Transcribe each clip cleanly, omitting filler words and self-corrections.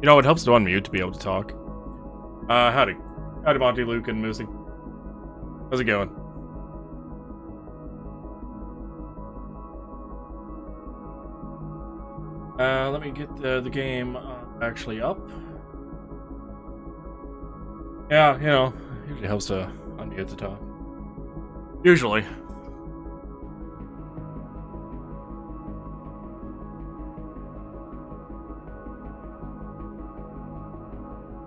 You know, it helps to unmute to be able to talk. Howdy. Howdy, Monty, Luke, and Moosey. How's it going? Let me get the game actually up. Yeah, you know, usually helps to unmute the top. Usually.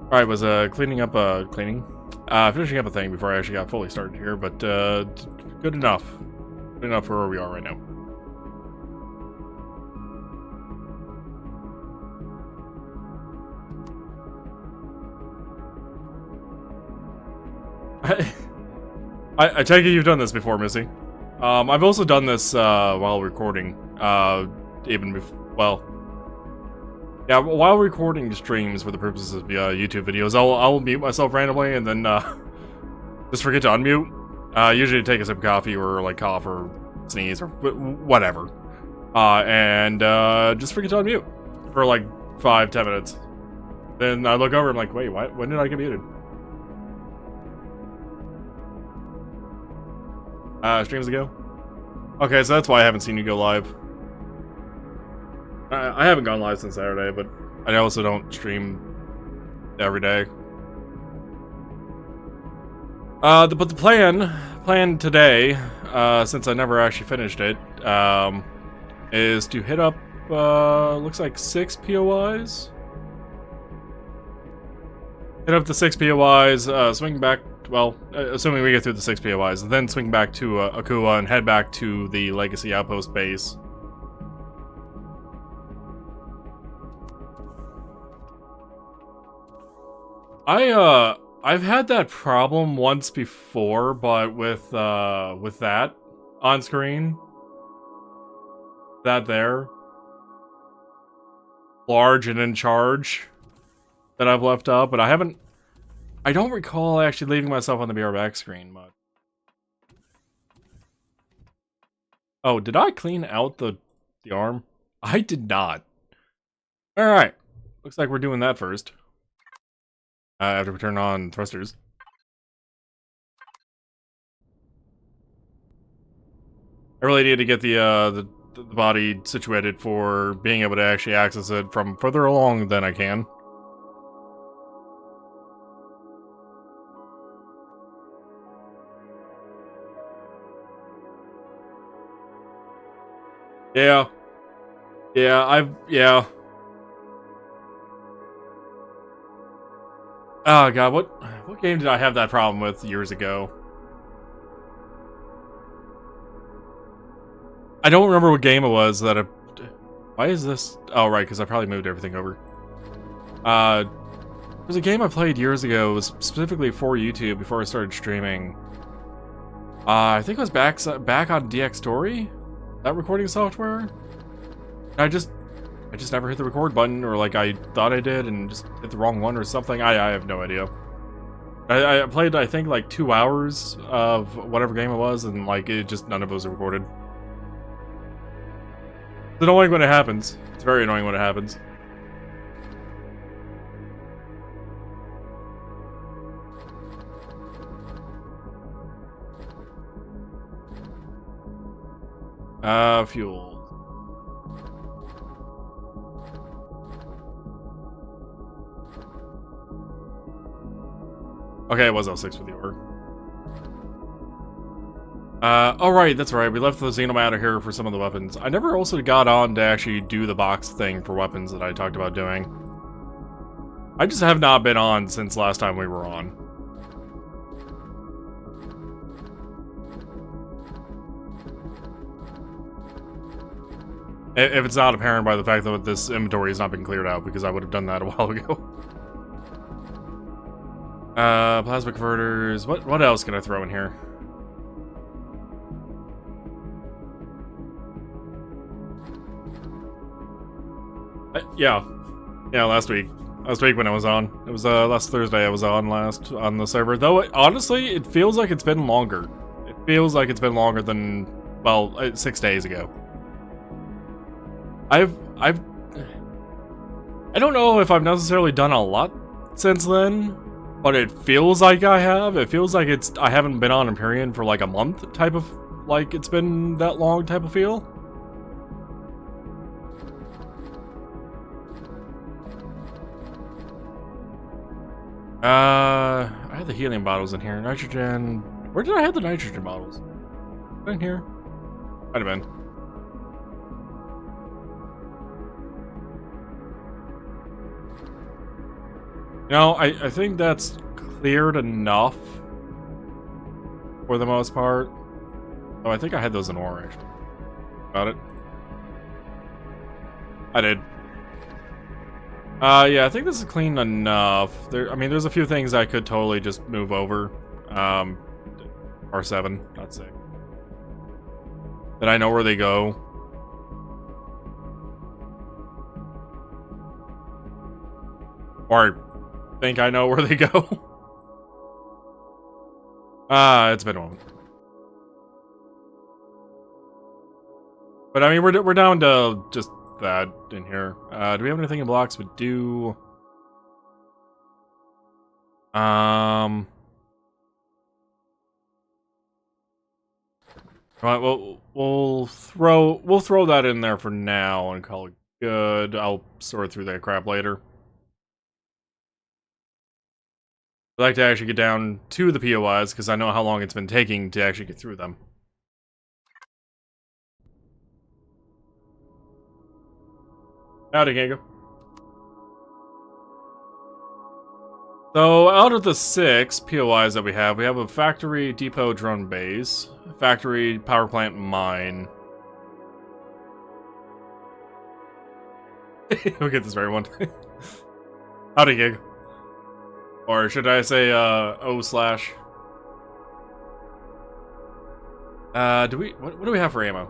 Alright, was finishing up a thing before I actually got fully started here, but good enough. Good enough for where we are right now. I take it you've done this before, Missy. I've also done this while recording. While recording streams for the purposes of YouTube videos, I'll mute myself randomly and then just forget to unmute. Usually take a sip of coffee or like cough or sneeze or whatever, and just forget to unmute for like 5-10 minutes. Then I look over and I'm like, wait, what? When did I get muted? Streams ago? Okay, so that's why I haven't seen you go live. I haven't gone live since Saturday, but I also don't stream every day. But the plan today, since I never actually finished it, is to hit up, looks like 6 POIs? Hit up the 6 POIs, swing back, well, assuming we get through the 6 POIs, and then swing back to Akua and head back to the Legacy Outpost base. I've had that problem once before, but with that on screen. That there. Large and in charge. That I've left up, but I don't recall actually leaving myself on the BR back screen much. Oh, did I clean out the arm? I did not. Alright. Looks like we're doing that first. After we turn on thrusters. I really need to get the body situated for being able to actually access it from further along than I can. Yeah. Yeah. Oh god, what game did I have that problem with years ago? I don't remember what game it was that why is this? Oh right, because I probably moved everything over. There's a game I played years ago. It was specifically for YouTube before I started streaming. I think it was back on DX Story? That recording software? I just never hit the record button, or like I thought I did and just hit the wrong one or something. I have no idea. I played, I think, like 2 hours of whatever game it was, and like it just none of those are recorded. It's annoying when it happens. It's very annoying when it happens. Fuel. Okay, it was L6 with the ore. Oh right, that's right. We left the Xenom out of here for some of the weapons. I never also got on to actually do the box thing for weapons that I talked about doing. I just have not been on since last time we were on. If it's not apparent by the fact that this inventory has not been cleared out, because I would have done that a while ago. Plasma converters. What else can I throw in here? Yeah, last week. Last week when I was on. It was last Thursday I was on the server. Though honestly, it feels like it's been longer. It feels like it's been longer than, well, 6 days ago. I don't know if I've necessarily done a lot since then, but it feels like I have. It feels like I haven't been on Empyrion for like a month type of, like it's been that long type of feel. I had the helium bottles in here. Nitrogen. Where did I have the nitrogen bottles? In here? Might have been. No, I think that's cleared enough for the most part. Oh, I think I had those in ore, actually. Got it? I did. Yeah, I think this is clean enough. I mean, there's a few things I could totally just move over. R7, not 6. That I know where they go. Or think I know where they go. It's been a moment. But I mean, we're down to just that in here. Do we have anything in blocks? We do. Alright, we'll throw that in there for now and call it good. I'll sort through that crap later. I'd like to actually get down to the POIs because I know how long it's been taking to actually get through them. Howdy, Kango. So, out of the 6 POIs that we have a factory, depot, drone base, factory, power plant, mine. We'll get this very one. Howdy, Gig. Or should I say, O/. What do we have for ammo?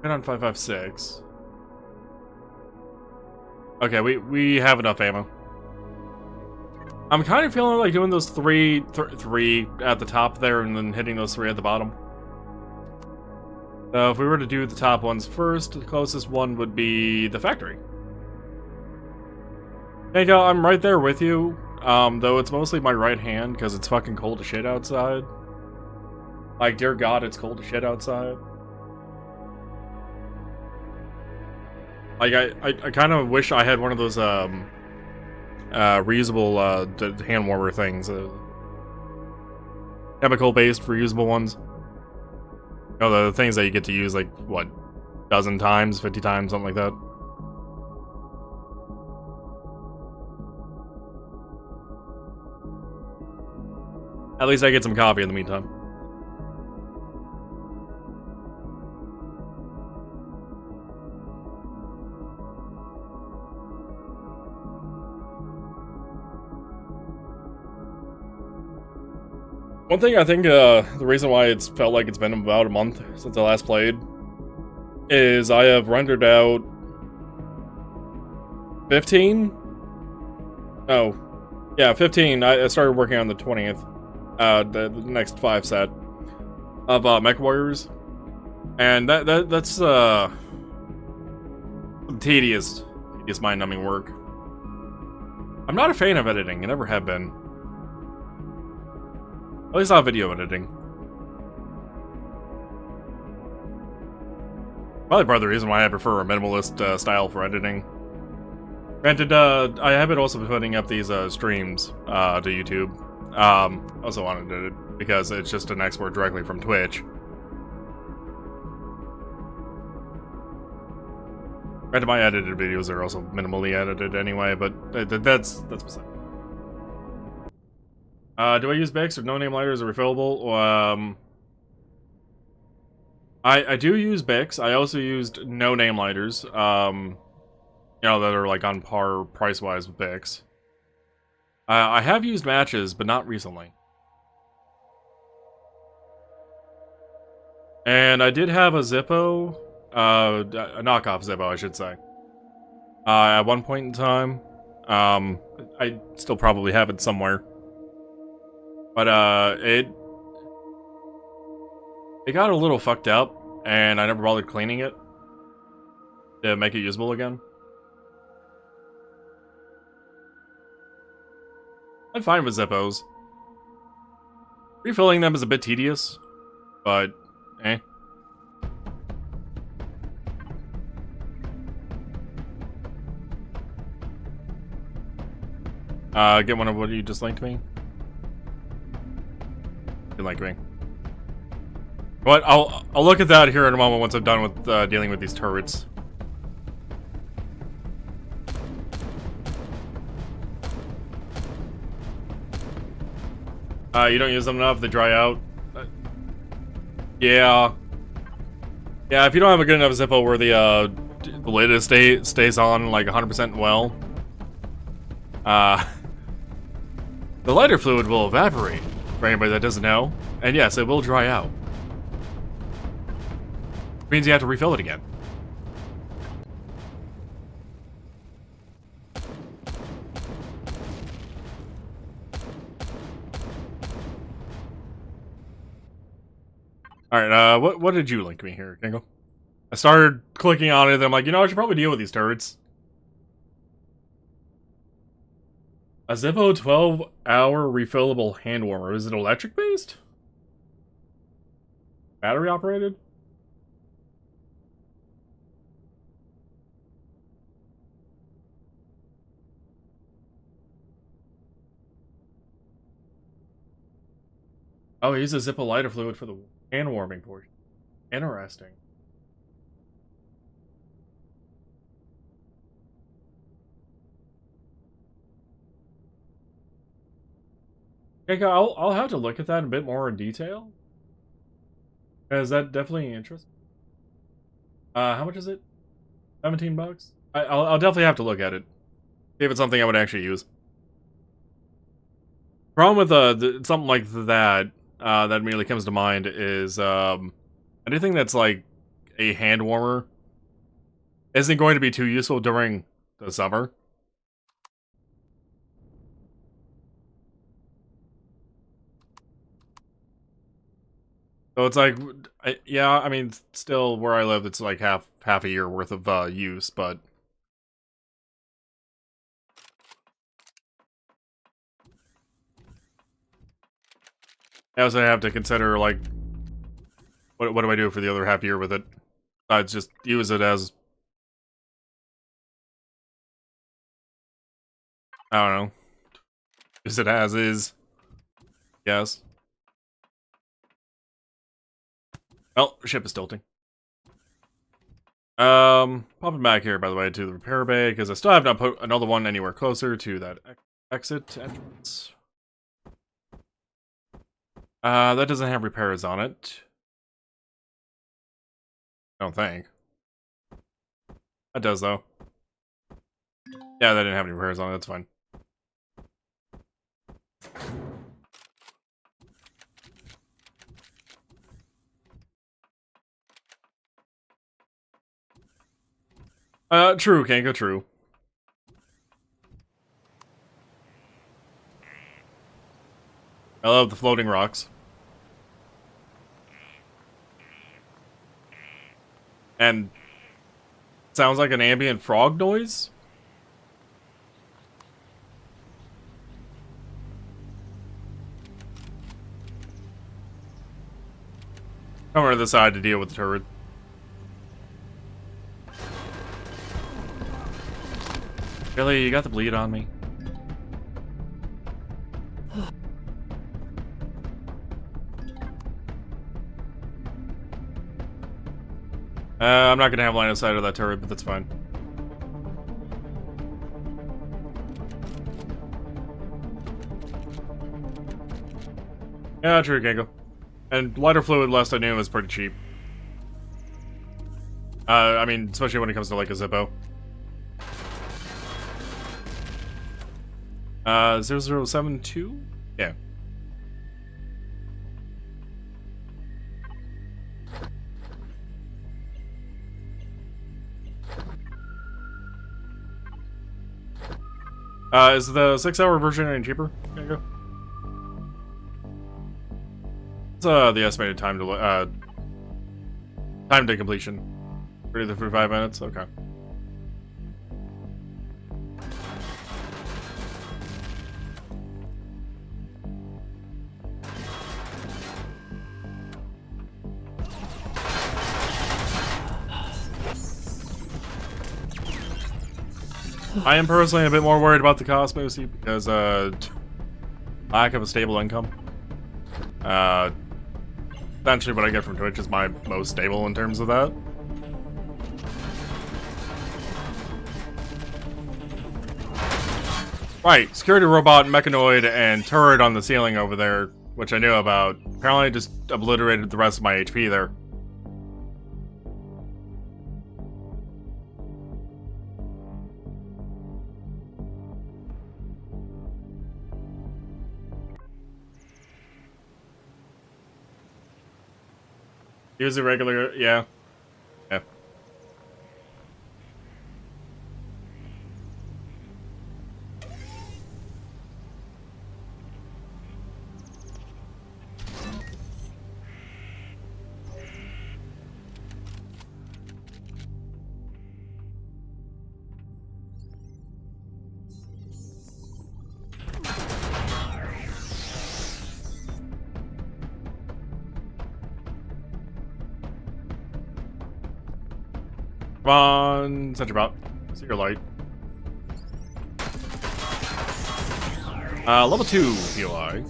Been on 5.56. Okay, we have enough ammo. I'm kind of feeling like doing those three at the top there and then hitting those 3 at the bottom. So if we were to do the top ones first, the closest one would be the factory. Hey, go, I'm right there with you, though it's mostly my right hand because it's fucking cold as shit outside. Like, dear God, it's cold as shit outside. Like, I kind of wish I had one of those, reusable, hand warmer things. Chemical-based reusable ones. You know, the things that you get to use, like, what, dozen times, 50 times, something like that. At least I get some coffee in the meantime. One thing I think, the reason why it's felt like it's been about a month since I last played is I have rendered out 15? Oh, yeah, 15. I started working on the 20th, the next 5 set of Mech Warriors, and that's tedious mind-numbing work. I'm not a fan of editing. I never have been. At least not video editing. Probably part of the reason why I prefer a minimalist style for editing. Granted, I have been also putting up these streams to YouTube. Also wanted to edit because it's just an export directly from Twitch. Granted, my edited videos are also minimally edited anyway, but that's beside. Do I use Bix or no-name lighters are refillable? I do use Bix. I also used no-name lighters, you know, that are like on par price-wise with Bix. I have used matches, but not recently. And I did have a Zippo, a knockoff Zippo, I should say. At one point in time. I still probably have it somewhere. But, it got a little fucked up, and I never bothered cleaning it to make it usable again. I'm fine with Zippos. Refilling them is a bit tedious, but eh. Get one of what you just linked me. You linked me. But I'll look at that here in a moment once I'm done with dealing with these turrets. You don't use them enough, they dry out. Yeah. Yeah, if you don't have a good enough Zippo where the lid stays on like 100% well, the lighter fluid will evaporate, for anybody that doesn't know. And yes, it will dry out. Which means you have to refill it again. Alright, what did you link me here, Kingo? I started clicking on it, and I'm like, you know, I should probably deal with these turrets. A Zippo 12-hour refillable hand warmer. Is it electric based? Battery operated? Oh, he uses Zippo lighter fluid for the hand warming portion. Interesting. Okay, I'll have to look at that a bit more in detail. Is that definitely interesting? How much is it? 17 bucks? I'll definitely have to look at it. See if it's something I would actually use. Problem with something like that, that immediately comes to mind is anything that's like a hand warmer isn't going to be too useful during the summer. So it's like, yeah, I mean, still where I live, it's like half a year worth of use, but I also have to consider like, what do I do for the other half year with it? Just use it as, I don't know, use it as is. Yes. Oh, ship is tilting. Popping back here, by the way, to the repair bay, because I still have not put another one anywhere closer to that exit entrance. That doesn't have repairs on it. I don't think. That does, though. Yeah, that didn't have any repairs on it, that's fine. True, Kanko, true. I love the floating rocks. And sounds like an ambient frog noise? Come over to the side to deal with the turret. Really, you got the bleed on me? I'm not gonna have line of sight of that turret, but that's fine. Yeah, true, Kango. And lighter fluid, last I knew, was pretty cheap. I mean, especially when it comes to like a Zippo. 0072? Yeah. Is the 6-hour version any cheaper? Kango? What's the estimated time to completion? 30 to 45 minutes? Okay. I am personally a bit more worried about the cost, mostly because lack of a stable income. Essentially what I get from Twitch is my most stable in terms of that. Right, security robot, mechanoid, and turret on the ceiling over there, which I knew about. Apparently just obliterated the rest of my HP there. Use a regular, yeah. Yeah. Come on, sentry bot. See your light. Level 2 POI.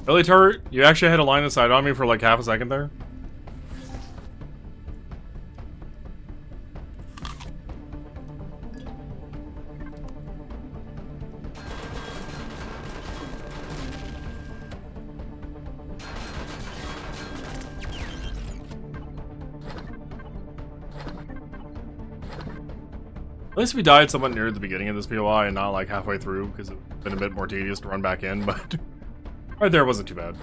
Really, turret? You actually had a line of sight on me for like half a second there? At least we died somewhat near the beginning of this POI and not like halfway through, because it would have been a bit more tedious to run back in, but right there wasn't too bad.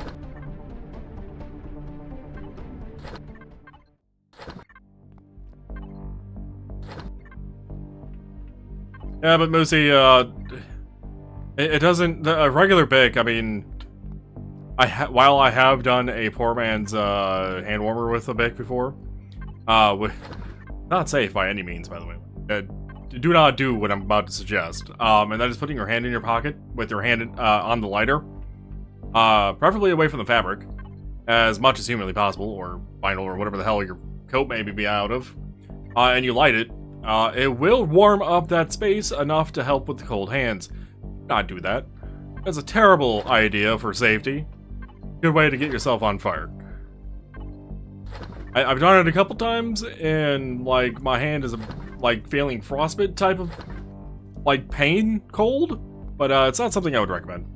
Yeah, but Moosey, it doesn't, a regular BIC, I mean, while I have done a poor man's hand warmer with a BIC before, not safe by any means, by the way. Do not do what I'm about to suggest. And that is putting your hand in your pocket with your hand on the lighter, preferably away from the fabric, as much as humanly possible, or vinyl, or whatever the hell your coat may be out of, and you light it. It will warm up that space enough to help with the cold hands. Do not do that. That's a terrible idea for safety. Good way to get yourself on fire. I've done it a couple times, and like my hand is like feeling frostbite type of like pain cold, but it's not something I would recommend.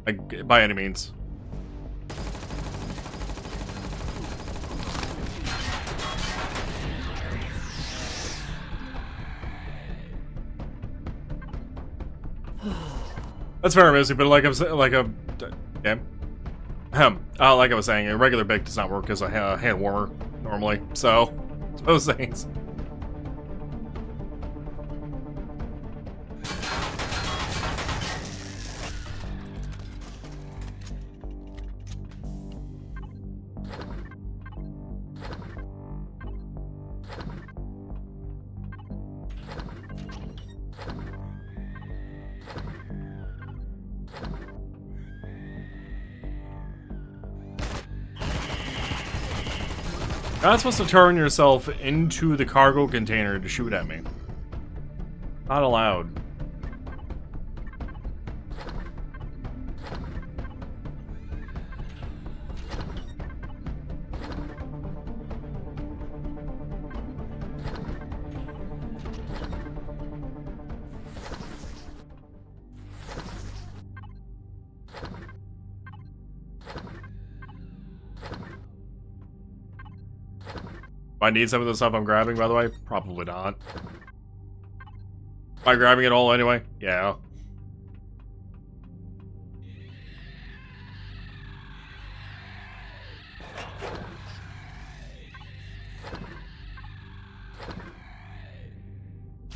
Like by any means. That's fair, Missy, but like like I was saying, a regular BIC does not work as a hand warmer normally, so it's those things. You're not supposed to turn yourself into the cargo container to shoot at me. Not allowed. Do I need some of the stuff I'm grabbing, by the way? Probably not. Am I grabbing it all anyway? Yeah.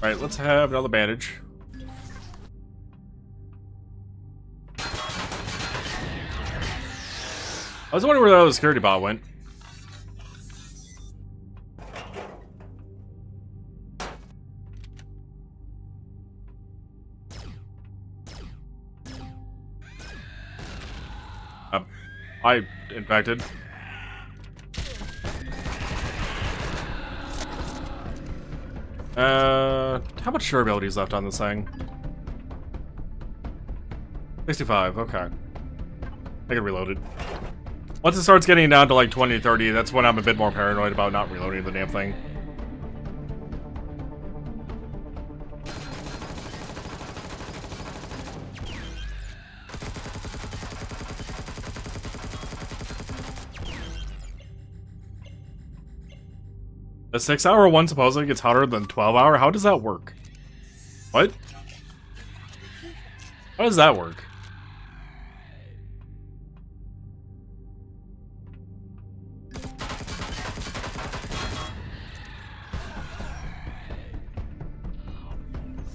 Alright, let's have another bandage. I was wondering where that other security bot went. I infected. How much durability is left on this thing? 65, okay. I can reload it. Once it starts getting down to like 20, 30, that's when I'm a bit more paranoid about not reloading the damn thing. The 6-hour one supposedly gets hotter than 12-hour? How does that work? What? How does that work?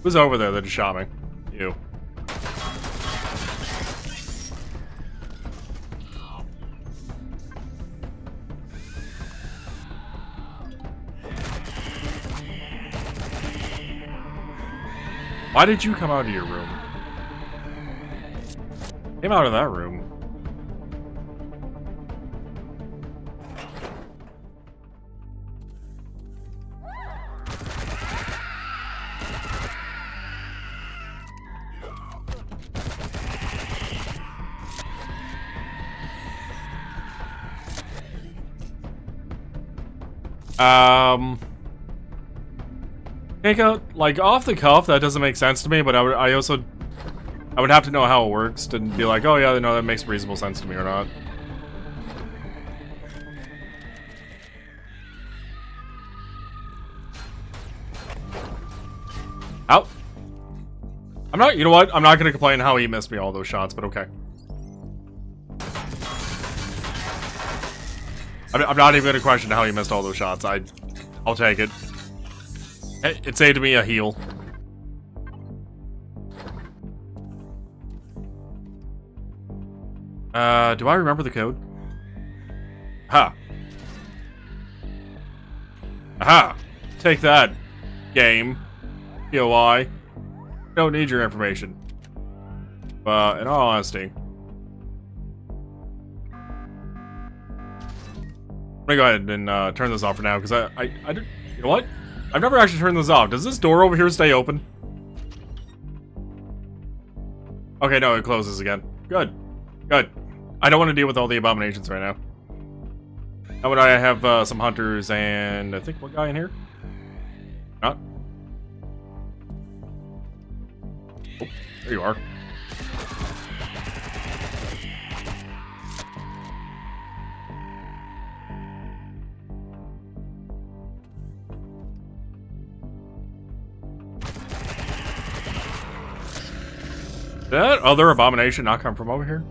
Who's over there that just shot me? You. Why did you come out of your room? Came out of that room. Take out, like, off the cuff, that doesn't make sense to me, but I would have to know how it works to be like, oh yeah, no, that makes reasonable sense to me or not. Out. I'm not, you know what? I'm not gonna complain how he missed me all those shots, but okay. I'm not even gonna question how he missed all those shots. I'll take it. It saved me a heal. Do I remember the code? Ha. Aha! Take that, game. POI. Don't need your information. In all honesty. I'm gonna go ahead and turn this off for now, because I didn't, you know what? I've never actually turned this off. Does this door over here stay open? Okay, no, it closes again. Good. Good. I don't want to deal with all the abominations right now. How would I have some hunters and I think one guy in here? Not. Oh, there you are. Did that other abomination not come from over here?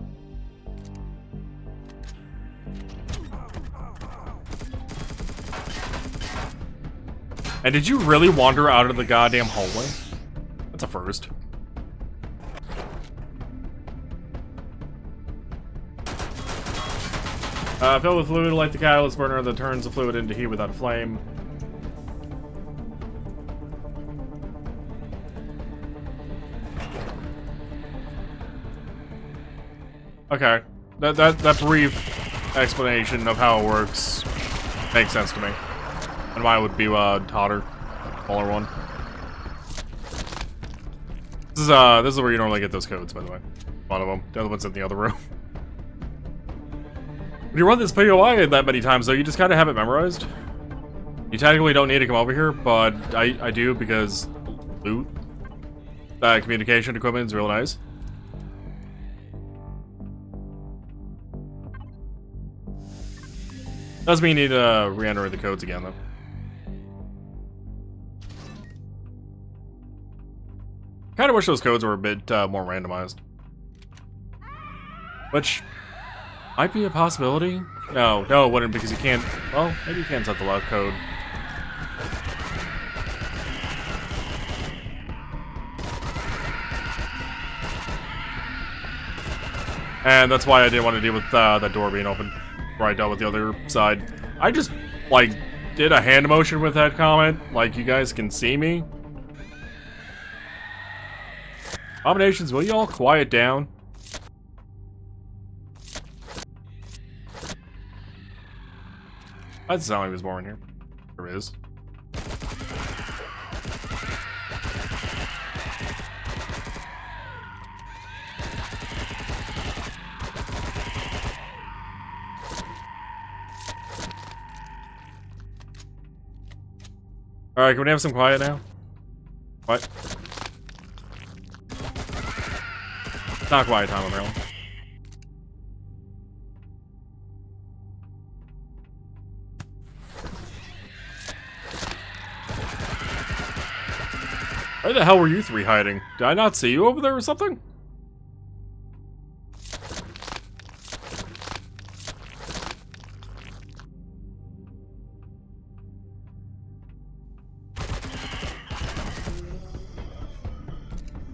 And did you really wander out of the goddamn hallway? That's a first. Fill with fluid, light the catalyst burner that turns the fluid into heat without a flame. Okay, that brief explanation of how it works makes sense to me. And mine would be hotter, smaller one. This is where you normally get those codes, by the way. One of them. The other one's in the other room. When you run this POI that many times, though, you just kind of have it memorized. You technically don't need to come over here, but I do because loot. Communication equipment is real nice. Doesn't mean you need to re-enter the codes again, though. Kind of wish those codes were a bit more randomized. Which might be a possibility. No, it wouldn't, because you can't. Well, maybe you can set the lock code. And that's why I didn't want to deal with that door being open. Where I dealt with the other side. I just, like, did a hand motion with that comment. Like, you guys can see me. Abominations, will you all quiet down? That sound like there's more in here. There is. Alright, can we have some quiet now? What? It's not quiet time, apparently. Where the hell were you three hiding? Did I not see you over there or something?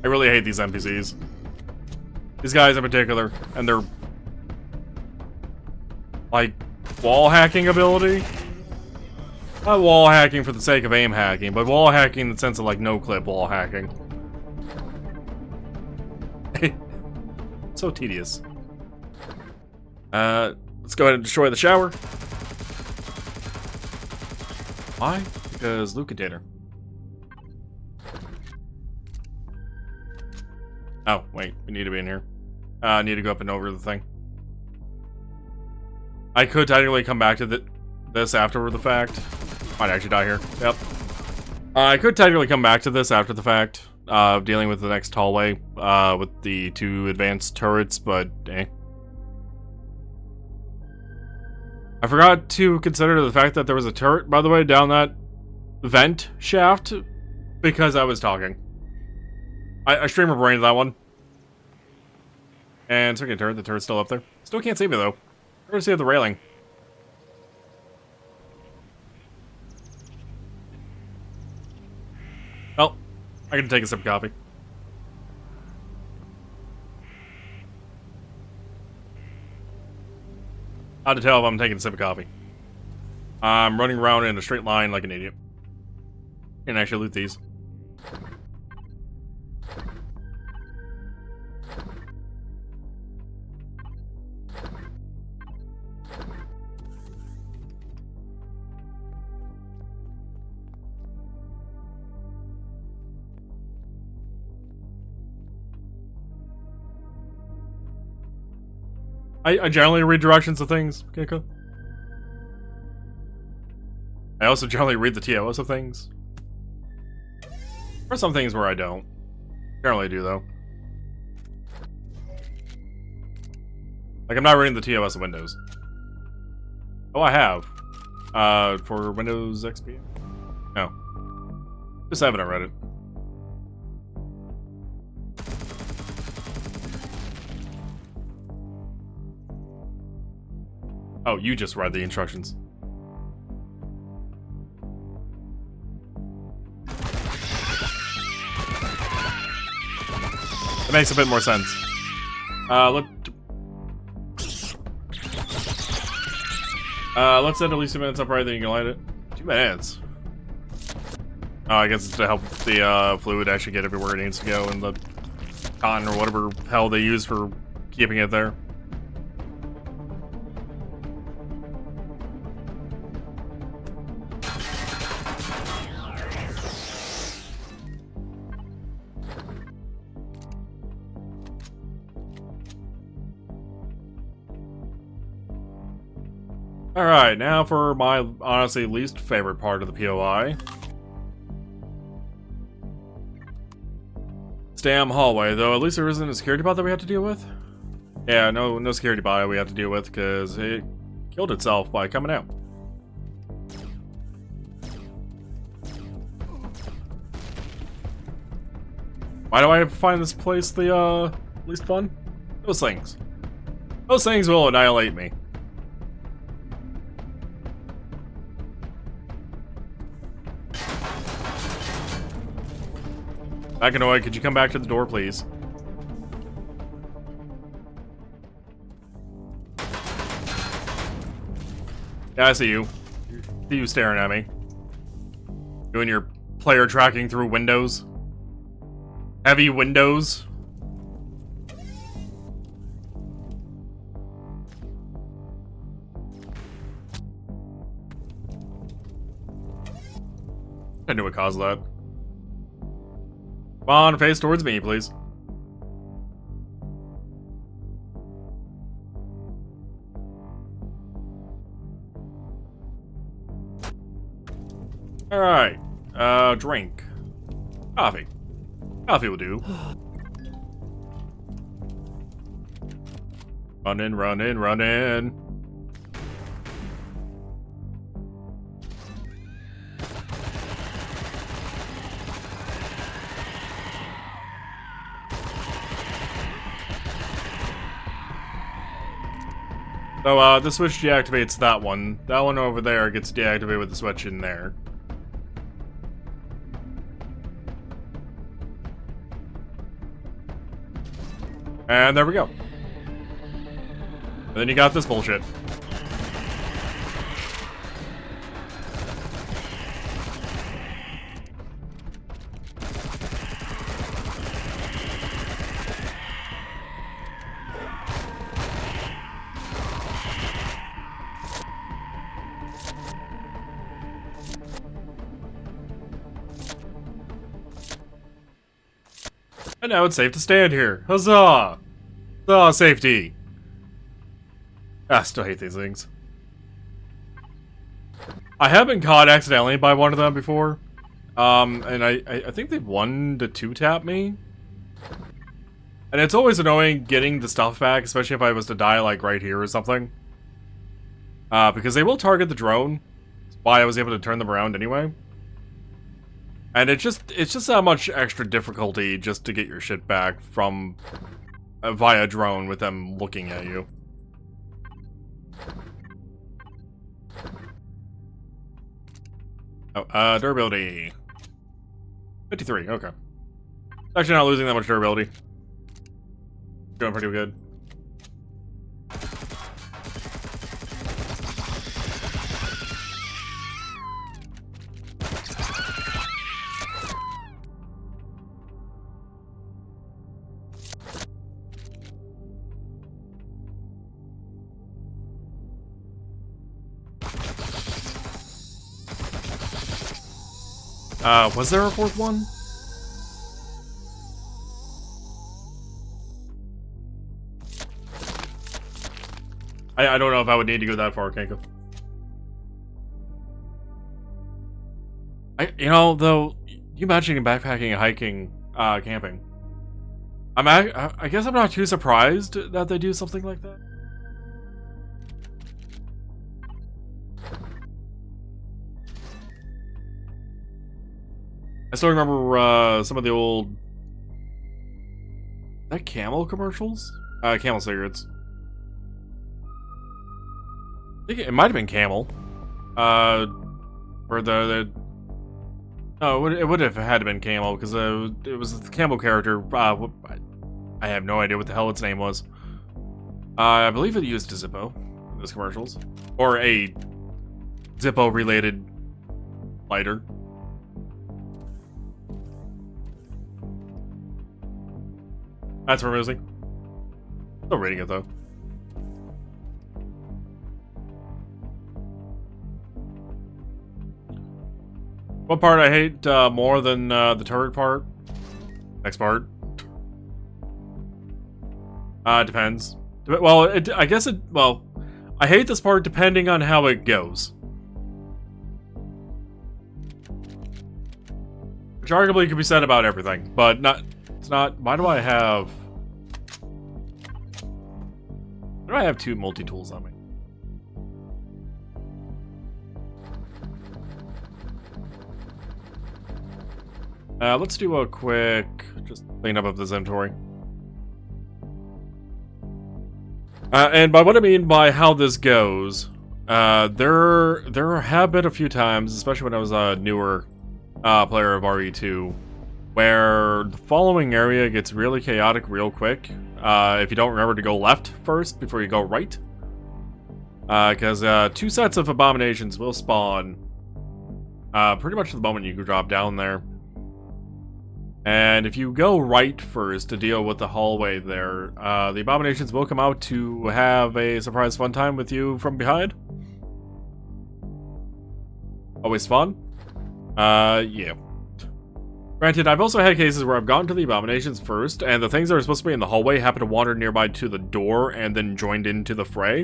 I really hate these NPCs. These guys in particular, and their like wall hacking ability. Not wall hacking for the sake of aim hacking, but wall hacking in the sense of like no clip wall hacking. So tedious. Let's go ahead and destroy the shower. Why? Because Luke container. Oh, wait, we need to be in here. I need to go up and over the thing. I could technically come back to this after the fact. Might actually die here. Yep. I could technically come back to this after the fact, dealing with the next hallway, with the 2 advanced turrets, but eh. I forgot to consider the fact that there was a turret, by the way, down that vent shaft, because I was talking. I streamer brained that one. And second turret, the turret's still up there. Still can't see me though. I can see the railing. Well, I can take a sip of coffee. Hard to tell if I'm taking a sip of coffee. I'm running around in a straight line like an idiot. And actually loot these. I generally read directions of things, Keiko. I also generally read the TOS of things. There are some things where I don't. Generally do, though. Like, I'm not reading the TOS of Windows. Oh, I have. For Windows XP? No. Just haven't read it. Oh, you just read the instructions. It makes a bit more sense. Let's set at least 2 minutes up right, then you can light it. 2 minutes. Oh, I guess it's to help the fluid actually get everywhere it needs to go, and the cotton or whatever hell they use for keeping it there. Alright, now for my honestly least favorite part of the POI. This damn hallway, though at least there isn't a security bot that we have to deal with. Yeah, no security bot we have to deal with because it killed itself by coming out. Why do I find this place the least fun? Those things. Those things will annihilate me. Akanoid, could you come back to the door, please? Yeah, I see you. I see you staring at me. Doing your player tracking through windows. Heavy windows. I knew what caused that. Come on, face towards me, please. Alright. Drink. Coffee. Coffee will do. Run in, run in, run in. So, the switch deactivates that one. That one over there gets deactivated with the switch in there. And there we go. And then you got this bullshit. And now it's safe to stand here. Huzzah! Huzzah, safety! I still hate these things. I have been caught accidentally by one of them before. And I think they've won to 2-tap me. And it's always annoying getting the stuff back, especially if I was to die, like, right here or something. Because they will target the drone. That's why I was able to turn them around anyway. And it's just that much extra difficulty just to get your shit back from via drone with them looking at you. Oh, durability. 53, okay. Actually not losing that much durability. Doing pretty good. Was there a fourth one? I don't know if I would need to go that far, Kanka. You know, though, you mentioning backpacking and hiking, camping. I guess I'm not too surprised that they do something like that. I still remember some of the old Camel commercials? Camel cigarettes. I think it might have been Camel. Or no, it would have had to been Camel because it was the Camel character. I have no idea what the hell its name was. I believe it used a Zippo in those commercials, or a Zippo-related lighter. That's amusing. Still reading it though. One part I hate more than the turret part. Next part. Depends. Well, I guess it. Well, I hate this part depending on how it goes. Which arguably could be said about everything, but not. It's not. Why do I have? Why do I have 2 multi-tools on me? Let's do a quick just cleanup of this inventory. And by what I mean by how this goes, there have been a few times, especially when I was a newer player of RE2, where the following area gets really chaotic real quick if you don't remember to go left first before you go right. Because 2 sets of abominations will spawn pretty much the moment you drop down there. And if you go right first to deal with the hallway there, the abominations will come out to have a surprise fun time with you from behind. Always fun. Yeah. Granted, I've also had cases where I've gotten to the abominations first, and the things that are supposed to be in the hallway happen to wander nearby to the door and then joined into the fray,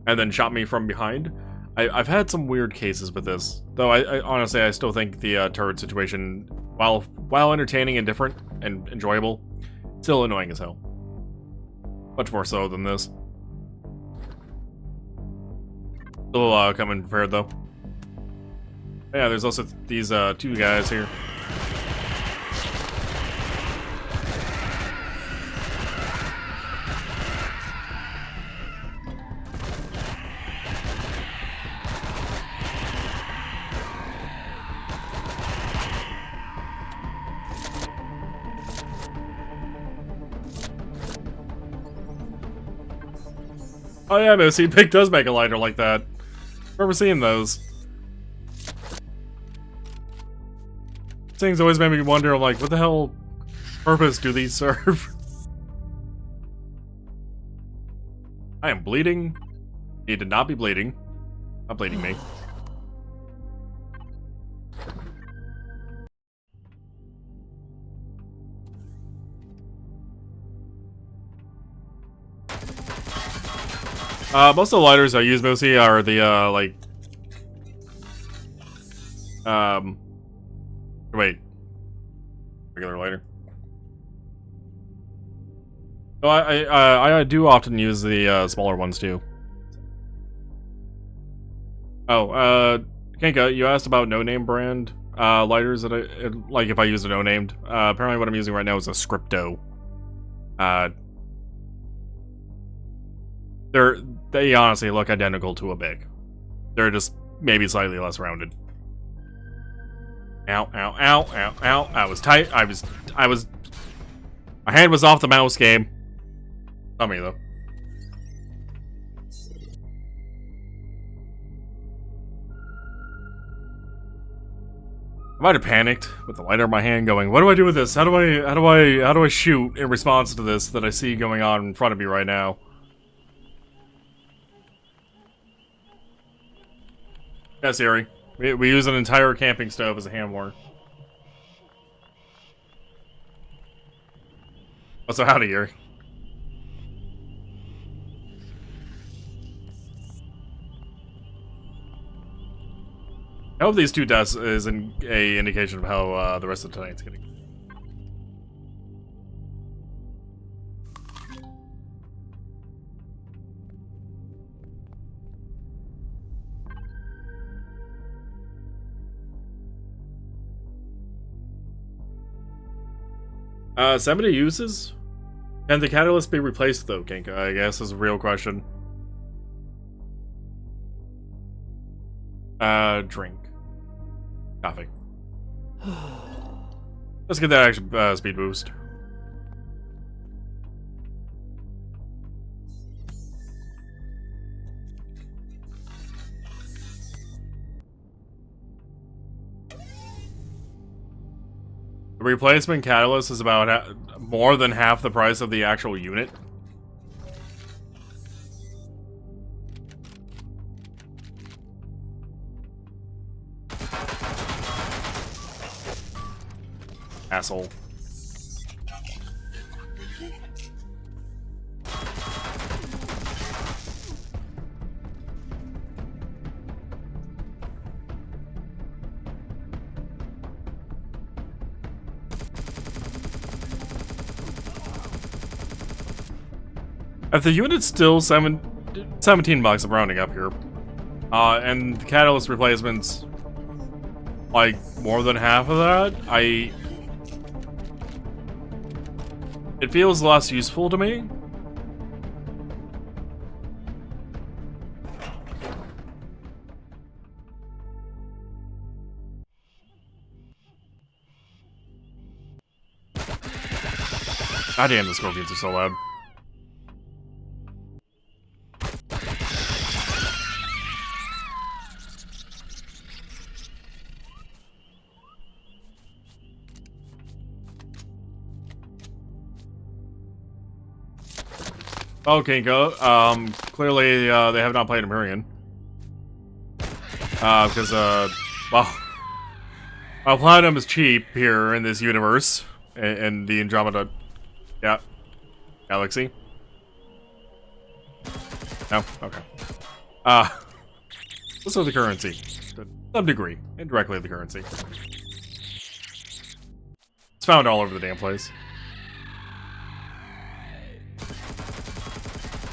and then shot me from behind. I've had some weird cases with this, though I honestly, I still think the turret situation, while entertaining and different and enjoyable, still annoying as hell. Much more so than this. Still coming prepared, though. Yeah, there's also these two guys here. Oh yeah, Moosey, Pig does make a lighter like that. Remember seeing those. Things always made me wonder, like, what the hell purpose do these serve? I am bleeding. He did not be bleeding. Not bleeding me. Most of the lighters I use, mostly, are the, wait. Regular lighter. No, I do often use the, smaller ones, too. Oh, Kenka, you asked about no-name brand, lighters that like, if I use a no-named. Apparently what I'm using right now is a Scripto. They honestly look identical to a Bic. They're just maybe slightly less rounded. Ow, ow, ow, ow, ow. I was tight. I was... My hand was off the mouse game. Not me, though. I might have panicked with the lighter in my hand going, what do I do with this? How do I shoot in response to this that I see going on in front of me right now? Yeah, Siri. We use an entire camping stove as a hand warmer. Oh, so howdy, Yuri. I hope these two deaths is an indication of how the rest of tonight's getting. 70 uses? Can the catalyst be replaced though, Kenka? I guess is a real question. Drink. Coffee. Let's get that extra speed boost. The replacement catalyst is about more than half the price of the actual unit. Asshole. If the unit's still 17 bucks, I'm rounding up here, and the catalyst replacement's like more than half of that, it feels less useful to me. God damn, the scorpions are so loud. Okay, go. Clearly, they have not played Empyrion. Because, well, Platinum is cheap here in this universe, in the Andromeda, yeah, galaxy. No, okay. Also the currency, to some degree, indirectly the currency. It's found all over the damn place.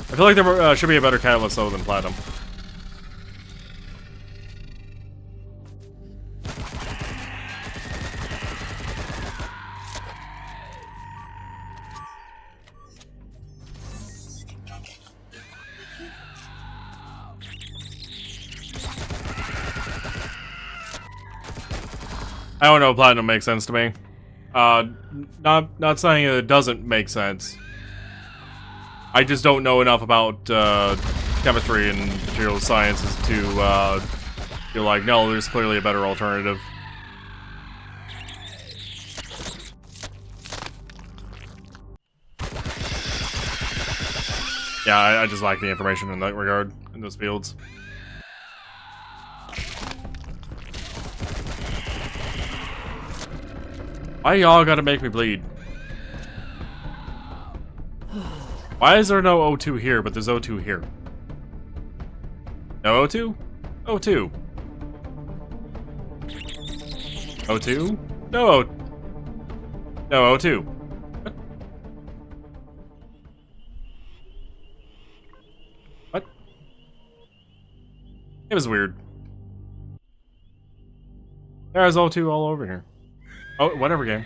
I feel like there should be a better catalyst though than platinum. I don't know if platinum makes sense to me. Not saying it doesn't make sense. I just don't know enough about chemistry and material sciences to feel like, no, there's clearly a better alternative. Yeah, I just lack the information in that regard, in those fields. Why y'all gotta make me bleed? Why is there no O2 here, but there's O2 here? No O2? O2. O2? No O... No O2. What? What? It was weird. There's O2 all over here. Oh, whatever, game.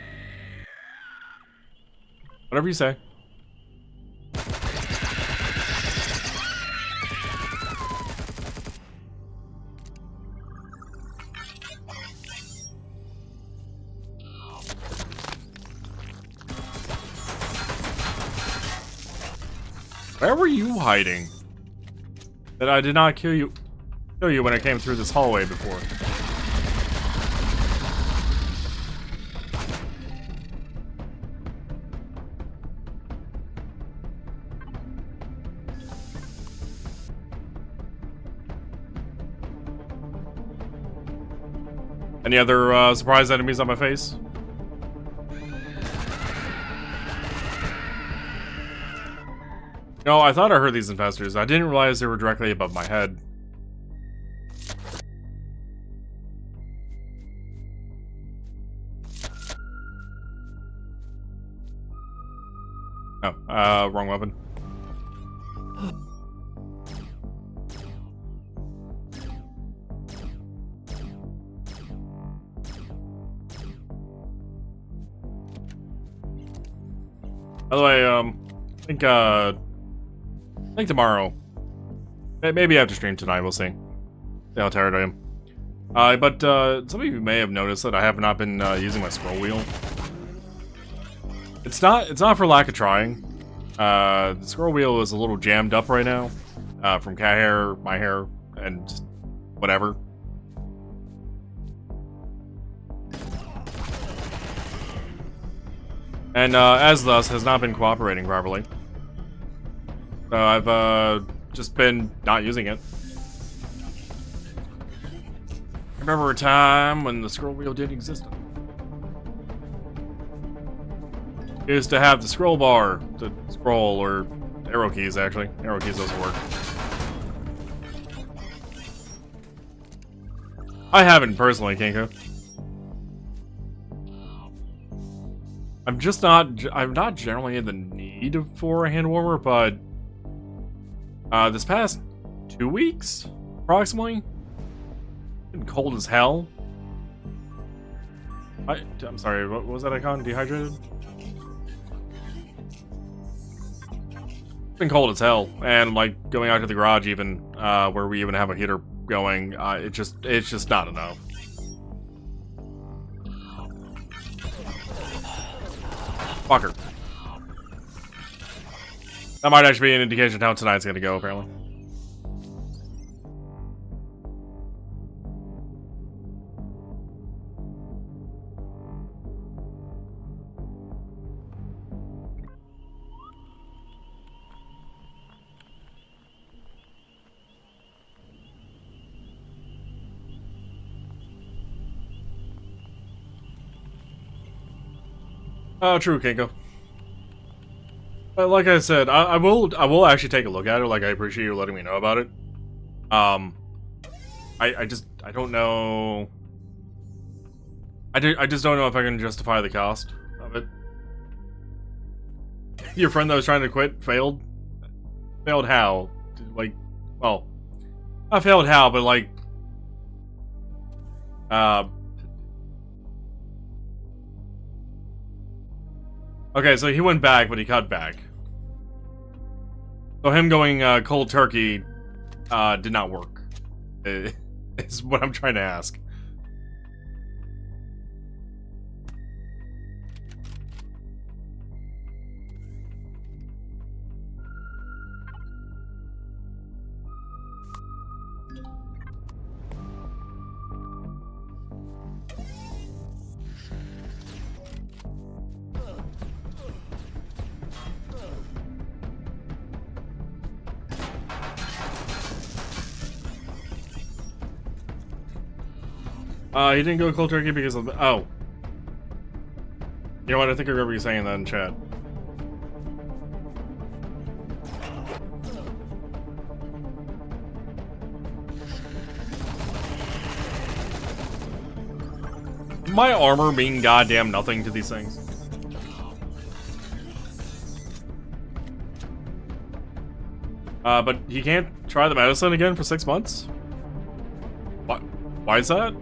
Whatever you say. Where were you hiding? That I did not kill you when I came through this hallway before. Any other surprise enemies on my face? No, I thought I heard these infestors. I didn't realize they were directly above my head. Oh, wrong weapon. By the way, I think tomorrow. Maybe after stream tonight, we'll see. See how tired I am. But some of you may have noticed that I have not been using my scroll wheel. It's not for lack of trying. The scroll wheel is a little jammed up right now. From cat hair, my hair, and just whatever. And as thus, has not been cooperating properly. So I've just been not using it. I remember a time when the scroll wheel didn't exist. I used to have the scroll bar to scroll, or arrow keys actually. Arrow keys doesn't work. I haven't personally, Kinko. I'm not generally in the need for a hand warmer, but this past 2 weeks, approximately, been cold as hell. I'm sorry, what was that icon? Dehydrated? Been cold as hell, and like going out to the garage even, where we even have a heater going, it's just not enough. Fucker. That might actually be an indication of how tonight's gonna go, apparently. Oh, true, Kinko. But like I said, I will actually take a look at it. Like, I appreciate you letting me know about it. I don't know. I just don't know if I can justify the cost of it. Your friend that was trying to quit failed? Failed how? Like, well, not failed how, but like, okay, so he went back, but he cut back. So him going cold turkey did not work. Is what I'm trying to ask. He didn't go cold turkey because of the... Oh. You know what? I think I remember you saying that in chat. My armor mean goddamn nothing to these things. But he can't try the medicine again for 6 months? What? Why is that?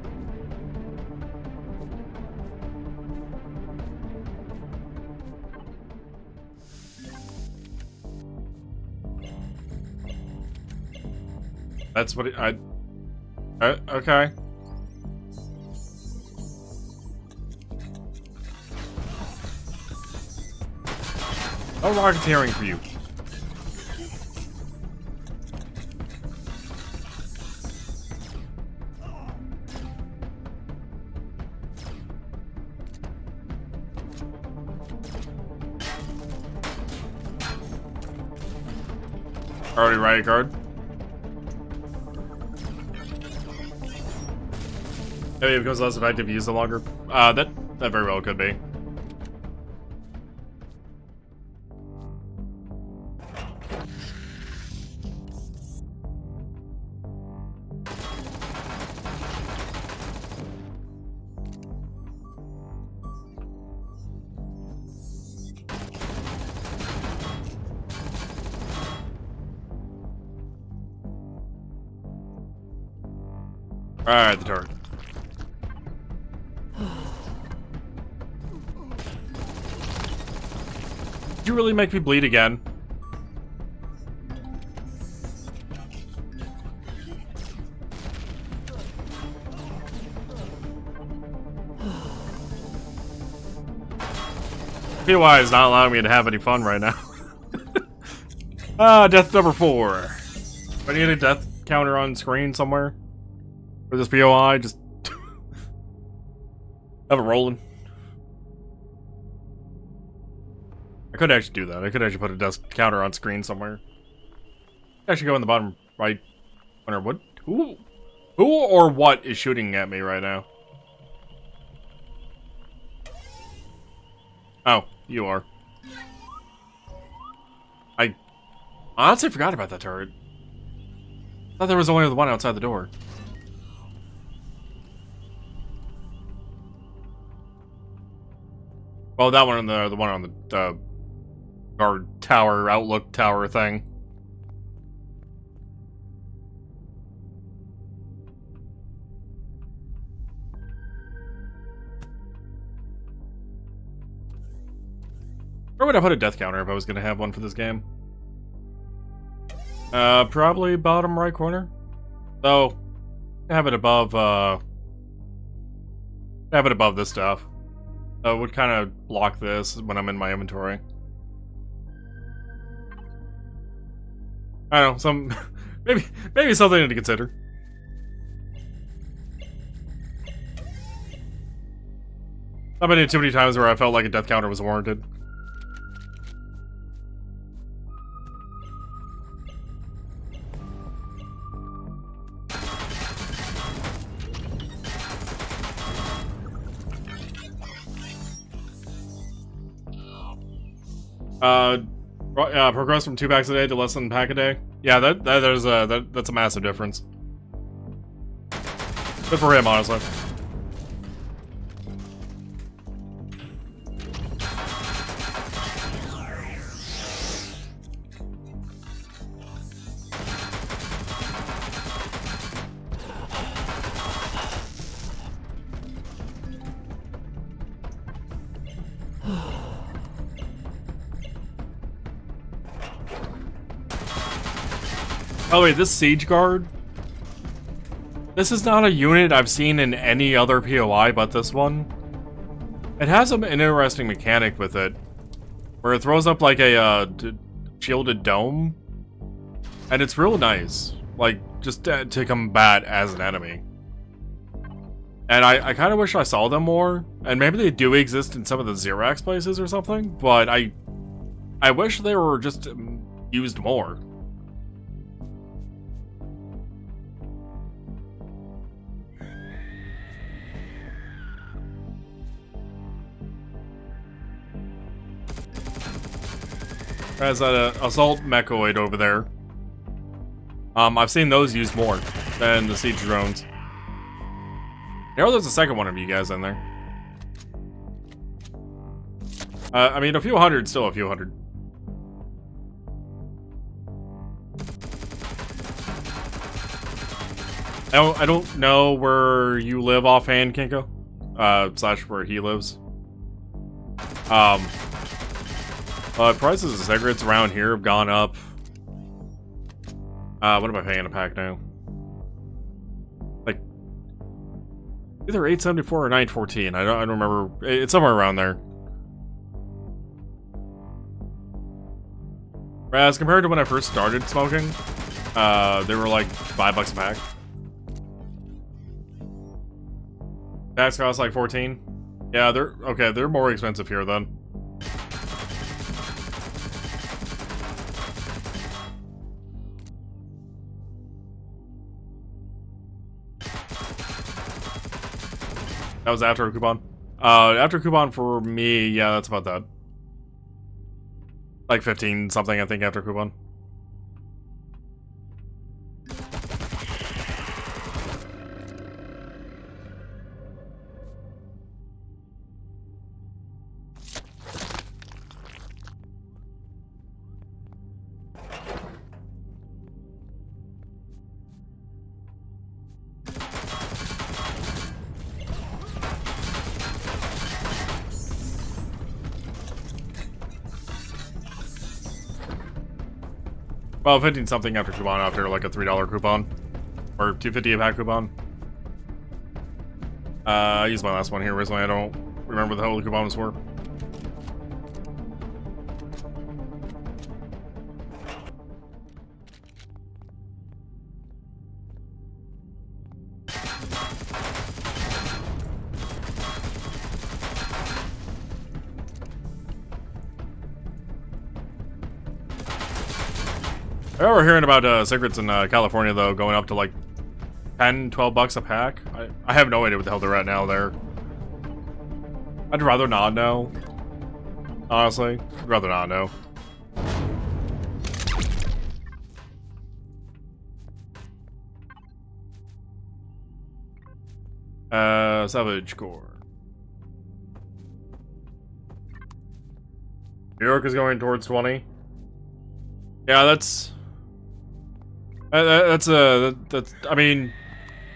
That's what okay. No rocketeering for you. Already riot guard. Maybe it becomes less effective to use the longer. That very well could be. Alright, the turret. Did you really make me bleed again? PY is not allowing me to have any fun right now. Death number 4. Do I need a death counter on screen somewhere? For this VOI, just have it rolling. I could actually do that. I could actually put a death counter on screen somewhere. Actually go in the bottom right corner. What? Who or what is shooting at me right now? Oh, you are. I honestly forgot about that turret. I thought there was only the one outside the door. Well, that one and the one on the guard tower, outlook tower thing. Where would I put a death counter if I was going to have one for this game? Probably bottom right corner. So, have it above this stuff. It would kind of block this when I'm in my inventory. I don't know, some maybe something to consider. I've been in too many times where I felt like a death counter was warranted. Progress from 2 packs a day to less than a pack a day. Yeah, that's a massive difference. Good for him, honestly. Oh wait, this Siege Guard? This is not a unit I've seen in any other POI but this one. It has an interesting mechanic with it, where it throws up like a shielded dome, and it's real nice, like, just to combat as an enemy. And I kind of wish I saw them more, and maybe they do exist in some of the Xerax places or something, but I wish they were just used more. Has that assault mechoid over there. I've seen those used more than the siege drones. You know, there's a second one of you guys in there. I mean, a few hundred, still a few hundred. I don't know where you live offhand, Kinko. Slash where he lives. Prices of cigarettes around here have gone up. What am I paying a pack now? Like, either $8.74 or $9.14. I don't remember. It's somewhere around there. As compared to when I first started smoking, they were like $5 a pack. Packs cost like 14. Yeah, they're more expensive here then. That was after a coupon. After a coupon for me, yeah, that's about that. Like 15 something, I think, after coupon. Well, 15 something after coupon, after like a $3 coupon. Or $2.50 a pack coupon. I used my last one here recently, I don't remember the hell the coupons were. I remember hearing about cigarettes in California, though, going up to like 10, 12 bucks a pack. I have no idea what the hell they're at now there. I'd rather not know. Honestly, I'd rather not know. Savage Core. New York is going towards 20. Yeah, that's I mean,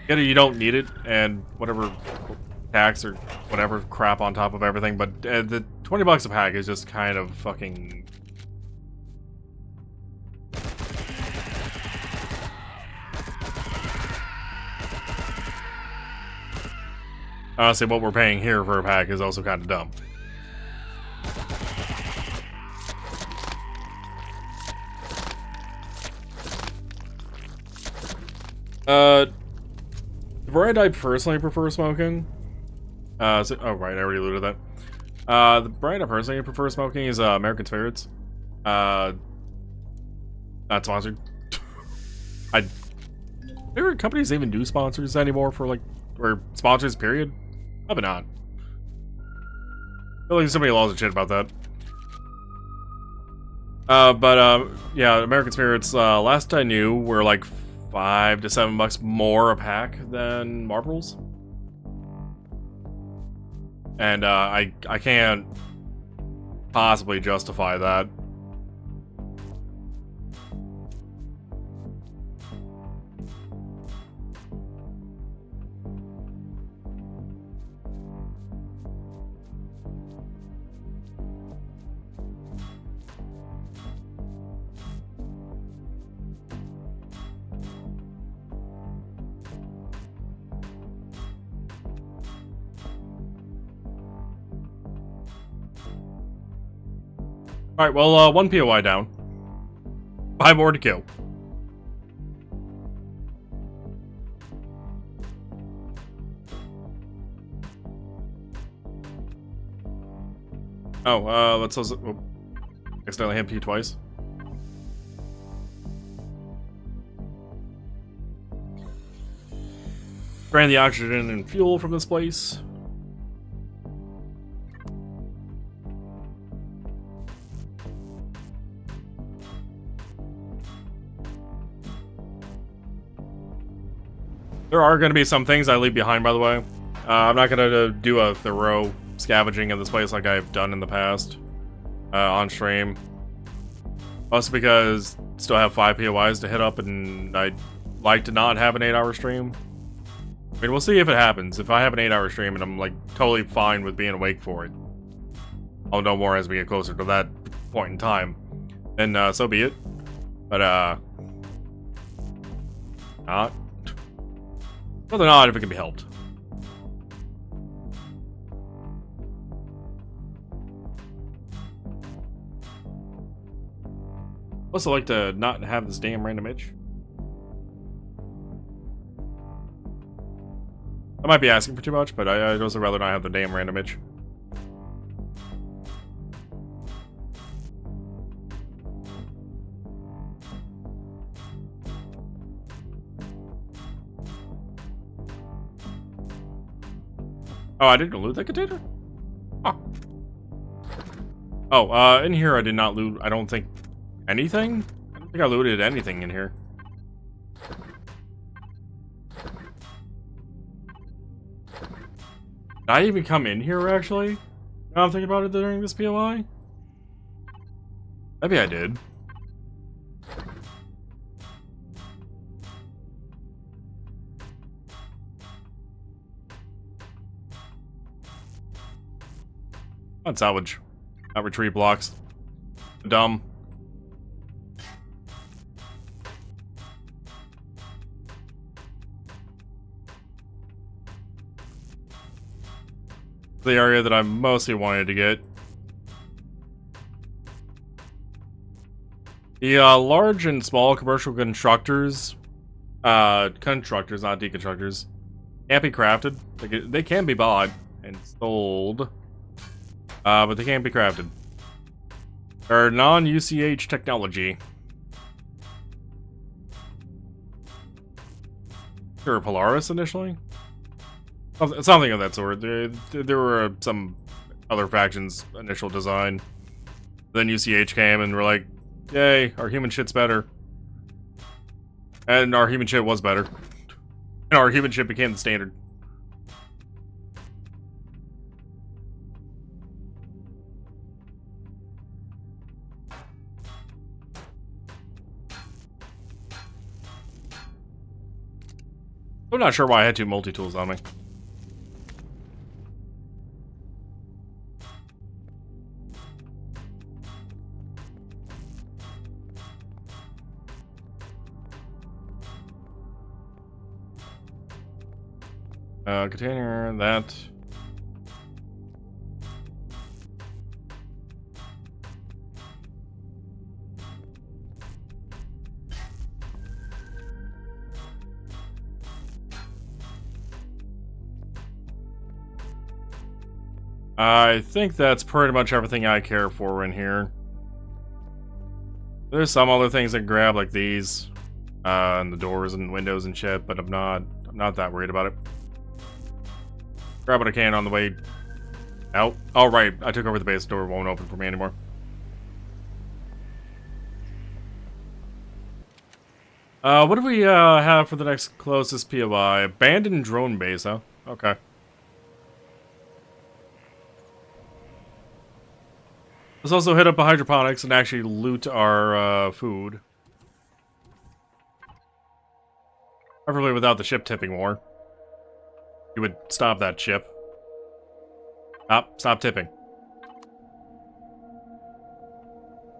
you don't need it, and whatever tax or whatever crap on top of everything, but the 20 bucks a pack is just kind of fucking. Honestly, what we're paying here for a pack is also kind of dumb. The brand I personally prefer smoking. Oh right, I already alluded to that. The brand I personally prefer smoking is American Spirits. Not sponsored. Favorite companies even do sponsors anymore for like, or sponsors period? Probably not. I feel like somebody lost a shit about that. Yeah, American Spirits, last I knew, were like $5 to $7 more a pack than Marbles. And, I can't possibly justify that. Alright, well, 1 POI down. 5 more to kill. Oh, let's also... Oh, accidentally hit P twice. Drain the oxygen and fuel from this place. There are going to be some things I leave behind, by the way. I'm not going to do a thorough scavenging of this place like I've done in the past on stream. Also because I still have 5 POIs to hit up, and I'd like to not have an 8-hour stream. I mean, we'll see if it happens. If I have an 8-hour stream and I'm like totally fine with being awake for it, I'll know more as we get closer to that point in time. And so be it. But not. Rather not if it can be helped. Also like to not have this damn random itch. I might be asking for too much, but I'd also rather not have the damn random itch. Oh, I didn't loot that container? Oh, in here I did not loot, I don't think, anything? I don't think I looted anything in here. Did I even come in here, actually? Now I'm thinking about it during this POI? Maybe I did. Not salvage. Not retrieve blocks. Dumb. The area that I mostly wanted to get. The large and small commercial constructors, not deconstructors, can't be crafted. They can be bought and sold. But they can't be crafted. They're non-UCH technology. They were Polaris initially? Something of that sort. There were some other factions' initial design. Then UCH came and were like, yay, our human shit's better. And our human shit was better. And our human shit became the standard. I'm not sure why I had 2 multi-tools on me. Container, that. I think that's pretty much everything I care for in here. There's some other things I can grab, like these, and the doors and windows and shit, but I'm not that worried about it. Grab what I can on the way out. Oh, right, I took over the base, door won't open for me anymore. What do we have for the next closest POI? Abandoned drone base, huh? Okay. Let's also hit up a hydroponics and actually loot our food. Preferably without the ship tipping more. You would stop that ship. Stop tipping.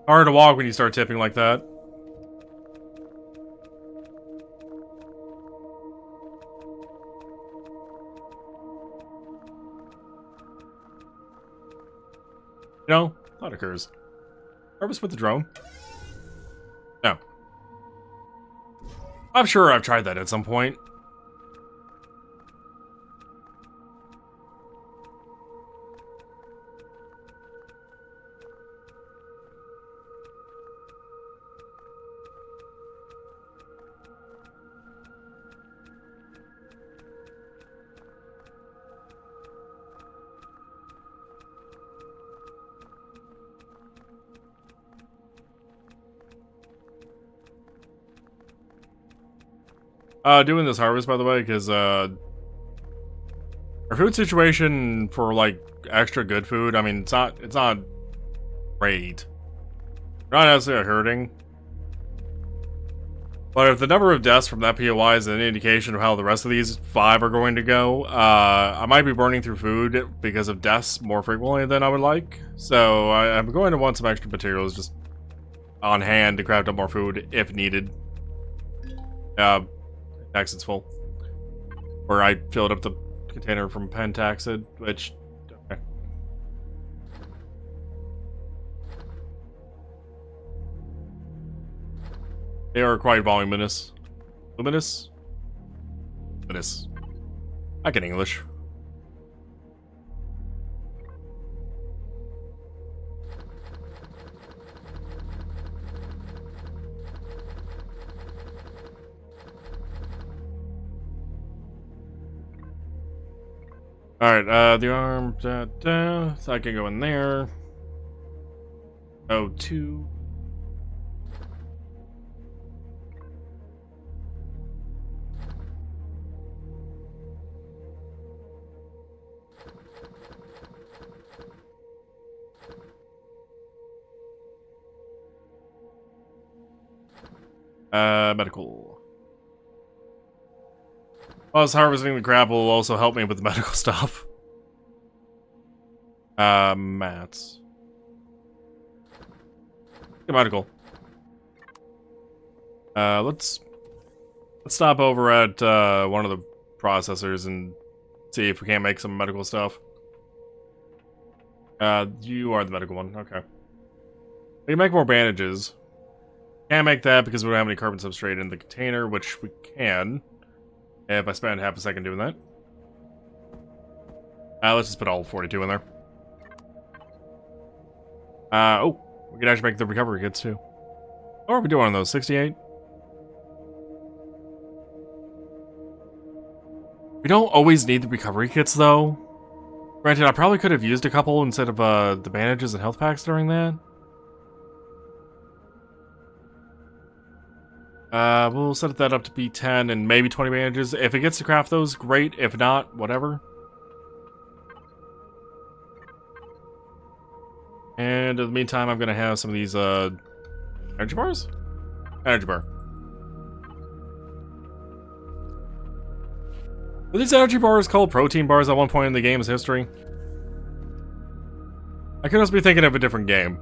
Hard to walk when you start tipping like that. You know, that occurs. Harvest with the drone? No. I'm sure I've tried that at some point. Doing this harvest, by the way, because, our food situation for, like, extra good food, I mean, it's not great. We're not necessarily hurting. But if the number of deaths from that POI is an indication of how the rest of these 5 are going to go, I might be burning through food because of deaths more frequently than I would like. So I'm going to want some extra materials just on hand to craft up more food if needed. Next it's full. Or I filled up the container from Pentaxid, which... Okay. They are quite voluminous. Luminous? Luminous. I can English. Alright, the arm, so I can go in there. Oh, 2. Medical. Plus, harvesting the crap will also help me with the medical stuff. Mats. Medical. Let's stop over at, one of the processors and see if we can't make some medical stuff. You are the medical one, okay. We can make more bandages. Can't make that because we don't have any carbon substrate in the container, which we can. If I spend half a second doing that. Let's just put all 42 in there. Oh, we can actually make the recovery kits too. What are we doing on those? 68? We don't always need the recovery kits though. Granted, I probably could have used a couple instead of the bandages and health packs during that. We'll set that up to be 10 and maybe 20 bandages. If it gets to craft those, great. If not, whatever. And in the meantime, I'm gonna have some of these, energy bars? Energy bar. Were these energy bars called protein bars at one point in the game's history? I could also be thinking of a different game.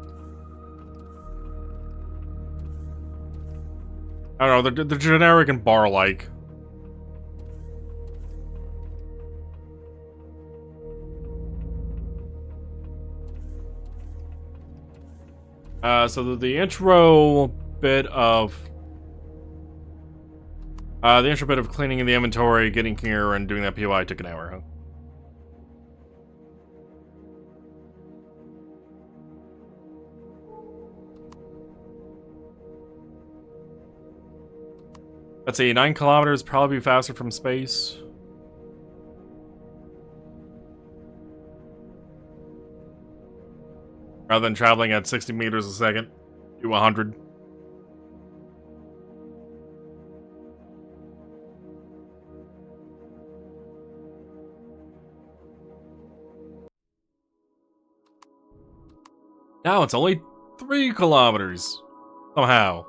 I don't know, they're generic and bar-like. So the intro bit of... the intro bit of cleaning in the inventory, getting here, and doing that POI took an hour, huh? Let's see, 9 kilometers probably be faster from space. Rather than traveling at 60 meters a second to 100. Now it's only 3 kilometers. Somehow.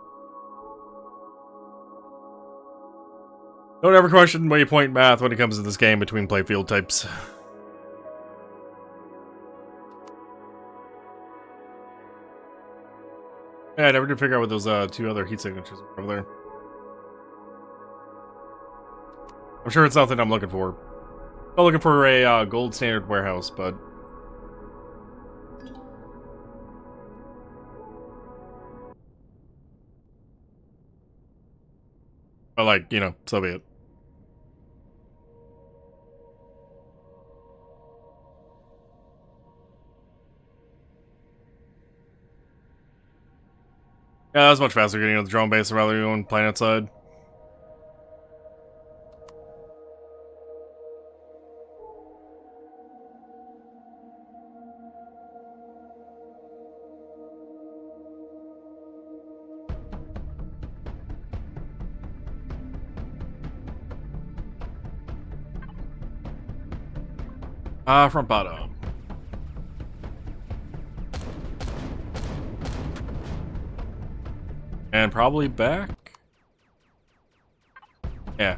Don't ever question waypoint math when it comes to this game between playfield types. Yeah, I never did figure out what those 2 other heat signatures are over there. I'm sure it's nothing I'm looking for. I'm looking for a gold standard warehouse, but... But like, you know, so be it. Yeah, that was much faster getting to the drone base rather than on planet side. Front bottom. And probably back? Yeah.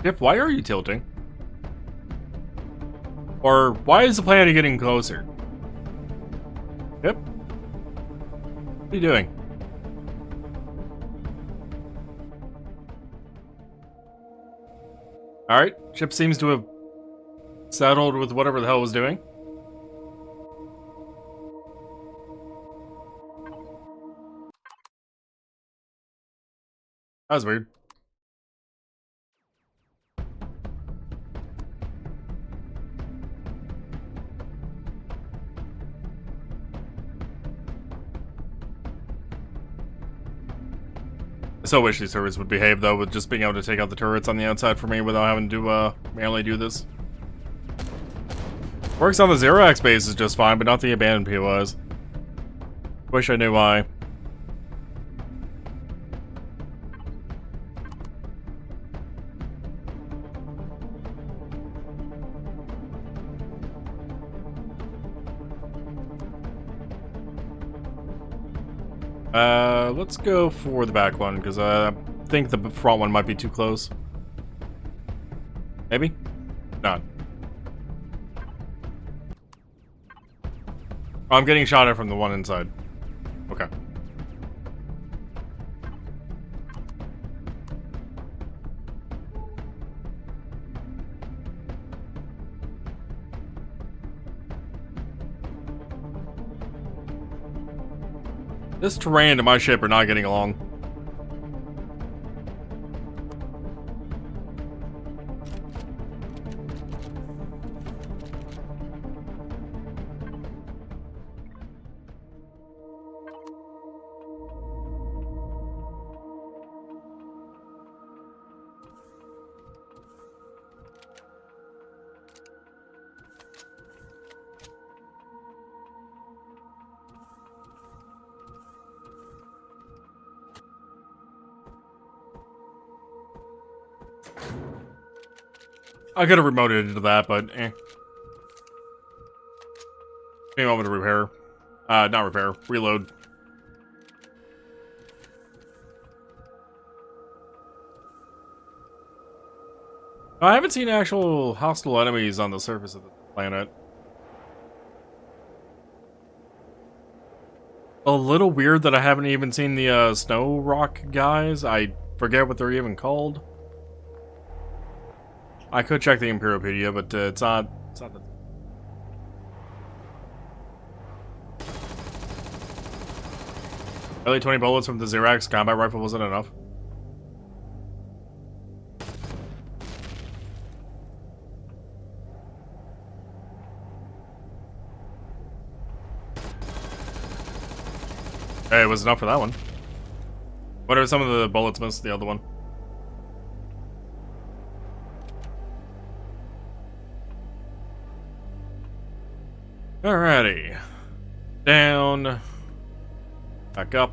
Dip, why are you tilting? Or why is the planet getting closer? Yep. What are you doing? Alright, ship seems to have settled with whatever the hell it was doing. That was weird. I so wish these turrets would behave, though, with just being able to take out the turrets on the outside for me without having to, manually do this. Works on the Zero-X base is just fine, but not the abandoned POIs. Wish I knew why. Let's go for the back one, because I think the front one might be too close. Maybe? Not. Oh, I'm getting shot at from the one inside. Okay. This terrain and my ship are not getting along. I could have remoted into that, but eh. Give me a moment to repair. Not repair. Reload. I haven't seen actual hostile enemies on the surface of the planet. A little weird that I haven't even seen the snow rock guys. I forget what they're even called. I could check the Empyropedia, but it's not the... Really, 20 bullets from the Zero-X combat rifle wasn't enough. Hey, it was enough for that one. What are some of the bullets missed the other one? Alrighty. Down. Back up.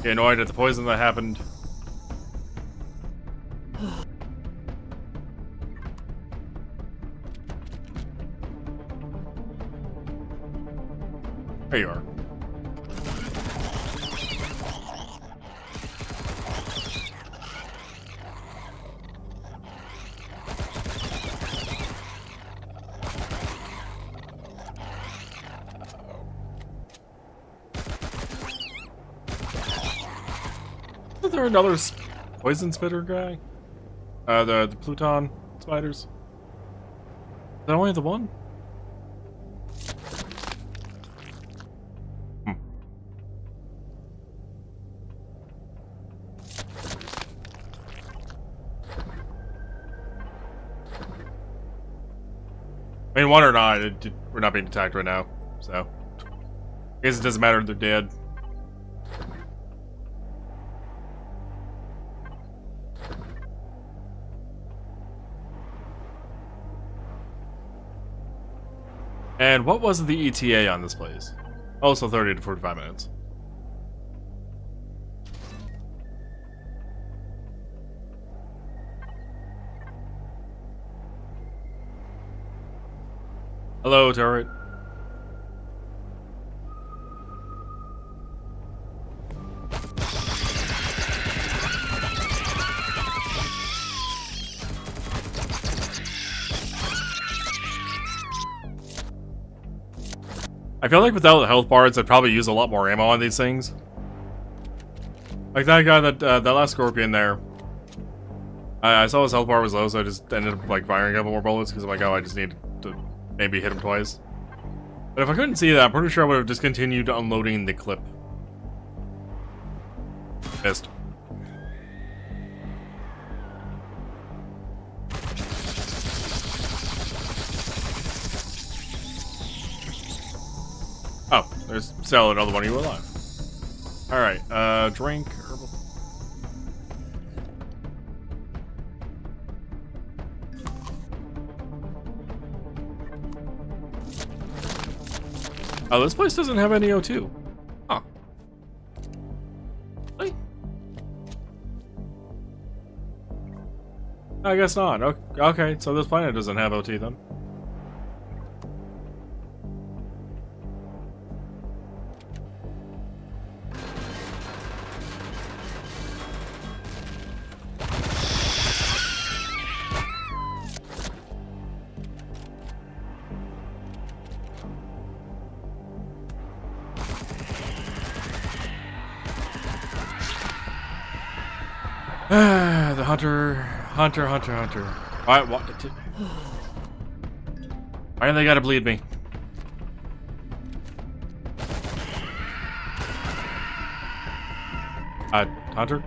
Get annoyed at the poison that happened. There you are. Is there another poison spitter guy? The Pluton spiders. Is that only the one? I mean, one or not, we're not being attacked right now, so I guess it doesn't matter if they're dead. And what was the ETA on this place? Also 30 to 45 minutes. Hello, turret. I feel like without the health bars, I'd probably use a lot more ammo on these things. Like that guy that last scorpion there. I saw his health bar was low, so I just ended up like firing a couple more bullets because I'm like, oh, I just need to maybe hit him twice. But if I couldn't see that, I'm pretty sure I would have just continued unloading the clip. Missed. Oh, there's still another one of you alive. Alright, drink, herbal. Oh, this place doesn't have any O2. Huh. Really? I guess not. Okay, so this planet doesn't have OT then. The hunter. Why do they gotta bleed me? Hunter?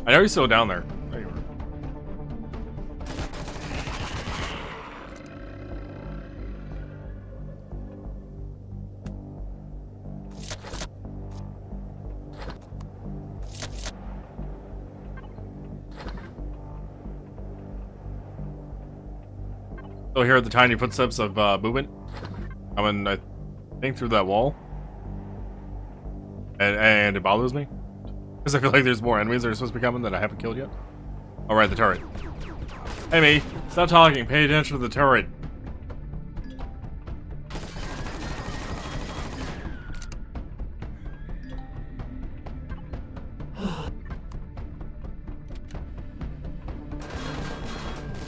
I know you're still down there. There you are. So here are the tiny footsteps of movement coming, I think, through that wall, and it bothers me because I feel like there's more enemies that are supposed to be coming that I haven't killed yet. All right, the turret. Hey, me, stop talking. Pay attention to the turret.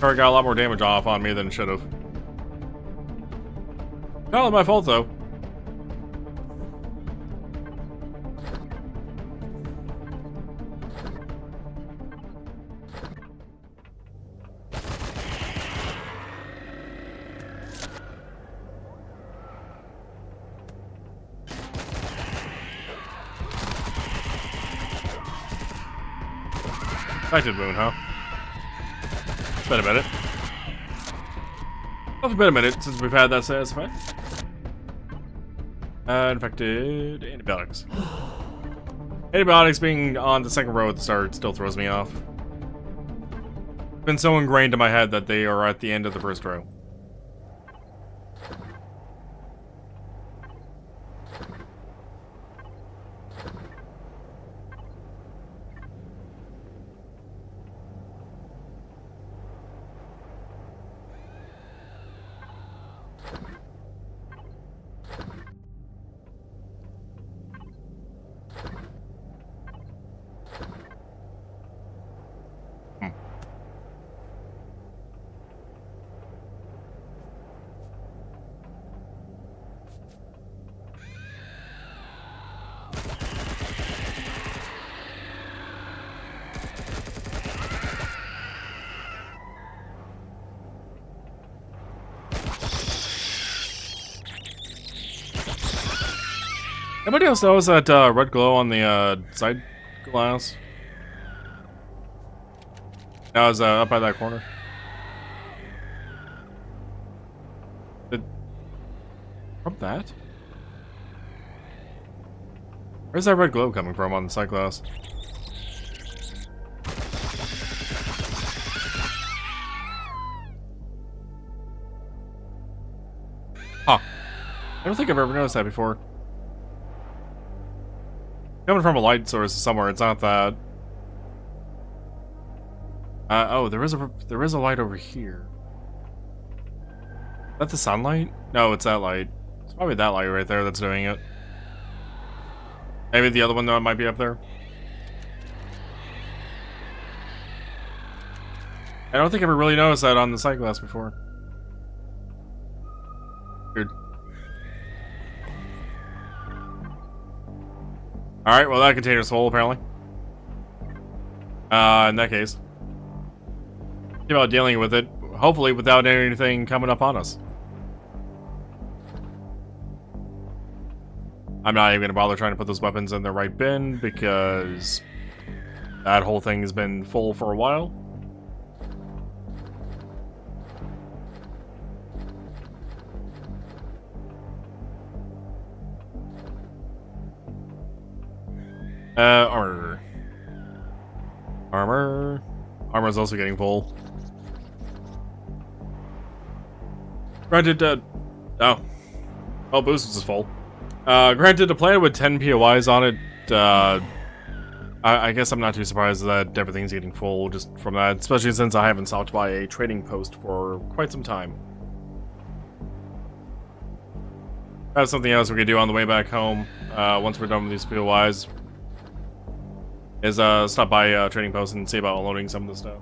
Turret got a lot more damage off on me than it should have. Not my fault, though. Affected wound, huh? It's been a minute. It's been a minute since we've had that status effect. Infected antibiotics. Antibiotics being on the second row at the start still throws me off. It's been so ingrained in my head that they are at the end of the first row. Anybody else knows that red glow on the side glass? That was up by that corner. From that? Where's that red glow coming from on the side glass? Huh. I don't think I've ever noticed that before. Coming from a light source somewhere, it's not that. Oh, there is a light over here. Is that the sunlight? No, it's that light. It's probably that light right there that's doing it. Maybe the other one though might be up there. I don't think I ever really noticed that on the sight glass before. Weird. Alright, well that container's full apparently. In that case. Think about dealing with it, hopefully without anything coming up on us. I'm not even gonna bother trying to put those weapons in the right bin because that whole thing has been full for a while. Armor. Armor's also getting full. Granted, oh, boost is full. Granted, a planet with 10 POIs on it, I guess I'm not too surprised that everything's getting full just from that, especially since I haven't stopped by a trading post for quite some time. That's something else we could do on the way back home, once we're done with these POIs, is stop by a trading post and see about unloading some of the stuff.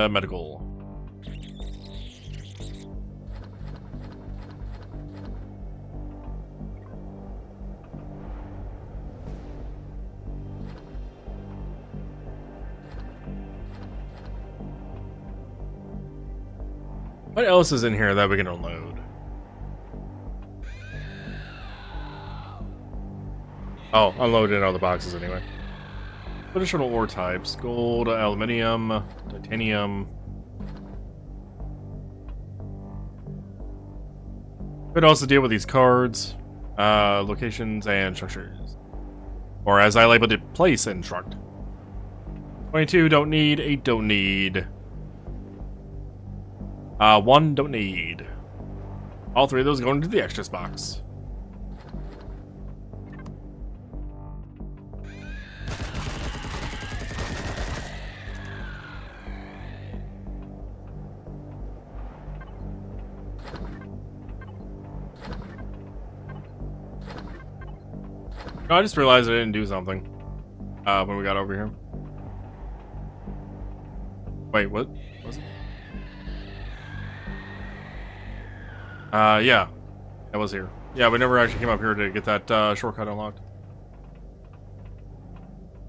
Medical. What else is in here that we can unload? Oh, unloaded all the boxes anyway. Additional ore types: gold, aluminium, titanium. Could also deal with these cards, locations, and structures. Or as I labeled it, place and struct. 22 don't need, 8 don't need. 1 don't need. All 3 of those go into the extras box. No, I just realized I didn't do something when we got over here. Wait, what was it? Yeah, that was here. Yeah, we never actually came up here to get that shortcut unlocked.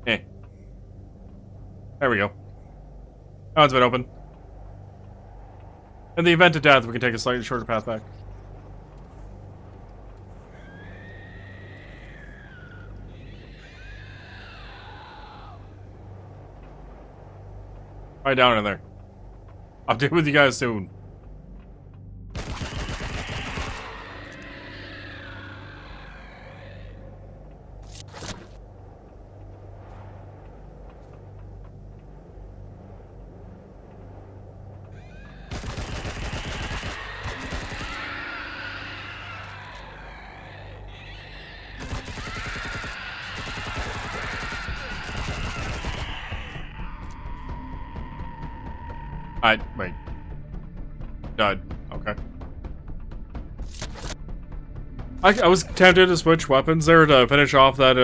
Eh. There we go. Oh, it's been open. In the event of death, we can take a slightly shorter path back. Right down in there. I'll deal with you guys soon. Wait. Died. Okay. I was tempted to switch weapons there to finish off that,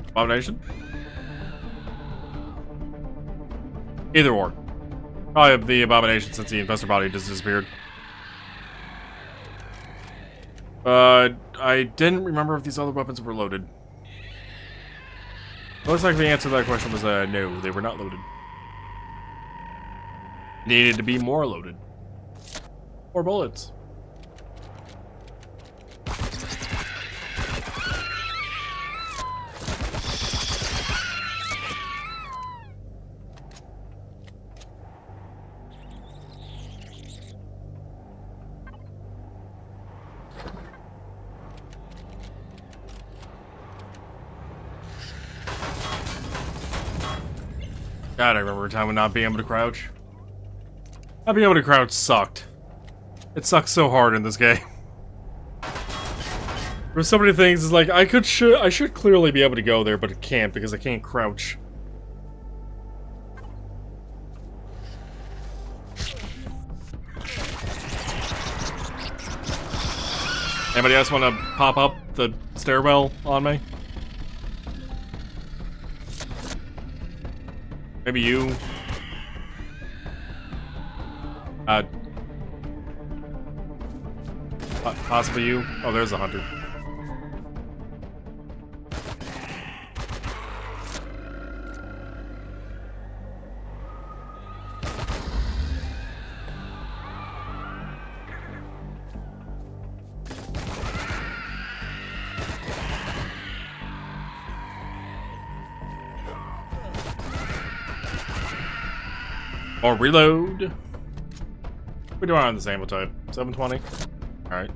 abomination. Either or. Probably the abomination since the infestor body just disappeared. I didn't remember if these other weapons were loaded. Looks like the answer to that question was, no, they were not loaded. Needed to be more loaded. More bullets. God, I remember a time when not being able to crouch. Not being able to crouch sucked. It sucks so hard in this game. There's so many things, it's like, I should clearly be able to go there, but I can't because I can't crouch. Anybody else want to pop up the stairwell on me? Maybe you. Possibly you. Oh, there's a hunter. Or reload. We're doing on the same type. 720. Alright.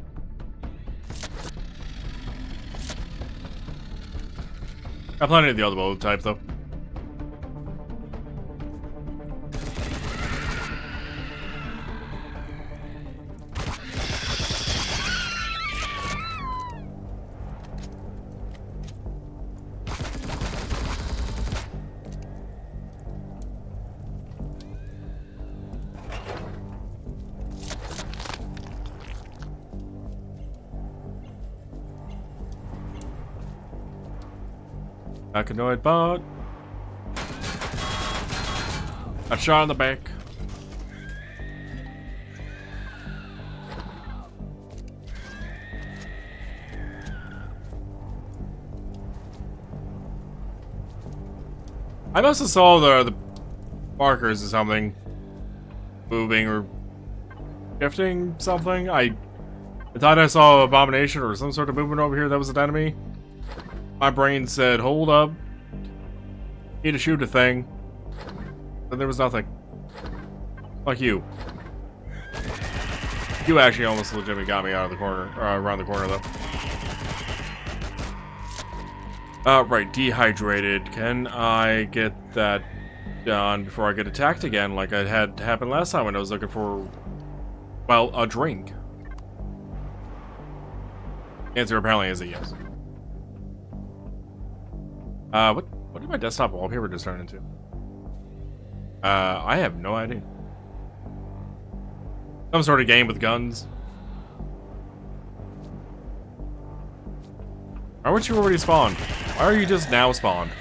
Got plenty of the other bullet type though. Mechanoid bot. A shot in the back. I must have saw the markers or something moving or shifting something. I thought I saw Abomination or some sort of movement over here that was an enemy. My brain said, hold up. Need to shoot a thing. But there was nothing. Like you. You actually almost legitimately got me out of the corner, around the corner though. Right, dehydrated. Can I get that done before I get attacked again like I had happened last time when I was looking for, well, a drink? Answer apparently is a yes. What did my desktop wallpaper just turn into? I have no idea. Some sort of game with guns. Why weren't you already spawned? Why are you just now spawned?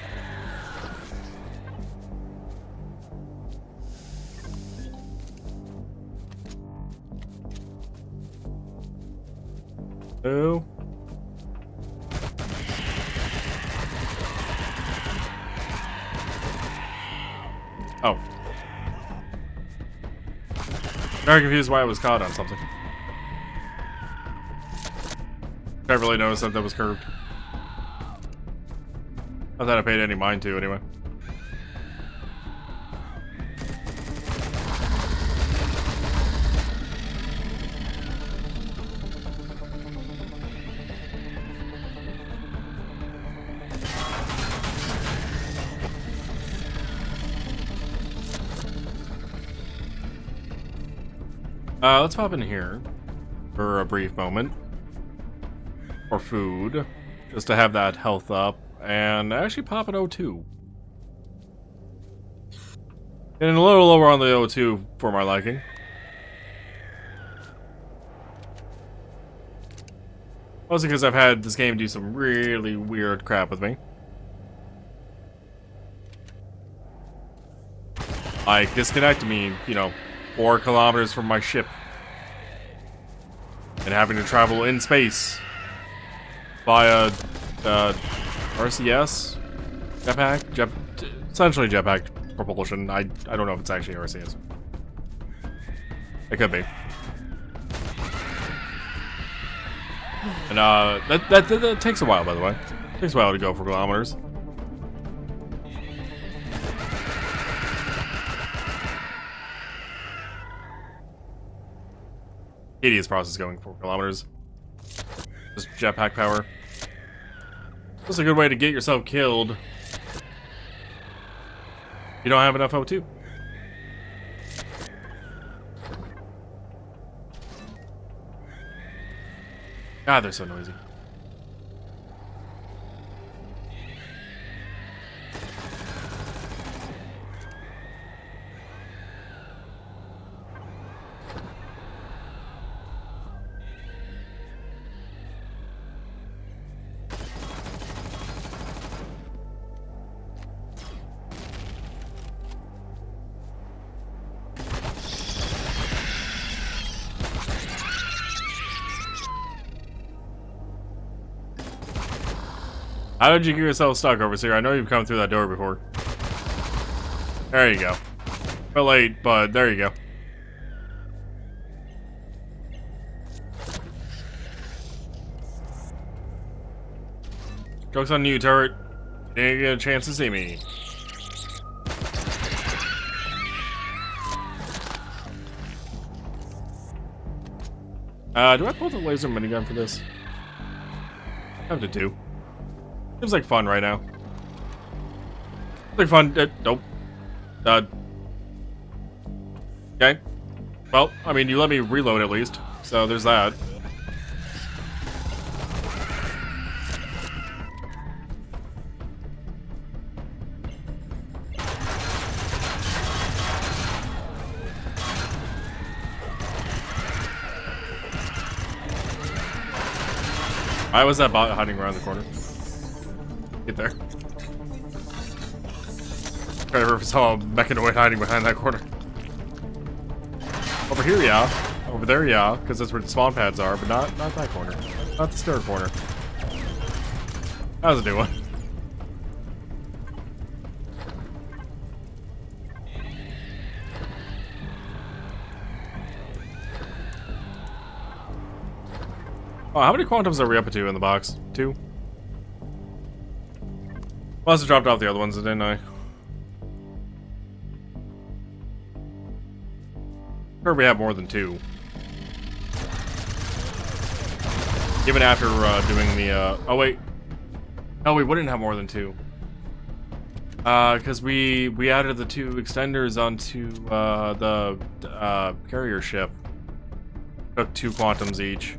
Who? Oh. Very confused why I was caught on something. Never really noticed that was curved. Not that I paid any mind to, anyway. Let's pop in here for a brief moment. For food. Just to have that health up. And actually pop an O2. Getting a little lower on the O2 for my liking. Mostly because I've had this game do some really weird crap with me. Like, disconnecting me, you know, 4 kilometers from my ship. And having to travel in space via RCS jetpack, essentially jetpack propulsion. I don't know if it's actually RCS. It could be. And that takes a while, by the way. It takes a while to go for kilometers. Tedious process going 4 kilometers. Just jetpack power. That's a good way to get yourself killed. You don't have enough O2. God, they're so noisy. How did you get yourself stuck over here? I know you've come through that door before. There you go. Bit late, but there you go. Joke's on you, turret. You didn't get a chance to see me. Do I pull the laser minigun for this? I'm tempted to. Seems like fun right now. Seems like fun. Nope. Okay. Well, I mean, you let me reload at least, so there's that. Why was that bot hiding around the corner? Get there. I never saw a mechanoid hiding behind that corner. Over here, yeah. Over there, yeah, because that's where the spawn pads are, but not that corner. Not the stair corner. That was a new one. Oh, how many quantums are we up to in the box? 2? Must have dropped off the other ones, didn't I? Sure, we have more than 2. Even after doing the. Oh wait, no, we wouldn't have more than 2. Because we added the 2 extenders onto the carrier ship. Took 2 quantums each.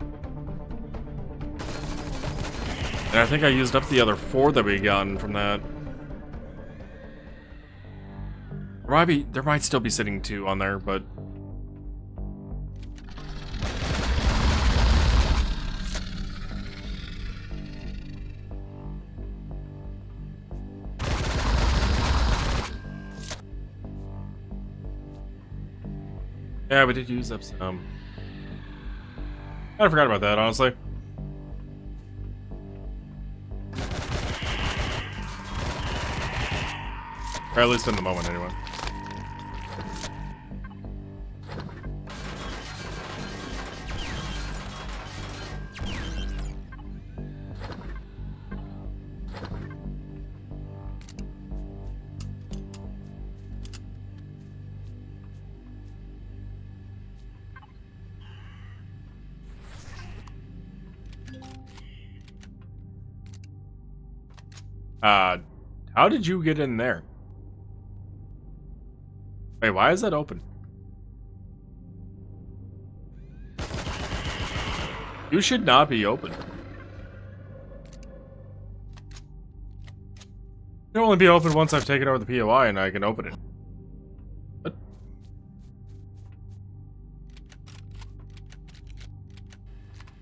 And I think I used up the other 4 that we gotten from that. There might still be sitting 2 on there, but... Yeah, we did use up some. I forgot about that, honestly. Or at least in the moment, anyway. How did you get in there? Wait, why is that open? You should not be open. It can only be open once I've taken over the POI and I can open it. What?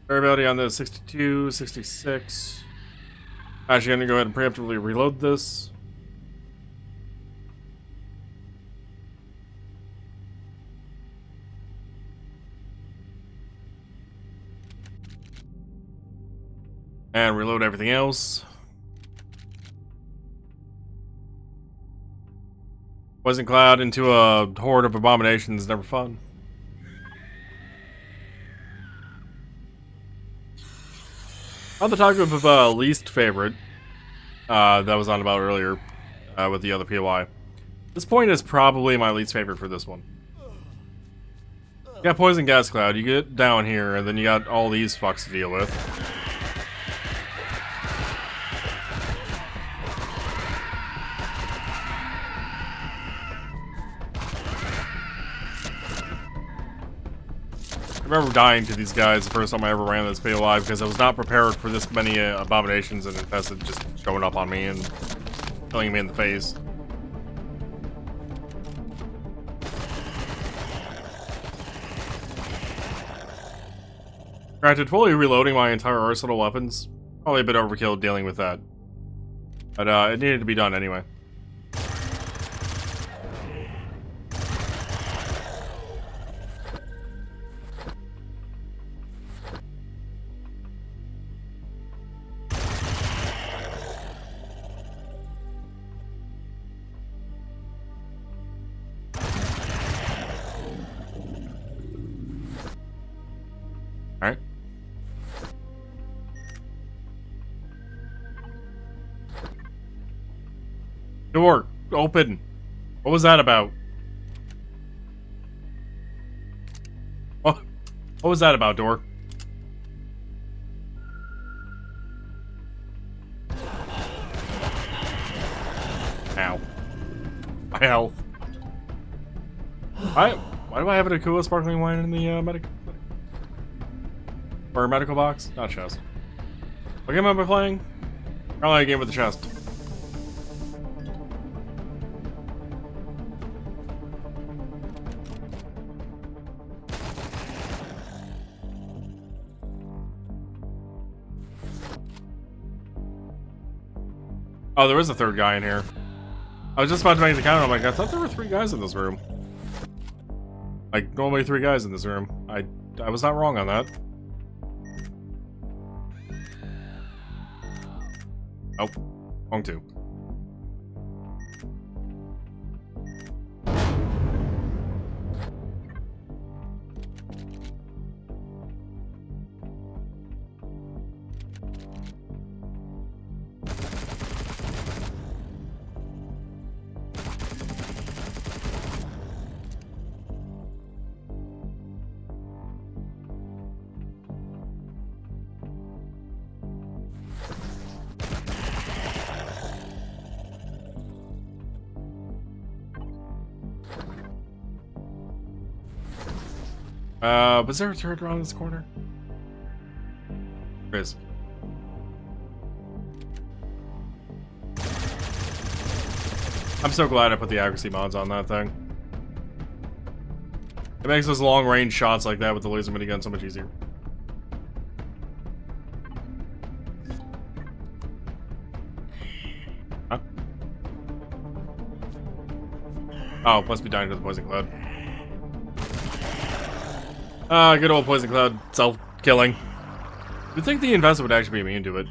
Variability on the 62, 66. Actually, I'm gonna go ahead and preemptively reload this. And reload everything else. Poison cloud into a horde of abominations, never fun. On the topic of least favorite, that was on about earlier with the other POI. This point is probably my least favorite for this one. You got poison gas cloud, you get down here, and then you got all these fucks to deal with. remember dying to these guys the first time I ever ran this POI because I was not prepared for this many abominations and infested just showing up on me and killing me in the face. Granted, fully reloading my entire arsenal of weapons, probably a bit overkill dealing with that. But it needed to be done anyway. Alright. Door, open. What was that about? What was that about, door? Ow. My health. Why do I have an Akua sparkling wine in the medical box? Not chest. What game am I playing? Probably a game with the chest. Oh, there is a third guy in here. I was just about to make the count. I'm like, I thought there were 3 guys in this room. Like, normally 3 guys in this room. I was not wrong on that. Oh, wrong 2. Was there a turret around this corner? There is. I'm so glad I put the accuracy mods on that thing. It makes those long-range shots like that with the laser minigun so much easier. Huh? Oh, must be dying to the poison cloud. Good old poison cloud self-killing. You'd think the infested would actually be immune to it.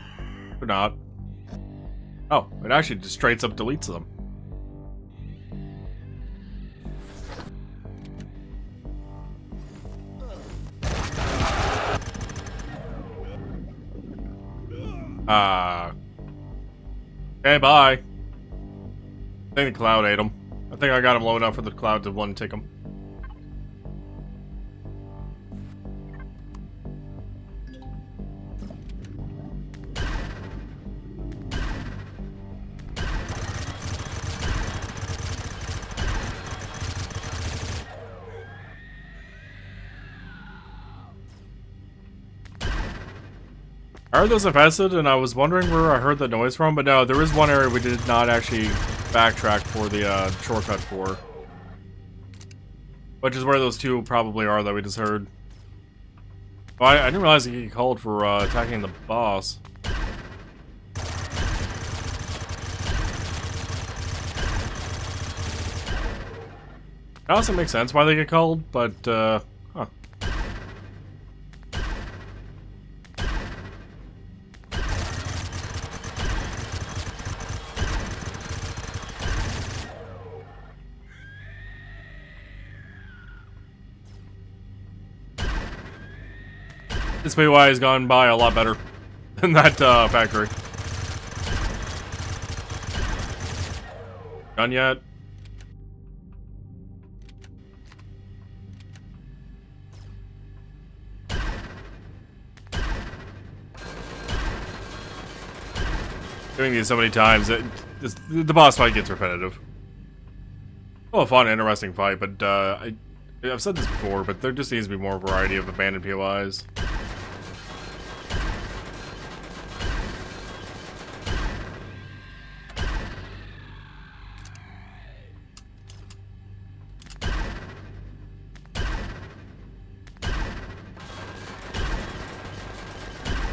But not. Oh, it actually just straight up deletes them. Okay, bye. I think the cloud ate him. I think I got him low enough for the cloud to one-tick him. I heard those infested, and I was wondering where I heard that noise from, but no, there is one area we did not actually backtrack for the shortcut for. Which is where those 2 probably are that we just heard. Oh, I didn't realize he called for attacking the boss. It also makes sense why they get called, but, huh. This POI has gone by a lot better than that factory. Done yet? Doing these so many times, the boss fight gets repetitive. Well, a fun, interesting fight, but I've said this before, but there just needs to be more variety of abandoned POIs.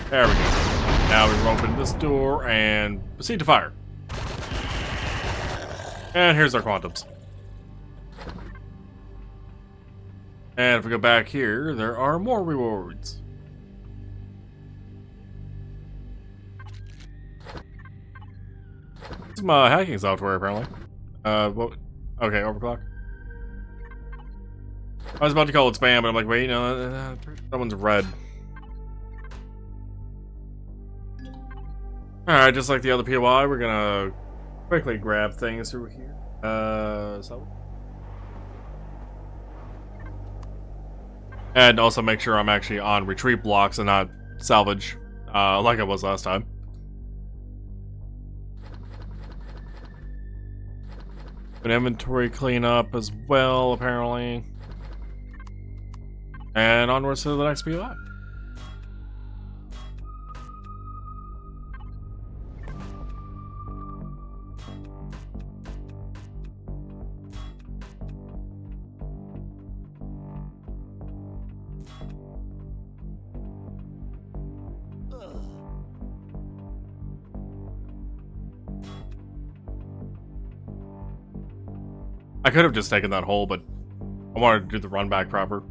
There we go. Now we open this door and proceed to fire. And here's our quantums. And if we go back here, there are more rewards. Some hacking software, apparently. What? Okay, overclock. I was about to call it spam, but I'm like, wait, no, that one's red. Alright, just like the other POI, we're gonna quickly grab things through here. And also make sure I'm actually on retreat blocks and not salvage, like I was last time. An inventory cleanup as well, apparently. And onwards to the next POI. I could have just taken that hole, but I wanted to do the run back proper.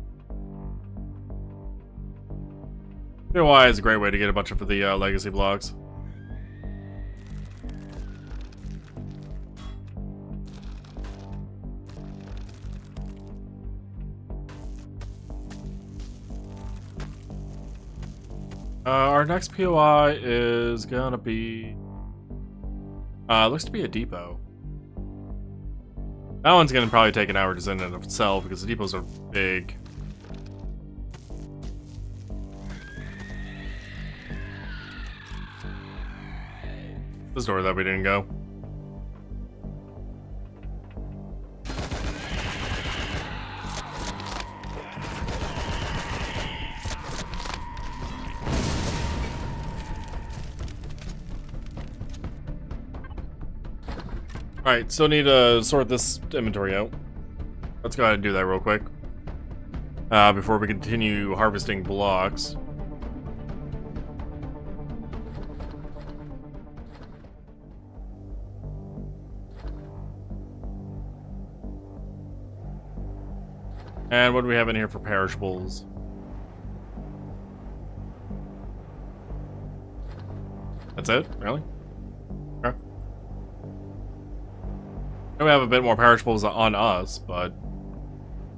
POI is a great way to get a bunch of the legacy blocks. Our next POI is gonna be... looks to be a depot. That one's gonna probably take an hour just in and of itself because the depots are big. This door that we didn't go. Alright, still need to sort this inventory out. Let's go ahead and do that real quick. Before we continue harvesting blocks. And what do we have in here for perishables? That's it? Really? Okay. We have a bit more perishables on us, but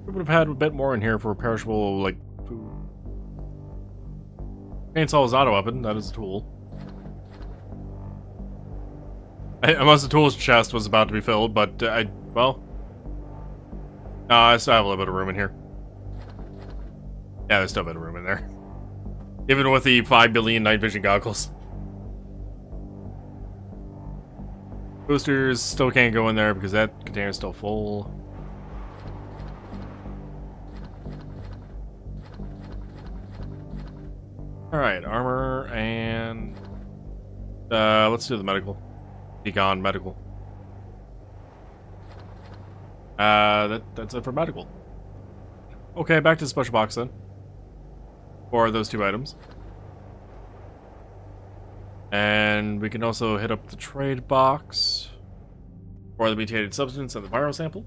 we would have had a bit more in here for perishable, like, food. Chainsaw is auto weapon, that is a tool. Unless the tools chest was about to be filled, but well... No, I still have a little bit of room in here. Yeah, there's still a bit of room in there. Even with the 5 billion night vision goggles. Boosters still can't go in there because that container's still full. Alright, armor and... let's do the medical. Beacon medical. That's it for medical. Okay, back to the special box then. For those two items. And we can also hit up the trade box for the mutated substance and the viral sample.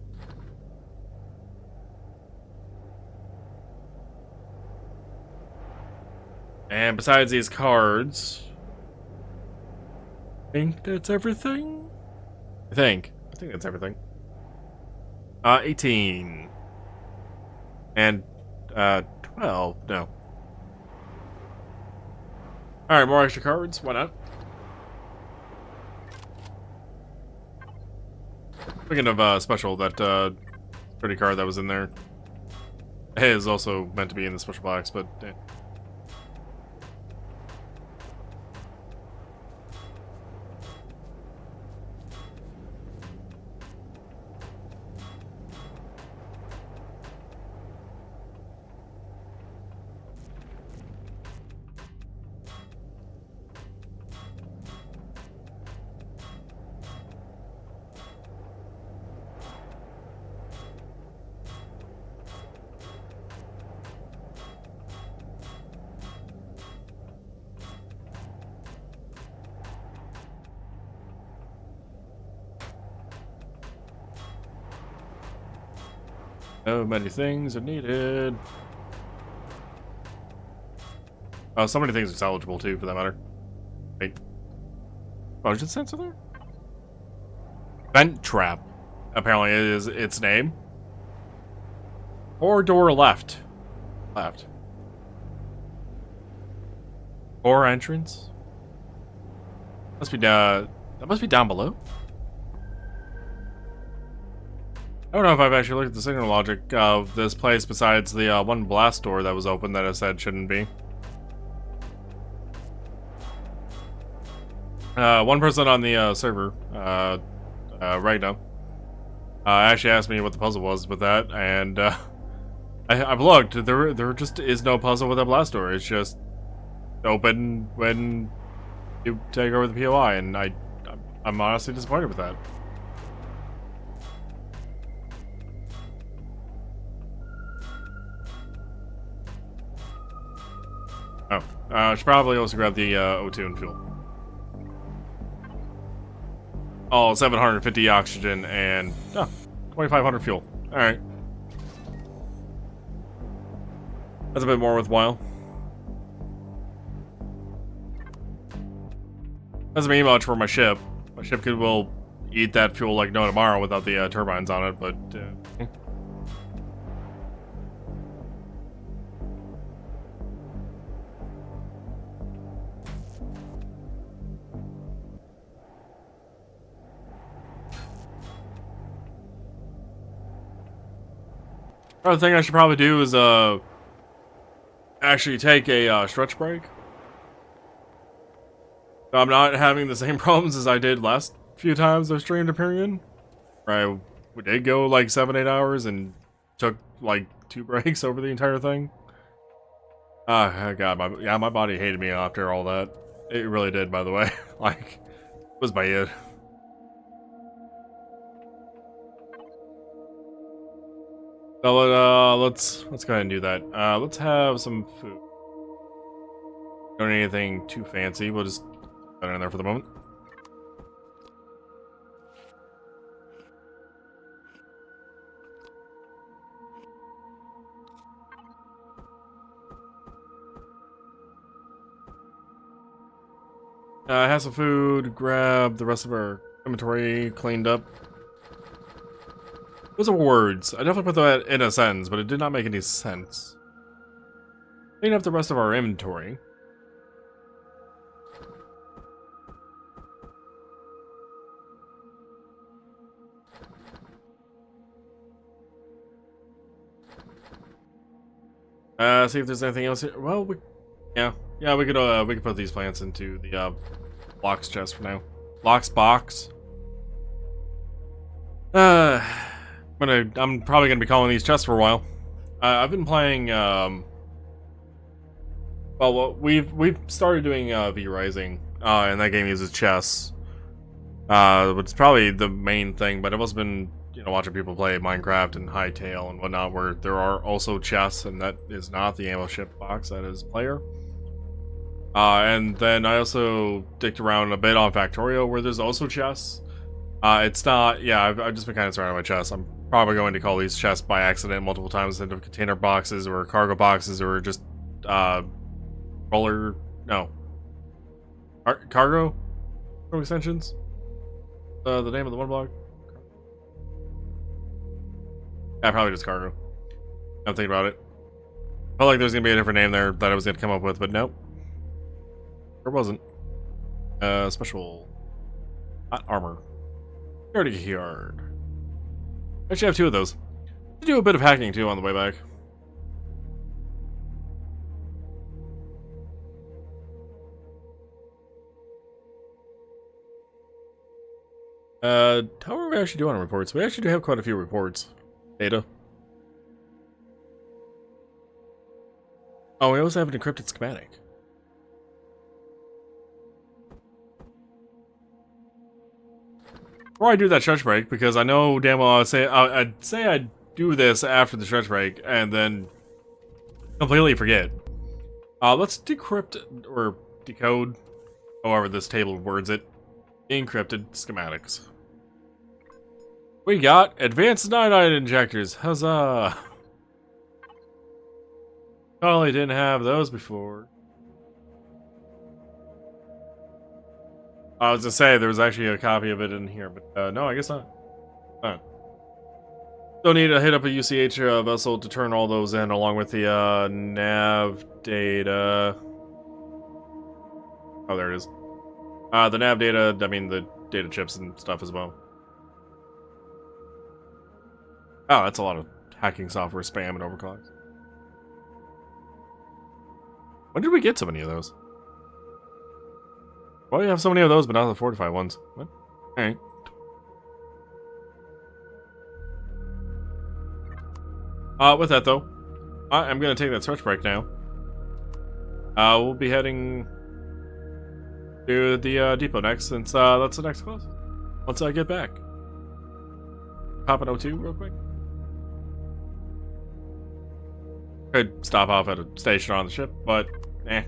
And besides these cards, I think that's everything. I think that's everything. 18. And, 12. No. Alright, more extra cards. Why not? Speaking of, special, that, pretty card that was in there. It is also meant to be in the special box, but... So many things are needed. Oh, so many things are salvageable too, for that matter. Wait. Oh, is it sensor there? Vent trap. Apparently, it is its name. Or door left. Left. Or entrance. Must be that must be down below. I don't know if I've actually looked at the signal logic of this place besides the one blast door that was open that I said shouldn't be. One person on the server right now actually asked me what the puzzle was with that, and I've looked. There just is no puzzle with that blast door. It's just open when you take over the POI, and I'm honestly disappointed with that. Oh, I should probably also grab the O2 and fuel. Oh, 750 oxygen and 2,500 fuel. All right, that's a bit more worthwhile. Doesn't mean much for my ship. My ship will eat that fuel like no tomorrow without the turbines on it, but. Another thing I should probably do is actually take a stretch break. So I'm not having the same problems as I did last few times I streamed Empyrion. Right, we did go like 7-8 hours and took like 2 breaks over the entire thing. Oh god, my body hated me after all that. It really did, by the way. Like, it was bad. So let's go ahead and do that. Let's have some food. Don't need anything too fancy. We'll just put it in there for the moment. Have some food. Grab the rest of our inventory cleaned up. Those are words. I definitely put that in a sentence, but it did not make any sense. Clean up the rest of our inventory. See if there's anything else here. Well, yeah, we could put these plants into the blocks chest for now. Blocks box. I'm probably gonna be calling these chests for a while. I've been playing. Well, we've started doing V Rising, and that game uses chests. Which is probably the main thing. But I've also been, watching people play Minecraft and Hytale and whatnot, where there are also chests, and that is not the ammo ship box. That is player. And then I also dicked around a bit on Factorio, where there's also chests. It's not. Yeah, I've just been kind of surrounded by chests. I'm probably going to call these chests by accident multiple times instead of container boxes or cargo boxes or just roller. No. Cargo extensions. The name of the one block. Yeah, probably just cargo. I'm thinking about it. Felt like there's gonna be a different name there that I was gonna come up with, but nope. There wasn't. Special hot armor. Security yard. I actually have 2 of those. I do a bit of hacking too on the way back. How are we actually doing on reports? We actually do have quite a few reports. Data. Oh, we also have an encrypted schematic. Before I do that stretch break, because I know damn well I'd say I'd do this after the stretch break and then completely forget. Let's decrypt or decode, however this table words it, encrypted schematics. We got advanced night injectors. Huzzah! Probably didn't have those before. I was to say there was actually a copy of it in here, but no, I guess not. Don't need to hit up a UCH vessel to turn all those in, along with the nav data. Oh, there it is. The nav data, I mean the data chips and stuff as well. Oh, that's a lot of hacking software spam and overclocks. When did we get so many of those? Why do you have so many of those, but not the fortified ones? What? Alright. With that though, I'm gonna take that stretch break now. We'll be heading to the depot next, since that's the next class. Once I get back. Pop an O2 real quick. Could stop off at a station on the ship, but eh.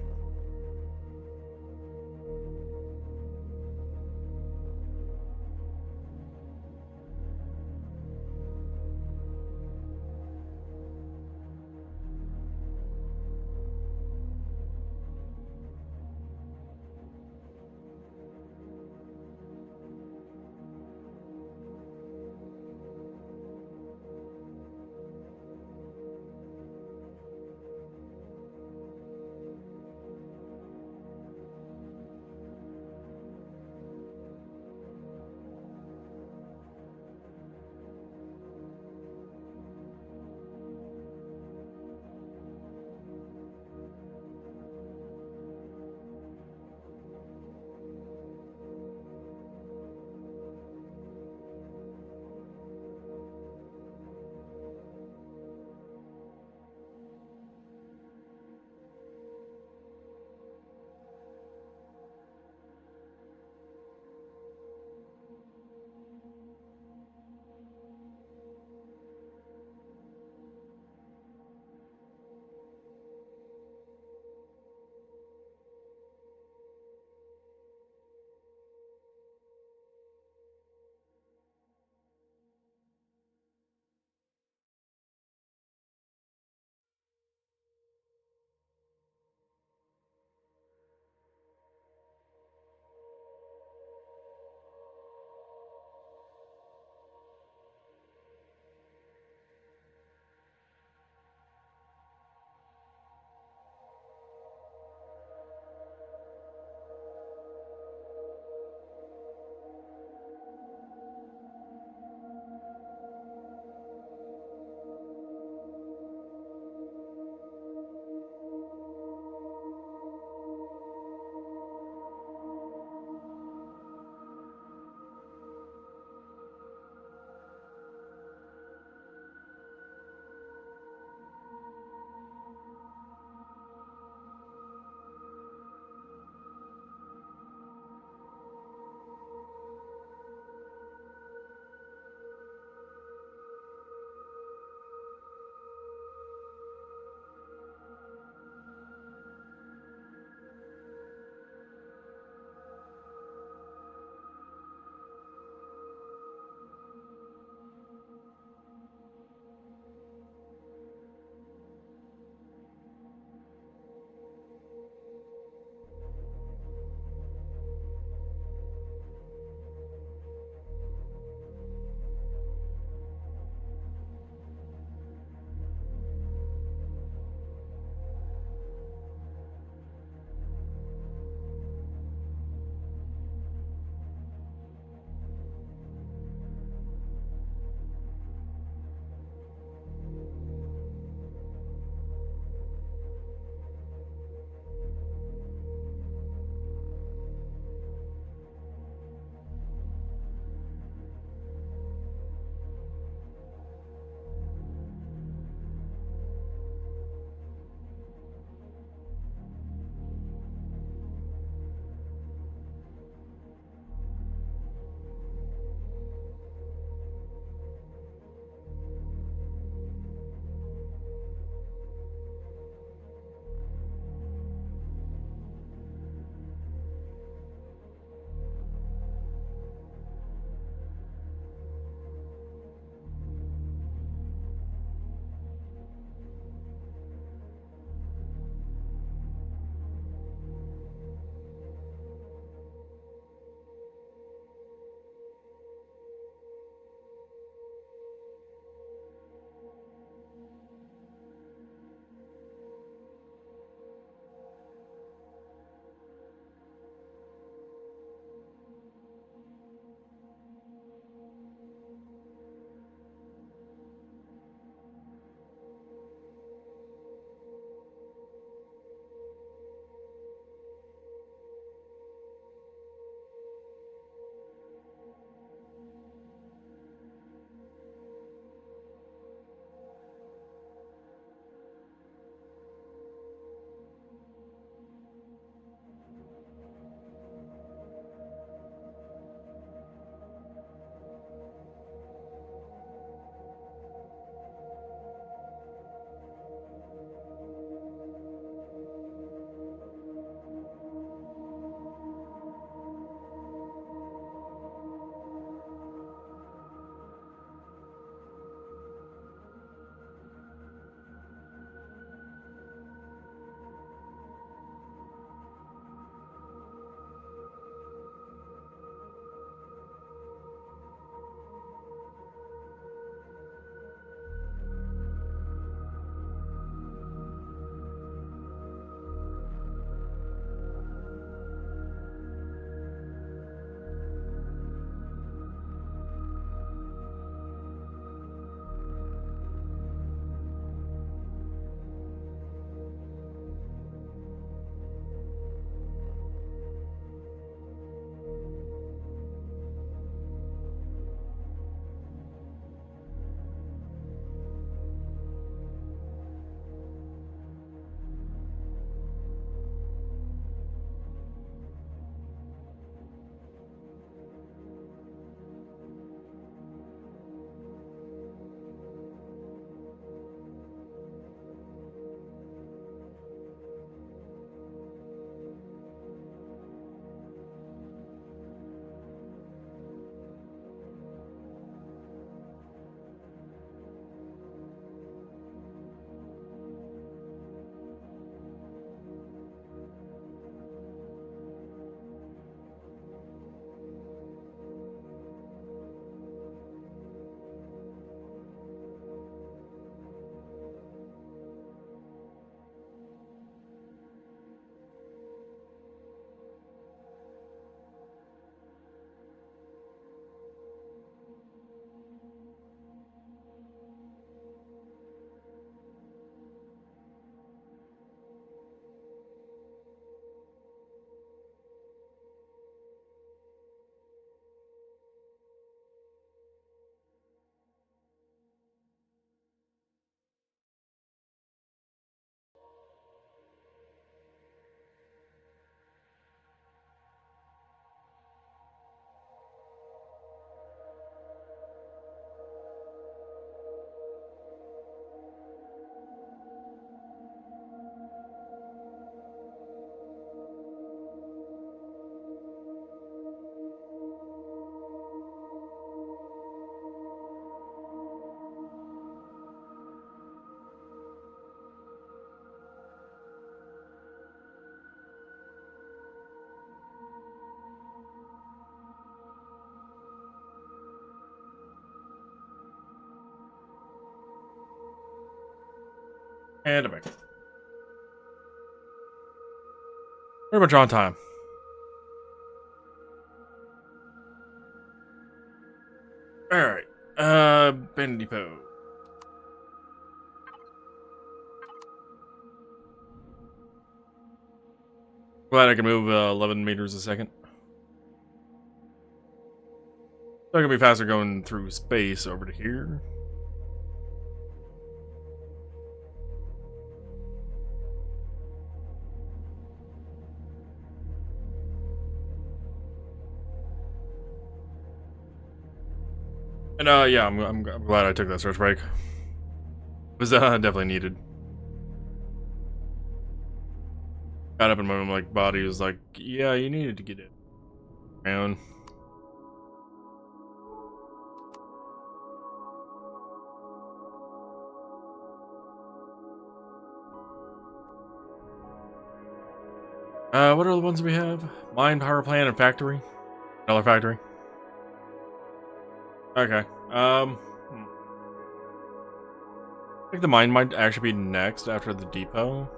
And I'm back. Pretty much on time. Alright. Bend Depot. Glad I can move 11 meters a second. It's gonna be faster going through space over to here. And yeah, I'm glad I took that search break. It was definitely needed. Got up and my like body was like, yeah, you needed to get it. Man. What are the ones we have? Mine, power plant, and factory. Another factory. Okay. I think the mine might actually be next after the depot.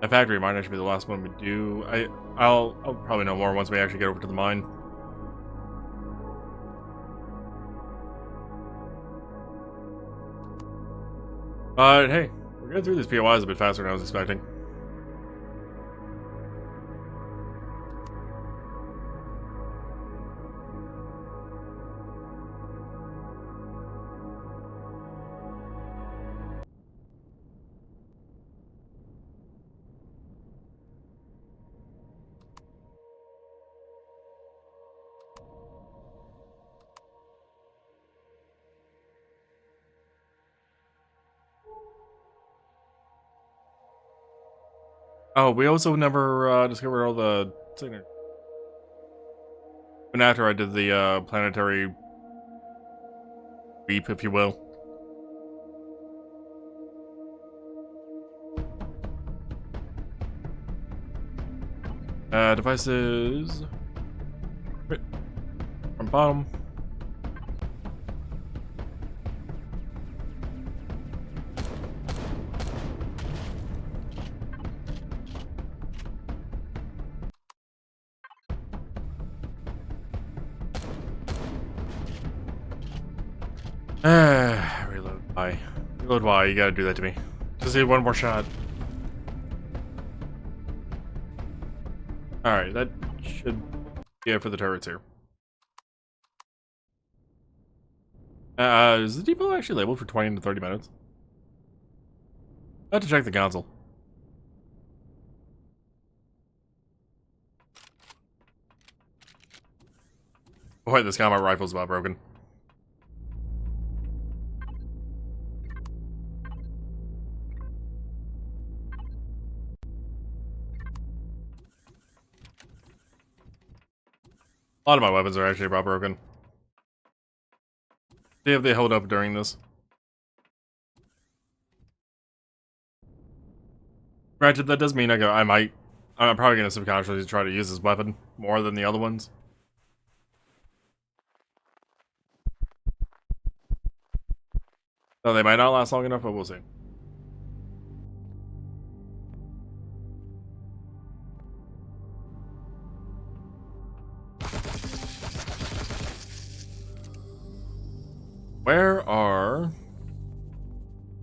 The factory might actually be the last one we do. I'll probably know more once we actually get over to the mine. But hey, we're getting through these POIs a bit faster than I was expecting. Oh, we also never discovered all the signatures. And after I did the planetary weep, if you will. Devices. Right. From bottom. Reload Y. Reload Y, you gotta do that to me. Just need one more shot. Alright, that should be it for the turrets here. Is the depot actually labeled for 20 to 30 minutes? I have to check the console. Boy, this combat rifle's about broken. A lot of my weapons are actually about broken. See if they hold up during this. Granted, that does mean I'm probably gonna subconsciously try to use this weapon more than the other ones. So they might not last long enough, but we'll see. Where are...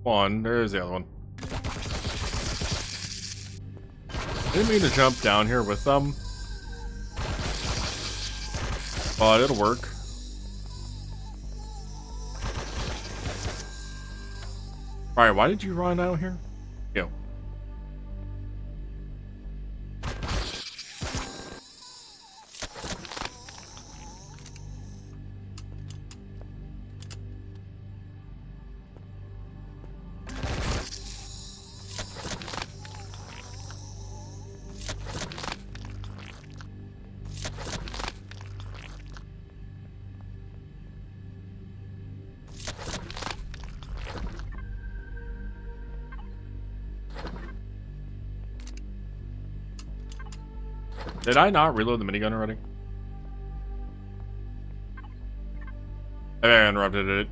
One, there's the other one. I didn't mean to jump down here with them. But it'll work. Alright, why did you run out here? Go. Did I not reload the minigun already? I interrupted it.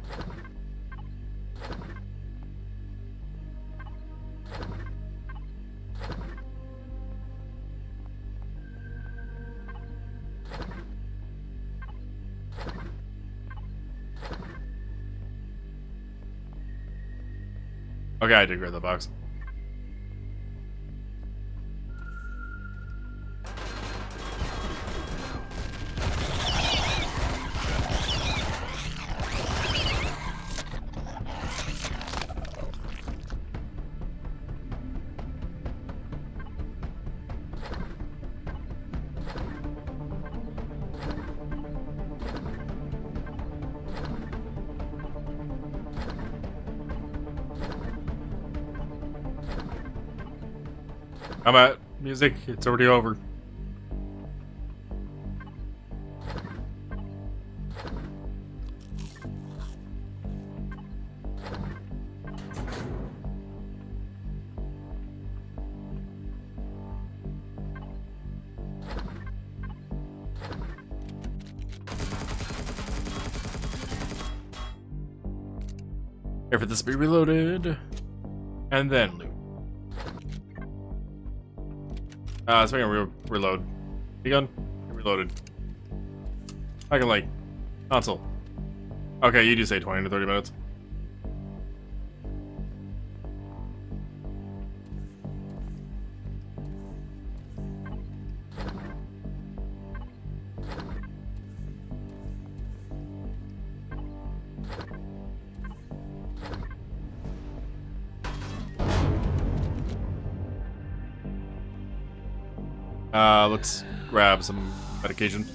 Okay, I did grab the box. I'm at music. It's already over. Here for this to be reloaded, and then loot. So we can reload. Begun. Reloaded. I can like console. Okay, you do say 20 to 30 minutes. Let's grab some medication.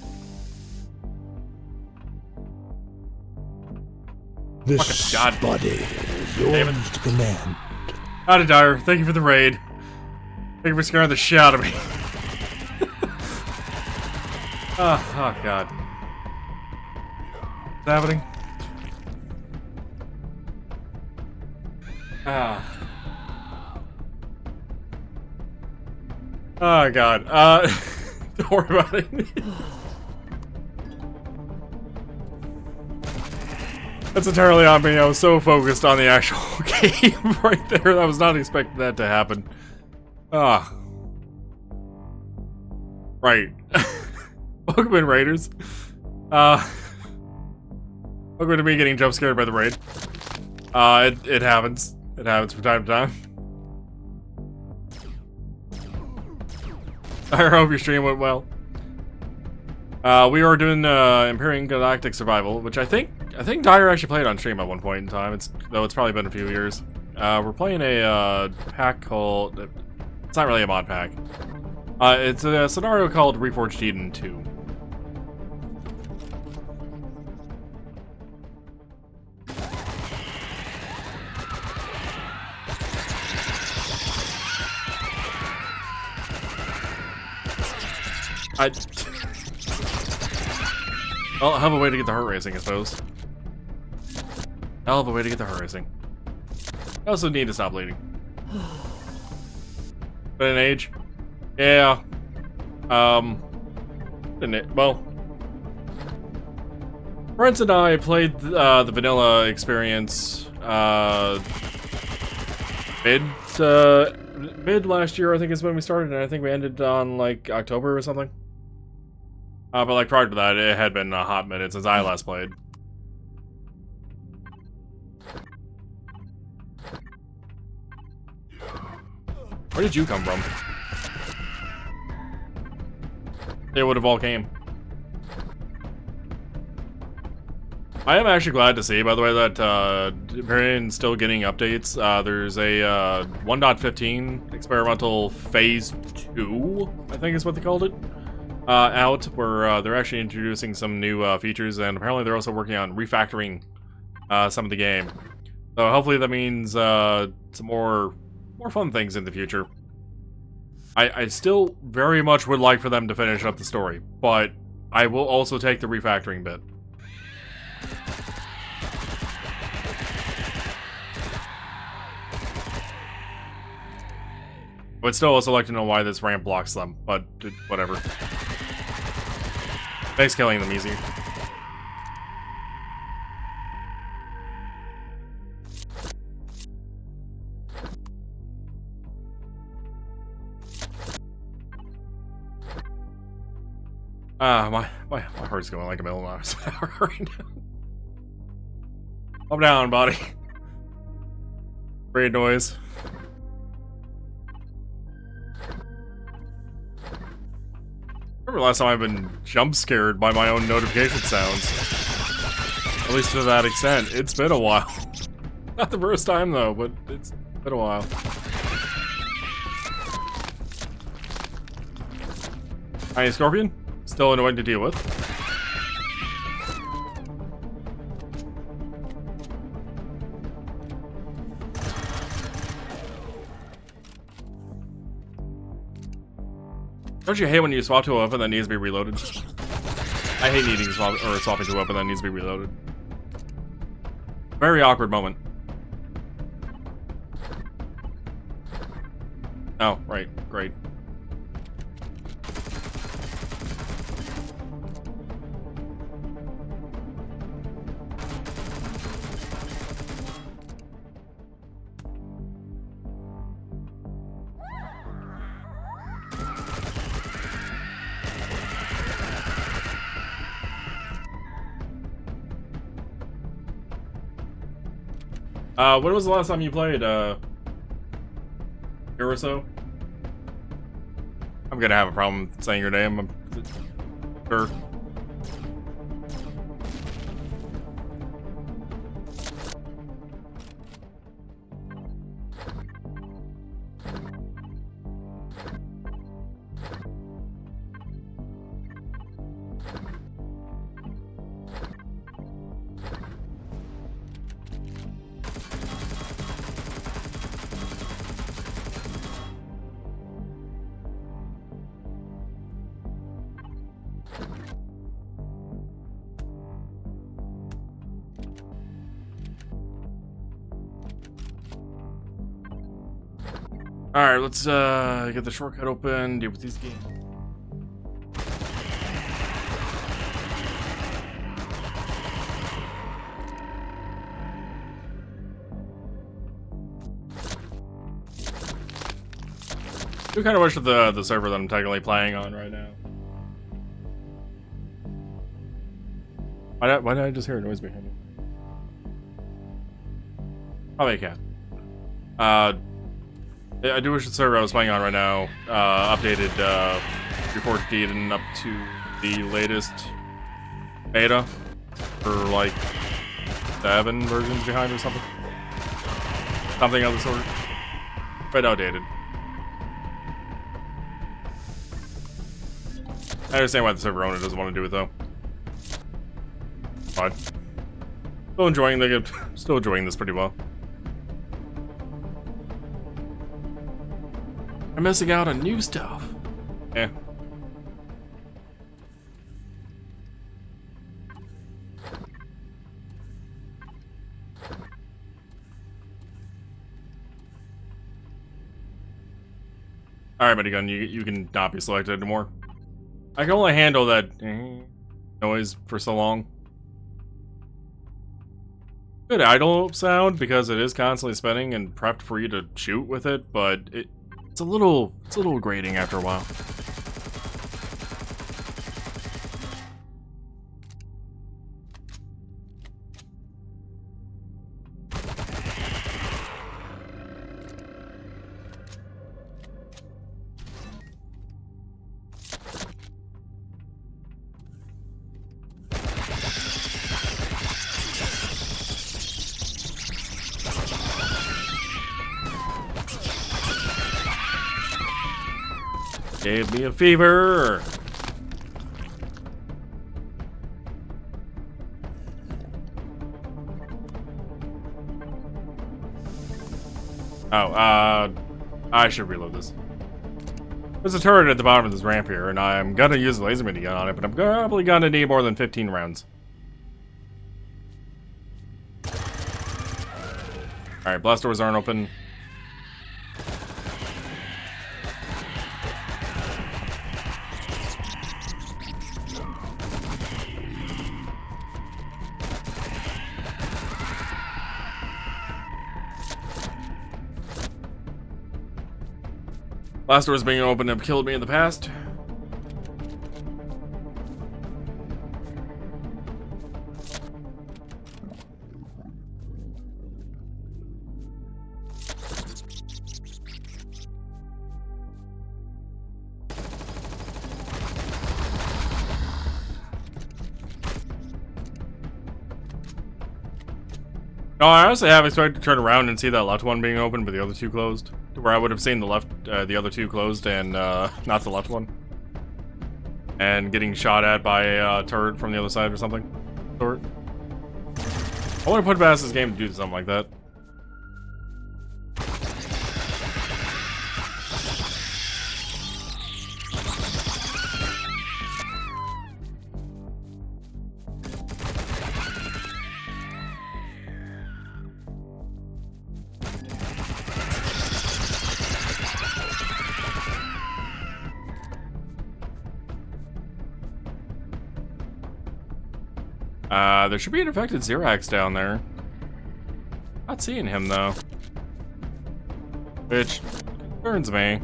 This body is yours to command. Howdy, Dyer. Thank you for the raid. Thank you for scaring the shit out of me. Oh, God. What's happening? Oh, God. Don't worry about it. That's entirely on me. I was so focused on the actual game right there. I was not expecting that to happen. Ah. Right. Welcome in, Raiders. Welcome to me getting jump scared by the raid. It happens. It happens from time to time. I hope your stream went well. We are doing Empyrion Galactic Survival, which I think Dyer actually played on stream at one point in time. Though it's probably been a few years. We're playing a pack called. It's not really a mod pack. It's a scenario called Reforged Eden 2. Well, I'll have a way to get the heart racing, I suppose. I'll have a way to get the heart racing. I also need to stop bleeding. But in age? Yeah. Didn't it? Well, Brent and I played the vanilla experience mid last year, I think is when we started, and I think we ended on like October or something. But like prior to that, it had been a hot minute since I last played. Where did you come from? They would have all came. I am actually glad to see, by the way, that Empyrion's still getting updates. There's a 1.15 experimental phase 2, I think is what they called it, out, where they're actually introducing some new features, and apparently they're also working on refactoring some of the game. So hopefully that means some more fun things in the future. I still very much would like for them to finish up the story, but I will also take the refactoring bit. I would still also like to know why this ramp blocks them, but whatever. Makes killing them easy. My heart's going like a million miles an hour right now. Calm down, buddy. Great noise. Remember last time I've been jump scared by my own notification sounds. At least to that extent. It's been a while. Not the first time though, but it's been a while. Hi, Scorpion. Still annoying to deal with. Don't you hate when you swap to a weapon that needs to be reloaded? I hate needing swapping to a weapon that needs to be reloaded. Very awkward moment. Oh, right, great. When was the last time you played, year or so? I'm gonna have a problem saying your name, I'm sure. Alright, let's get the shortcut open, deal with these games. I do kind of wish that the server that I'm technically playing on right now. Why did I just hear a noise behind me? Probably a cat. I do wish the server I was playing on right now updated Reforged and up to the latest beta for like 7 versions behind or something. Something of the sort. But outdated. I understand why the server owner doesn't want to do it though. But still enjoying this pretty well. I'm missing out on new stuff. Yeah. Alright, buddy gun, you can not be selected anymore. I can only handle that noise for so long. Good idle sound because it is constantly spinning and prepped for you to shoot with it, but it's a little grating after a while. Gave me a fever. Oh, I should reload this. There's a turret at the bottom of this ramp here, and I'm gonna use the laser minigun on it, but I'm probably gonna need more than 15 rounds. Alright, blast doors aren't open. Blast doors being open have killed me in the past. No, I honestly have expected to turn around and see that left one being open, but the other two closed. To where I would have seen the other two closed and not the left one. And getting shot at by a turret from the other side or something. Sort. I want to put past this game to do something like that. There should be an infected Xerax down there. Not seeing him, though. Which concerns me.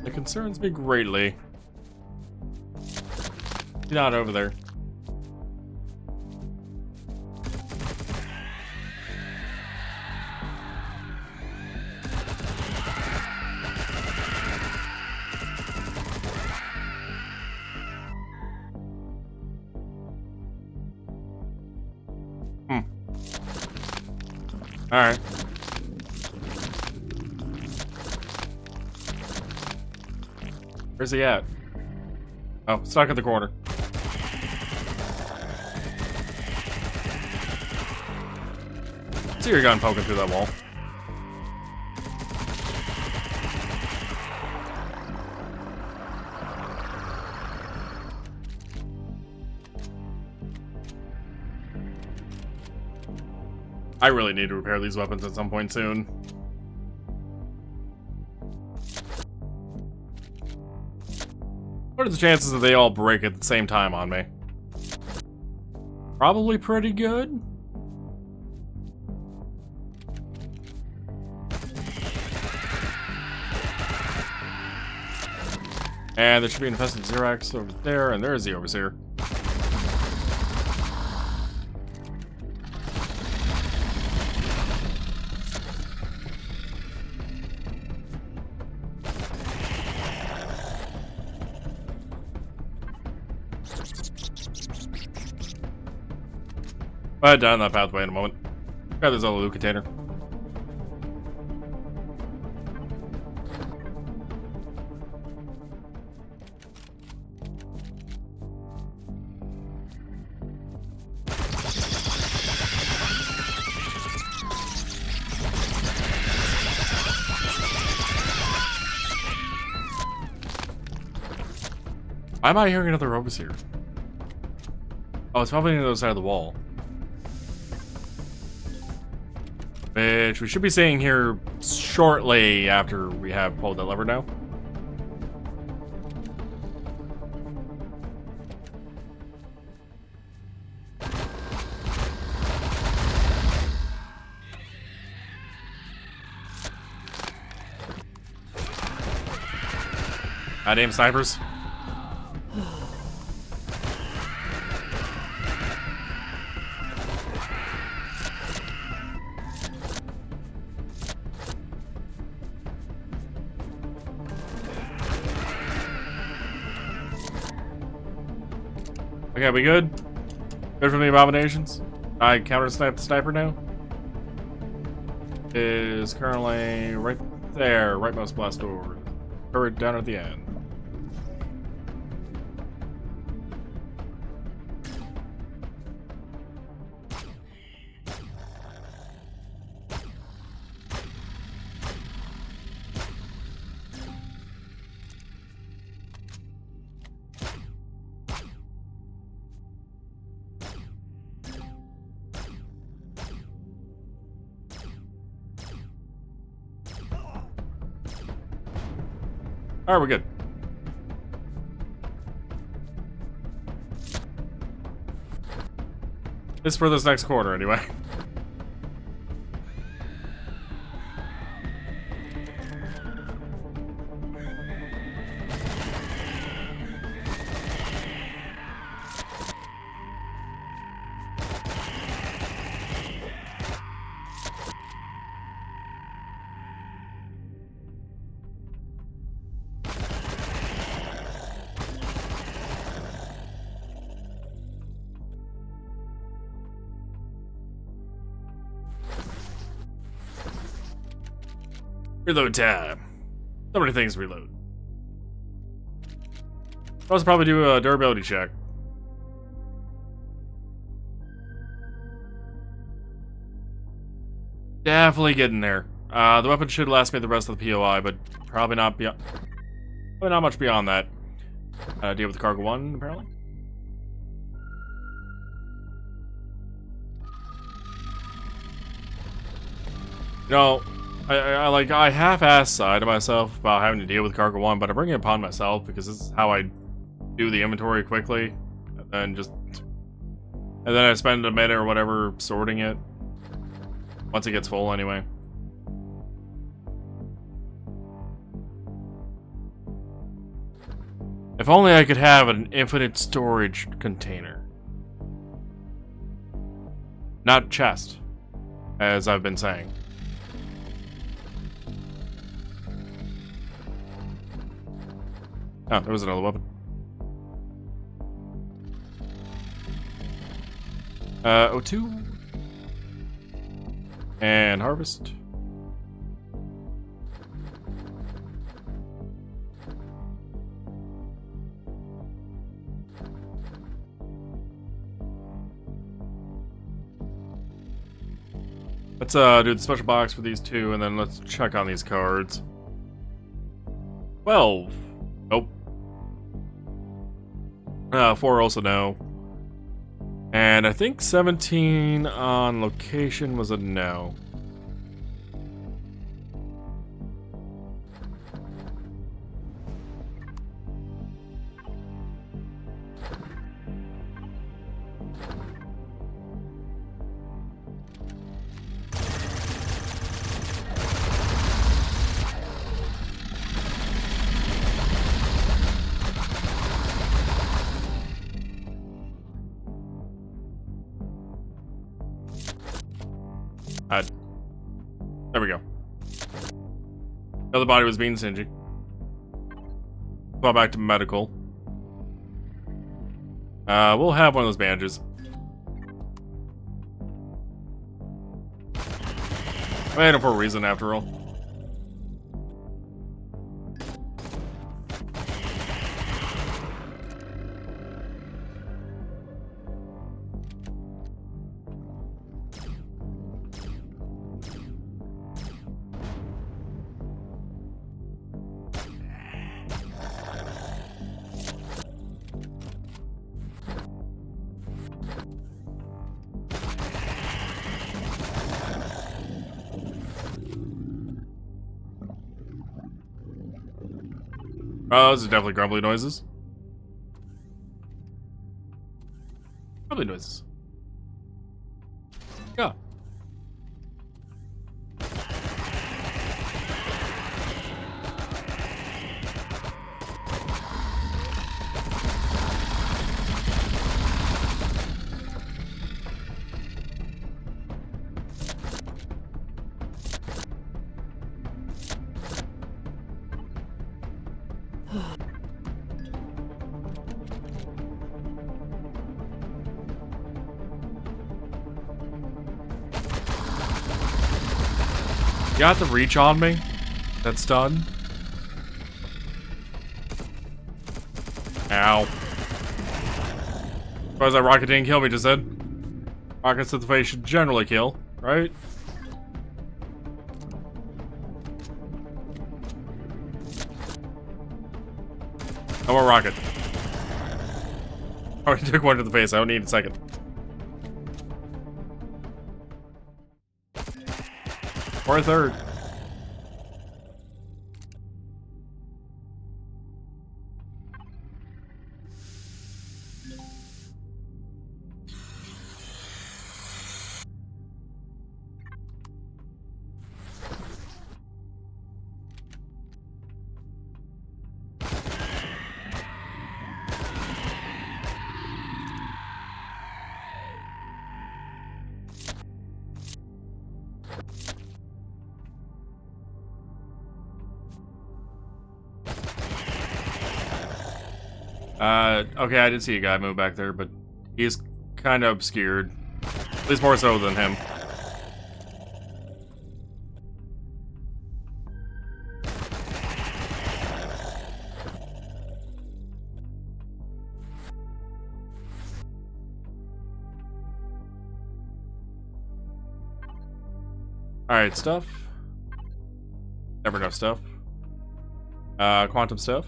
It concerns me greatly. He's not over there. Alright. Where's he at? Oh, stuck in the corner. See your gun poking through that wall. I really need to repair these weapons at some point soon. What are the chances that they all break at the same time on me? Probably pretty good. And there should be an infested Xerax over there, and there's the Overseer. I'll head down that pathway in a moment. Grab this other loot container. Why am I hearing another Overseer? Oh, it's probably on the other side of the wall. Which we should be seeing here shortly after we have pulled that lever now. Goddamn snipers. Okay, we good? Good from the abominations? I counter-snipe the sniper now. Is currently right there, rightmost blast door. Turret down at the end. Alright, we're good. This is for this next quarter, anyway. Reload tab. So many things to reload. I'll also probably do a durability check. Definitely getting there. The weapon should last me the rest of the POI, but probably not beyond. Probably not much beyond that. Deal with the cargo one, apparently. You know, I half-assed side to myself about having to deal with cargo one, but I bring it upon myself because this is how I do the inventory quickly, and then I spend a minute or whatever sorting it once it gets full anyway. If only I could have an infinite storage container. Not chest, as I've been saying. Oh, there was another weapon. O2. And harvest. Let's do the special box for these two, and then let's check on these cards. 12. Nope. 4 also no. And I think 17 on location was a no. There we go. The other body was being stingy. Go back to medical. We'll have one of those bandages. I made it for a reason, after all. Oh, those are definitely grumbly noises. Grumbly noises. Yeah. You got the reach on me? That's done. Ow. Surprised that rocket didn't kill me just then. Rockets to the face should generally kill, right? No more rocket. Already took one to the face, I don't need a second. Or a third. Okay, I did see a guy move back there, but he's kind of obscured. At least more so than him. Alright, stuff. Never enough stuff. Quantum stuff.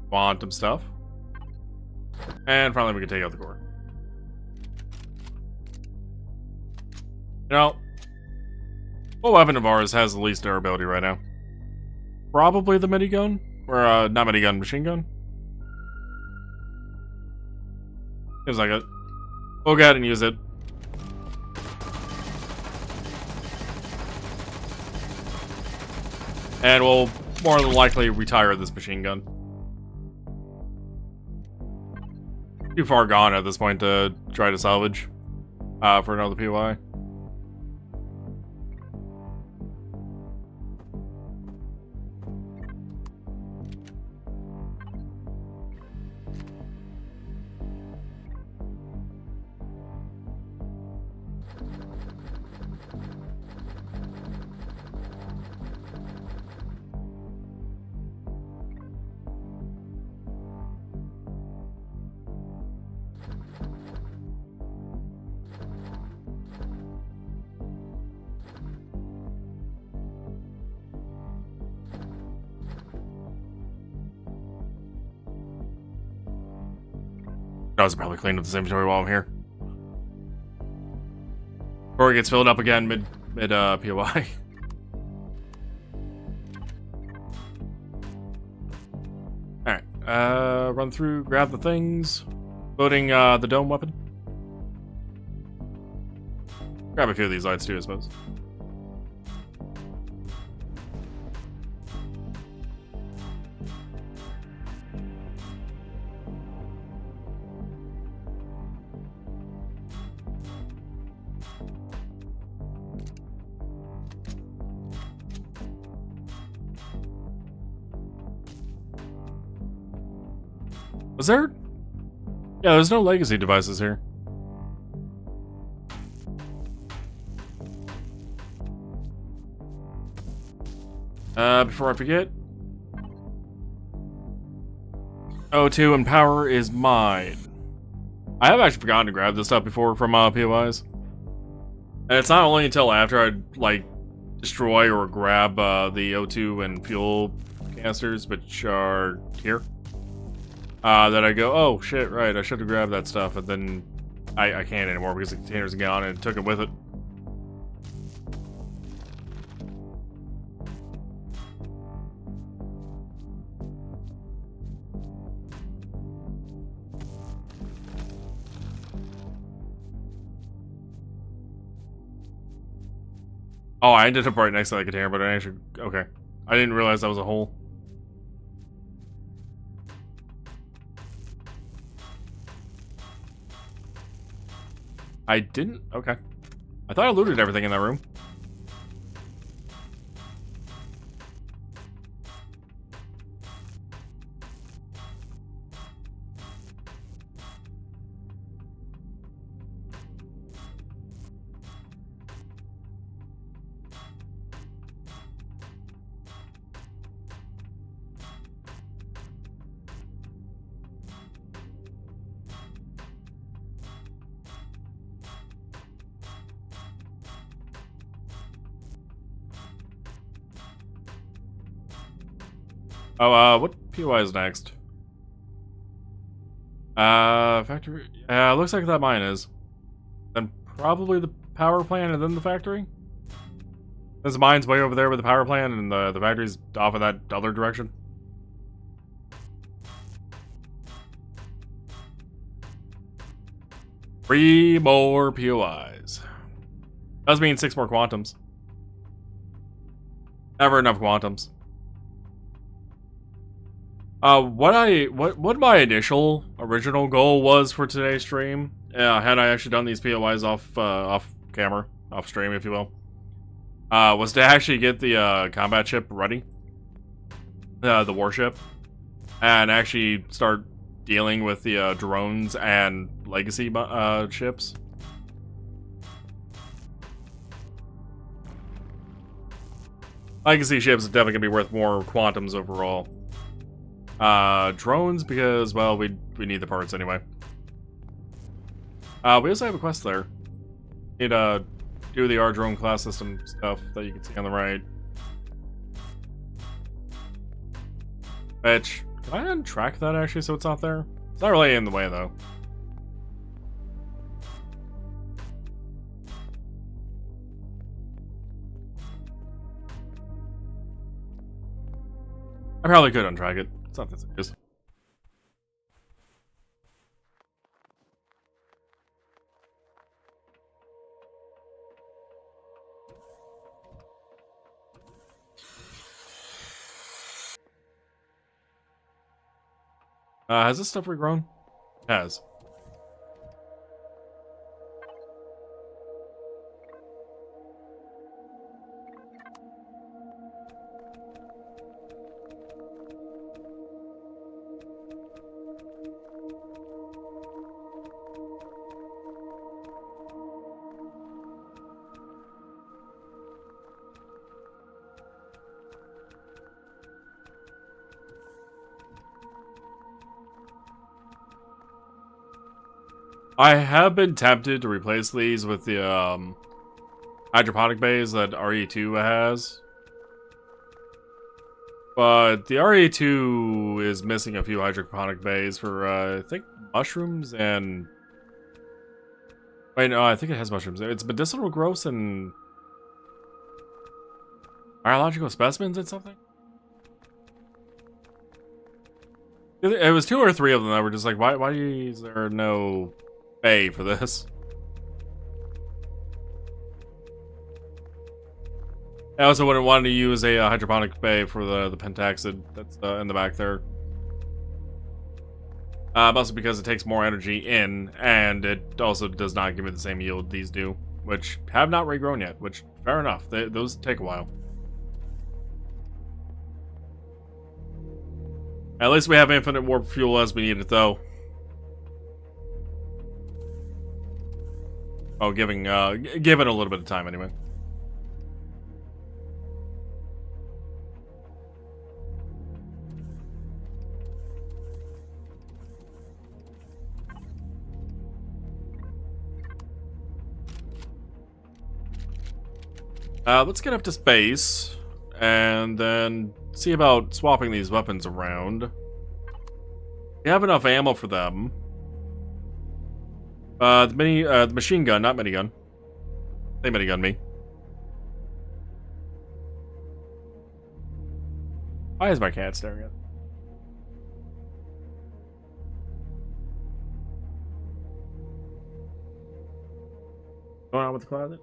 Quantum stuff. And finally we can take out the core. You know, what weapon of ours has the least durability right now? Probably the minigun? Or, not minigun, machine gun? Seems like it. We'll go ahead and use it. And we'll more than likely retire this machine gun. Too far gone at this point to try to salvage for another POI. I should probably clean up this inventory while I'm here. Before it gets filled up again mid POI. Alright, run through, grab the things. Loading the dome weapon. Grab a few of these lights too, I suppose. Was there? Yeah, there's no legacy devices here. Before I forget. O2 and power is mine. I have actually forgotten to grab this stuff before from POIs. And it's not only until after I, like, destroy or grab the O2 and fuel canisters, which are here. That I go, oh shit, right, I should have grabbed that stuff, and then I can't anymore because the container's gone and took it with it. Oh, I ended up right next to that container, but I actually, okay. I didn't realize that was a hole. I didn't? Okay. I thought I looted everything in that room. Oh, what POI is next? Factory? Looks like that mine is. Then probably the power plant and then the factory? This mine's way over there with the power plant and the factory's off in that other direction. Three more POIs. Does mean 6 more quantums. Never enough quantums. What my initial original goal was for today's stream, had I actually done these POIs off camera, off stream, if you will, was to actually get the combat ship ready, the warship, and actually start dealing with the drones and legacy ships. Legacy ships are definitely gonna be worth more quantums overall. Drones, because, well, we need the parts anyway. We also have a quest there. Need do the our drone class system stuff that you can see on the right. Which, can I untrack that actually so it's not there? It's not really in the way though. I probably could untrack it. It's not that serious. Has this stuff regrown? It has. I have been tempted to replace these with the hydroponic bays that RE2 has. But the RE2 is missing a few hydroponic bays for, I think, mushrooms and... Wait, no, I think it has mushrooms. It's medicinal growths and... biological specimens and something? It was 2 or 3 of them that were just like, why is there no bay for this? I also wouldn't want to use a hydroponic bay for the pentaxid that's in the back there. Mostly because it takes more energy in, and it also does not give me the same yield these do, which have not regrown yet, which, fair enough, those take a while. At least we have infinite warp fuel as we need it, though. Oh, give it a little bit of time, anyway. Let's get up to space, and then see about swapping these weapons around. We have enough ammo for them. The machine gun, not minigun. They minigun me. Why is my cat staring at me? What's going on with the closet?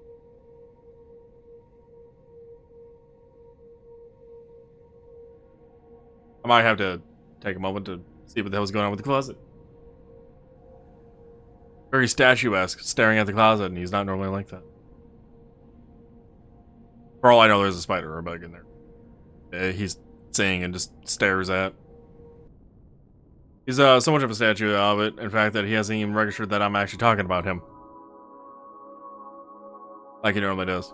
I might have to take a moment to see what the hell's going on with the closet. Very statuesque, staring at the closet, and he's not normally like that. For all I know, there's a spider or a bug in there. He's seeing and just stares at. He's so much of a statue of it, in fact, that he hasn't even registered that I'm actually talking about him. Like he normally does.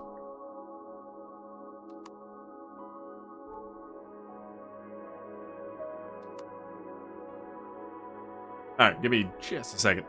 Alright, give me just a second.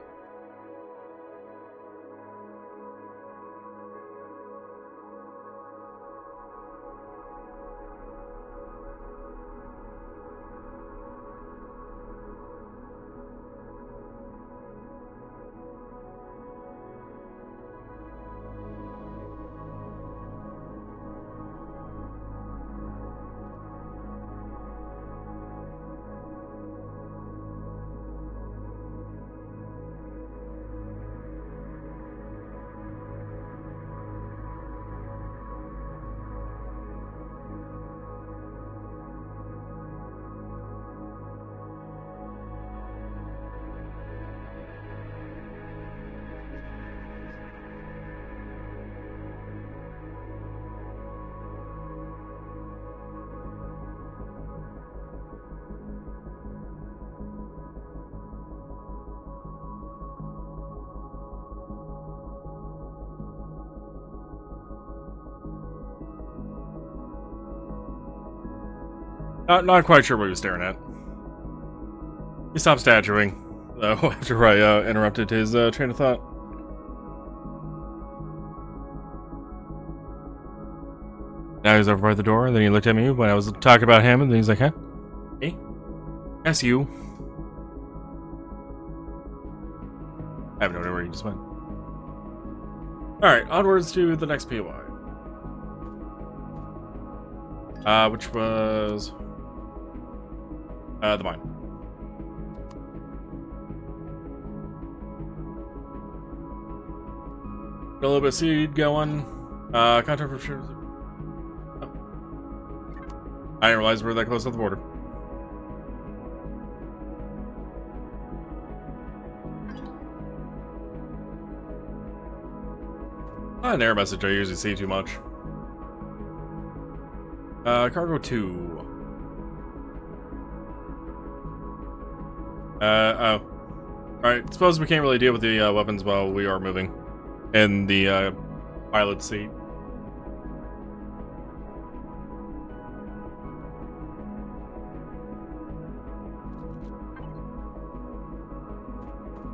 Not quite sure what he was staring at. He stopped statuing, though, after I interrupted his train of thought. Now he's over by the door, and then he looked at me when I was talking about him, and then he's like, huh? Hey? Yes, you. I have no idea where he just went. Alright, onwards to the next POI. Which was... the mine. Got a little bit of seed going. Contact for sure. Oh. I didn't realize we were that close to the border. Not an error message I usually see too much. Cargo 2. Oh. Alright, suppose we can't really deal with the weapons while we are moving. In the pilot seat.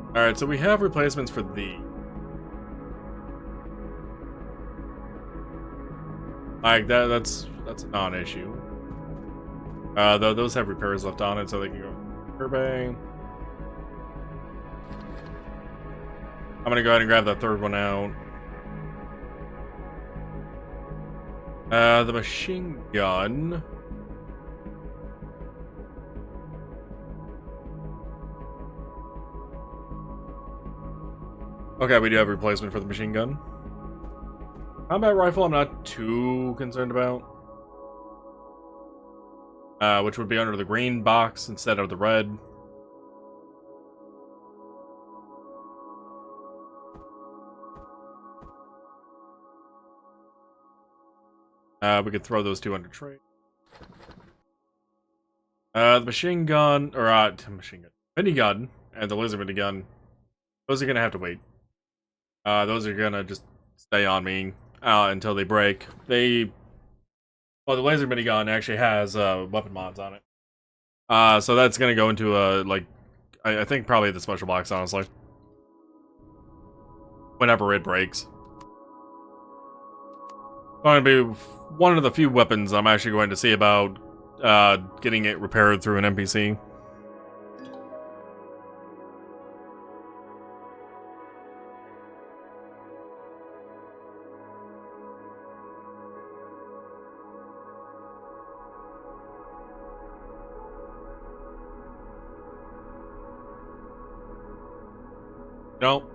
Alright, so we have replacements for the... Like, that's a non-issue. Though those have repairs left on it, so they can go repair bay. I'm gonna go ahead and grab that third one out. The machine gun. Okay, we do have a replacement for the machine gun. Combat rifle, I'm not too concerned about. Which would be under the green box instead of the red. We could throw those two under trade. The machine gun, or machine gun, minigun, and the laser minigun. Those are gonna have to wait. Those are gonna just stay on me until they break. Well, the laser minigun actually has weapon mods on it. So that's gonna go into I think probably the special box, honestly. Whenever it breaks. Going to be one of the few weapons I'm actually going to see about getting it repaired through an NPC. No.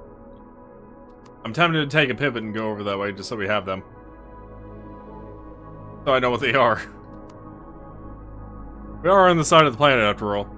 I'm tempted to take a pivot and go over that way just so we have them. So I know what they are. We are on the side of the planet after all.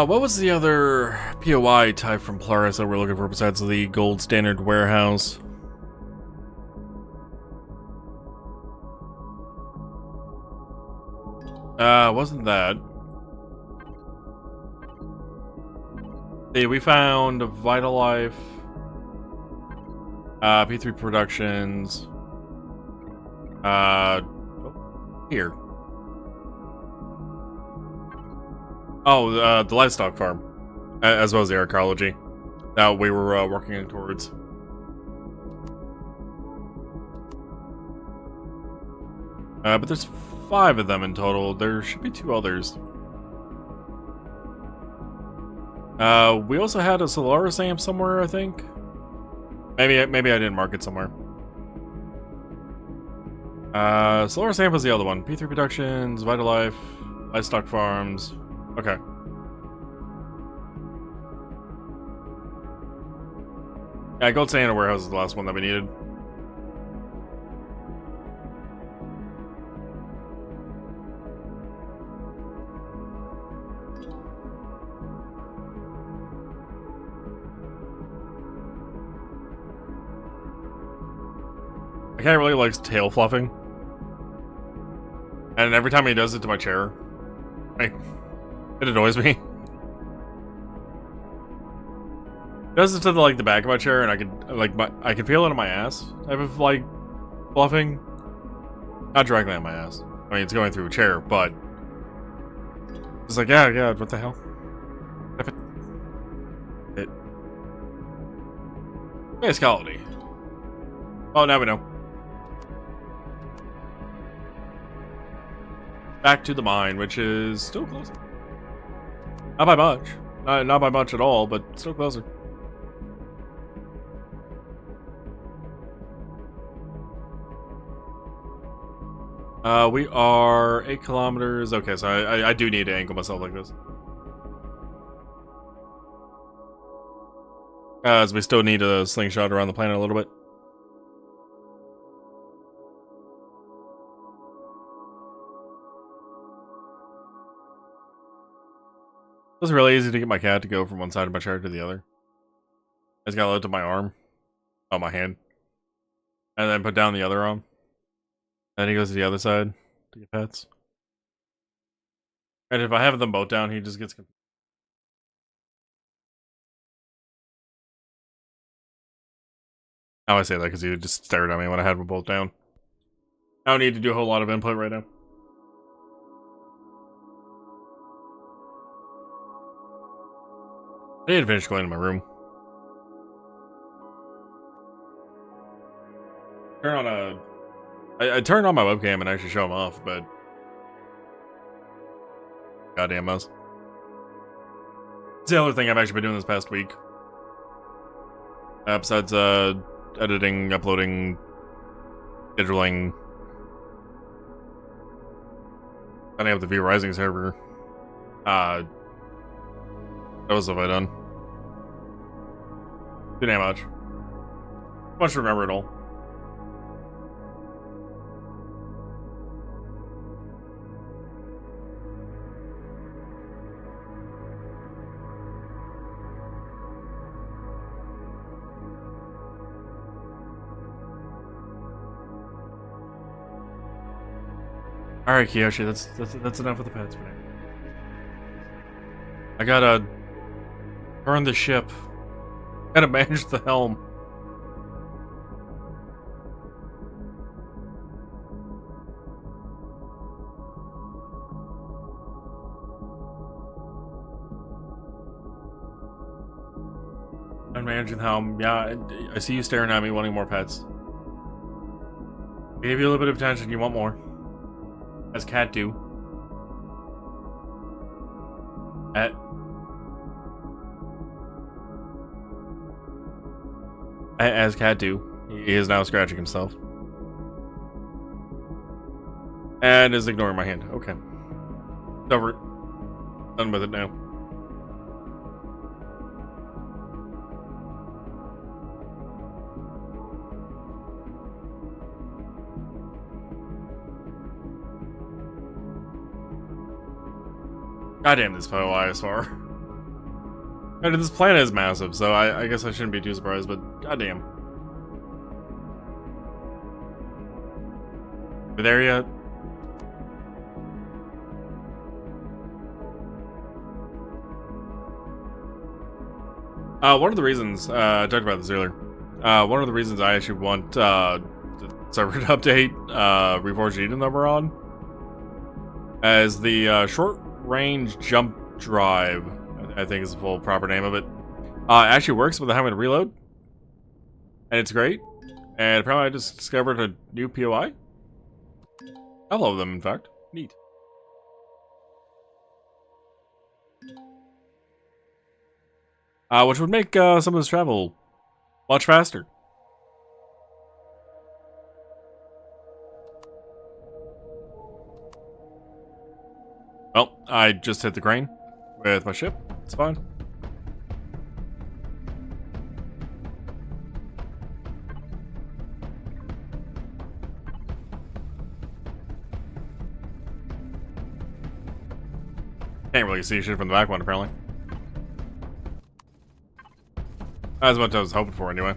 What was the other POI type from Polaris that we're looking for besides the gold standard warehouse? Wasn't that? See, we found Vital Life, P3 Productions, here. Oh, the livestock farm, as well as the archaeology that we were working towards. But there's 5 of them in total. There should be 2 others. We also had a Solaris amp somewhere, I think. Maybe I didn't mark it somewhere. Solaris amp was the other one. P3 Productions, Vital Life, Livestock Farms. Okay. Yeah, Gold Santa Warehouse is the last one that we needed. The guy really likes tail fluffing. And every time he does it to my chair, It annoys me. It does it to the, like, the back of my chair, and I can, like, I can feel it on my ass. Type of, like, bluffing. Not directly on my ass. I mean, it's going through a chair, but it's like, yeah, what the hell? It. Nice quality. Oh, now we know. Back to the mine, which is still closer. Not by much. Not by much at all, but still closer. We are 8 kilometers. Okay, so I do need to angle myself like this. As we still need a slingshot around the planet a little bit. It was really easy to get my cat to go from one side of my chair to the other. I just gotta lift up my arm. Oh, my hand. And then put down the other arm. Then he goes to the other side to get pets. And if I have them both down, he just gets confused. Now I say that because he just stared at me when I had them both down. I don't need to do a whole lot of input right now. I need to finish cleaning my room. I turned on my webcam and actually show them off, but goddamn mouse. It's the other thing I've actually been doing this past week. Besides editing, uploading, scheduling, setting up the V Rising server. What else have I done? Too damn much. Much to remember it all. Alright, Kiyoshi, that's enough with the pets for now. I gotta burn the ship. Gotta manage the helm. I'm managing the helm. Yeah, I see you staring at me wanting more pets. I gave you a little bit of attention, you want more. As cat do. As cat do. He is now scratching himself. And is ignoring my hand. Okay. It's over. Done with it now. Goddamn this ISR. I mean, this planet is massive, so I guess I shouldn't be too surprised, but goddamn. You there yet? One of the reasons, I talked about this earlier, one of the reasons I actually want the server to update Reforged Eden that we're on, as the short-range jump drive, I think is the full proper name of it, actually works without having to reload, and it's great. And apparently I just discovered a new POI. I love them, in fact. Neat. Which would make some of this travel much faster. Well, I just hit the crane with my ship. It's fine. Can't really see shit from the back one, apparently. As much as I was hoping for, anyway.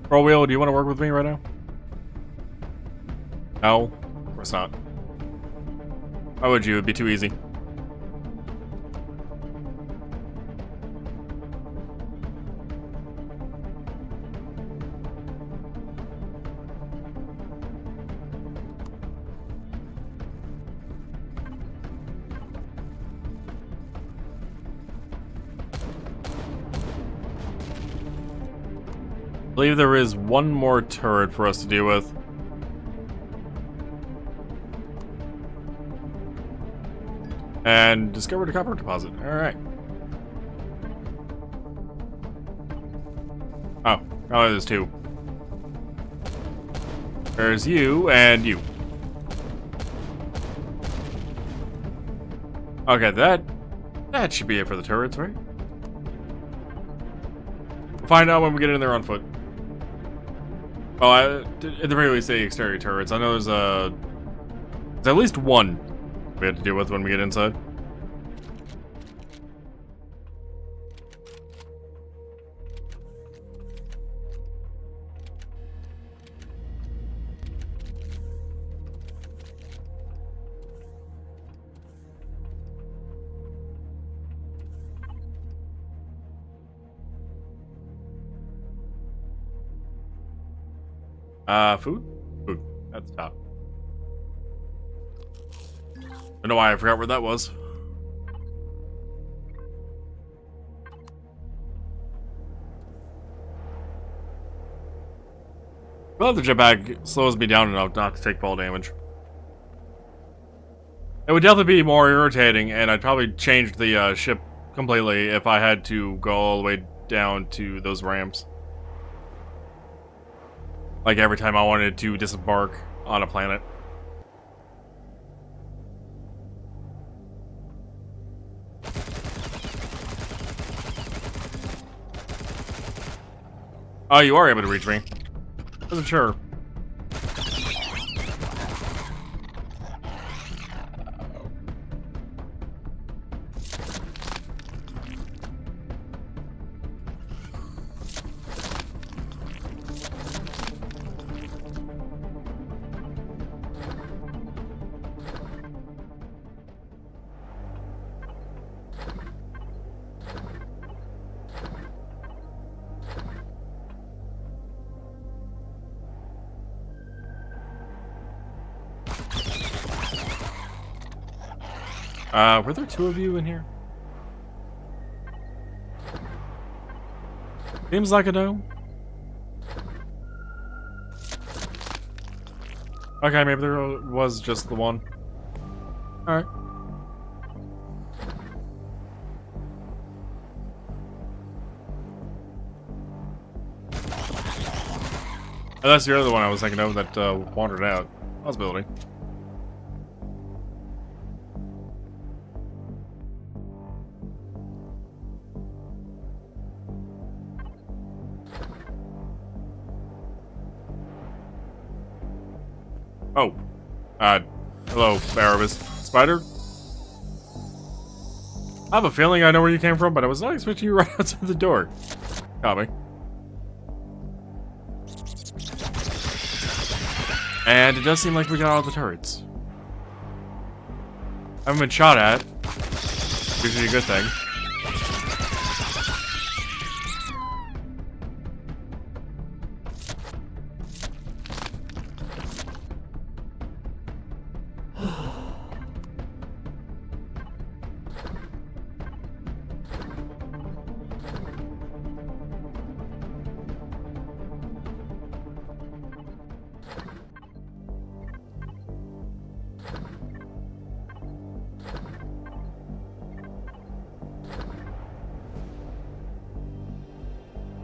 Bro Wheel, do you want to work with me right now? No? Of course not. Why would you? It'd be too easy. I believe there is one more turret for us to deal with. And discovered a copper deposit. Alright. Oh, there's two. There's you and you. Okay, that should be it for the turrets, right? We'll find out when we get in there on foot. Oh, at the very least, the exterior turrets. I know there's at least one we have to deal with when we get inside. Food? Food. That's top. I don't know why I forgot where that was. Well, the jetpack slows me down enough not to take fall damage. It would definitely be more irritating, and I'd probably change the ship completely if I had to go all the way down to those ramps. Like every time I wanted to disembark on a planet. Oh, you are able to reach me. Wasn't sure. Were there two of you in here? Seems like a no. Okay, maybe there was just the one. Alright. Oh, that's the other one I was thinking of that wandered out. Possibility. Oh. Hello, Erebus. Spider? I have a feeling I know where you came from, but I was not expecting you right outside the door. Copy. And it does seem like we got all the turrets. I haven't been shot at. Usually a good thing.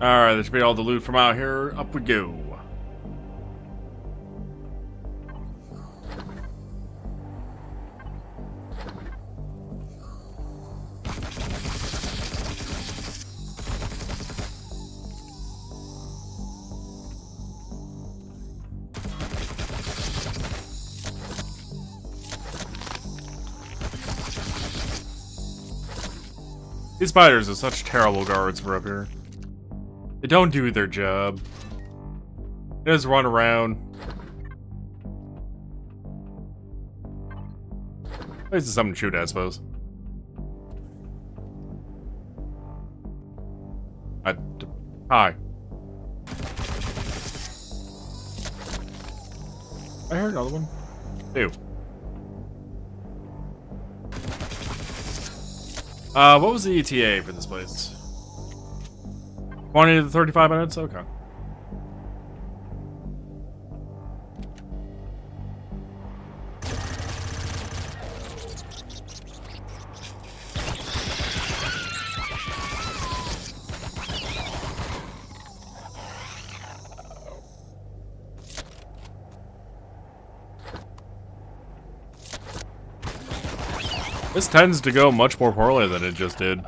Alright, that should be all the loot from out here. Up we go. These spiders are such terrible guards for up here. They don't do their job. Just run around. This is something to shoot at, I suppose. Hi. I heard another one. Ew. What was the ETA for this place? 20 to 35 minutes? Okay. This tends to go much more poorly than it just did.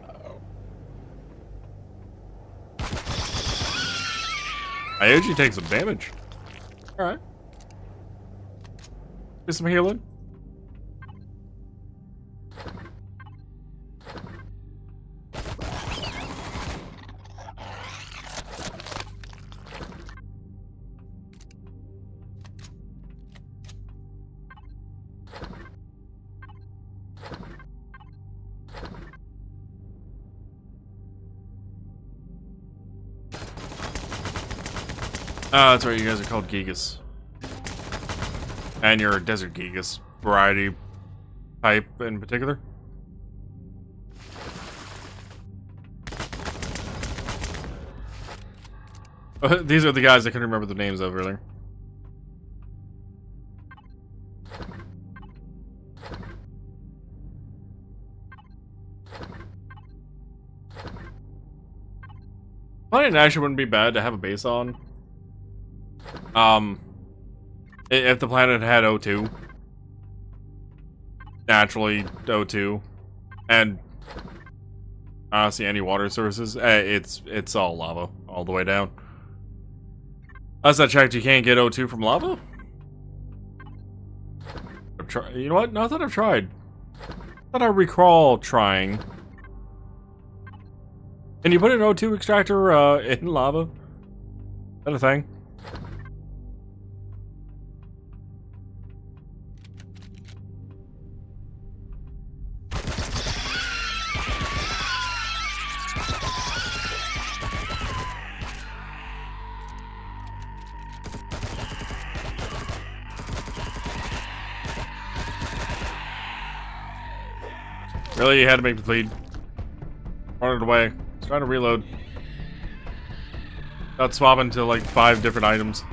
I usually take some damage. Alright. Do some healing. Oh, that's right, you guys are called Gigas. And you're a desert Gigas variety type in particular. These are the guys I couldn't remember the names of earlier. Planet actually wouldn't be bad to have a base on. If the planet had O2, naturally O2, and honestly any water sources, it's all lava all the way down. Last I checked, you can't get O2 from lava. You know what? Not that I've tried. Not that I recall trying. Can you put an O2 extractor in lava? Is that a thing? Really, you had to make me bleed. Run it away. Just trying to reload. Got swapping to like 5 different items.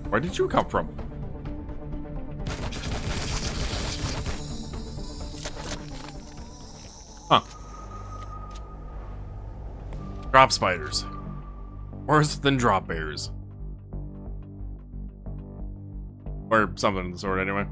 Where did you come from? Huh. Drop spiders. Worse than drop bears. Or something of the sort, anyway.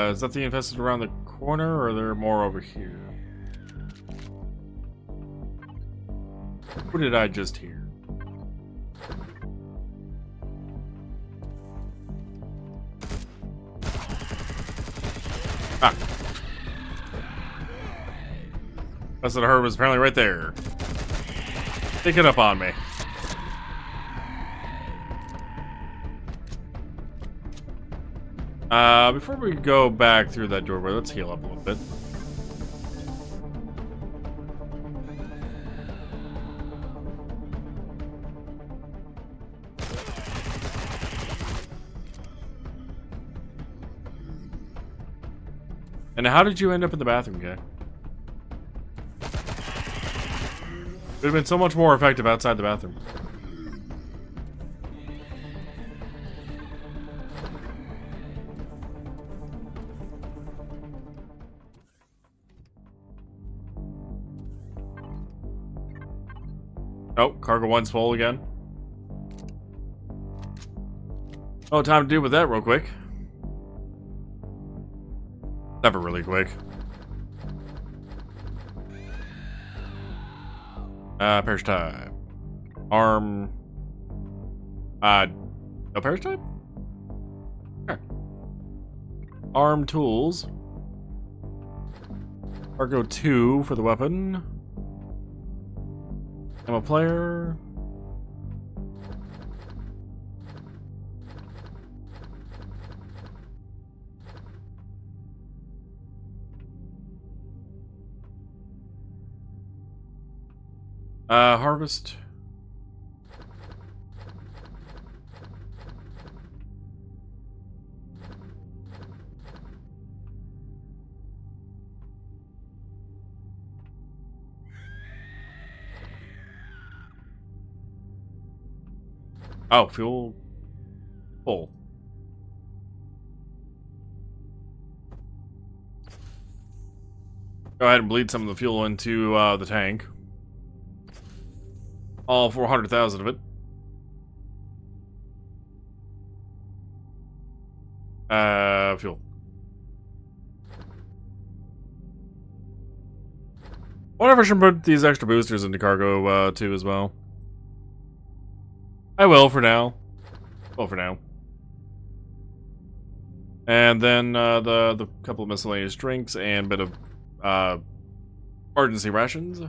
Is that the infested around the corner, or are there more over here? What did I just hear? Ah. That's what I heard was apparently right there. Pick it up on me. Before we go back through that doorway, let's heal up a little bit. And how did you end up in the bathroom, guy? It would have been so much more effective outside the bathroom. Oh, cargo 1's full again. Oh, time to deal with that real quick. Never really quick. Perish type. Arm. No perish type? Sure. Arm tools. Cargo 2 for the weapon. I'm a player. Harvest. Oh, fuel full. Go ahead and bleed some of the fuel into the tank. All 400,000 of it. Fuel. Whatever, should put these extra boosters into cargo 2 as well. I will for now. Well, for now. And then the couple of miscellaneous drinks and a bit of emergency rations.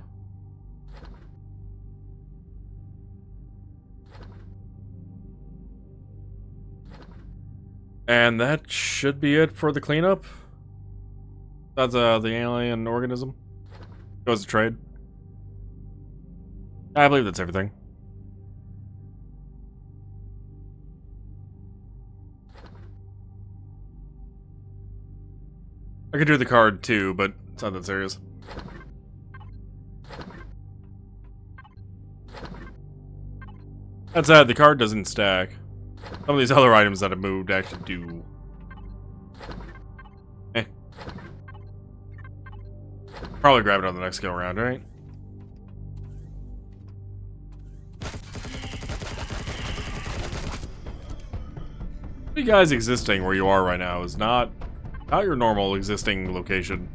And that should be it for the cleanup. That's the alien organism. Goes to trade. I believe that's everything. I could do the card too, but it's not that serious. That said, the card doesn't stack. Some of these other items that have moved actually do. Eh. Probably grab it on the next go around, right? You guys existing where you are right now is not your normal existing location.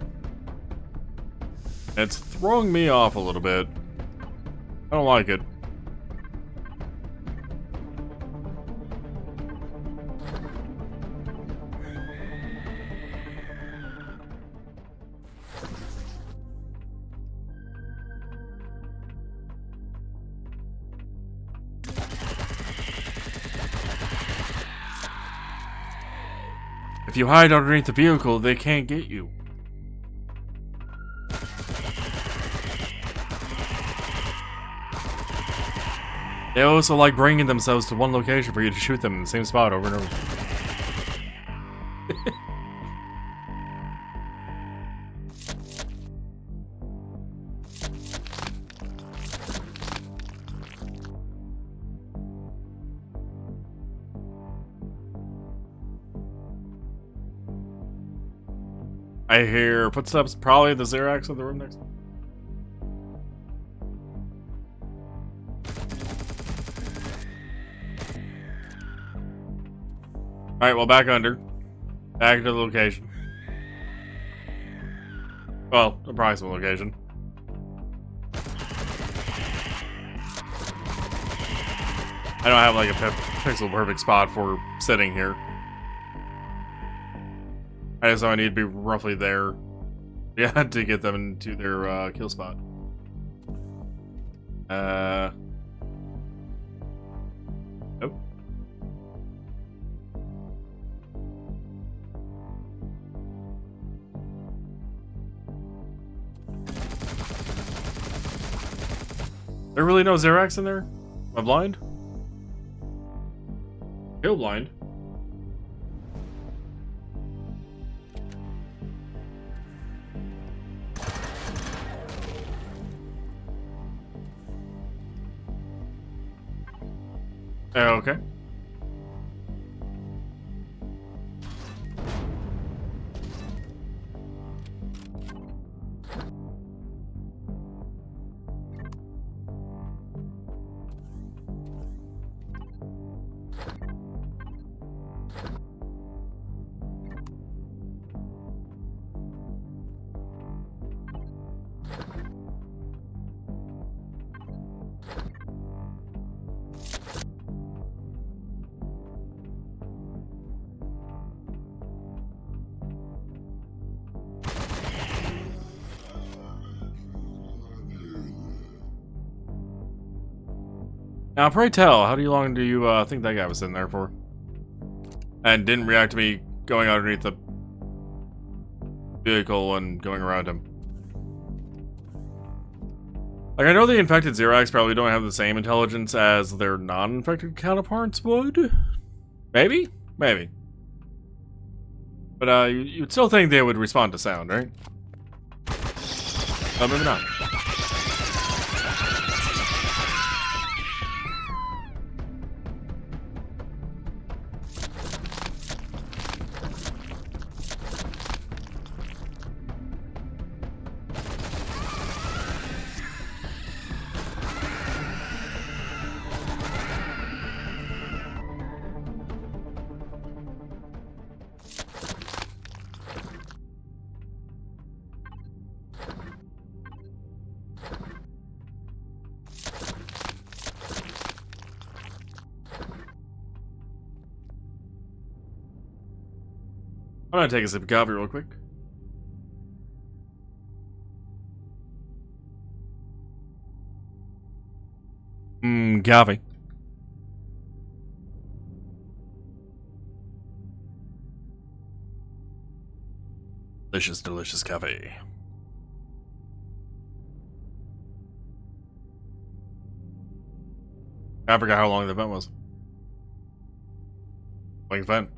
It's throwing me off a little bit. I don't like it. If you hide underneath the vehicle, they can't get you. They also like bringing themselves to one location for you to shoot them in the same spot over and over. I hear footsteps, probably the Xerax in the room next. Alright, well, back under. Back to the location. Well, approximate location. I don't have like a pixel perfect spot for sitting here. I just know I need to be roughly there. Yeah, to get them into their kill spot. Nope. There really no Xerax in there? Am I blind? Still blind. Okay. Now, pray tell, how long do you think that guy was sitting there for? And didn't react to me going underneath the vehicle and going around him. Like, I know the infected Xerax probably don't have the same intelligence as their non-infected counterparts would. Maybe? Maybe. But, you'd still think they would respond to sound, right? Oh, maybe not. I'm gonna take a sip of coffee real quick. Coffee. Delicious, delicious coffee. I forgot how long the event was. Like event.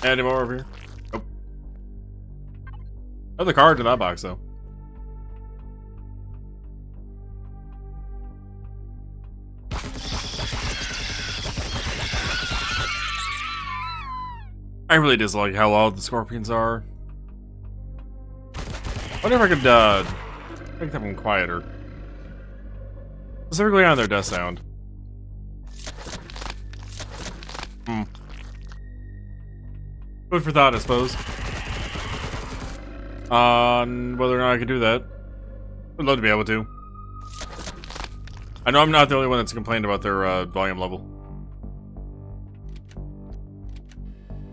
Any more over here? Nope. Another card in that box, though. I really dislike how loud the scorpions are. I wonder if I could, make them quieter. Specifically on their death sound. Food for thought, I suppose. On whether or not I could do that. I'd love to be able to. I know I'm not the only one that's complained about their volume level.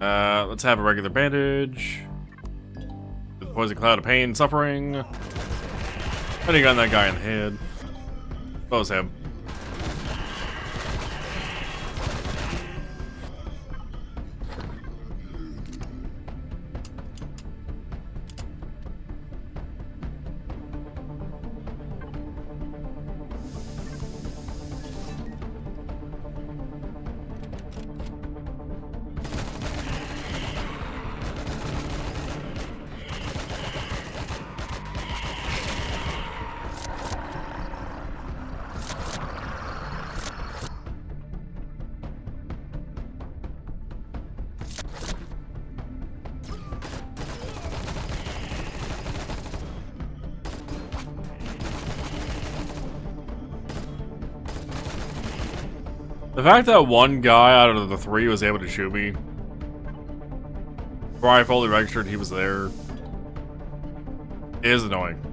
Let's have a regular bandage. The poison cloud of pain, suffering. I think on that guy in the head. That was him. The fact that one guy out of the three was able to shoot me before I fully registered he was there is annoying.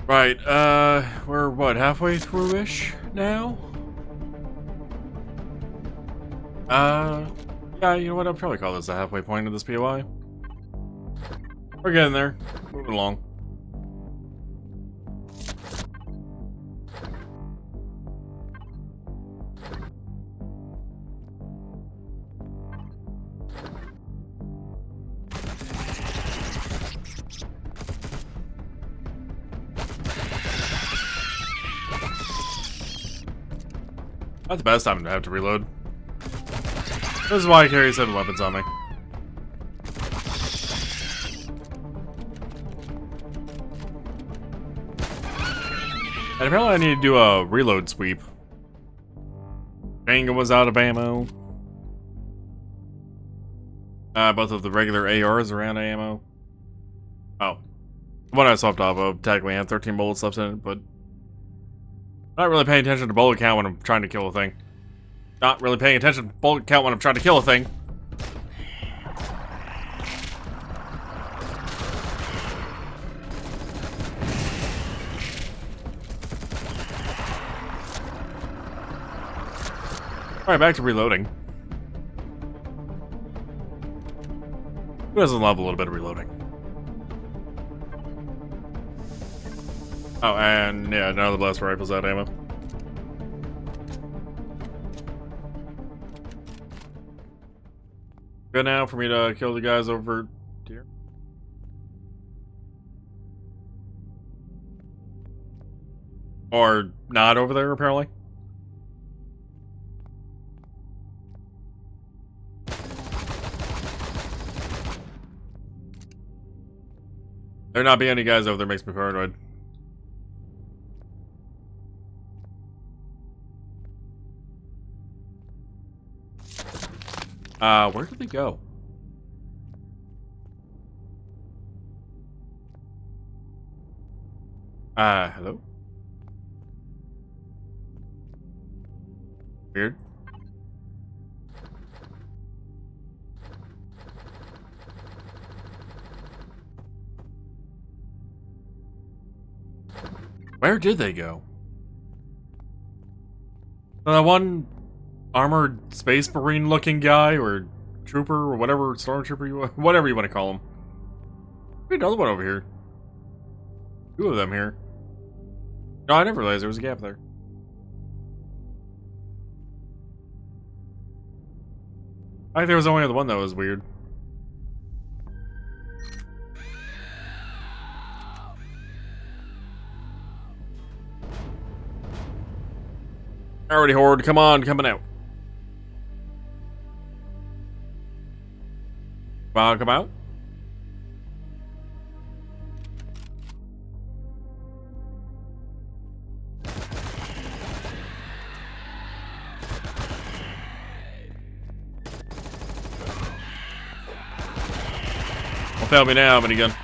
Right, we're what, halfway through-ish now? Yeah, you know what, I'll probably call this the halfway point of this POI. We're getting there, moving along. Not the best time to have to reload. This is why I carry 7 weapons on me. And apparently I need to do a reload sweep. Dang, was out of ammo. Both of the regular ARs are out of ammo. Oh. The one I swapped off of technically had 13 bullets left in it, but not really paying attention to bullet count when I'm trying to kill a thing. Not really paying attention to bullet count when I'm trying to kill a thing. Alright, back to reloading. Who doesn't love a little bit of reloading? Oh, and yeah, none of the blaster rifles out ammo. Good now for me to kill the guys over here. Or not over there, apparently. There not be any guys over there makes me paranoid. Where did they go? Hello? Weird. Where did they go? That one armored space marine looking guy or trooper or whatever, stormtrooper, whatever you want to call him. Another one over here. 2 of them here. No, I never realized there was a gap there. I think there was only the one that was weird. Alrighty, Horde, come on, coming out. Come on, come out. Don't fail me now, minigun.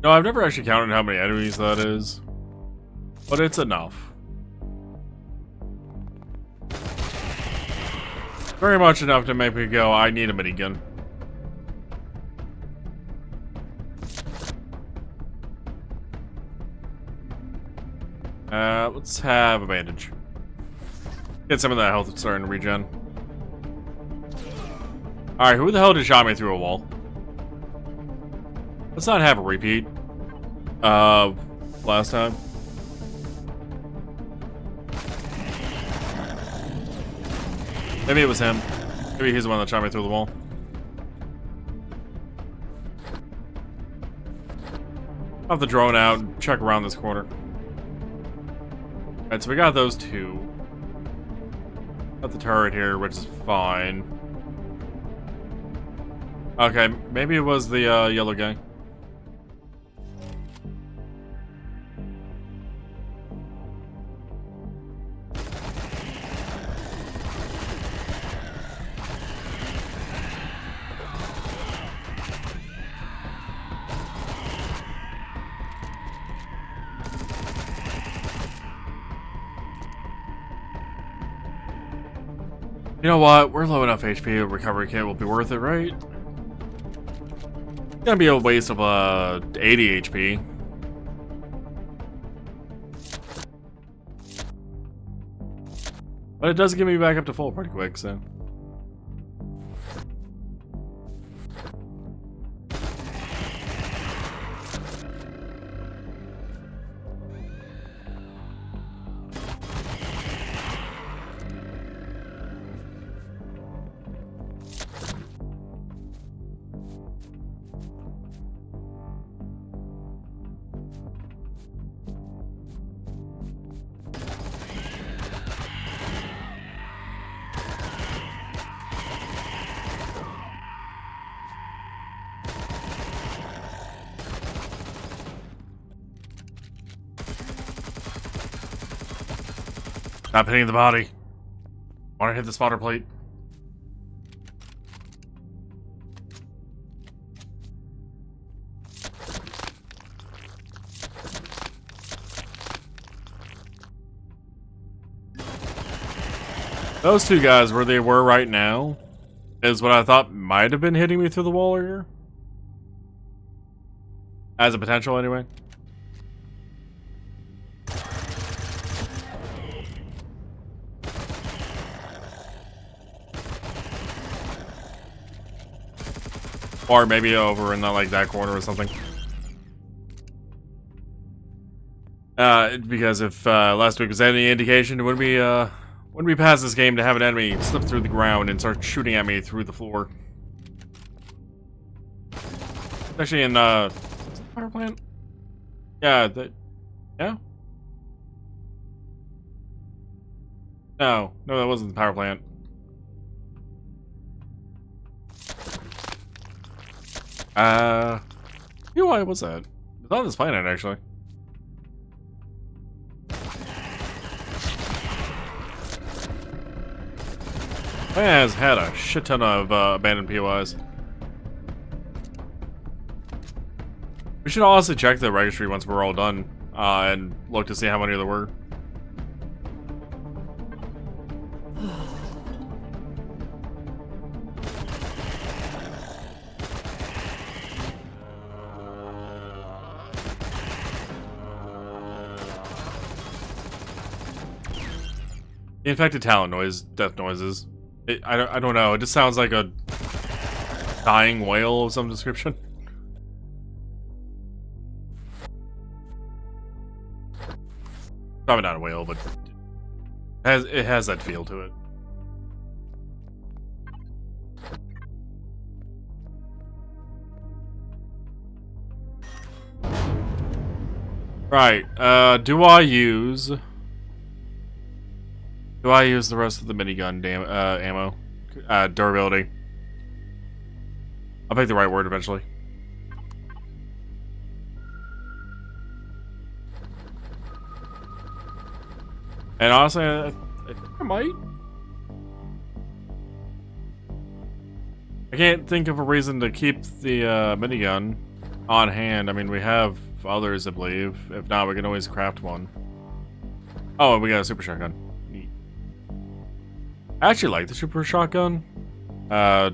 No, I've never actually counted how many enemies that is, but it's enough. Very much enough to make me go, I need a minigun. Let's have a bandage. Get some of that health that's starting to regen. Alright, who the hell just shot me through a wall? Let's not have a repeat. Last time. Maybe it was him. Maybe he's the one that shot me through the wall. I'll have the drone out and check around this corner. Alright, so we got those 2. Got the turret here, which is fine. Okay, maybe it was the yellow guy. You know what? We're low enough HP. A recovery kit will be worth it, right? It's gonna be a waste of 80 HP. But it does get me back up to full pretty quick, so. Not hitting the body. Want to hit the spotter plate? Those two guys, where they were right now, is what I thought might have been hitting me through the wall earlier. As a potential, anyway. Or maybe over in that corner or something. Because if last week was any indication, when we pass this game to have an enemy slip through the ground and start shooting at me through the floor. Actually in is it the power plant? Yeah, yeah? No, that wasn't the power plant. Why was that? It's on this planet, actually. Has had a shit ton of abandoned POIs. We should honestly check the registry once we're all done and look to see how many there were. The infected talent noise, death noises. I don't know. It just sounds like a dying whale of some description. Probably not a whale, but it has that feel to it. Right. Do I use the rest of the minigun ammo? Durability. I'll pick the right word eventually. And honestly, I think I might. I can't think of a reason to keep the minigun on hand. I mean, we have others, I believe. If not, we can always craft one. Oh, and we got a super shotgun. Neat. I actually like the super shotgun. Yeah,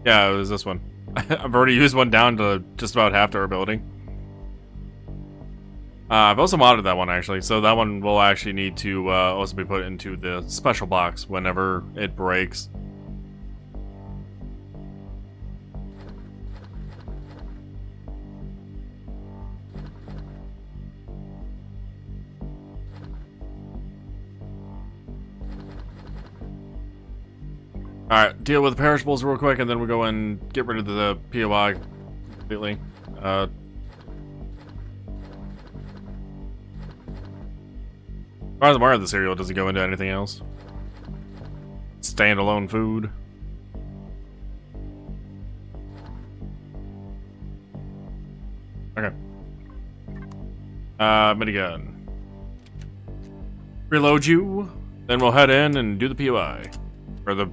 it was this one. I've already used one down to just about half durability. I've also modded that one, actually, so that one will actually need to also be put into the special box whenever it breaks. Alright, deal with the perishables real quick, and then we'll go and get rid of the POI completely. As far as I'm aware, the cereal doesn't go into anything else. Standalone food. Okay. Minigun. Reload you. Then we'll head in and do the POI. Or the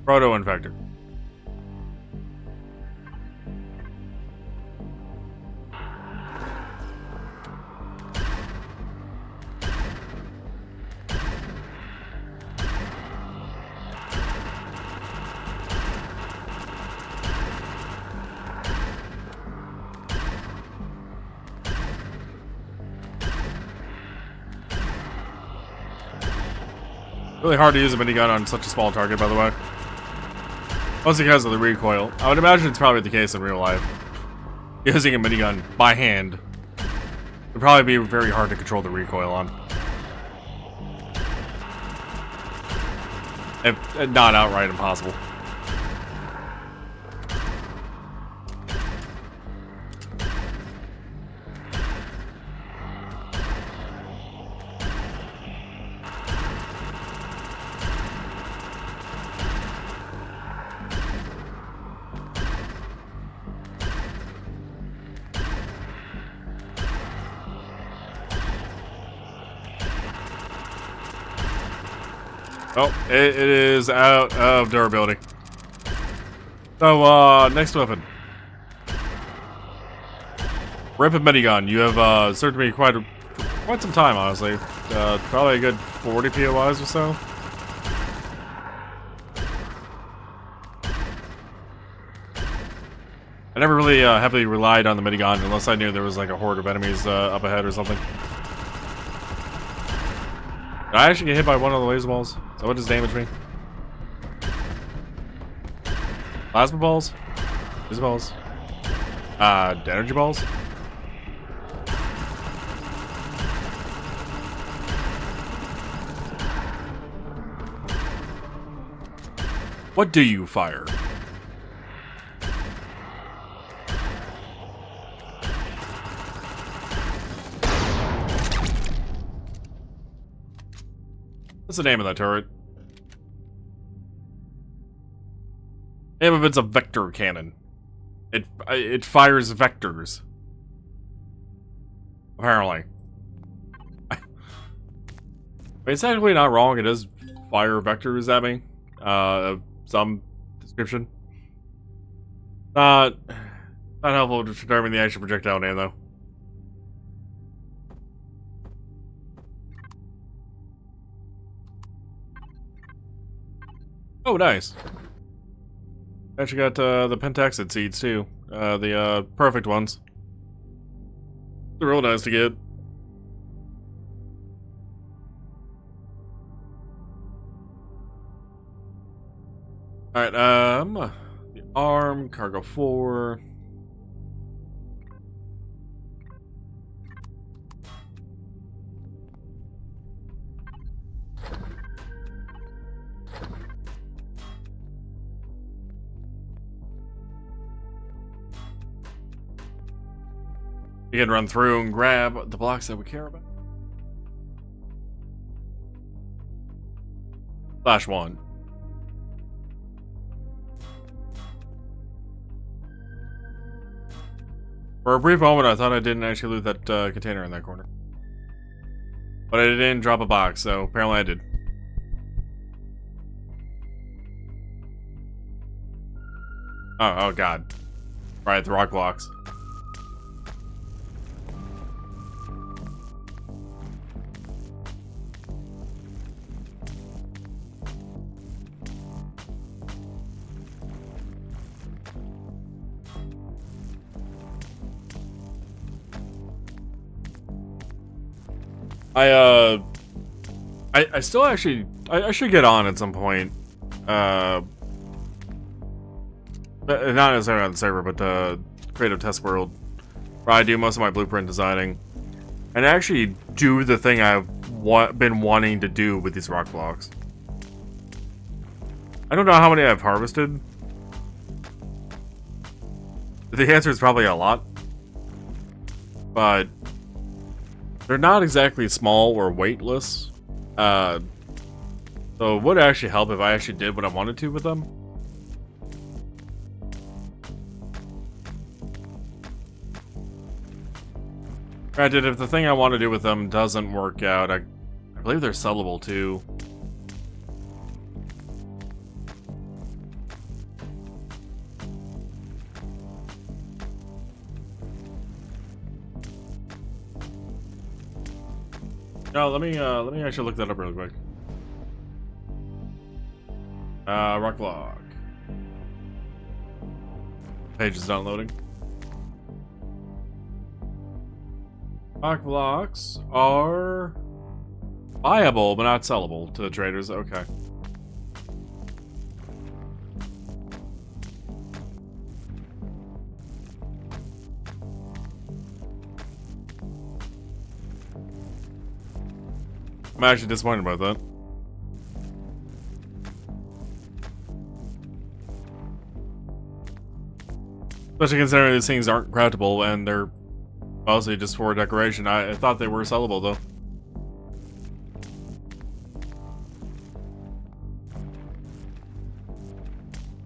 Proto-Infector. Really hard to use a minigun on such a small target, by the way. Mostly because of the recoil. I would imagine it's probably the case in real life. Using a minigun by hand would probably be very hard to control the recoil on. If not outright impossible. Oh, it is out of durability. So, next weapon. Rapid minigun. You have served me quite some time, honestly. Probably a good 40 POIs or so. I never really heavily relied on the minigun unless I knew there was like a horde of enemies up ahead or something. Did I actually get hit by one of the laser balls? So what does damage me? Plasma balls? Laser balls? Energy balls? What do you fire? What's the name of that turret? Name of it's a vector cannon. It fires vectors. Apparently. It's actually not wrong. It does fire vectors at me. Some description. Not helpful to determine the actual projectile name though. Oh, nice. Actually got the pentaxid seeds too. The perfect ones. They're real nice to get. Alright, the arm, cargo 4. You can run through and grab the blocks that we care about. /1. For a brief moment, I thought I didn't actually loot that container in that corner. But I didn't drop a box, so apparently I did. Oh god. Right, the rock blocks. I still actually I should get on at some point. Not necessarily on the server, but the creative test world, where I do most of my blueprint designing, and actually do the thing I've been wanting to do with these rock blocks. I don't know how many I've harvested. The answer is probably a lot, but they're not exactly small or weightless. So it would actually help if I actually did what I wanted to with them. Granted, if the thing I want to do with them doesn't work out, I believe they're sellable too. No, let me actually look that up really quick. Rock block. Page is not loading. Rock blocks are Buyable, but not sellable to the traders. Okay. I'm actually disappointed about that. Especially considering these things aren't craftable and they're mostly just for decoration. I thought they were sellable though.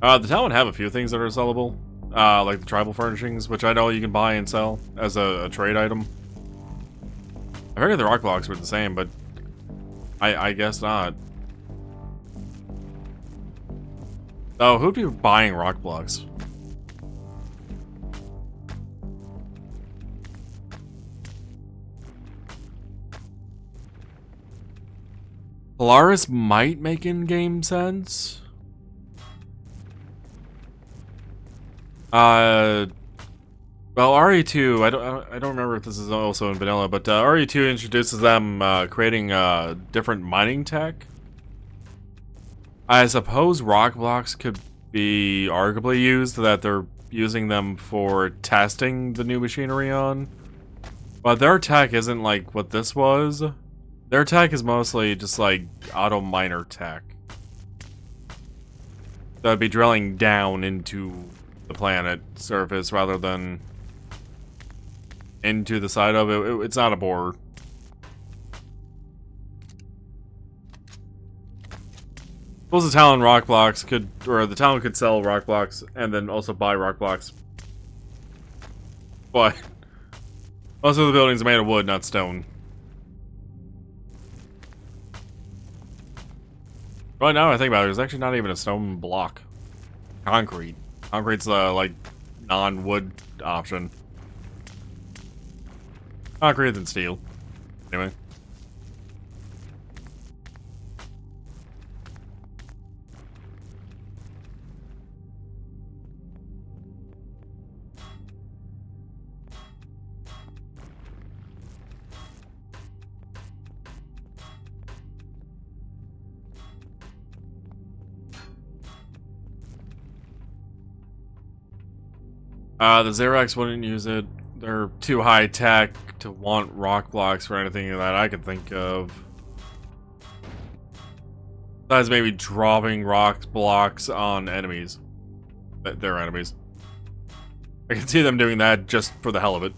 The town would have a few things that are sellable. Like the tribal furnishings, which I know you can buy and sell as a trade item. I figured the rock blocks were the same, but I guess not. Oh, who'd be buying rock blocks? Polaris might make in-game sense. Well, RE2, I don't remember if this is also in vanilla, but RE2 introduces them creating different mining tech. I suppose rock blocks could be arguably used, that they're using them for testing the new machinery on. But their tech isn't like what this was. Their tech is mostly just like auto miner tech. That'd be drilling down into the planet surface rather than into the side of it. It's not a borer. Suppose the town rock blocks could, or the town could sell rock blocks and then also buy rock blocks. But most of the buildings are made of wood, not stone. Right now I think about it, there's actually not even a stone block. Concrete. Concrete's the, like, non-wood option. Concrete than steel. Anyway. The Xerox wouldn't use it. They're too high tech to want rock blocks for anything that I could think of. Besides maybe dropping rock blocks on enemies. Their enemies. I can see them doing that just for the hell of it.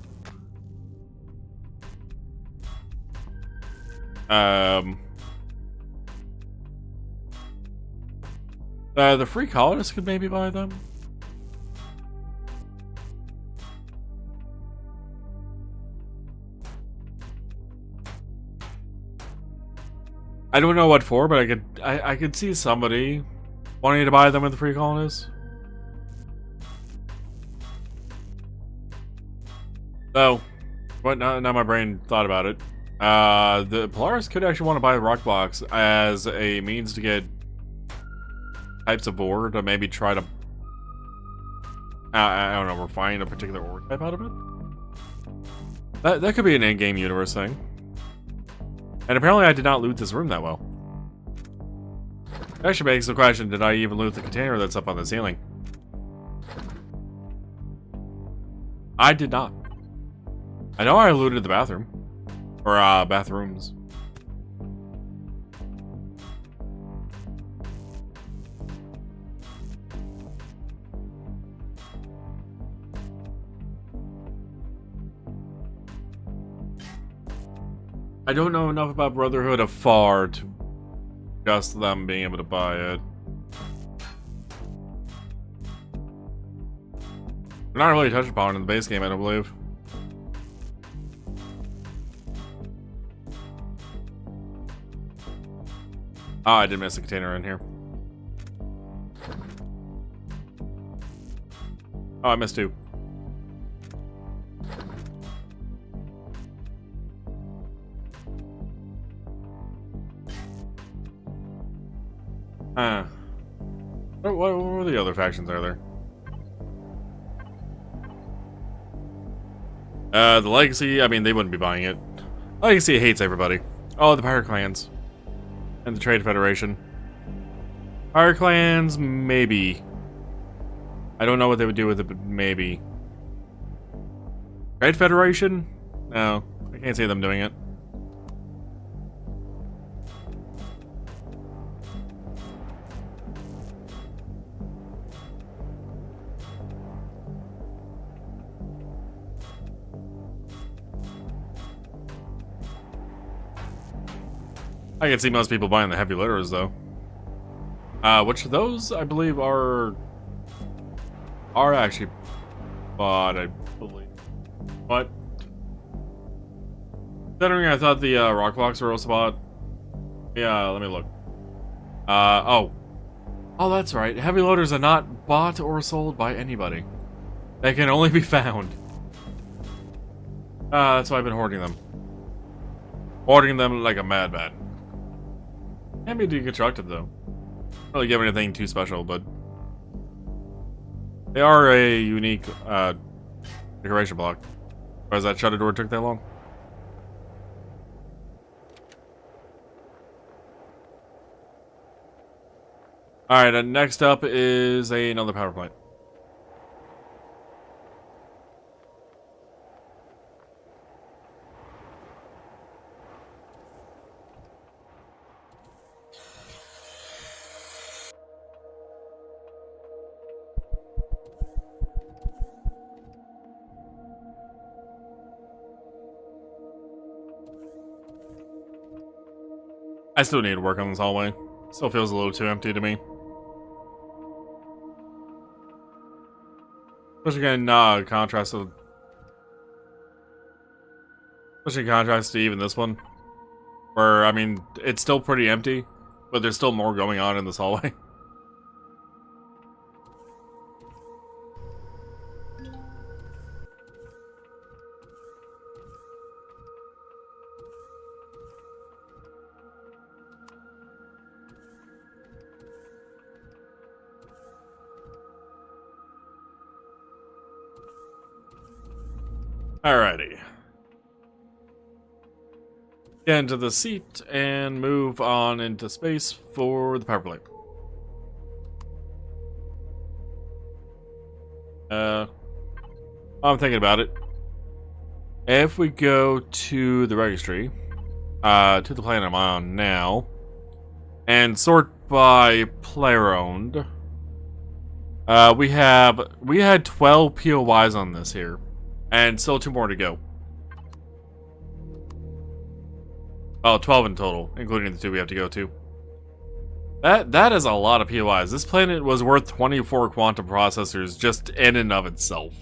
The free colonists could maybe buy them. I don't know what for, but I could see somebody wanting to buy them with the free colonists. So, what? Now my brain thought about it. The Polaris could actually want to buy the rock blocks as a means to get types of ore to maybe try to, I don't know, refine a particular ore type out of it. That could be an in-game universe thing. And apparently I did not loot this room that well. That actually begs the question, did I even loot the container that's up on the ceiling? I did not. I know I looted the bathroom. Or, bathrooms. I don't know enough about Brotherhood of Far to just them being able to buy it. They're not really touched upon in the base game, I don't believe. Oh, I did miss a container in here. Oh, I missed two. What were the other factions are there? The Legacy, I mean, they wouldn't be buying it. Legacy hates everybody. Oh, the pirate clans. And the Trade Federation. Pirate clans, maybe. I don't know what they would do with it, but maybe. Trade Federation? No, I can't see them doing it. I can see most people buying the heavy litters, though. Which those, I believe, are actually bought, I believe. What? Considering I thought the rock blocks were also bought. Yeah, let me look. Oh, that's right. Heavy loaders are not bought or sold by anybody. They can only be found. That's why I've been hoarding them. Hoarding them like a madman. Can't be deconstructed though. Don't really give anything too special, but they are a unique decoration block. Why is that shutter door took that long? Alright, and next up is another power plant. I still need to work on this hallway. Still feels a little too empty to me. Especially in contrast to even this one. Where, I mean, it's still pretty empty, but there's still more going on in this hallway. Alrighty. Get into the seat and move on into space for the power plant. I'm thinking about it. If we go to the registry, to the planet I'm on now, and sort by player owned, we had 12 POIs on this here. And still 2 more to go. Oh, 12 in total, including the 2 we have to go to. That is a lot of POIs. This planet was worth 24 quantum processors just in and of itself.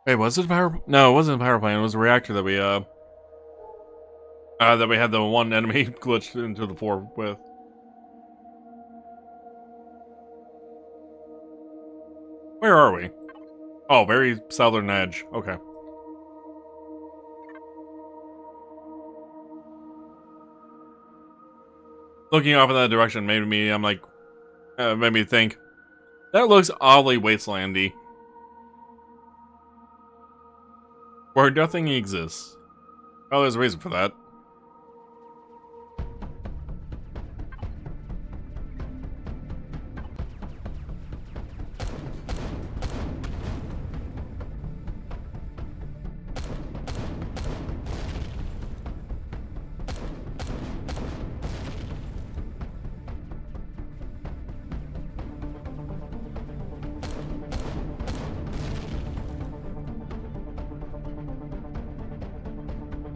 Wait, was it a power? No, it wasn't a power plant. It was a reactor that we had the one enemy glitched into the floor with. Where are we? Oh, very southern edge. Okay. Looking off in that direction made me think that looks oddly wastelandy. Where nothing exists. Oh, there's a reason for that.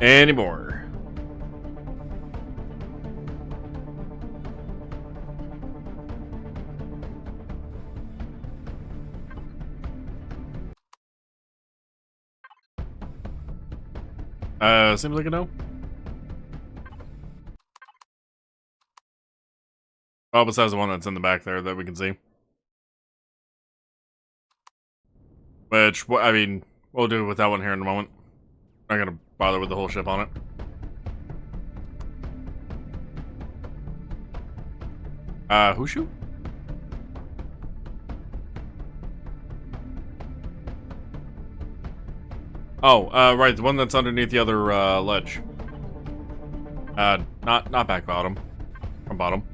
anymore. Seems like a no. Well, besides the one that's in the back there that we can see. Which, I mean, we'll do with that one here in a moment. I'm not gonna bother with the whole ship on it. Hushu? Oh, right, the one that's underneath the other, ledge. Not back bottom. From bottom.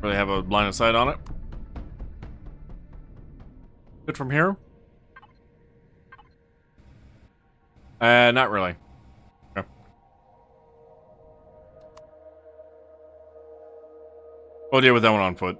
Really have a line of sight on it. Good from here? Not really. Okay. We'll deal with that one on foot.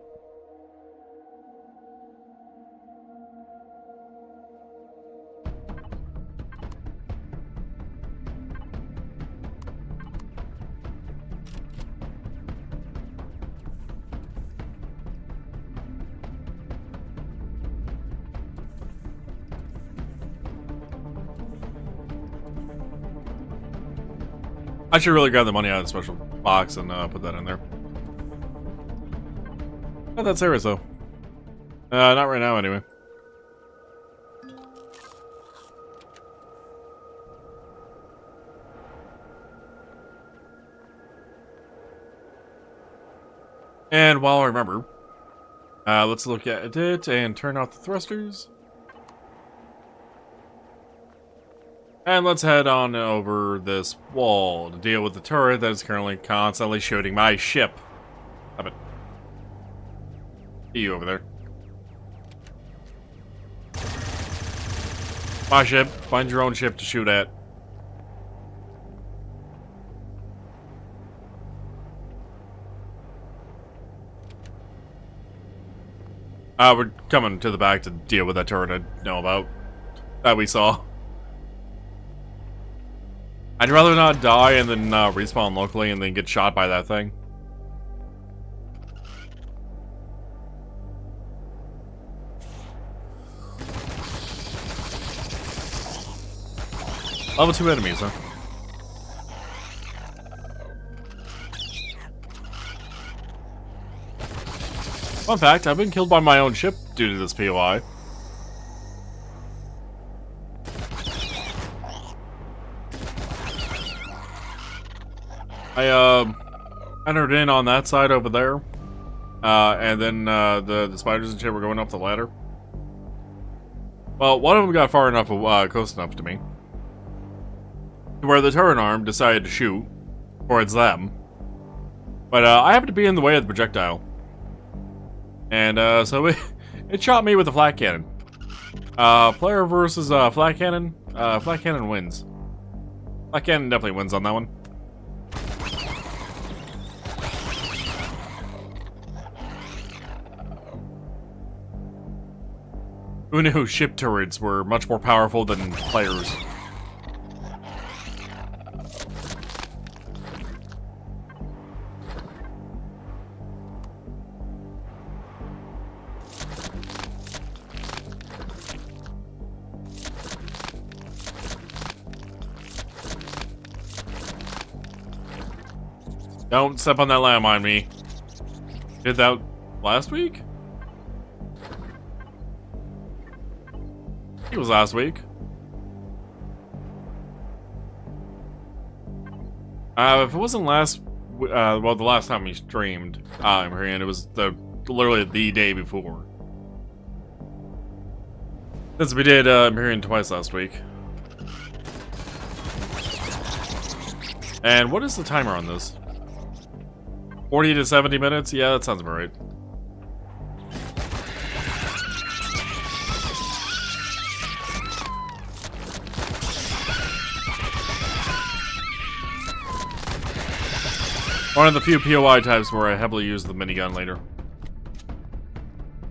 I should really grab the money out of the special box and put that in there. Not that serious though. Not right now anyway. And while I remember, let's look at it and turn off the thrusters. And let's head on over this wall to deal with the turret that is currently constantly shooting my ship. Stop it. See you over there. My ship. Find your own ship to shoot at. We're coming to the back to deal with that turret I know about. That we saw. I'd rather not die and then respawn locally and then get shot by that thing. Level 2 enemies, huh? Fun fact, I've been killed by my own ship due to this POI. I entered in on that side over there, and then the spiders and shit were going up the ladder. Well, one of them got far enough, close enough to me, where the turret arm decided to shoot towards them. But I happened to be in the way of the projectile, and so it shot me with a flat cannon. Player versus flat cannon. Flat cannon wins. Flat cannon definitely wins on that one. Who knew ship turrets were much more powerful than players? Don't step on that landmine, me. Did that last week? It was last week. If it wasn't last, well, the last time we streamed Empyrion, it was literally the day before. Since we did Empyrion twice last week. And what is the timer on this? 40 to 70 minutes? Yeah, that sounds about right. One of the few POI types where I heavily use the minigun later.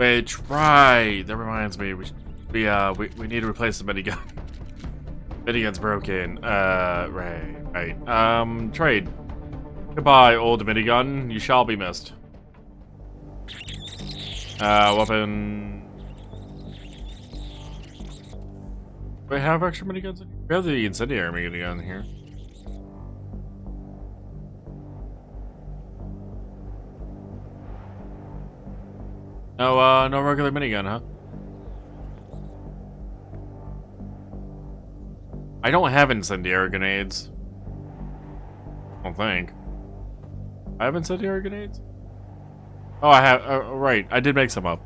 Which, right, that reminds me, we need to replace the minigun. Minigun's broken. Right. Trade. Goodbye, old minigun. You shall be missed. Weapon. Do I have extra miniguns in here? We have the incendiary minigun here. No regular minigun, huh? I don't have incendiary grenades. I don't think. I have incendiary grenades? Oh, I have. Right. I did make some up.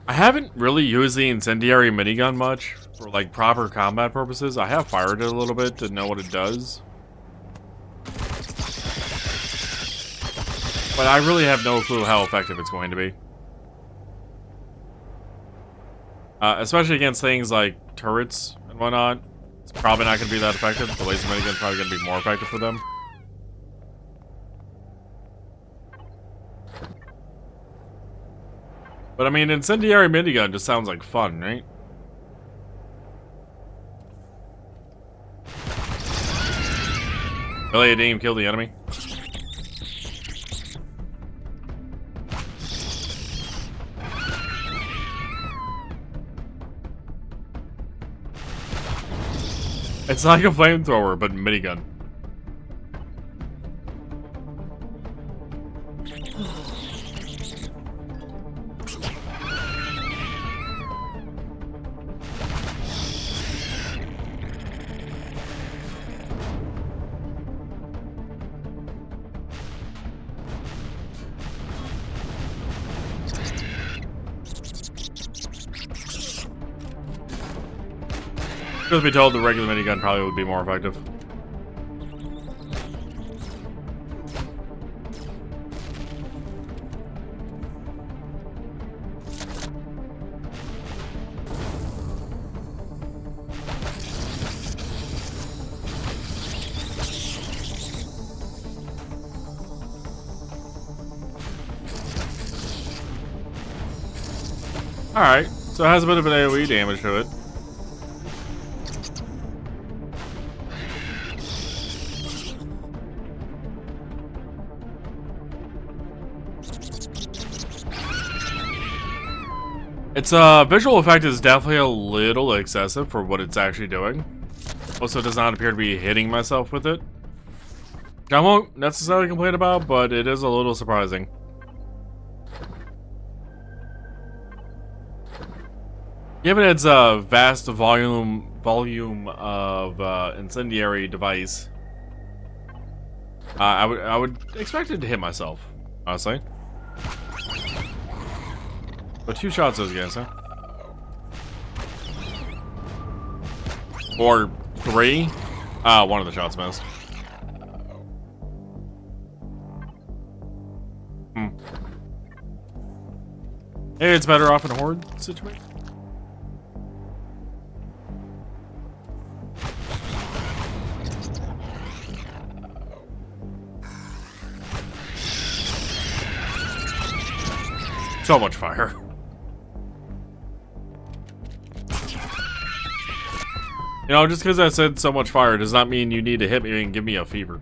I haven't really used the incendiary minigun much for like proper combat purposes. I have fired it a little bit to know what it does. But I really have no clue how effective it's going to be. Especially against things like turrets and whatnot. It's probably not going to be that effective. The laser minigun's probably going to be more effective for them. But I mean, incendiary minigun just sounds like fun, right? Really, it didn't even kill the enemy? It's like a flamethrower, but minigun. Truth be told, the regular minigun probably would be more effective. Alright, so it has a bit of an AoE damage to it. Its visual effect is definitely a little excessive for what it's actually doing. Also, it does not appear to be hitting myself with it. Which I won't necessarily complain about, but it is a little surprising. Given its vast volume of incendiary device, I would expect it to hit myself, honestly. But 2 shots those guys, huh? Or 3? One of the shots missed. Maybe it's better off in a horde situation. So much fire. You know, just because I said so much fire does not mean you need to hit me and give me a fever.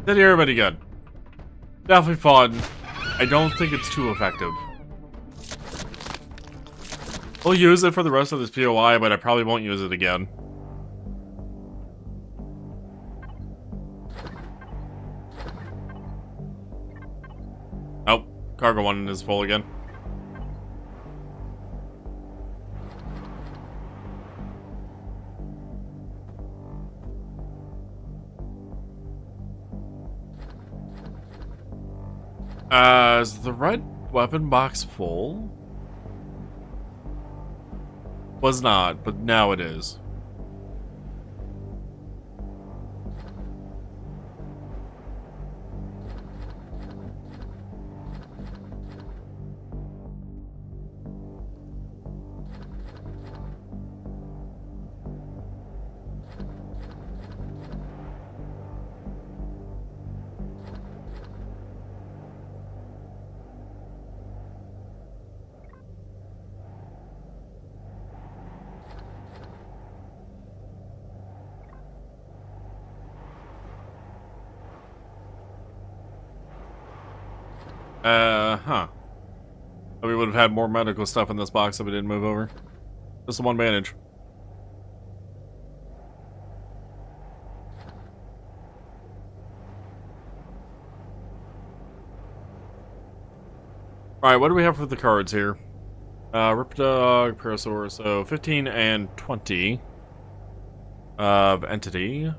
Did everybody good? Definitely fun. I don't think it's too effective. I'll use it for the rest of this POI, but I probably won't use it again. Oh, cargo one is full again. Is the red weapon box full? Was not, but now it is. Huh. We would have had more medical stuff in this box if we didn't move over. Just the one bandage. Alright, what do we have for the cards here? Ripdog, Parasaur, so 15 and 20 of Entity.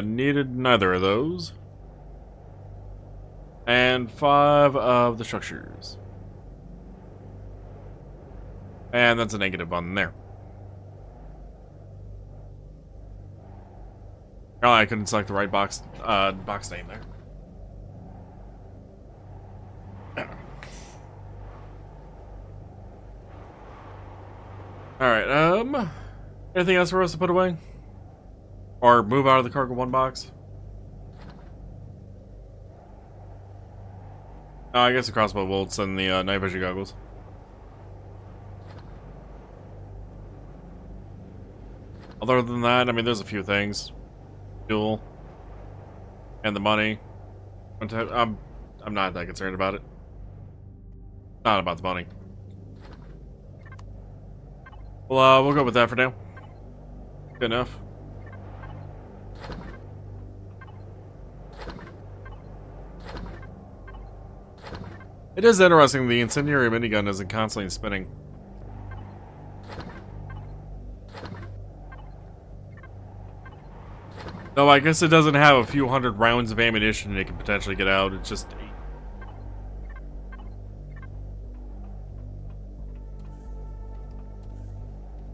Needed neither of those. And 5 of the structures. And that's a negative on there. Oh, I couldn't select the right box name there. Alright, anything else for us to put away? Or move out of the cargo one box? Oh, I guess the crossbow bolts and the night vision goggles. Other than that, I mean, there's a few things. Fuel. And the money. I'm not that concerned about it. Not about the money. Well, we'll go with that for now. Good enough. It is interesting the incendiary minigun isn't constantly spinning. Though I guess it doesn't have a few hundred rounds of ammunition it can potentially get out, it's just 8.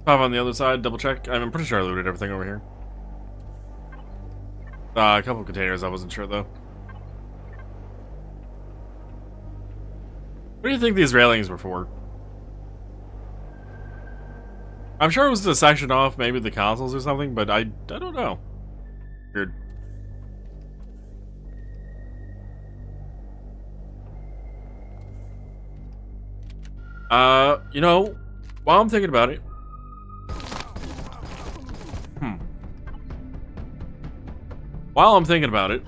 Pop on the other side, double check. I'm pretty sure I looted everything over here. A couple of containers, I wasn't sure though. What do you think these railings were for? I'm sure it was to section off maybe the consoles or something, but I don't know. Weird. You know, while I'm thinking about it. While I'm thinking about it.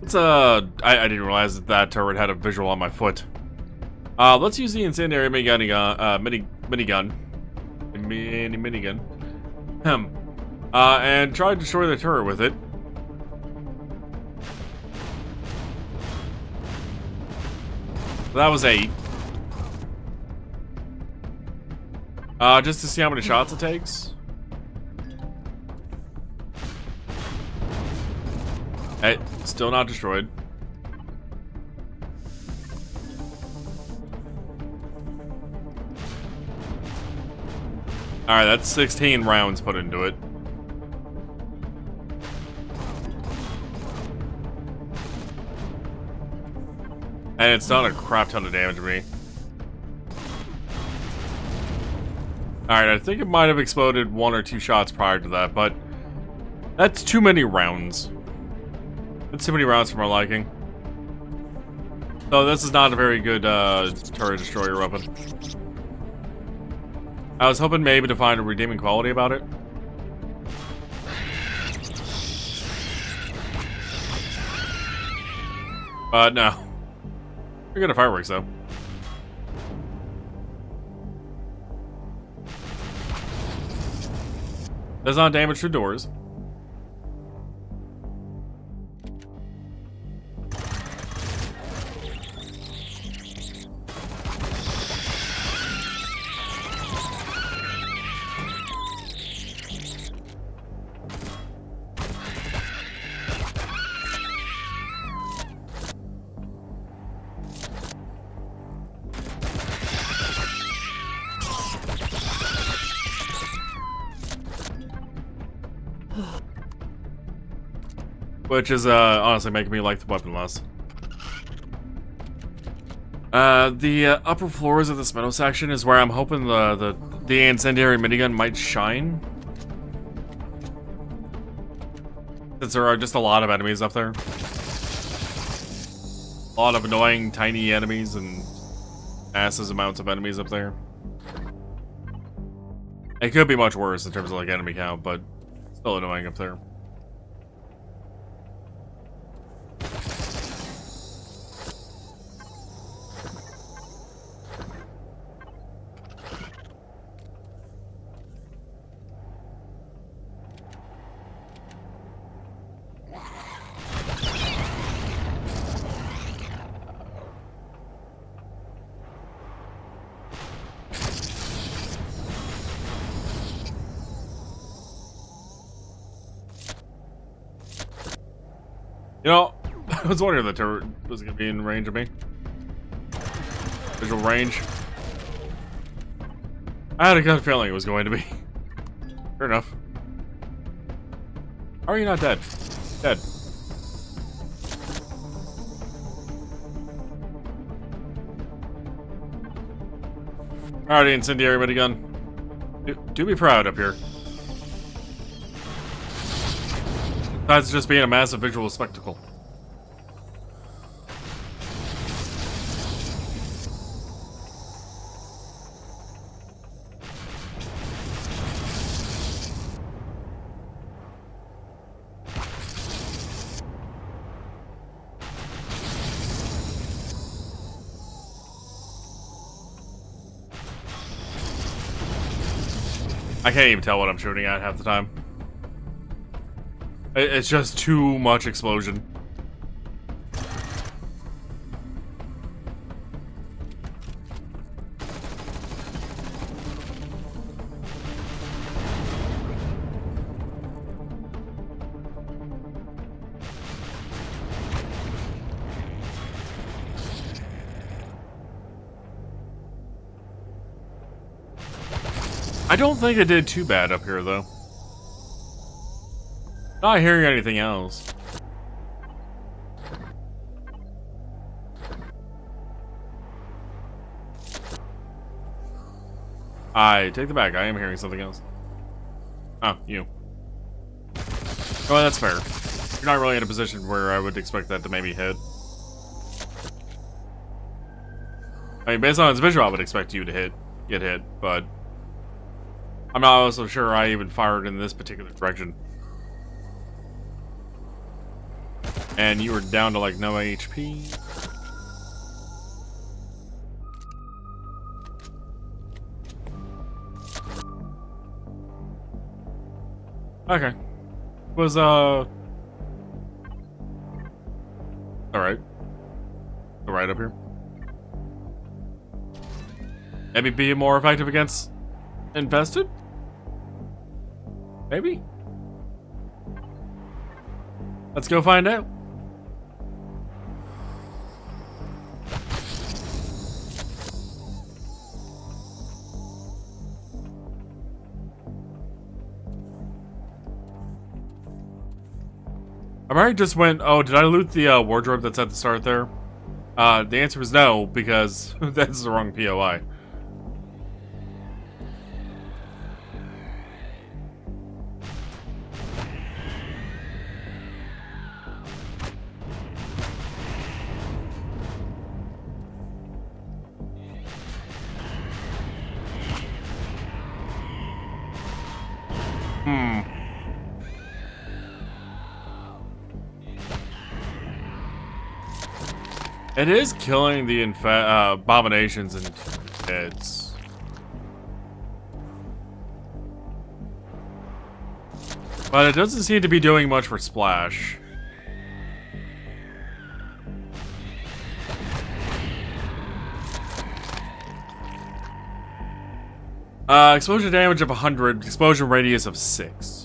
Let's, I didn't realize that turret had a visual on my foot. Let's use the incendiary minigun. And try to destroy the turret with it. That was 8. Just to see how many shots it takes. Hey, still not destroyed. Alright, that's 16 rounds put into it. And it's done a crap ton of damage to me. Alright, I think it might have exploded 1 or 2 shots prior to that, but that's too many rounds. That's too many rounds for my liking. So this is not a very good turret destroyer weapon. I was hoping maybe to find a redeeming quality about it. But no. Pretty good at fireworks, though. Does not damage through doors. Which is honestly making me like the weapon less. The upper floors of this metal section is where I'm hoping the incendiary minigun might shine. Since there are just a lot of enemies up there. A lot of annoying tiny enemies and massive amounts of enemies up there. It could be much worse in terms of like enemy count, but still annoying up there. You know, I was wondering if the turret was going to be in range of me. Visual range. I had a good feeling it was going to be. Fair enough. How are you not dead? Dead. Alrighty, incendiary minigun. Do be proud up here. Besides just being a massive visual spectacle. I can't even tell what I'm shooting at half the time. It's just too much explosion. I don't think it did too bad up here, though. Not hearing anything else. I take the back. I am hearing something else. Oh, you. Oh, that's fair. You're not really in a position where I would expect that to maybe hit. I mean, based on its visual, I would expect you to get hit, but I'm not also sure I even fired in this particular direction. And you were down to like no HP. Okay. Was alright. Alright up here. Maybe be more effective against infested? Maybe? Let's go find out. I already just went, oh, did I loot the wardrobe that's at the start there? The answer was no, because that's the wrong POI. It is killing the abominations and kids. But it doesn't seem to be doing much for Splash. Explosion damage of 100, explosion radius of 6.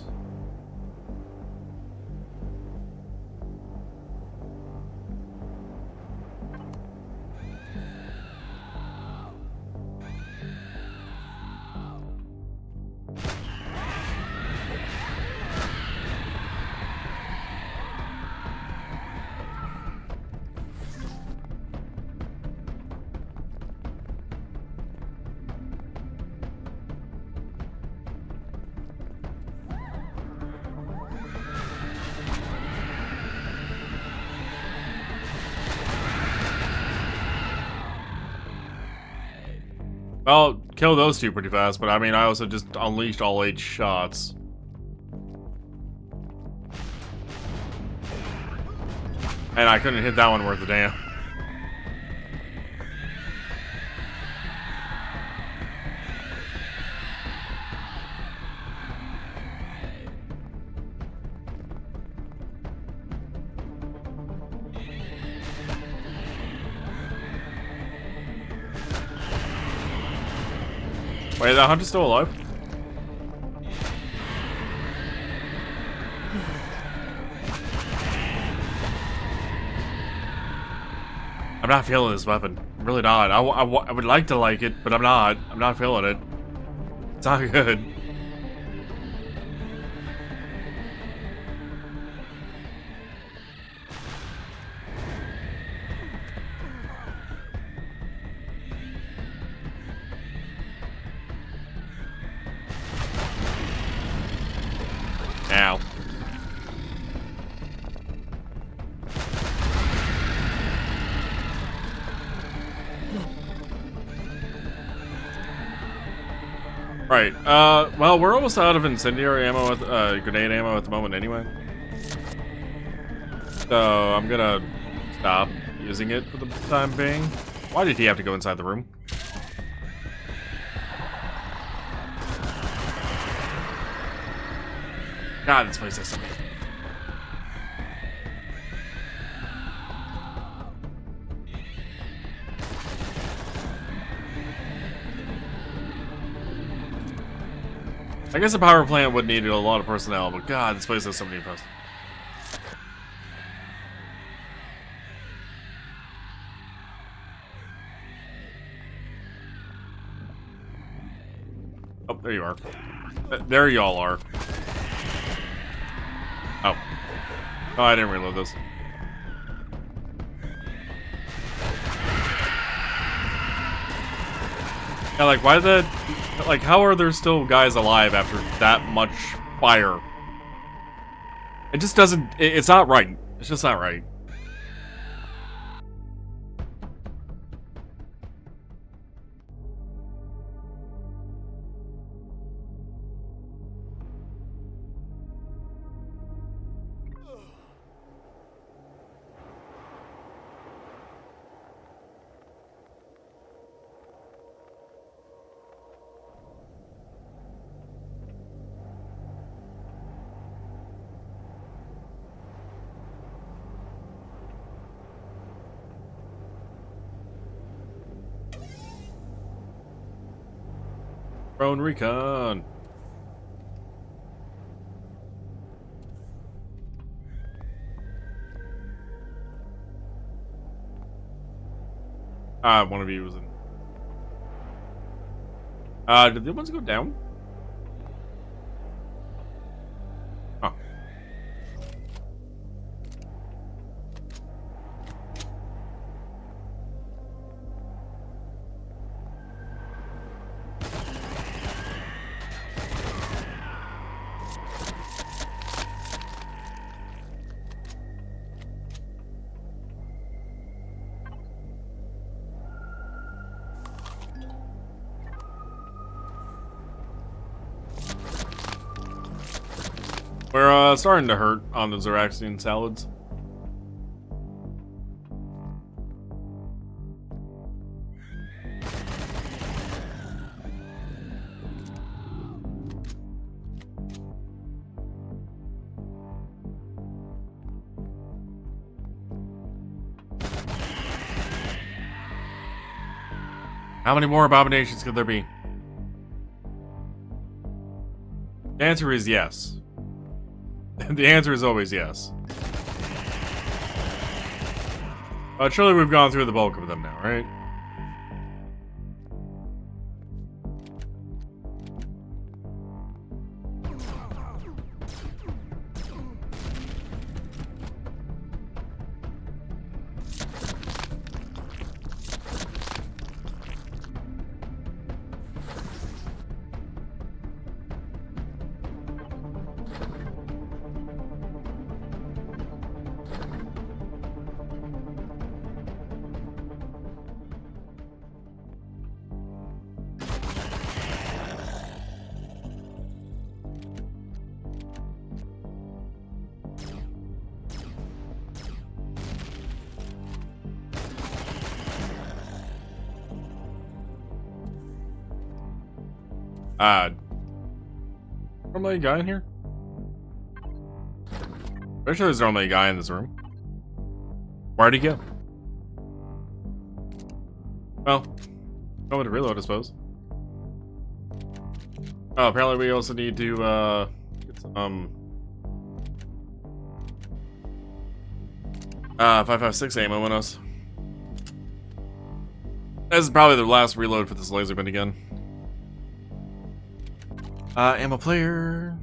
Well, kill those two pretty fast, but I mean, I also just unleashed all 8 shots. And I couldn't hit that one worth a damn. Wait, that hunter's still alive? I'm not feeling this weapon. I'm really not. I would like to like it, but I'm not. I'm not feeling it. It's not good. Ow. Right, well, we're almost out of incendiary ammo, grenade ammo at the moment anyway. So, I'm gonna stop using it for the time being. Why did he have to go inside the room? God, this place has something. I guess a power plant would need a lot of personnel, but God, this place has so many personnel. Oh, there you are. There y'all are. Oh. Oh, I didn't reload this. Yeah, like, why did that... Like, how are there still guys alive after that much fire? It just doesn't... It's not right. It's just not right. Drone recon. One of you was in. Did the ones go down? Oh. We're starting to hurt on the Zeraxian salads. How many more abominations could there be? The answer is yes. The answer is always yes. But surely we've gone through the bulk of them now, right? Normally a guy in here? Pretty sure there's normally a guy in this room. Where'd he go? Well, going to reload, I suppose. Oh, apparently we also need to, get some, 5.56 ammo in us. This is probably the last reload for this laser bin again. Ammo player.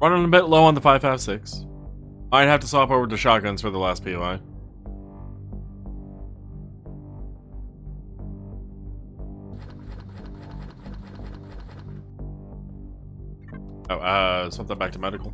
Running a bit low on the 5.56. I'd have to swap over to shotguns for the last POI. Oh, swap that back to medical.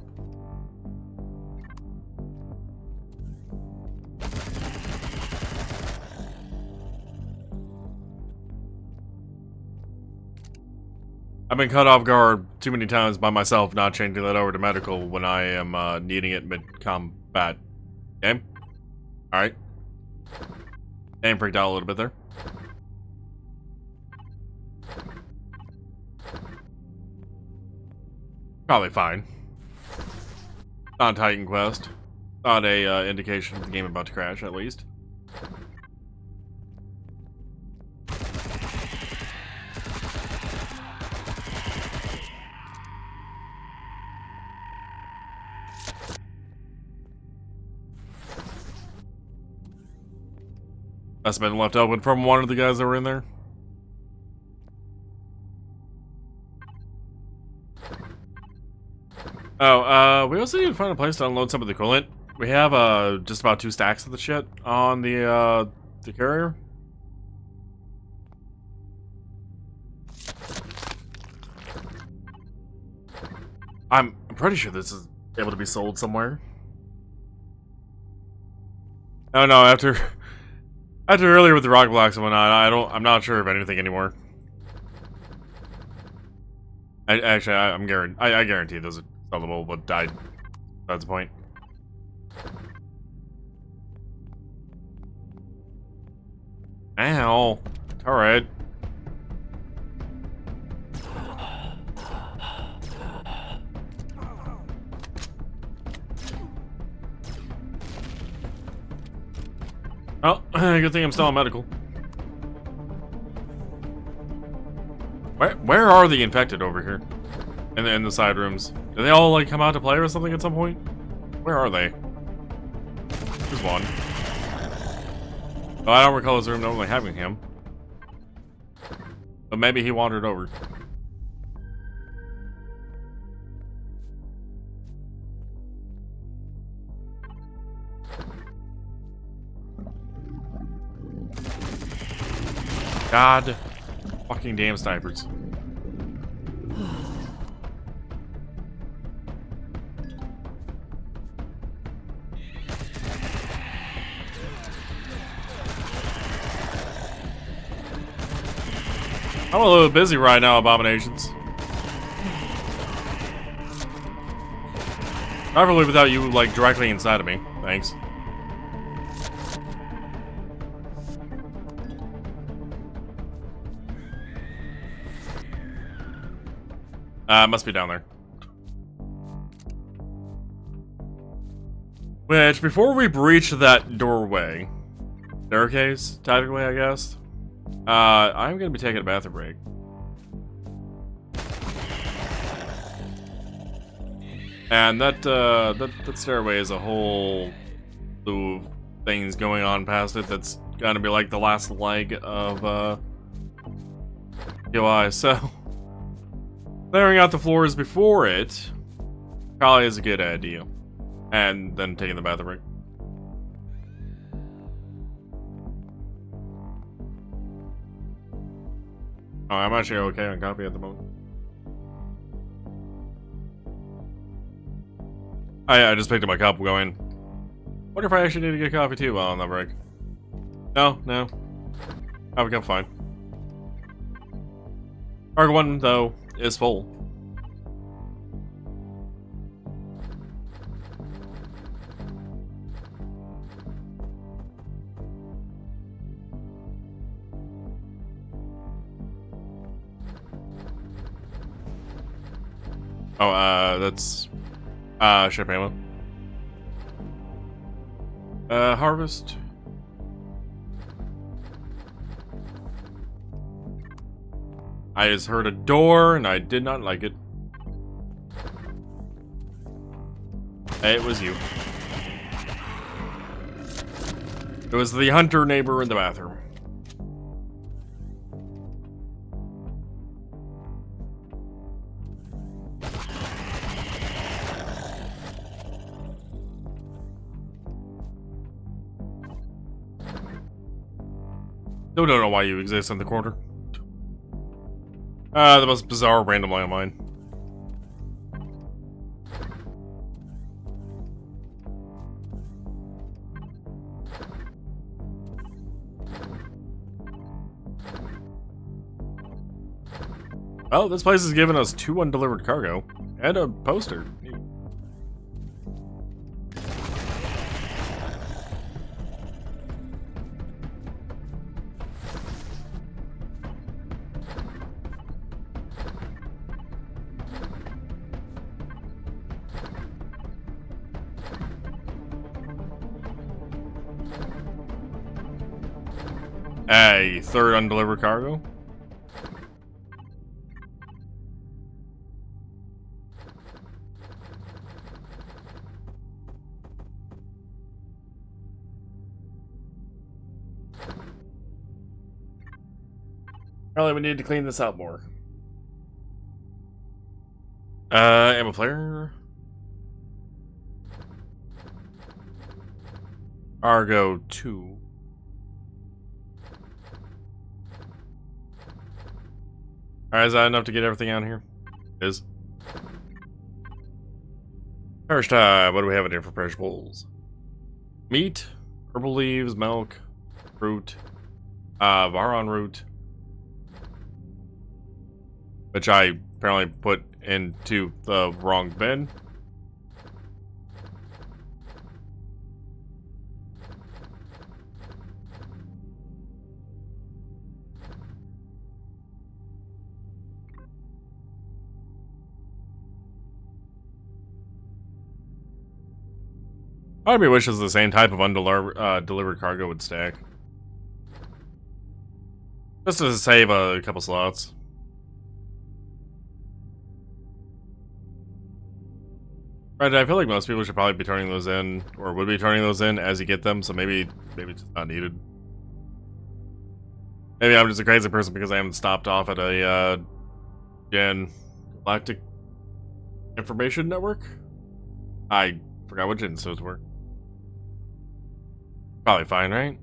I've been caught off guard too many times by myself not changing that over to medical when I am needing it mid-combat. Game? Alright. Game freaked out a little bit there. Probably fine. Not a Titan quest. Not a indication of the game about to crash, at least. That's been left open from one of the guys that were in there. Oh, we also need to find a place to unload some of the coolant. We have just about 2 stacks of the shit on the carrier. I'm pretty sure this is able to be sold somewhere. Oh no, after earlier with the rock blocks and whatnot, I'm not sure of anything anymore. I guarantee those are sellable, but died. That's the point. Ow. Alright. Oh, good thing I'm still on medical. Where are the infected over here? In the side rooms? Do they all like come out to play or something at some point? Where are they? There's one. Oh, I don't recall this room normally having him. But maybe he wandered over. God fucking damn snipers. I'm a little busy right now, abominations. Probably without you, like, directly inside of me. Thanks. Must be down there. Which, before we breach that doorway, staircase, technically, I guess. I'm gonna be taking a bathroom break. And that stairway is a whole slew of things going on past it that's gonna be like the last leg of UI, so clearing out the floors before it probably is a good idea. And then taking the bathroom break. Oh, I'm actually okay on coffee at the moment. I just picked up my cup going, wonder if I actually need to get coffee too while on that break. No. Have a cup, fine. Cargo 1, though, is full. Oh, that's ship ammo. Harvest. I just heard a door and I did not like it. It was you. It was the hunter neighbor in the bathroom. Still don't know why you exist in the corner. The most bizarre random landmine. Well, this place has given us 2 undelivered cargo and a poster. A 3rd undelivered cargo. Probably we need to clean this out more. Ammo player. Argo 2. Alright, is that enough to get everything out here? It is. First time, what do we have in here for perishables? Meat, herbal leaves, milk, fruit, Varon root, which I apparently put into the wrong bin. Part of me wishes the same type of undelivered cargo would stack. Just to save a couple slots. Right, I feel like most people should probably be turning those in, or would be turning those in as you get them, so maybe it's just not needed. Maybe I'm just a crazy person because I haven't stopped off at a Galactic Information Network? I forgot what gens those were. Probably fine, right?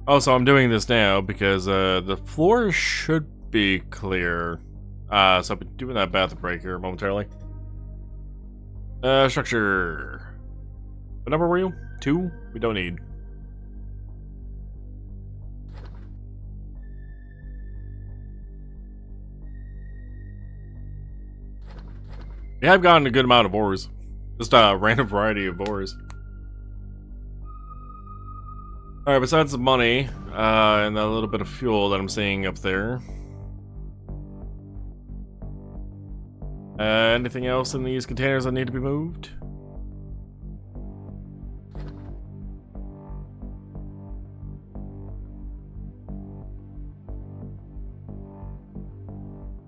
Oh, so I'm doing this now because the floor should be clear. So I'll be doing that bathroom break here momentarily. Structure. What number were you? 2? We don't need. Yeah, I've gotten a good amount of ores. Just a random variety of ores. Alright, besides the money, and that little bit of fuel that I'm seeing up there. Anything else in these containers that need to be moved?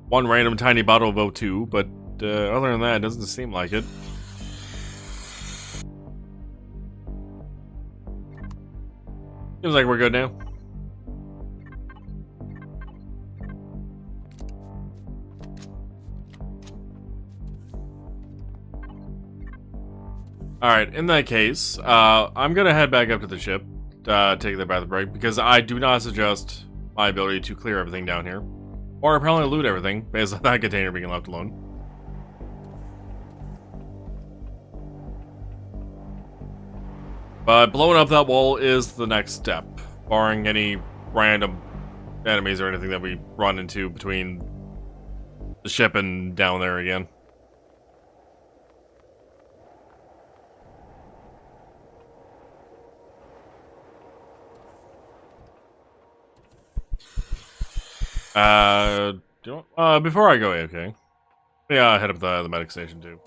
One random tiny bottle of O2, but other than that, it doesn't seem like it. Seems like we're good now. Alright, in that case, I'm gonna head back up to the ship, take the bathroom break, because I do not suggest my ability to clear everything down here. Or apparently loot everything, based on that container being left alone. But blowing up that wall is the next step, barring any random enemies or anything that we run into between the ship and down there again. Before I go AFK, yeah, head up the medic station too.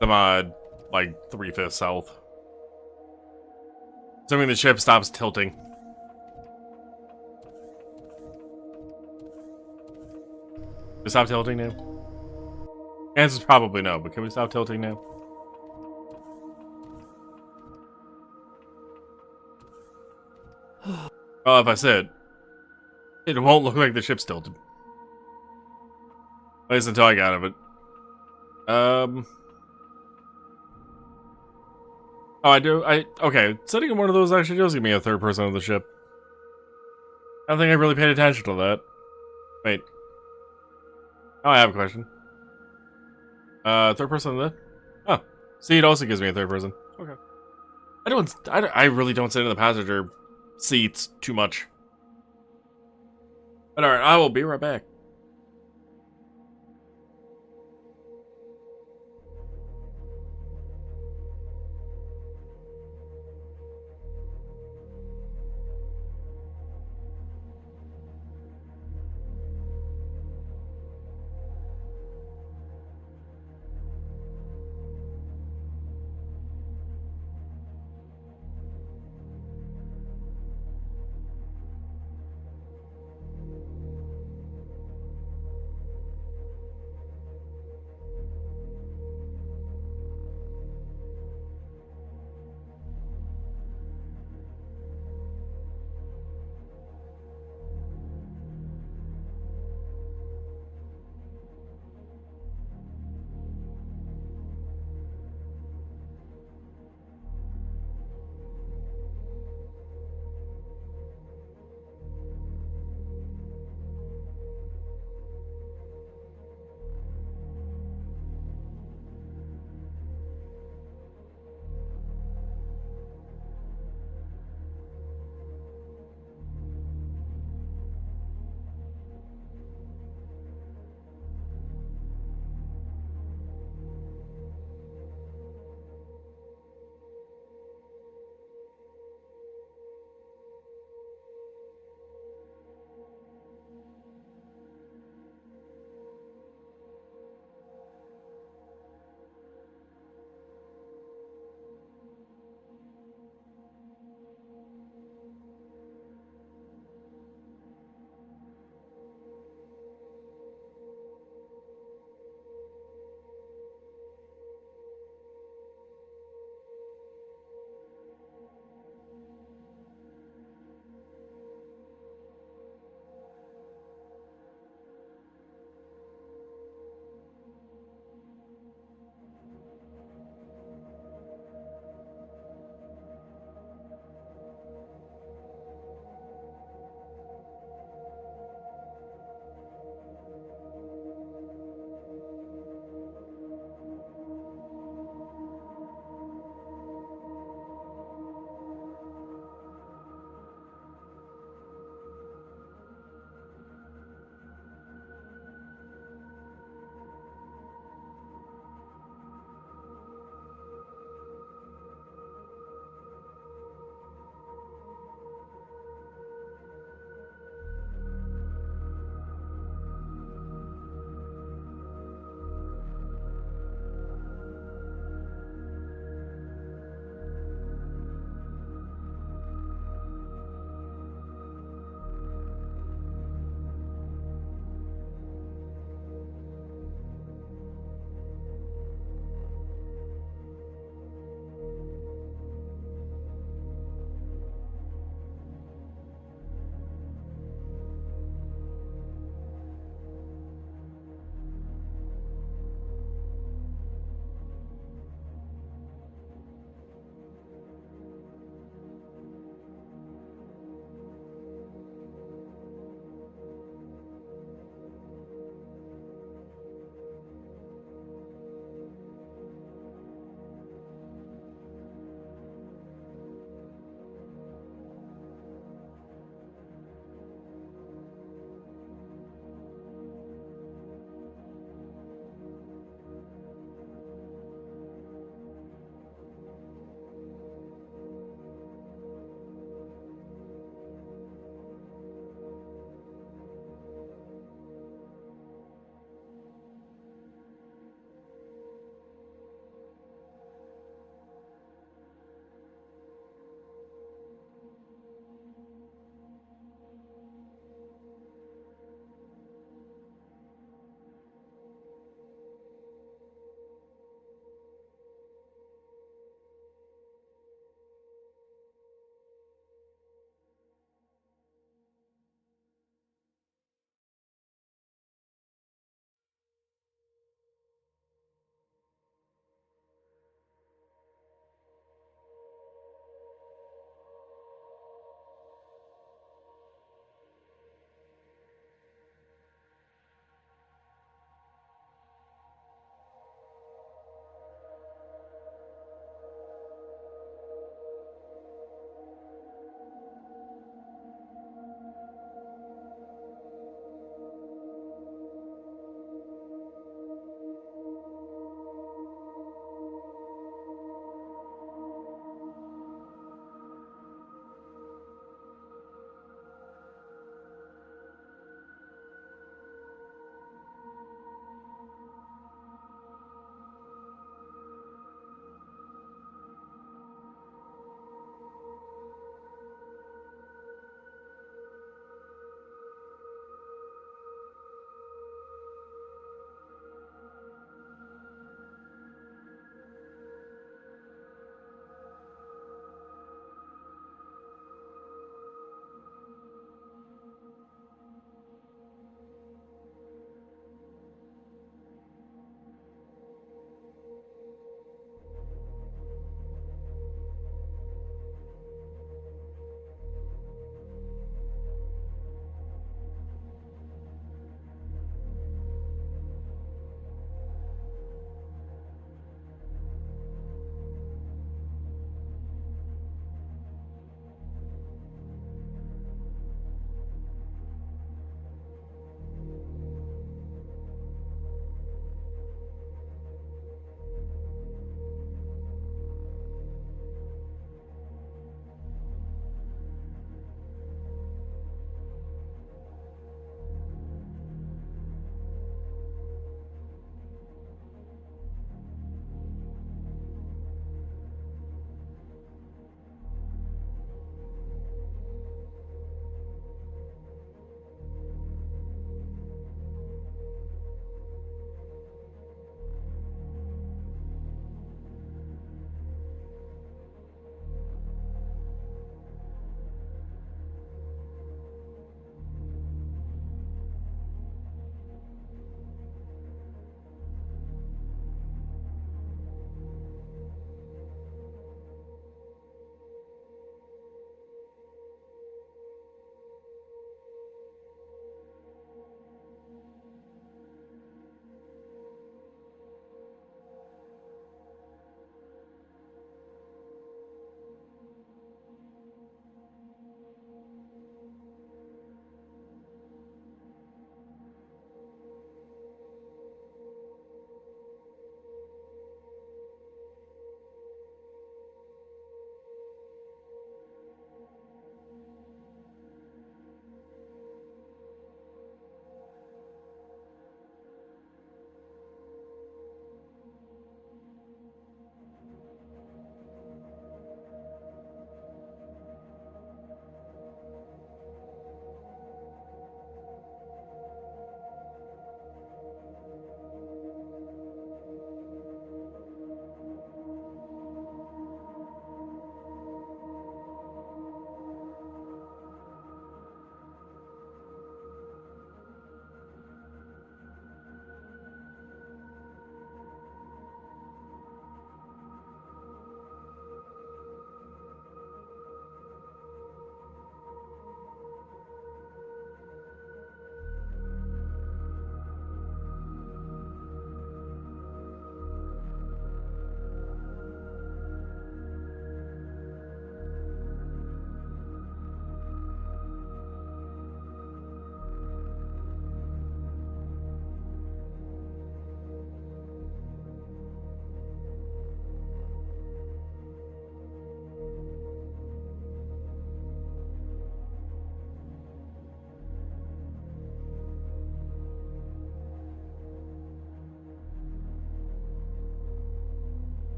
I'm like 3/5 south. Assuming the ship stops tilting. Can we stop tilting now? Answer's probably no, but can we stop tilting now? Well, if I said it won't look like the ship's tilted. At least until I get out of it. Oh, okay, sitting in one of those actually does give me a third person of the ship. I don't think I really paid attention to that. Wait. Oh, I have a question. Third person of the... Oh. See, it also gives me a third person. Okay. I really don't sit in the passenger seats too much. But alright, I will be right back.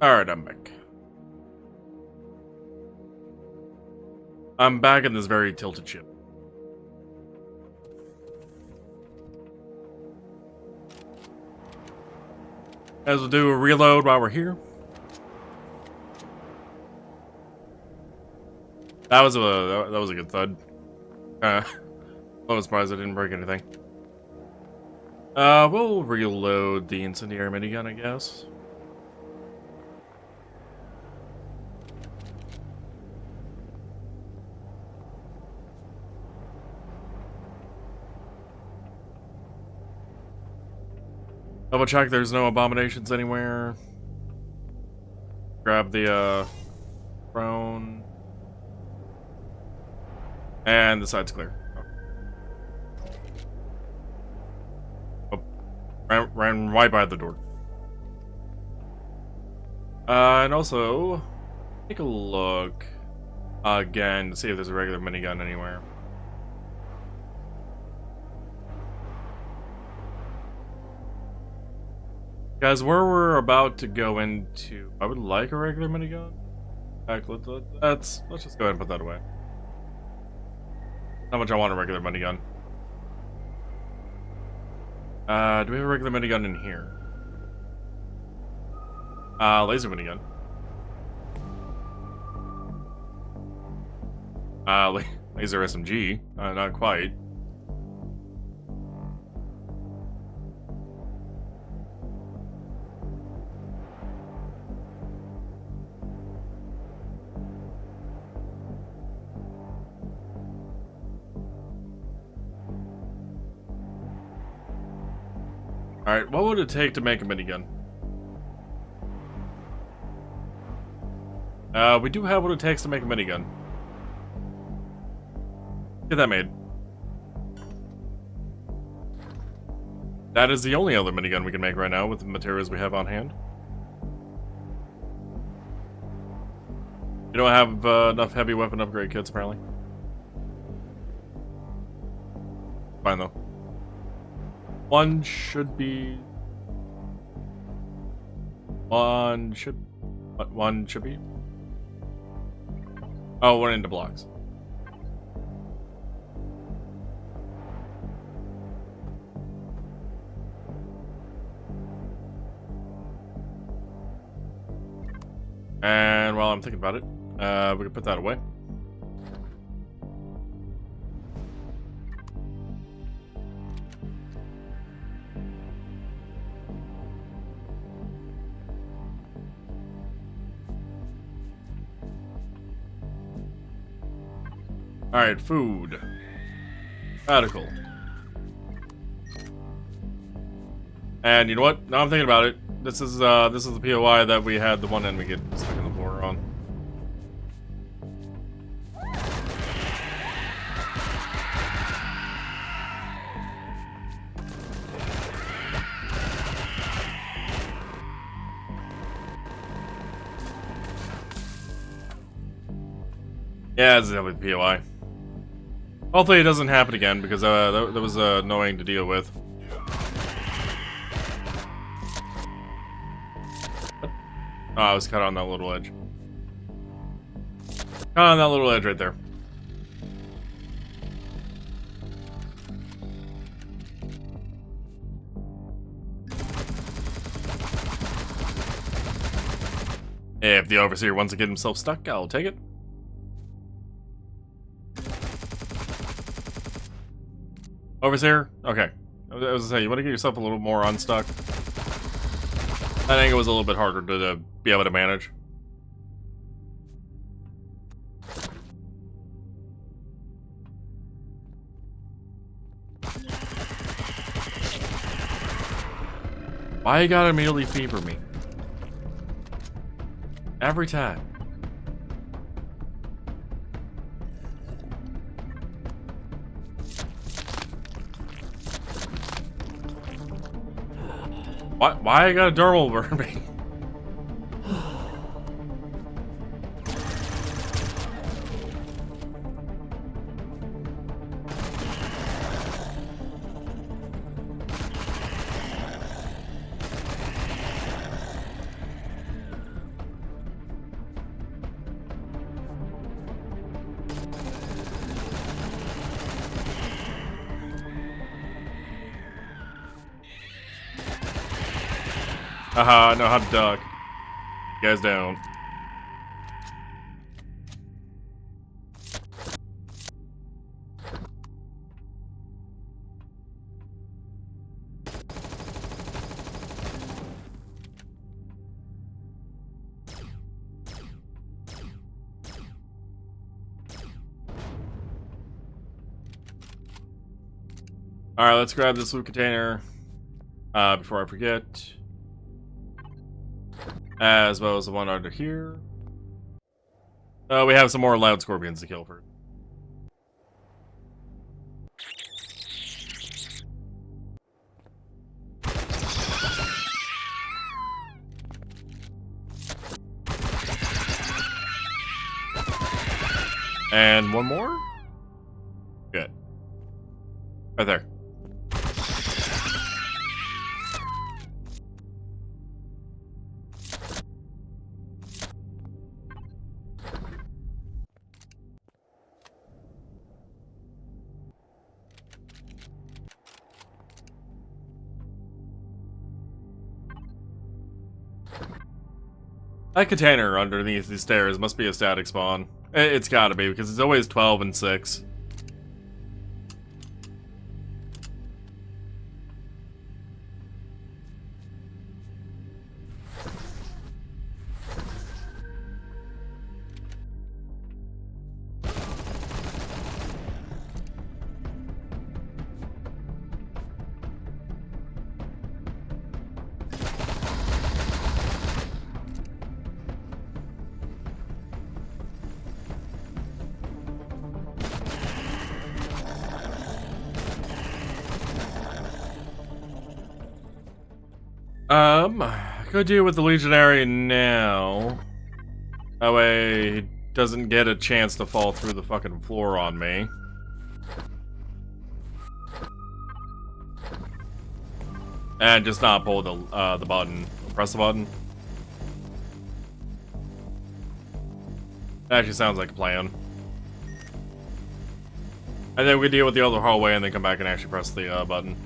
Alright, I'm back. I'm back in this very tilted ship. As we'll do a reload while we're here. That was a good thud. I was surprised I didn't break anything. We'll reload the incendiary minigun, I guess. Double check there's no abominations anywhere. Grab the throne. And the side's clear. Oh. Ran right by the door. And also, take a look again to see if there's a regular minigun anywhere. Guys, where we're about to go into, I would like a regular minigun. Heck, let's just go ahead and put that away. How much I want a regular minigun. Do we have a regular minigun in here? Laser minigun. Laser SMG. Not quite. Alright, what would it take to make a minigun? We do have what it takes to make a minigun. Get that made. That is the only other minigun we can make right now with the materials we have on hand. You don't have enough heavy weapon upgrade kits, apparently. Fine, though. One should be... One should be... Oh, one into blocks. And while I'm thinking about it, we can put that away. Alright, food. Radical. And you know what? Now I'm thinking about it. This is the POI that we had the one enemy get stuck in the floor on. Yeah, it's definitely POI. Hopefully it doesn't happen again, because that was annoying to deal with. Oh, I was cut on that little edge. Cut on that little edge right there. If the Overseer wants to get himself stuck, I'll take it. Overseer? Okay. I was gonna say, you want to get yourself a little more unstuck? That angle was a little bit harder to be able to manage. Why you gotta immediately fever me? Every time. Why I got a dermal burn me? Haha, I know how to duck. You guys don't. Alright, let's grab this loot container before I forget. As well as the one under here. We have some more loud scorpions to kill first. And one more? Good. Right there. That container underneath these stairs must be a static spawn. It's gotta be, because it's always 12 and 6. I could deal with the Legionary now. That way he doesn't get a chance to fall through the fucking floor on me. And just not pull the button. Press the button. That actually sounds like a plan. And then we deal with the other hallway and then come back and actually press the button.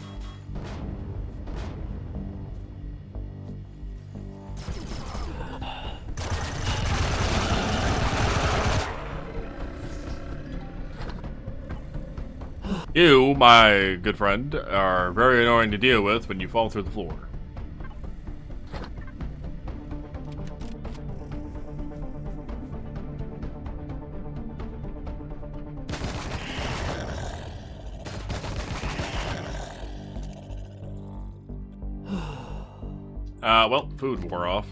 You, my good friend, are very annoying to deal with when you fall through the floor. Well, food wore off.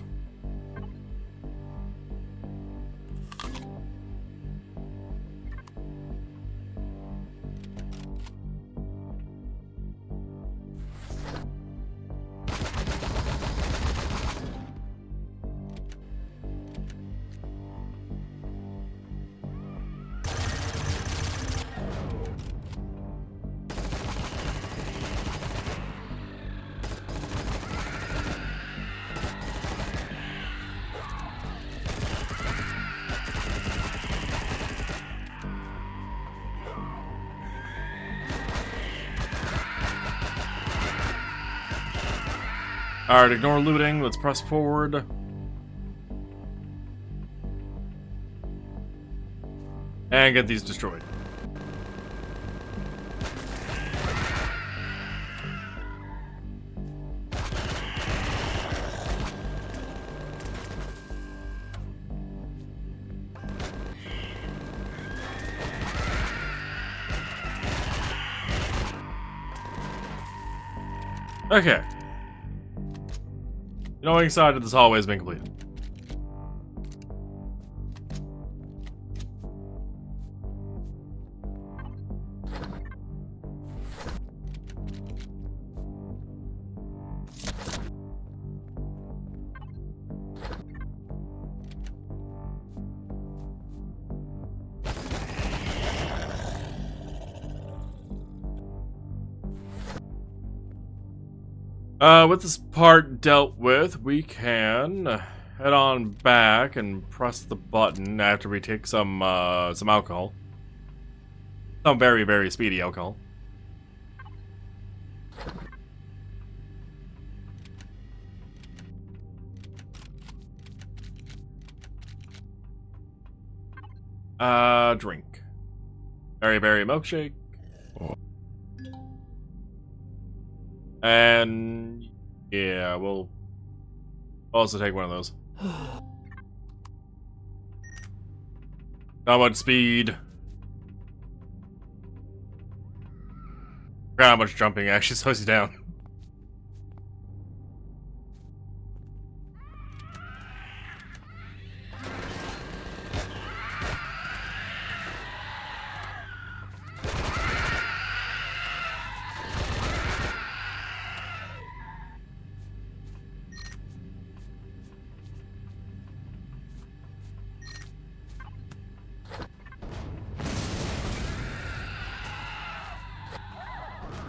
Alright, ignore looting. Let's press forward. And get these destroyed. Okay. The knowing side of this hallway has been completed. With this part dealt with, we can head on back and press the button after we take some alcohol. Some very, very speedy alcohol. Drink. Berry milkshake. And yeah, we'll also take one of those. Not much speed. Forgot how much jumping actually slows you down.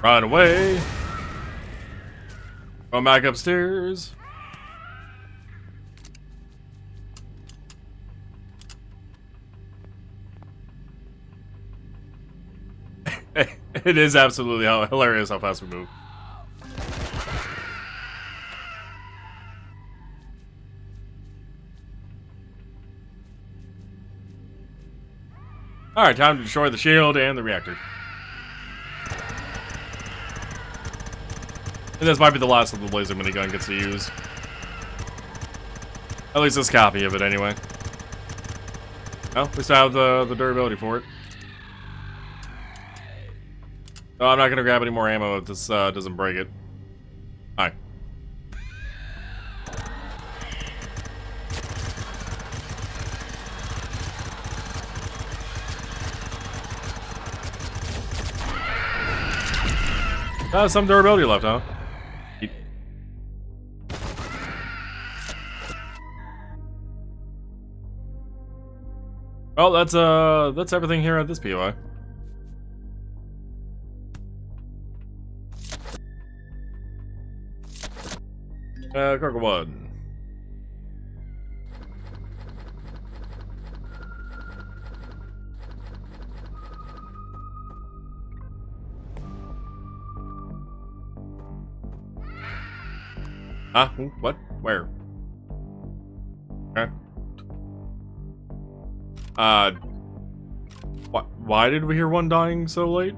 Run away. Go back upstairs. It is absolutely hilarious how fast we move. Alright, time to destroy the shield and the reactor. And this might be the last of the laser minigun gets to use. At least this copy of it, anyway. Well, at least I have the durability for it. No, I'm not gonna grab any more ammo if this doesn't break it. Hi. Some durability left, huh? Well, that's everything here at this POI. Cargo 1. Huh? What? Where? Okay. Why did we hear one dying so late?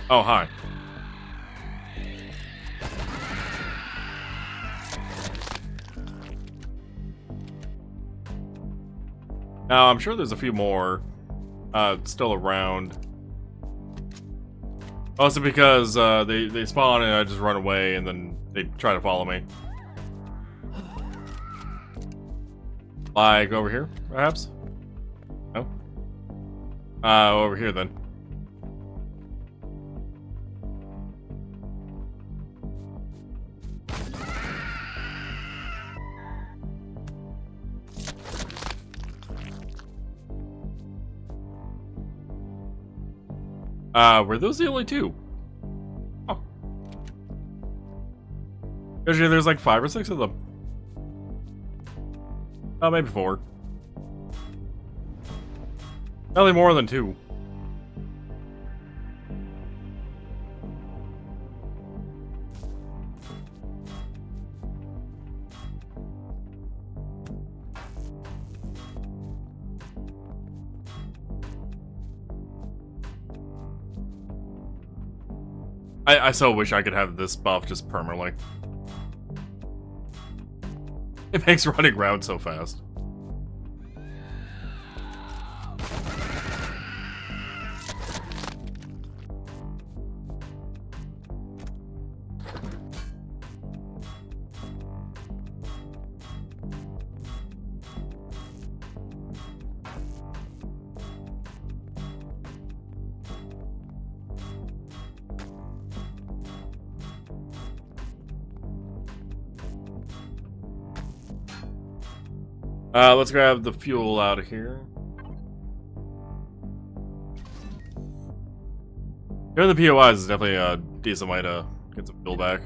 Oh, hi. Now, I'm sure there's a few more still around. Also because they spawn and I just run away and then they try to follow me. Like over here, perhaps? No? Over here then. Were those the only two? Oh. Usually there's like 5 or 6 of them. Oh, maybe 4. Probably more than 2. I so wish I could have this buff just permanently. It makes running around so fast. Let's grab the fuel out of here. Here the POIs is definitely a decent way to get some fuel back.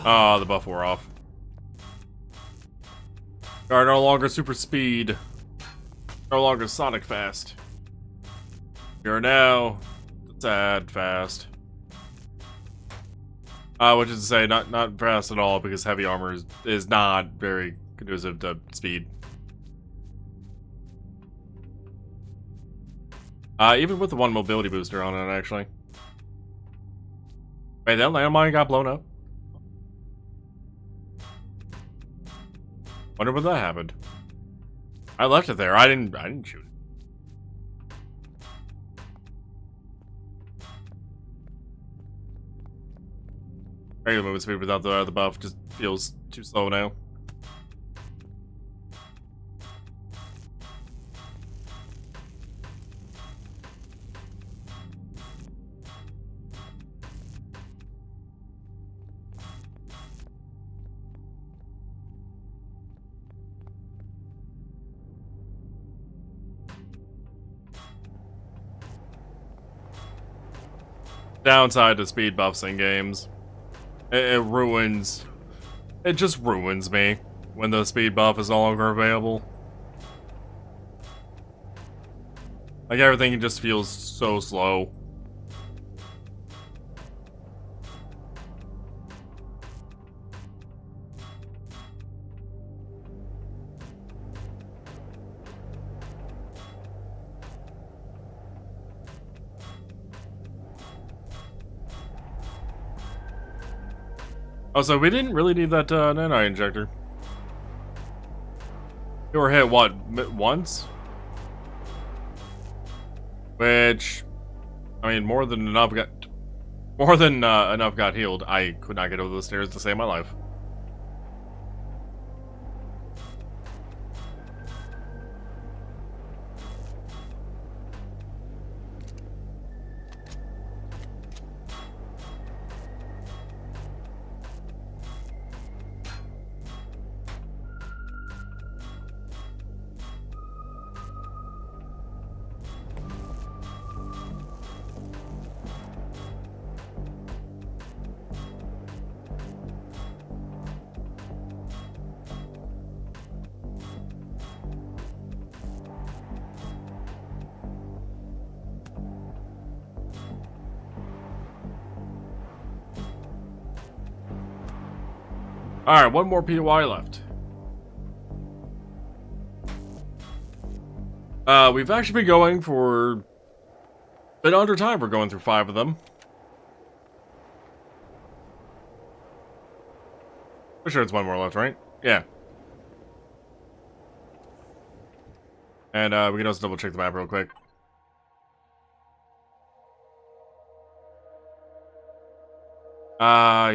Oh, the buff wore off. We are no longer super speed. No longer Sonic fast. We are now sad fast. Which is to say, not fast at all, because heavy armor is not very conducive to speed. Even with the one mobility booster on it, actually. Wait, that landmine got blown up? Wonder when that happened. I left it there. I didn't shoot it. Regular movement speed without the buff just feels too slow now. Downside to speed buffs in games. It ruins... It just ruins me when the speed buff is no longer available. Like, everything just feels so slow. Oh, so we didn't really need that nanite injector. You were hit, what, once? Which, I mean, more than enough got healed. I could not get over those stairs to save my life. Alright, one more POI left. We've actually been going for a bit under time. We're going through 5 of them. For sure it's one more left, right? Yeah. And we can also double check the map real quick. Huh.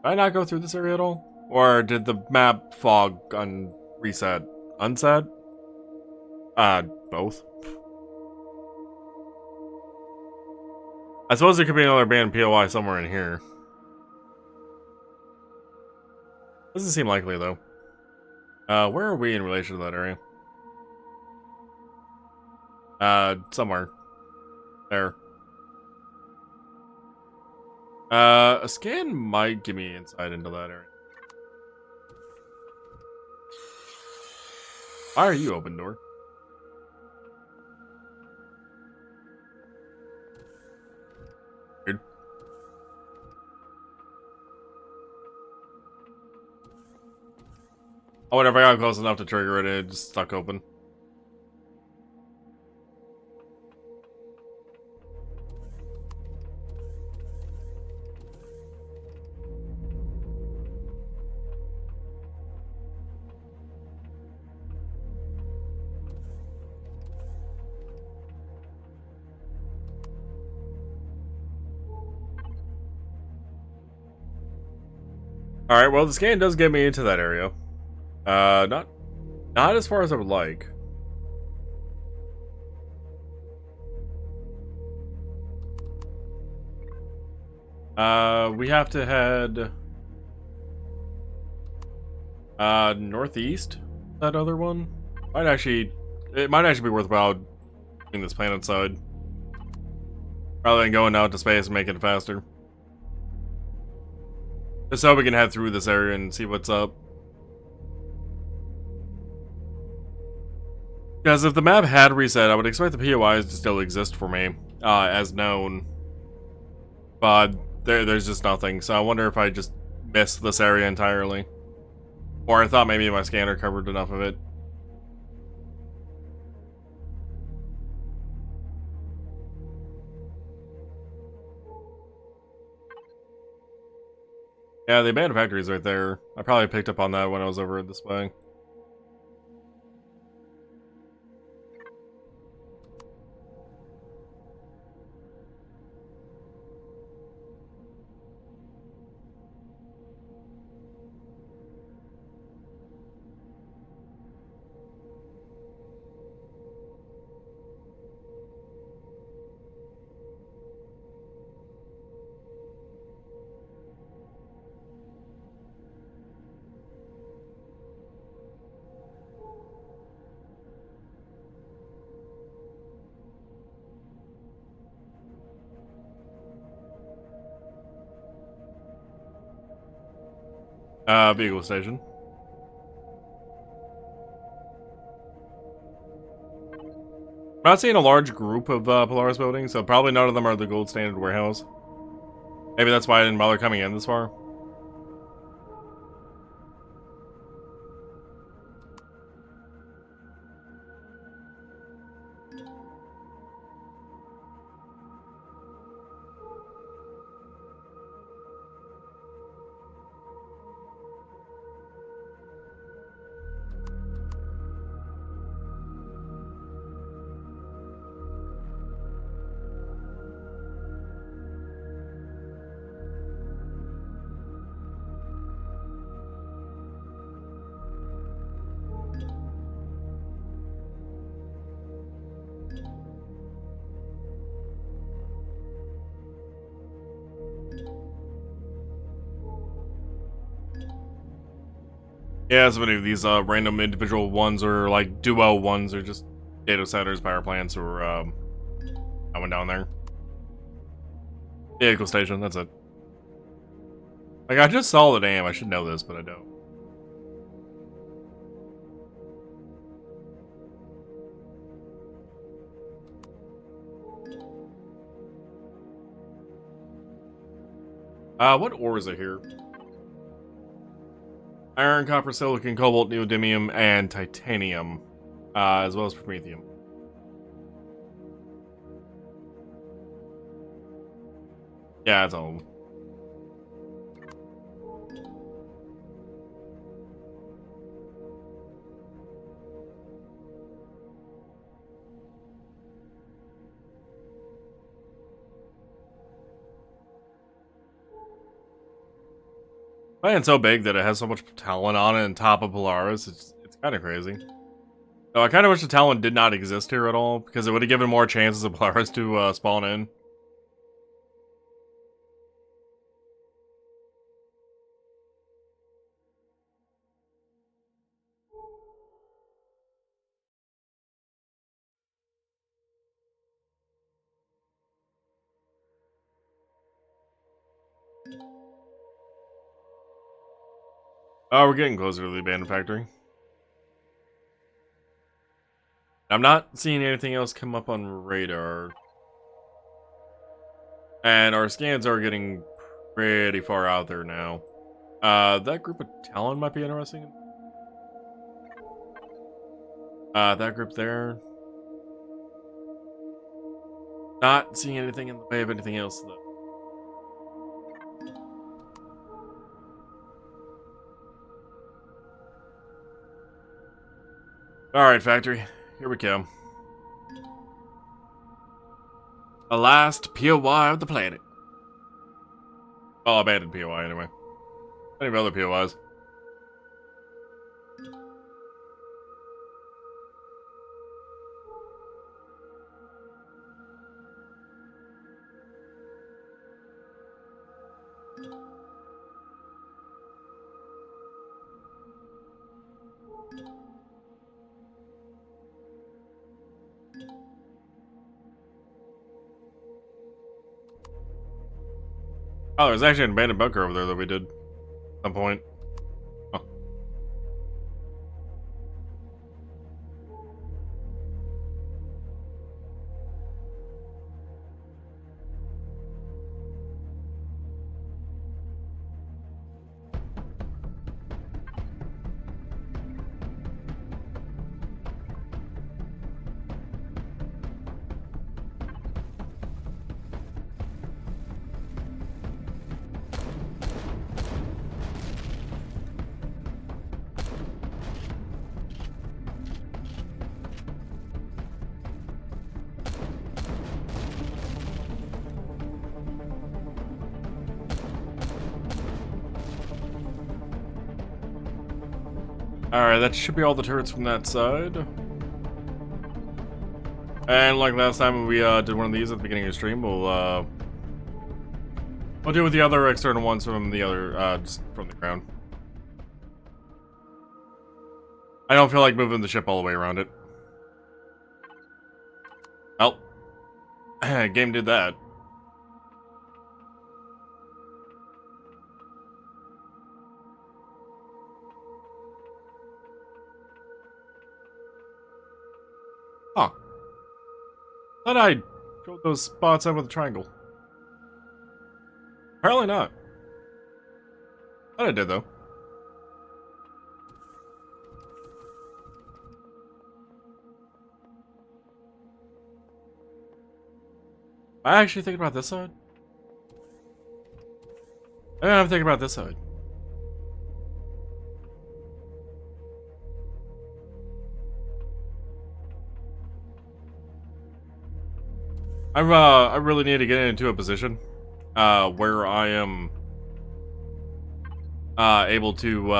Did I not go through this area at all? Or did the map fog reset? Unset? Both. I suppose there could be another banned POI somewhere in here. Doesn't seem likely, though. Where are we in relation to that area? Somewhere. There. A scan might give me insight into that area. Why are you open, door? Weird. Oh, whatever, I got close enough to trigger it, it just stuck open. Alright, well, the scan does get me into that area. Not as far as I would like. We have to head northeast. That other one it might actually be worthwhile doing this planet side rather than going out to space and making it faster. Just so we can head through this area and see what's up. Because if the map had reset, I would expect the POIs to still exist for me, as known. But there's just nothing, so I wonder if I just missed this area entirely. Or I thought maybe my scanner covered enough of it. Yeah, the abandoned factory is right there. I probably picked up on that when I was over this way. Vehicle station. I'm not seeing a large group of Polaris buildings, so probably none of them are the gold standard warehouse. Maybe that's why I didn't bother coming in this far. Yeah, so many of these random individual ones or like duo ones or just data centers, power plants, or I went down there. Vehicle station, that's it. Like, I just saw the name, I should know this, but I don't. What ores are here? Iron, copper, silicon, cobalt, neodymium, and titanium, as well as promethium. Yeah, that's all. It's so big that it has so much talent on it and top of Polaris. It's kind of crazy. So I kind of wish the talent did not exist here at all, because it would have given more chances of Polaris to spawn in. Oh, we're getting closer to the abandoned factory. I'm not seeing anything else come up on radar. And our scans are getting pretty far out there now. That group of Talon might be interesting. That group there. Not seeing anything in the way of anything else, though. Alright, factory. Here we come. The last POI of the planet. Well, abandoned POI, anyway. Any of other POIs? Oh, there's actually an abandoned bunker over there that we did. some point. Huh. Alright, that should be all the turrets from that side. And like last time when we did one of these at the beginning of the stream, we'll do with the other external ones from the other, just from the ground. I don't feel like moving the ship all the way around it. Well, game did that. Huh. Thought I filled those spots in with a triangle. Apparently not. Thought I did, though. I actually think about this side. I'm thinking about this side. I really need to get into a position where I am able to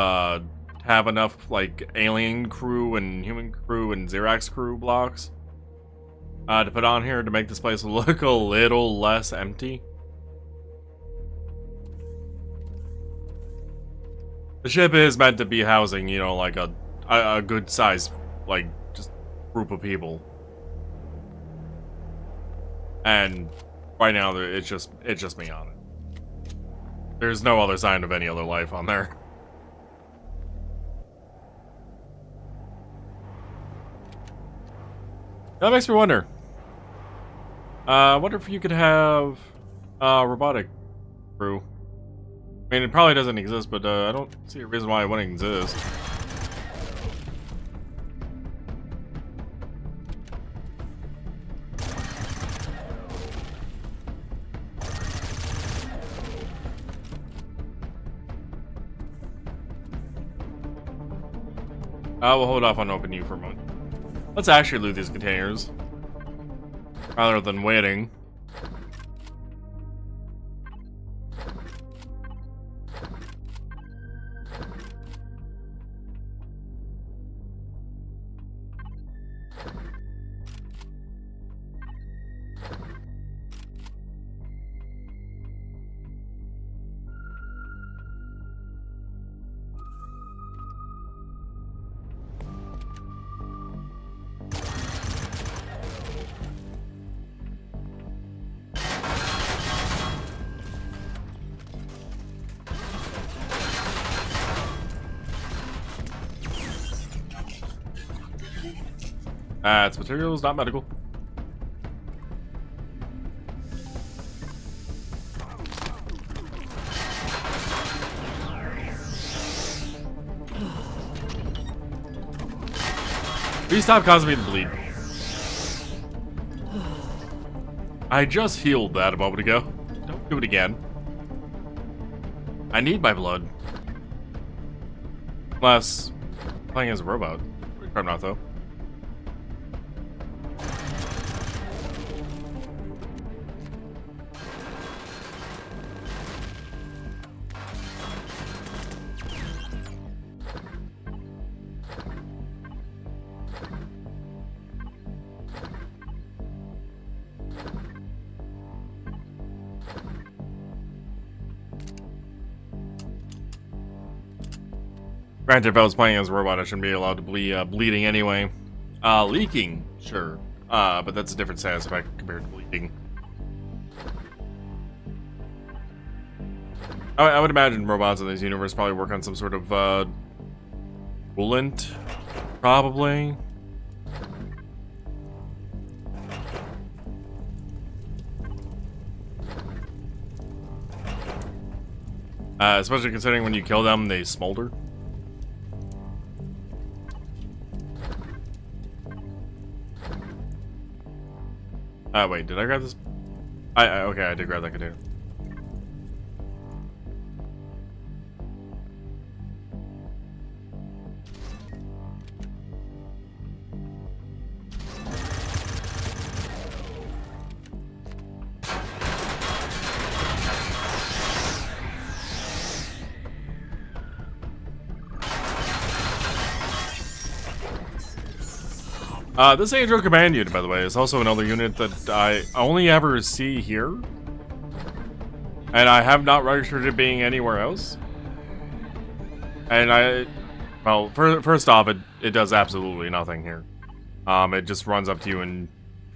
have enough like alien crew and human crew and Xerax crew blocks to put on here to make this place look a little less empty. The ship is meant to be housing, you know, like a good size, like, just group of people. And right now, it's just me on it. There's no other sign of any other life on there. That makes me wonder. I wonder if you could have a robotic crew. I mean, it probably doesn't exist, but I don't see a reason why it wouldn't exist. We'll hold off on opening you for a moment. Let's actually loot these containers, rather than waiting. It's materials, not medical. Please stop causing me to bleed. I just healed that a moment ago. Don't do it again. I need my blood. Unless playing as a robot. I'm not, though. Granted, if I was playing as a robot, I shouldn't be allowed to be bleeding anyway. Leaking, sure. But that's a different status effect compared to bleeding. I would imagine robots in this universe probably work on some sort of coolant, probably. Especially considering when you kill them, they smolder. Wait, did I grab this? Okay, I did grab that container. This Angel Command unit, by the way, is also another unit that I only ever see here. And I have not registered it being anywhere else. And well, first off, it does absolutely nothing here. It just runs up to you and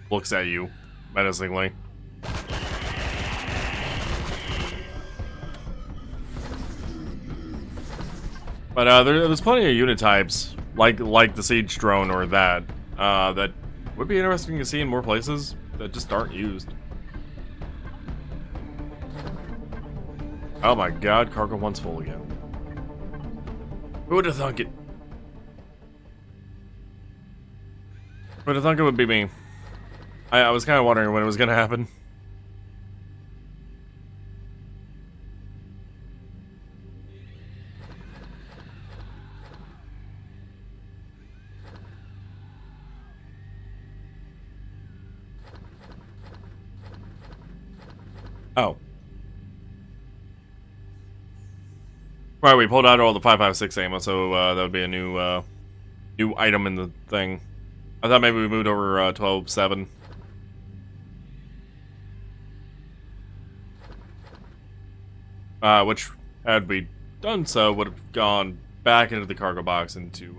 looks at you menacingly. But there's plenty of unit types, like the Siege Drone or that would be interesting to see in more places that just aren't used. Oh my god, cargo one's full again. Who would have thunk it? Who would have thunk it would be me? I was kind of wondering when it was going to happen. Oh. Right, we pulled out all the 5.56 ammo, so that would be a new item in the thing. I thought maybe we moved over 12.7. Which, had we done so, would have gone back into the cargo box into...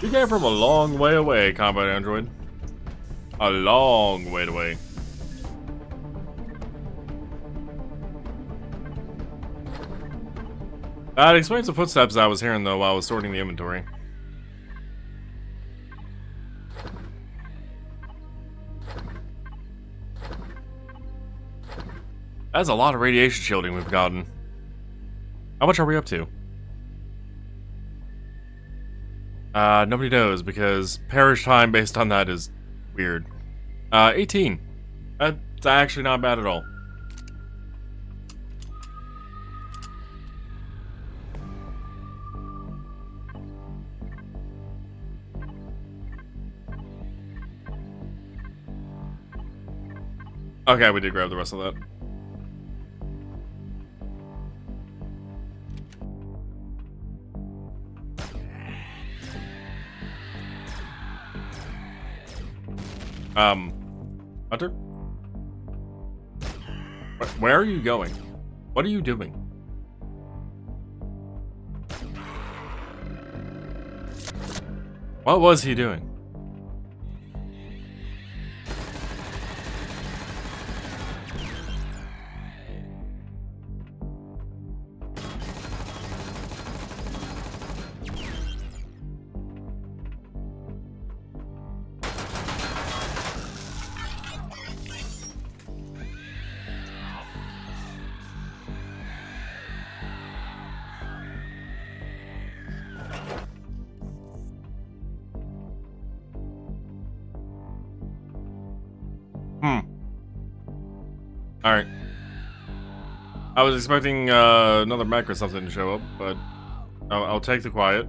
You came from a long way away, combat android. A long way away. That explains the footsteps I was hearing, though, while I was sorting the inventory. That's a lot of radiation shielding we've gotten. How much are we up to? Nobody knows, because parish time based on that is weird. 18. That's actually not bad at all. Okay, we did grab the rest of that. Hunter? Where are you going? What are you doing? What was he doing? Alright. I was expecting another mech or something to show up, but I'll take the quiet.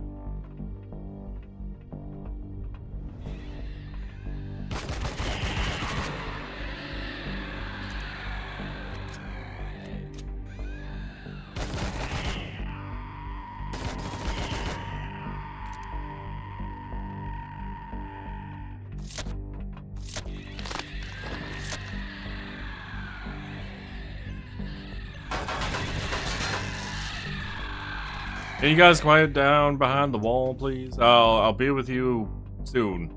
Can you guys quiet down behind the wall, please? I'll be with you soon.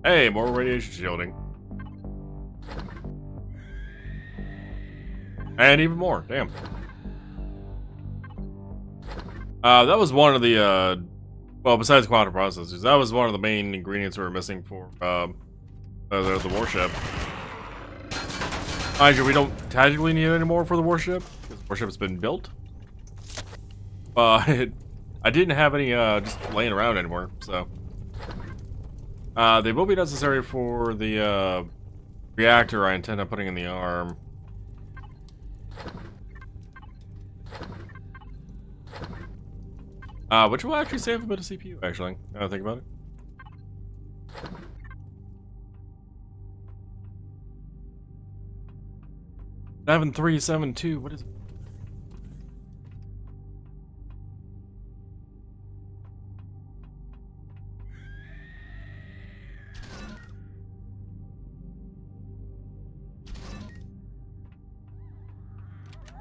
Hey, more radiation shielding. And even more, damn. That was one of the, well, besides quantum processors, that was one of the main ingredients we were missing for, the warship. Mind you, we don't tactically need any more for the warship, because the warship's been built. But I didn't have any, just laying around anymore, so. They will be necessary for the, reactor I intend on putting in the arm. Which will actually save a bit of CPU, actually, now I think about it. Seven 372, what is it?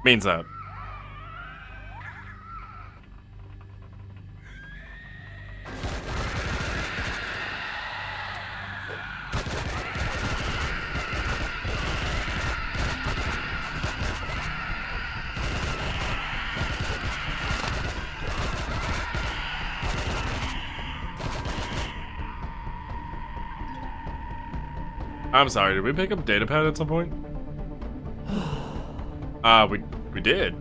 Means that. I'm sorry, did we pick up data pad at some point? We did.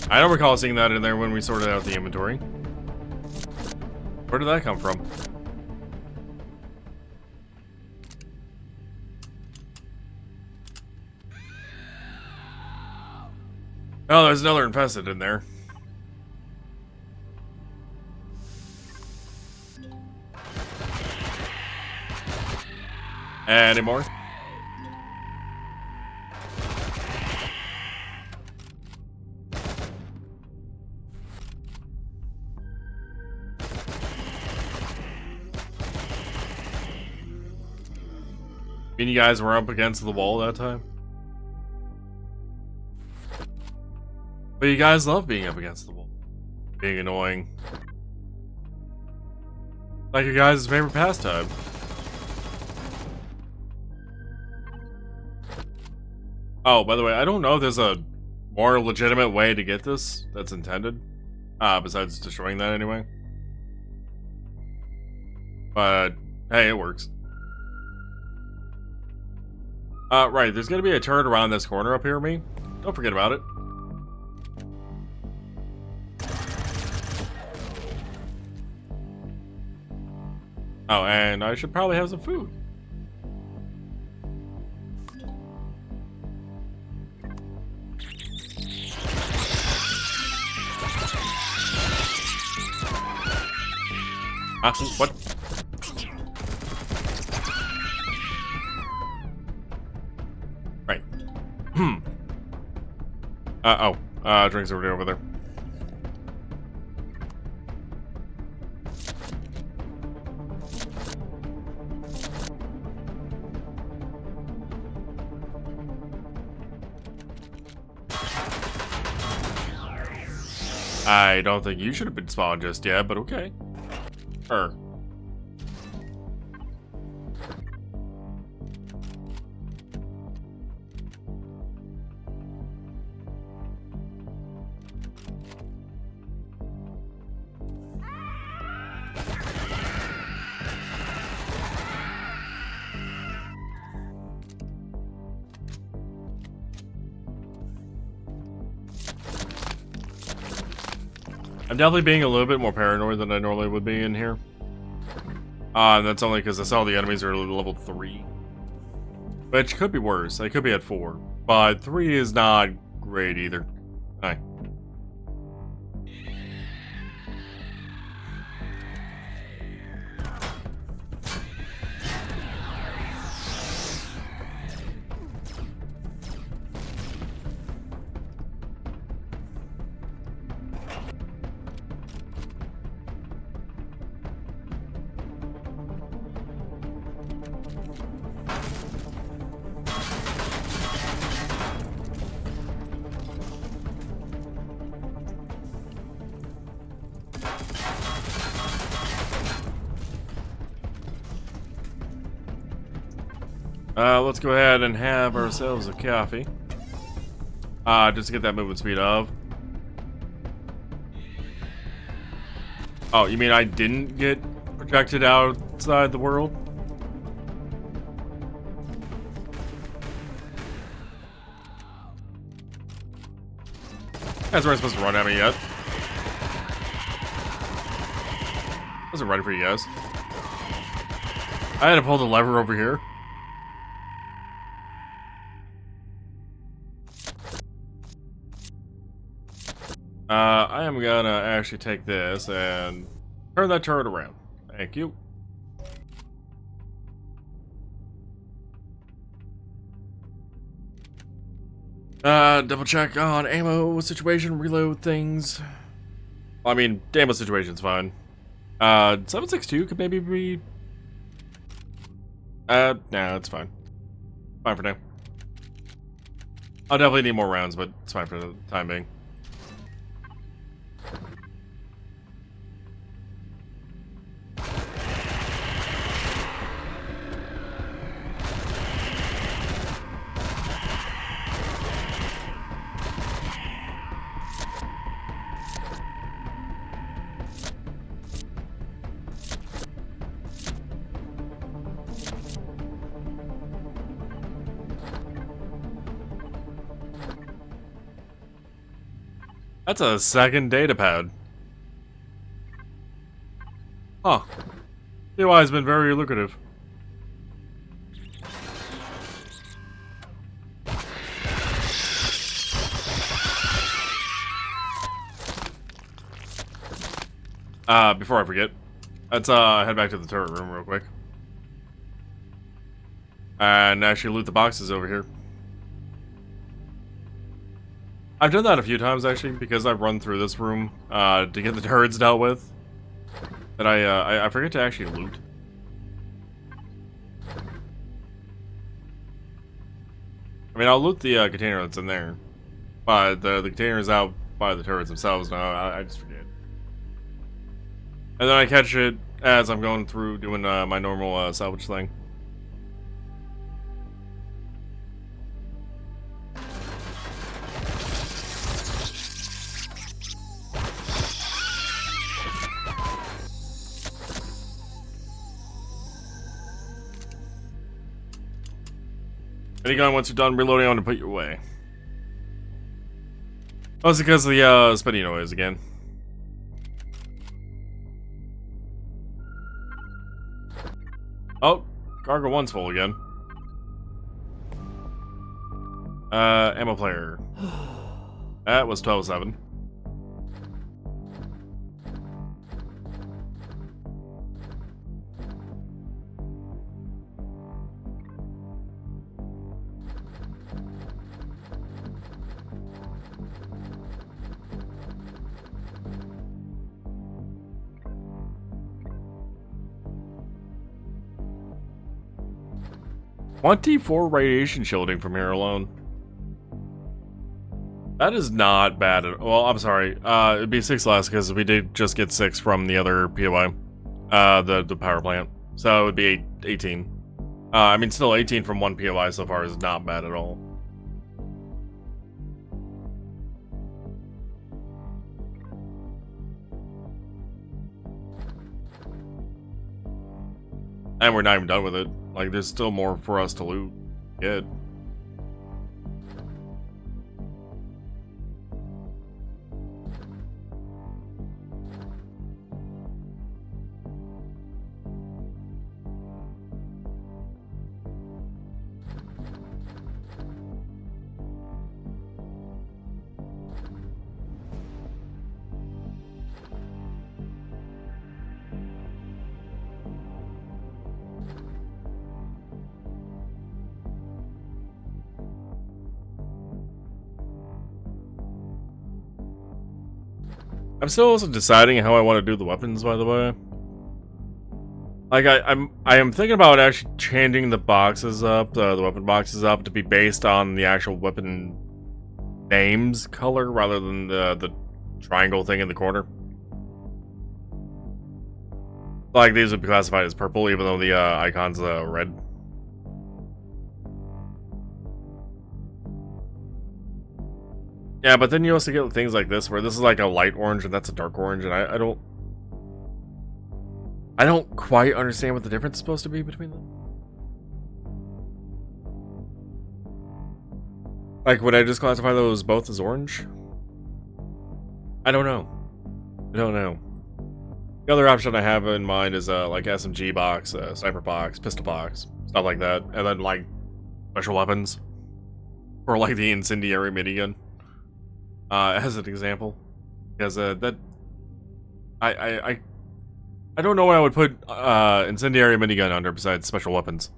I don't recall seeing that in there when we sorted out the inventory. Where did that come from? Oh, there's another infested in there. Any more? And you guys were up against the wall that time? But you guys love being up against the wall. Being annoying. Like your guys' favorite pastime. Oh, by the way, I don't know if there's a more legitimate way to get this that's intended. Besides destroying that anyway. But, hey, it works. Right, there's gonna be a turret around this corner up here, me. Don't forget about it. Oh, and I should probably have some food. What? Right. Drinks over there. I don't think you should have been spawned just yet, but okay. Sure. I'm definitely being a little bit more paranoid than I normally would be in here. And that's only because I saw the enemies are level 3. Which could be worse. I could be at 4. But 3 is not great either. Hi. Let's go ahead and have ourselves a coffee. Just to get that movement speed up. Oh, you mean I didn't get projected outside the world? Guys weren't supposed to run at me yet. Wasn't ready for you guys. I had to pull the lever over here. I am gonna actually take this and turn that turret around. Thank you. Double check on ammo situation, reload things. I mean, ammo situation's fine. 7.62 could maybe be... nah, it's fine. Fine for now. I'll definitely need more rounds, but it's fine for the time being. That's a second data pad. Huh. POI has been very lucrative. Before I forget, let's head back to the turret room real quick. And actually loot the boxes over here. I've done that a few times actually, because I've run through this room to get the turrets dealt with. That I forget to actually loot. I mean, I'll loot the container that's in there, but the container is out by the turrets themselves now. I just forget. And then I catch it as I'm going through doing my normal salvage thing. Any gun, once you're done reloading, I want to put you away. Oh, it's because of the spinning noise again. Oh, cargo 1's full again. Ammo player. That was 12.7. $24 radiation shielding from here alone. That is not bad at all. Well, I'm sorry. It'd be 6 less because we did just get 6 from the other POI. The power plant. So it would be 18. I mean, still 18 from one POI so far is not bad at all. And we're not even done with it. Like, there's still more for us to loot. Good. I'm still also deciding how I want to do the weapons, by the way. Like, I am thinking about actually changing the boxes up, the weapon boxes up, to be based on the actual weapon names color rather than the triangle thing in the corner. Like, these would be classified as purple, even though the icon's red. Yeah, but then you also get things like this, where this is like a light orange and that's a dark orange, and I don't quite understand what the difference is supposed to be between them. Like, would I just classify those both as orange? I don't know. I don't know. The other option I have in mind is like SMG box, sniper box, pistol box, stuff like that, and then like special weapons, or like the incendiary minigun, as an example, because that I don't know what I would put incendiary minigun under besides special weapons.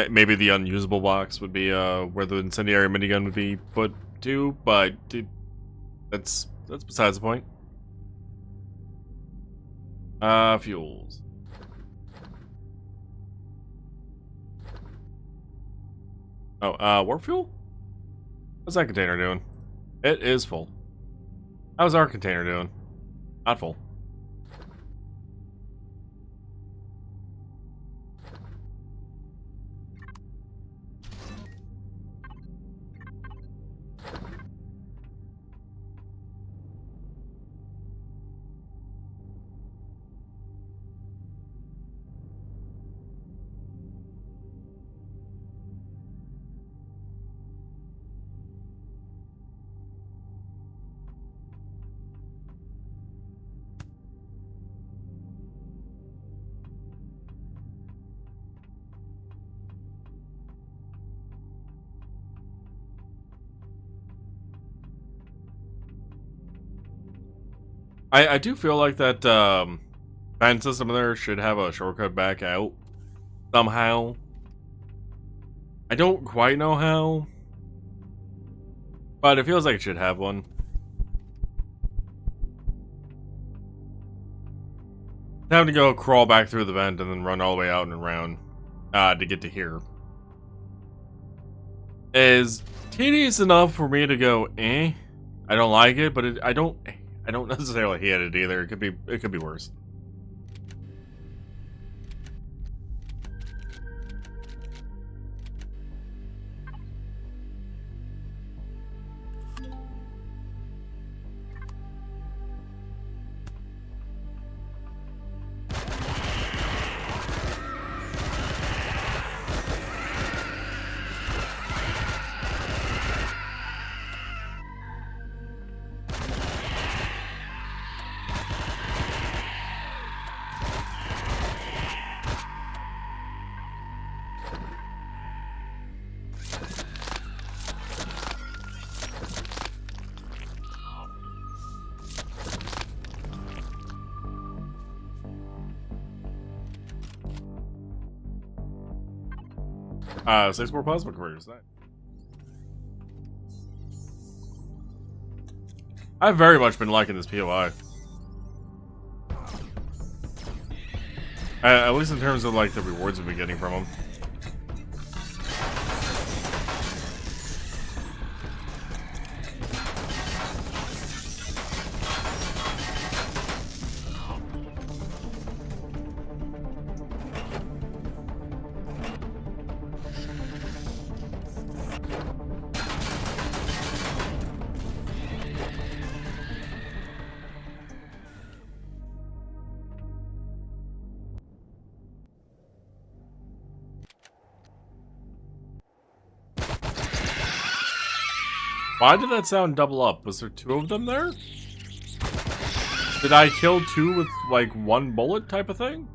Maybe the unusable box would be where the incendiary minigun would be put to, but that's besides the point. Fuels. Oh, warp fuel? What's that container doing? It is full. How's our container doing? Not full. I do feel like that fan system there should have a shortcut back out somehow. I don't quite know how, but it feels like it should have one. Having to go crawl back through the vent and then run all the way out and around to get to here is tedious enough for me to go, eh. I don't like it, but I don't necessarily hate it either. It could be worse. Six more plasma converters. I've very much been liking this POI. At least in terms of like the rewards we've been getting from them. Why did that sound double up? Was there two of them there? Did I kill two with, like, one bullet type of thing?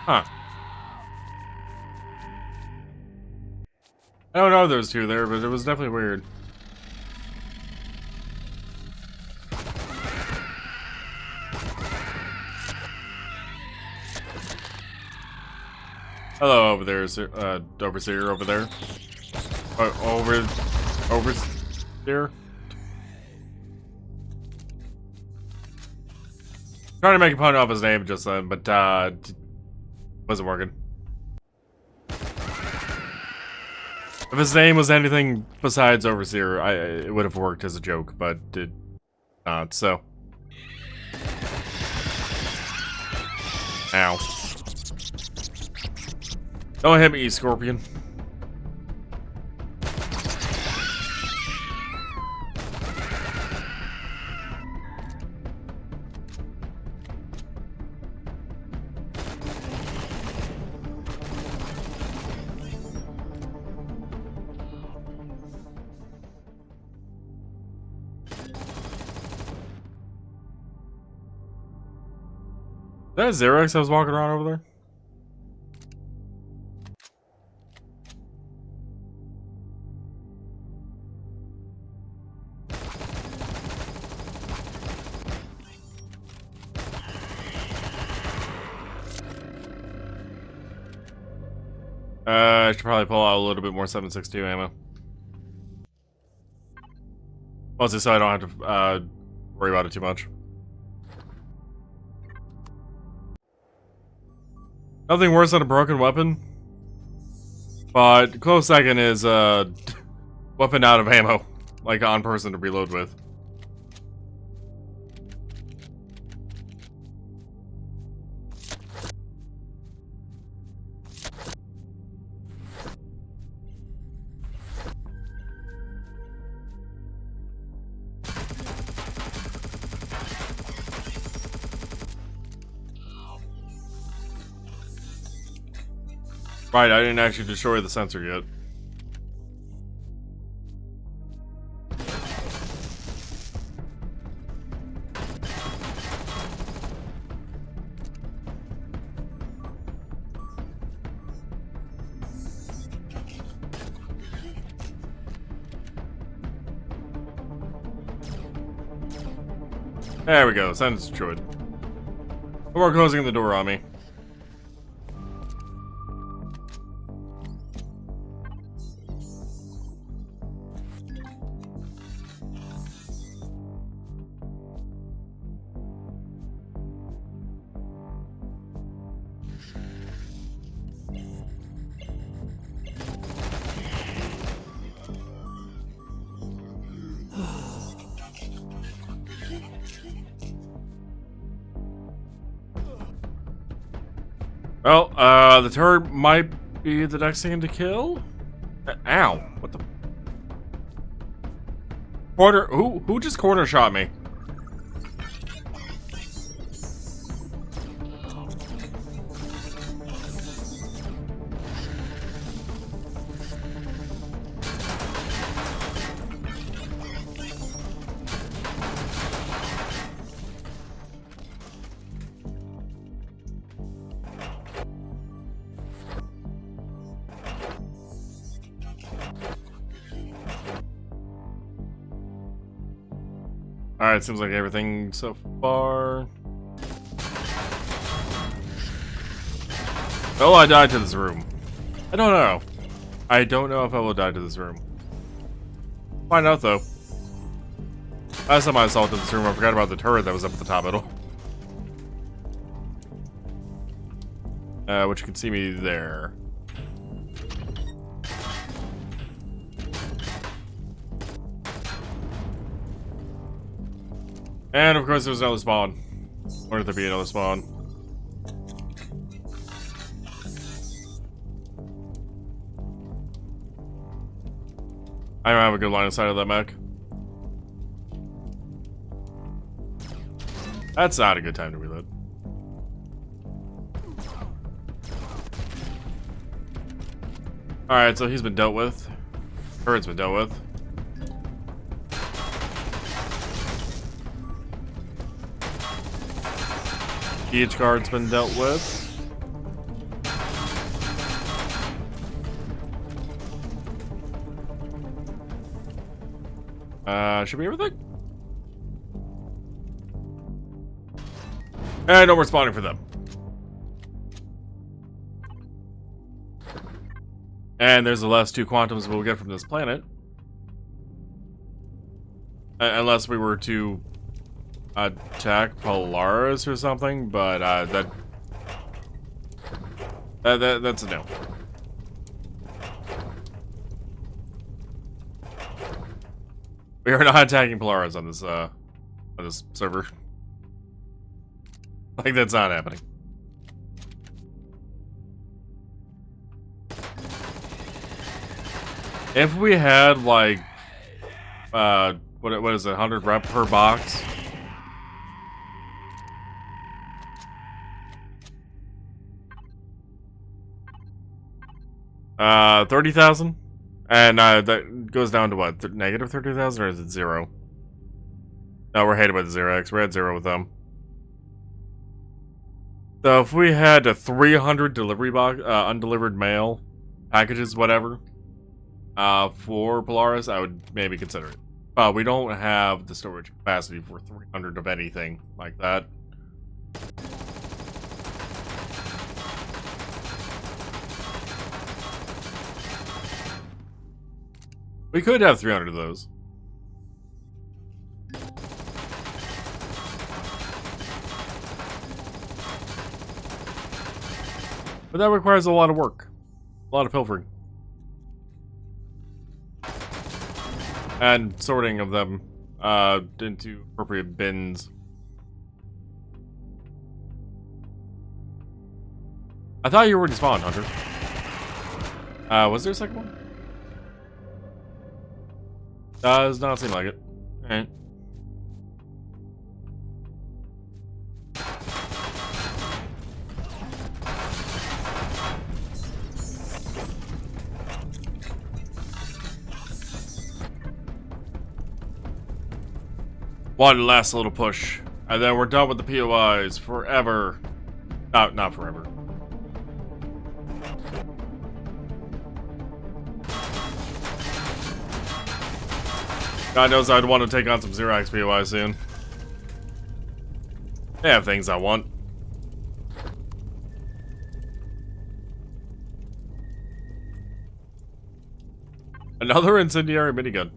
Huh. I don't know if there's two there, but it was definitely weird. Hello, over there, overseer over there. Overseer. Trying to make a pun off his name just then, but wasn't working. If his name was anything besides Overseer, it would have worked as a joke, but it did not, so. Ow. Don't hit me, Scorpion. Is that Xerox I was walking around over there? I should probably pull out a little bit more 7.62 ammo. Mostly so I don't have to worry about it too much. Nothing worse than a broken weapon. But close second is weapon out of ammo. Like on person to reload with. Right, I didn't actually destroy the sensor yet. There we go, sentence destroyed. No more closing the door on me. Well, the turret might be the next thing to kill. Ow! What the? Corner? Who just corner shot me? Alright, seems like everything so far. Will I die to this room? I don't know. I don't know if I will die to this room. Find out though. Last time I assaulted this room, I forgot about the turret that was up at the top middle. Which you can see me there. And of course, there was another spawn. Or did there be another spawn? I don't have a good line of sight of that mech. That's not a good time to reload. Alright, so he's been dealt with. Turret's been dealt with. Each card's been dealt with. Should be everything? And no responding for them. And there's the last 2 quantums we'll get from this planet. Unless we were to attack Polaris or something, but that's a no. We are not attacking Polaris on this server. Like, that's not happening. If we had like what is it, 100 rep per box? $30,000, and that goes down to what? Negative 30,000, or is it 0? No, we're hated by the 0x. We're at 0 with them. So if we had a 300 delivery box, undelivered mail packages, whatever, for Polaris, I would maybe consider it. We don't have the storage capacity for 300 of anything like that. We could have 300 of those. But that requires a lot of work. A lot of pilfering. And sorting of them into appropriate bins. I thought you already spawned, Hunter. Was there a second one? Does not seem like it. Alright. One last little push, and then we're done with the POIs forever. Not forever. God knows I'd want to take on some 0x POI soon. They have things I want. Another incendiary minigun.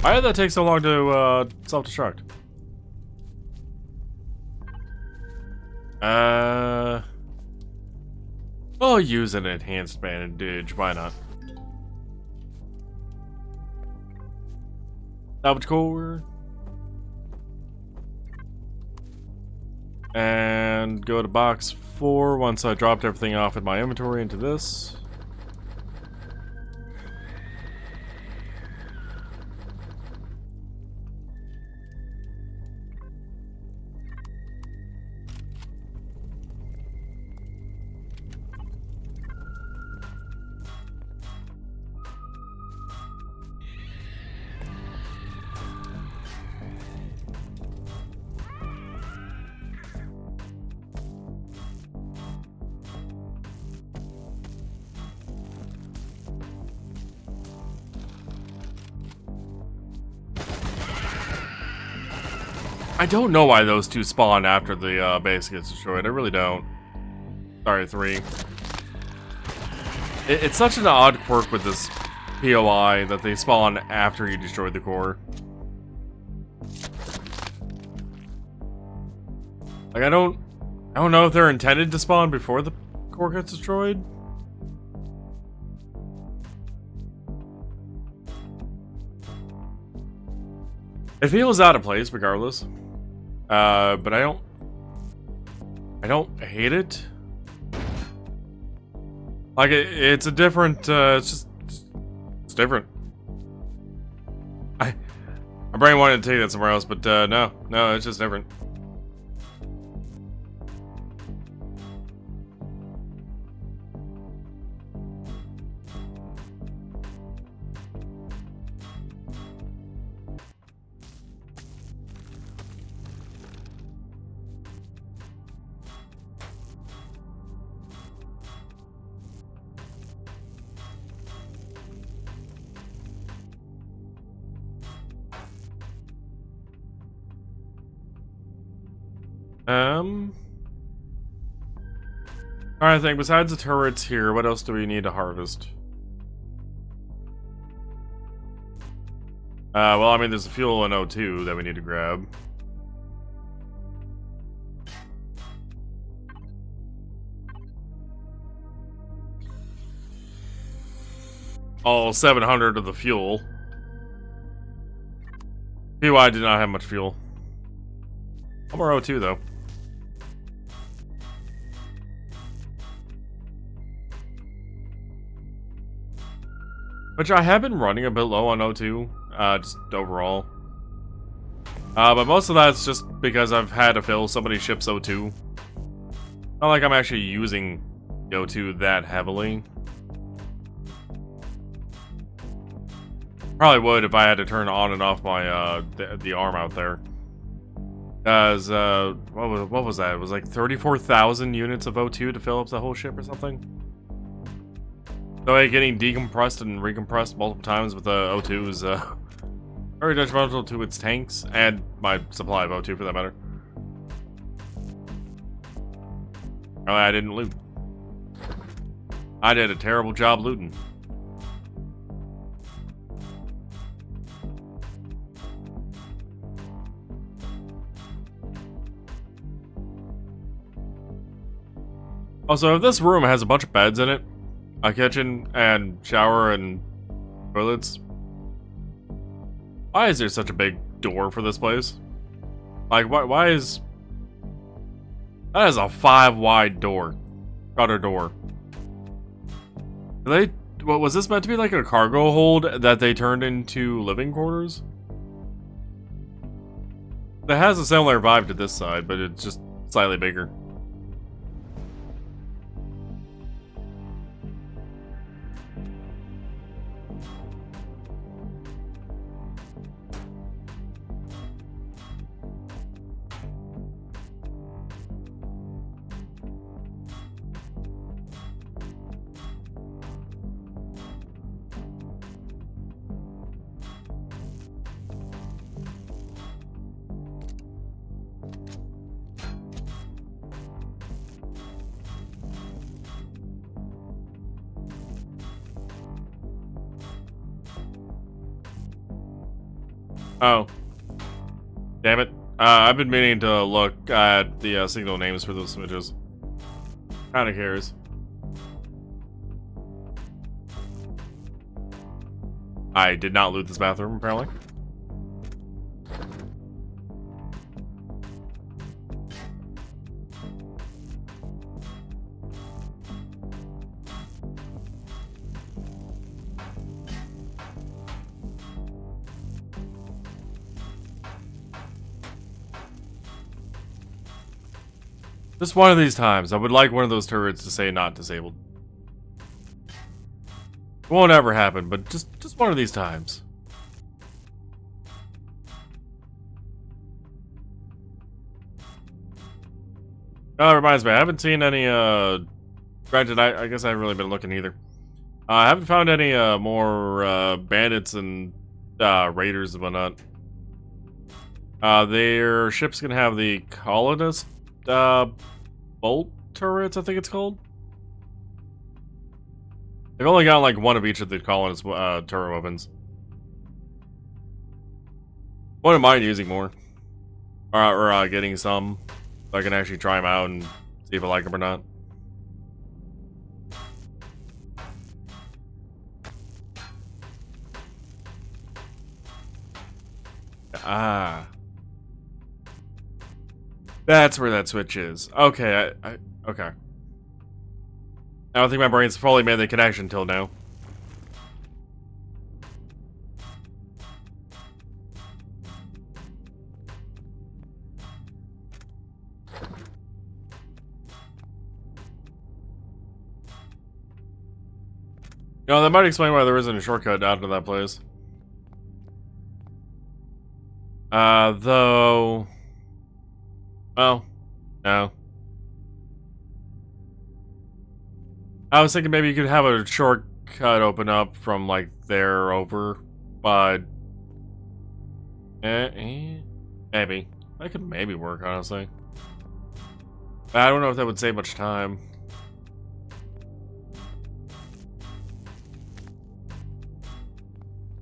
Why did that take so long to self-destruct? I'll use an enhanced bandage, why not? Salvage core. And go to box 4 once I dropped everything off in my inventory into this. I don't know why those 2 spawn after the base gets destroyed. I really don't. Sorry, 3. It's such an odd quirk with this POI that they spawn after you destroy the core. Like, I don't know if they're intended to spawn before the core gets destroyed. It feels out of place regardless. But I don't hate it. Like, it's a different, it's different. My brain wanted to take that somewhere else, but, no, it's just different. Trying to think, besides the turrets here, what else do we need to harvest? Well, I mean, there's the fuel and O2 that we need to grab. All 700 of the fuel. PY did not have much fuel. More O2 though. Which I have been running a bit low on O2, just overall. But most of that's just because I've had to fill somebody ships O2. Not like I'm actually using the O2 that heavily. Probably would if I had to turn on and off my the arm out there. Because what was that? It was like 34,000 units of O2 to fill up the whole ship or something. So getting decompressed and recompressed multiple times with the O2 is very detrimental to its tanks and my supply of O2 for that matter. Oh, I didn't loot. I did a terrible job looting. Also, if this room has a bunch of beds in it, a kitchen and shower and toilets, why is there such a big door for this place? Like, why is... That is a 5-wide door. Shutter door. What, was this meant to be like a cargo hold that they turned into living quarters? It has a similar vibe to this side, but it's just slightly bigger. Oh. Damn it. I've been meaning to look at the signal names for those images. Kinda cares. I did not loot this bathroom, apparently. Just one of these times, I would like one of those turrets to say not disabled. It won't ever happen, but just one of these times. Oh, it reminds me, I haven't seen any, granted, I guess I haven't really been looking either. I haven't found any, more, bandits and, raiders and whatnot. Their ship's gonna have the colonist, bolt turrets, I think it's called. They've only got like one of each of the colonist turret weapons. Wouldn't mind using more, or getting some, so I can actually try them out and see if I like them or not. Ah. That's where that switch is. Okay, okay. I don't think my brain's fully made the connection till now. You know, that might explain why there isn't a shortcut out to that place. Though... Oh, no. I was thinking maybe you could have a shortcut open up from, like, there over, but... maybe. That could maybe work, honestly. I don't know if that would save much time.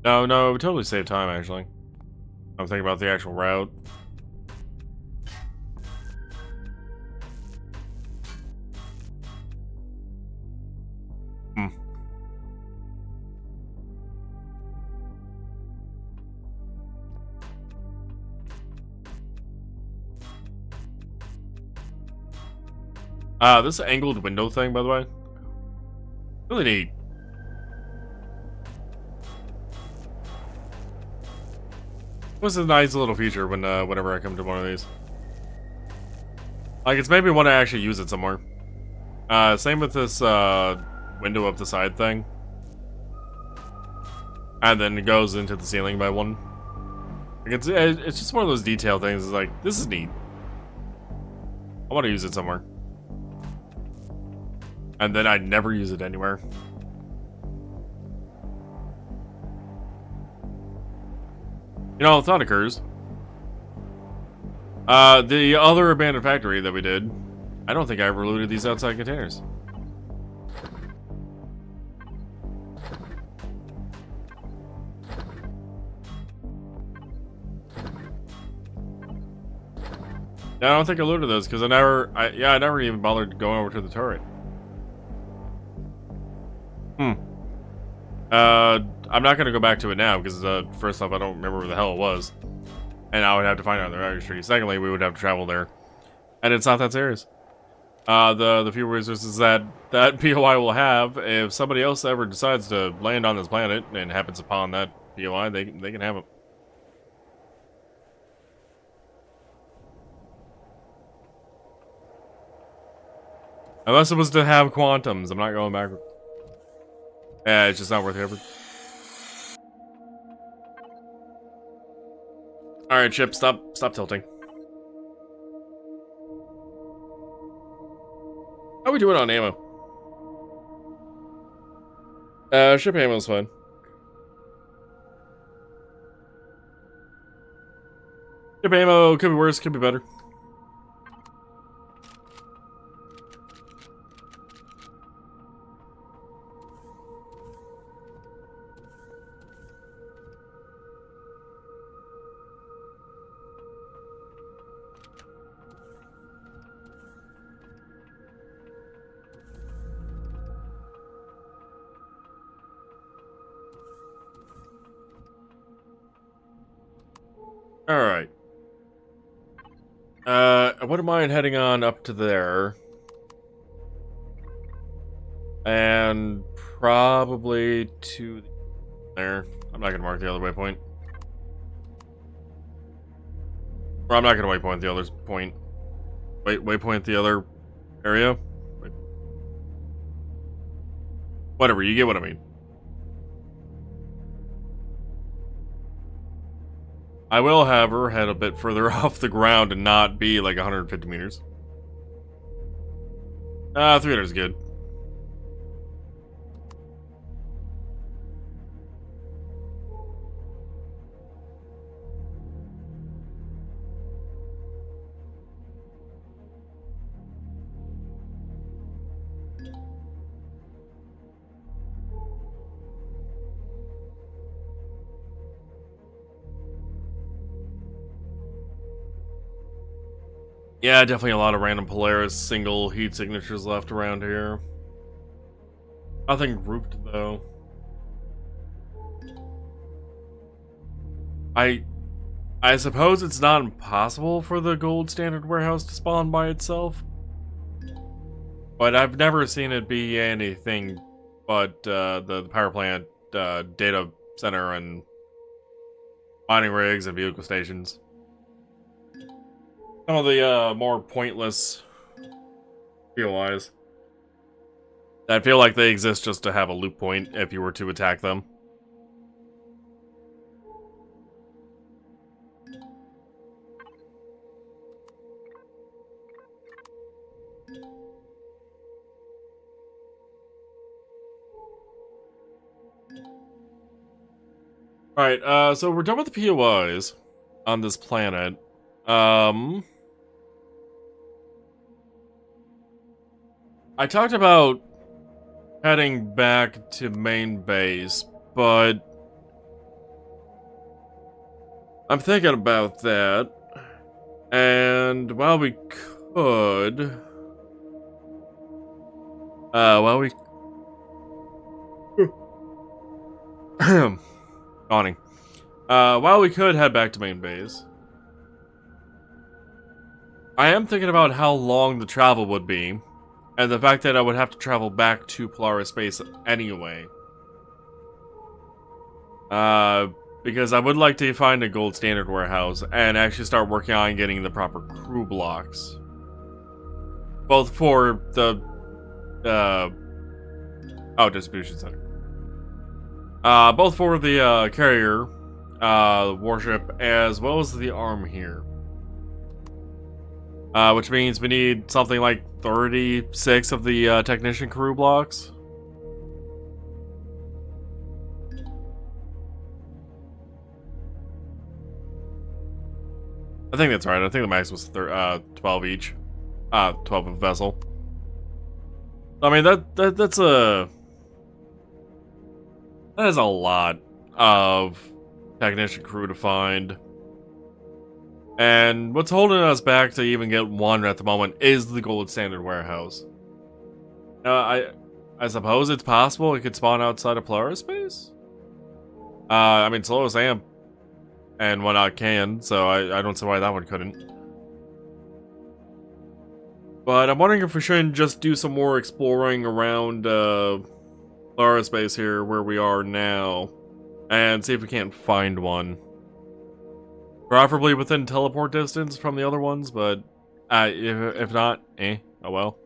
No, it would totally save time, actually. I'm thinking about the actual route. Hmm. This angled window thing, by the way. Really neat. This is a nice little feature when, whenever I come to one of these. Like, it's made me want to actually use it somewhere. Same with this, window up the side thing. And then it goes into the ceiling by one. Like, it's just one of those detail things. It's like, this is neat. I want to use it somewhere. And then I never use it anywhere. You know, thought occurs. The other abandoned factory that we did, I don't think I ever looted these outside containers. Yeah, I don't think I looted those because I never even bothered going over to the turret. I'm not gonna go back to it now because first off, I don't remember where the hell it was, and I would have to find out the registry. Secondly, we would have to travel there, and it's not that serious. The few resources that POI will have, if somebody else ever decides to land on this planet and happens upon that POI, they can have it. Unless it was to have quantums, I'm not going backward. Yeah, it's just not worth the effort. Alright, Chip, stop tilting. How we doing on ammo? Ship ammo's fine. Ship ammo could be worse, could be better. Alright. I wouldn't mind heading on up to there. And probably to there. I'm not gonna mark the other waypoint. Or I'm not gonna waypoint the other point. Waypoint the other area. Whatever, you get what I mean. I will, however, head a bit further off the ground and not be like 150 meters. 300 is good. Yeah, definitely a lot of random Polaris single heat signatures left around here. Nothing grouped, though. I suppose it's not impossible for the gold standard warehouse to spawn by itself. But I've never seen it be anything but the power plant, data center, and mining rigs and vehicle stations. Some of the more pointless POIs. I feel like they exist just to have a loop point if you were to attack them. Alright, so we're done with the POIs on this planet. I talked about heading back to main base, but I'm thinking about that, and while we could, yawning. While we could head back to main base, I am thinking about how long the travel would be, and the fact that I would have to travel back to Polaris Space anyway. Because I would like to find a gold standard warehouse and actually start working on getting the proper crew blocks. Both for the, distribution center. Both for the, carrier, warship, as well as the arm here. Which means we need something like 36 of the, technician crew blocks. I think that's right. I think the max was 12 each. 12 of a vessel. I mean, that is a lot of technician crew to find. And what's holding us back to even get one at the moment is the gold standard warehouse. I suppose it's possible it could spawn outside of Polaris Space? I mean, Solo Sam and whatnot can, so I don't see why that one couldn't. But I'm wondering if we shouldn't just do some more exploring around Polaris Space here, where we are now, and see if we can't find one. Preferably within teleport distance from the other ones, but if not, oh well.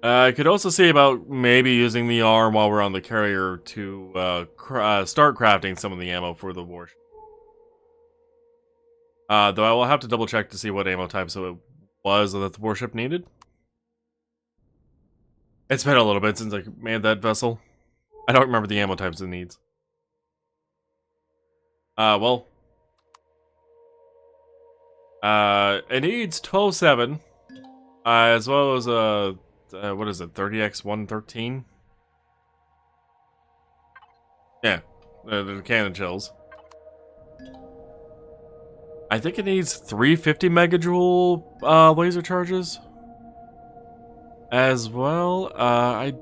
I could also see about maybe using the arm while we're on the carrier to start crafting some of the ammo for the warship. Though I will have to double check to see what ammo types it was that the warship needed. It's been a little bit since I made that vessel. I don't remember the ammo types it needs. Well. It needs 12-7. As well as, what is it, 30x113? Yeah, the cannon shells. I think it needs 350 megajoule, laser charges. As well, I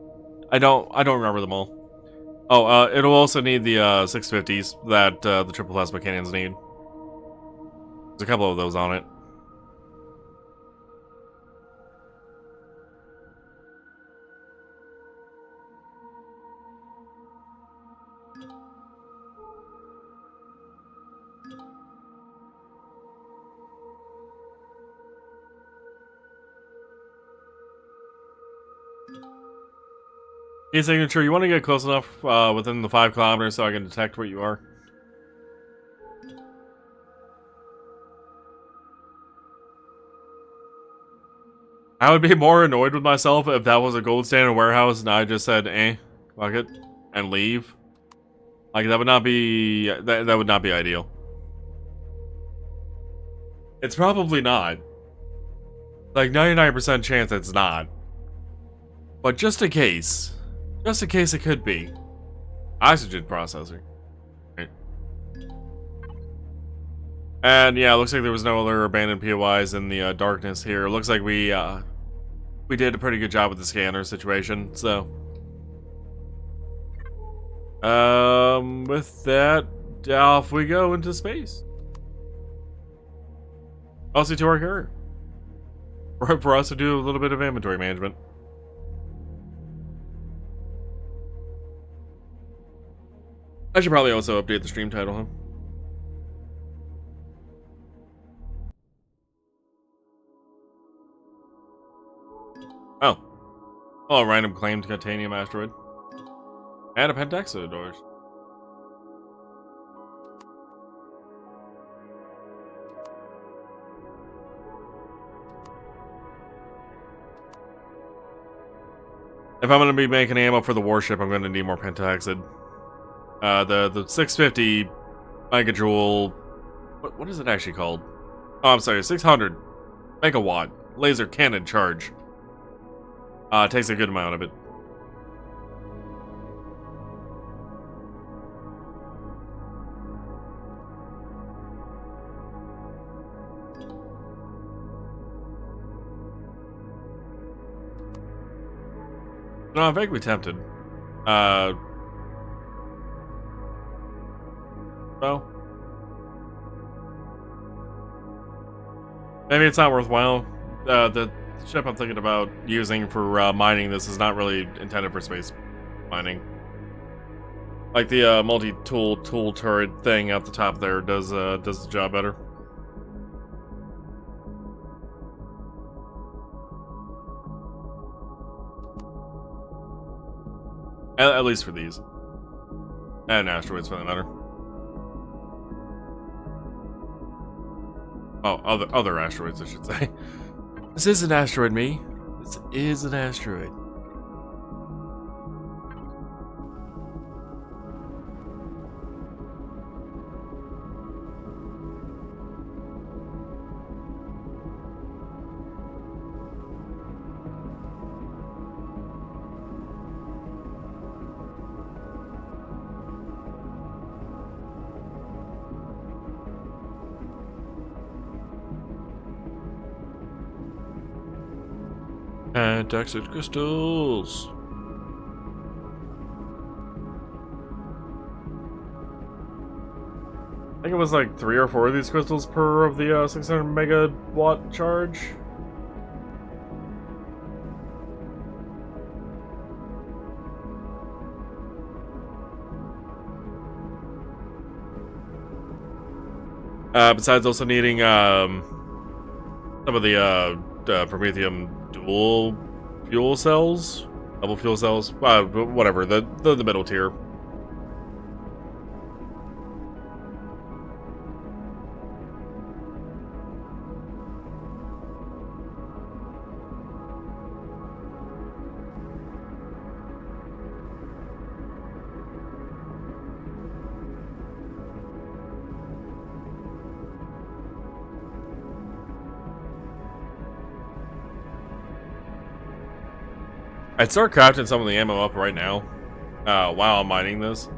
don't remember them all. Oh, it'll also need the 650s that the triple plasma cannons need. There's a couple of those on it. Hey, signature, you want to get close enough within the 5 kilometers so I can detect where you are? I would be more annoyed with myself if that was a gold standard warehouse and I just said, fuck it, and leave. Like, that would not be, that would not be ideal. It's probably not. Like, 99% chance it's not. But just in case it could be. Oxygen processor. Right. And yeah, it looks like there was no other abandoned POIs in the darkness here. It looks like we did a pretty good job with the scanner situation, so. With that, off we go into space. Also to our carrier. For us to do a little bit of inventory management. I should probably also update the stream title, huh? Oh, a random claimed titanium asteroid. And a pentaxid doors. If I'm going to be making ammo for the warship, I'm going to need more pentaxid. The 650 megajoule. What is it actually called? Oh, I'm sorry, 600 megawatt laser cannon charge. Takes a good amount of it. No, I'm vaguely tempted. Well, maybe it's not worthwhile. The ship I'm thinking about using for mining this is not really intended for space mining. Like the multi-tool turret thing at the top there does the job better. At least for these. And asteroids, for that matter. Oh, other asteroids, I should say. This is an asteroid, me. This is an asteroid. Antaxid crystals. I think it was like 3 or 4 of these crystals per of the 600 megawatt charge. Besides also needing some of the Promethium dual fuel cells, double fuel cells, whatever, the middle tier. I'd start crafting some of the ammo up right now, while I'm mining this.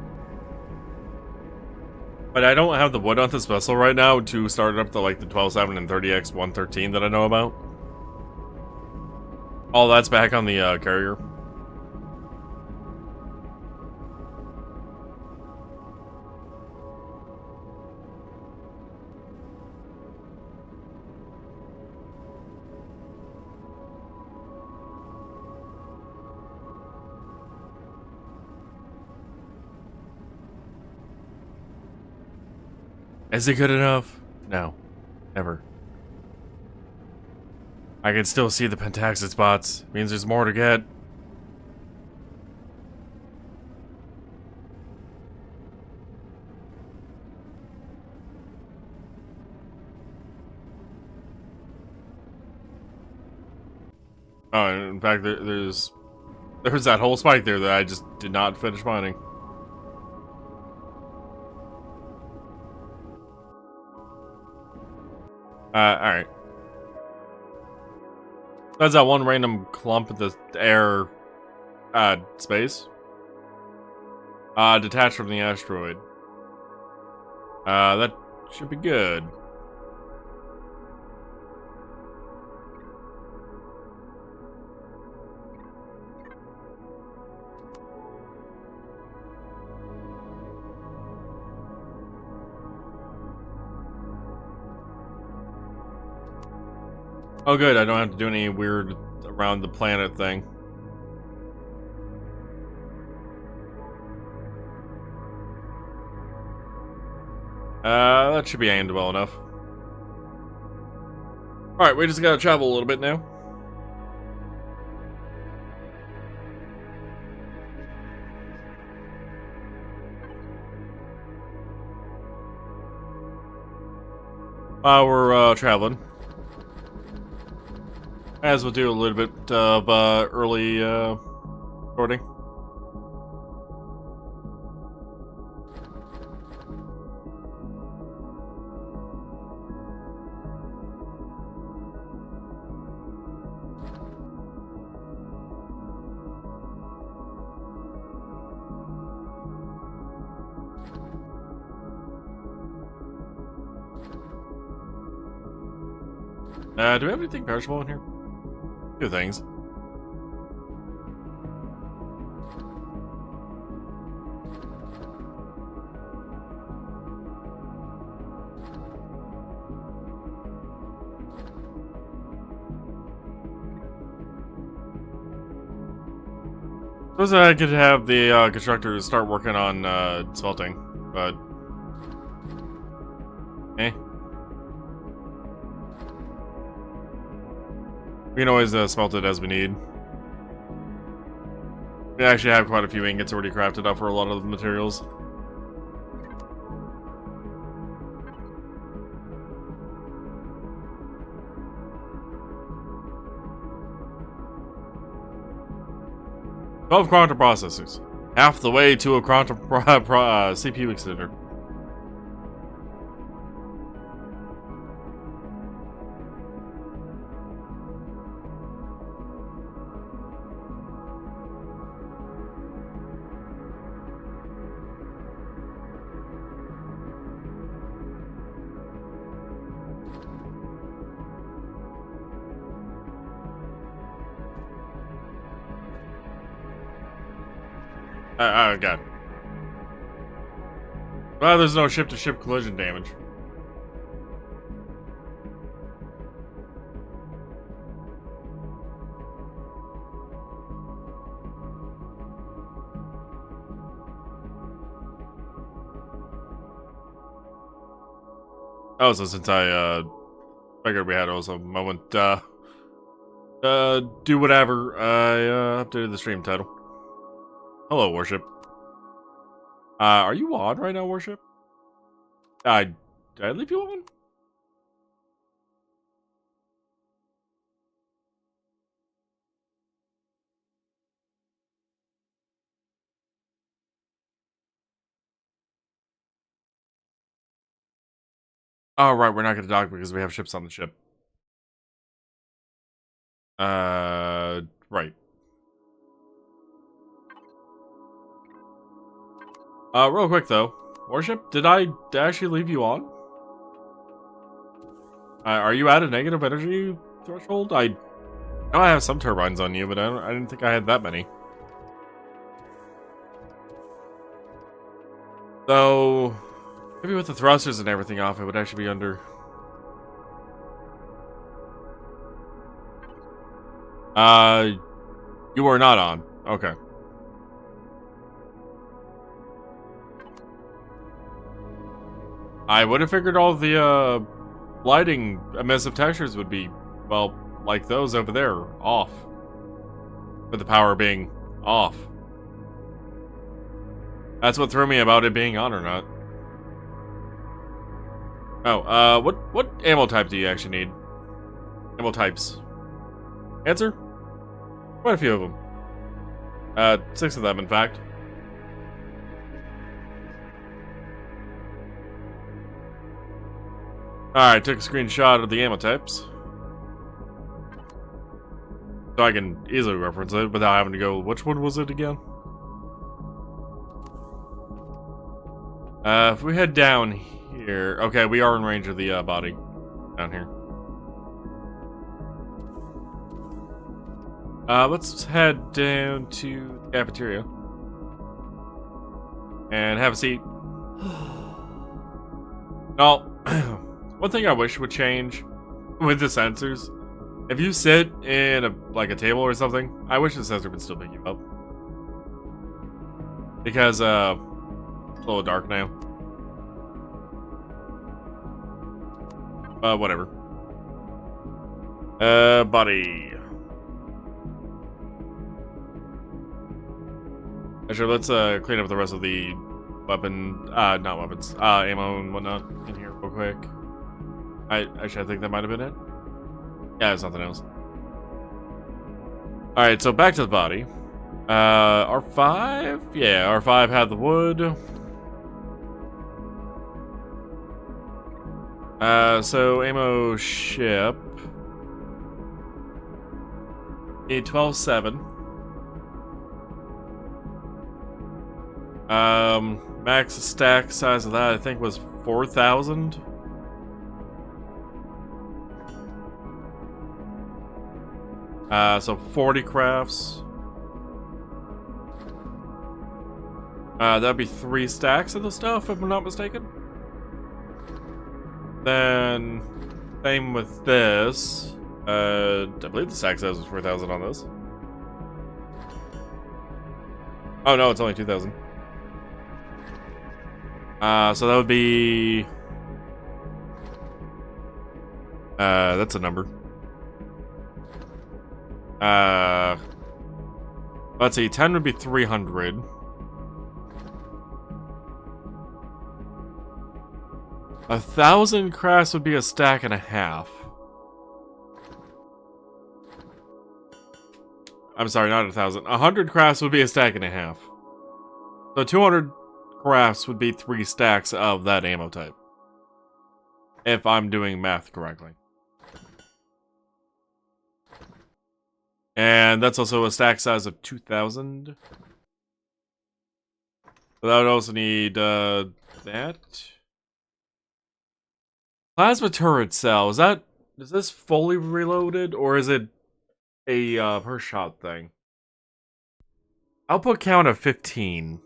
But I don't have the wood on this vessel right now to start it up to like the 12.7 and 30x 113 that I know about. All that's back on the carrier. Is it good enough? No. Never. I can still see the pentaxid spots. Means there's more to get. Oh, in fact, there's that whole spike there that I just did not finish mining. Alright. That's that one random clump of the air, space. Detached from the asteroid. That should be good. Oh good, I don't have to do any weird around the planet thing. That should be aimed well enough. Alright, we just gotta travel a little bit now. We're traveling. As we'll do a little bit of early recording. Do we have anything perishable in here? Two things. Suppose I could have the constructors start working on smelting, but eh. We can always smelt it as we need. We actually have quite a few ingots already crafted up for a lot of the materials. Twelve quantum processors, half the way to a quantum CPU extender. Oh god. Well, there's no ship-to-ship collision damage. Oh, so since I figured we had also a moment, do whatever, I updated the stream title. Hello, Worship. Are you on right now, Worship? Did I leave you on? Oh, right, we're not gonna dock because we have ships on the ship. Right. Real quick though. Worship, did I actually leave you on? Are you at a negative energy threshold? I know I have some turbines on you, but I didn't think I had that many. So, maybe with the thrusters and everything off, it would actually be under. You are not on. Okay. I would have figured all the, lighting emissive textures would be, well, like those over there, off. With the power being off. That's what threw me about it being on or not. Oh, what ammo type do you actually need? Ammo types. Answer? Quite a few of them. 6 of them, in fact. Alright, took a screenshot of the ammo types. So I can easily reference it without having to go, which one was it again? If we head down here... Okay, we are in range of the body. Down here. Let's head down to the cafeteria. And have a seat. No. One thing I wish would change with the sensors, if you sit in a table or something, I wish the sensor would still pick you up. Because, it's a little dark now. Whatever. Body. Actually, let's, clean up the rest of the not weapons, ammo and whatnot in here real quick. I think that might have been it. Yeah, there's nothing else. Alright, so back to the body. R5? Yeah, R5 had the wood. So ammo ship. Need 12.7. Max stack size of that I think was 4,000. So 40 crafts. That'd be 3 stacks of the stuff, if I'm not mistaken. Then, same with this. I believe the stack size was 4,000 on this. Oh no, it's only 2,000. So that would be... that's a number. Let's see, 10 would be 300. A 1,000 crafts would be a stack and a half. I'm sorry, not 1,000. 100 crafts would be a stack and a half. So 200 crafts would be 3 stacks of that ammo type. If I'm doing math correctly. And that's also a stack size of 2,000. So that would also need that. Plasma turret cell. Is this fully reloaded or is it a per shot thing? Output count of 15.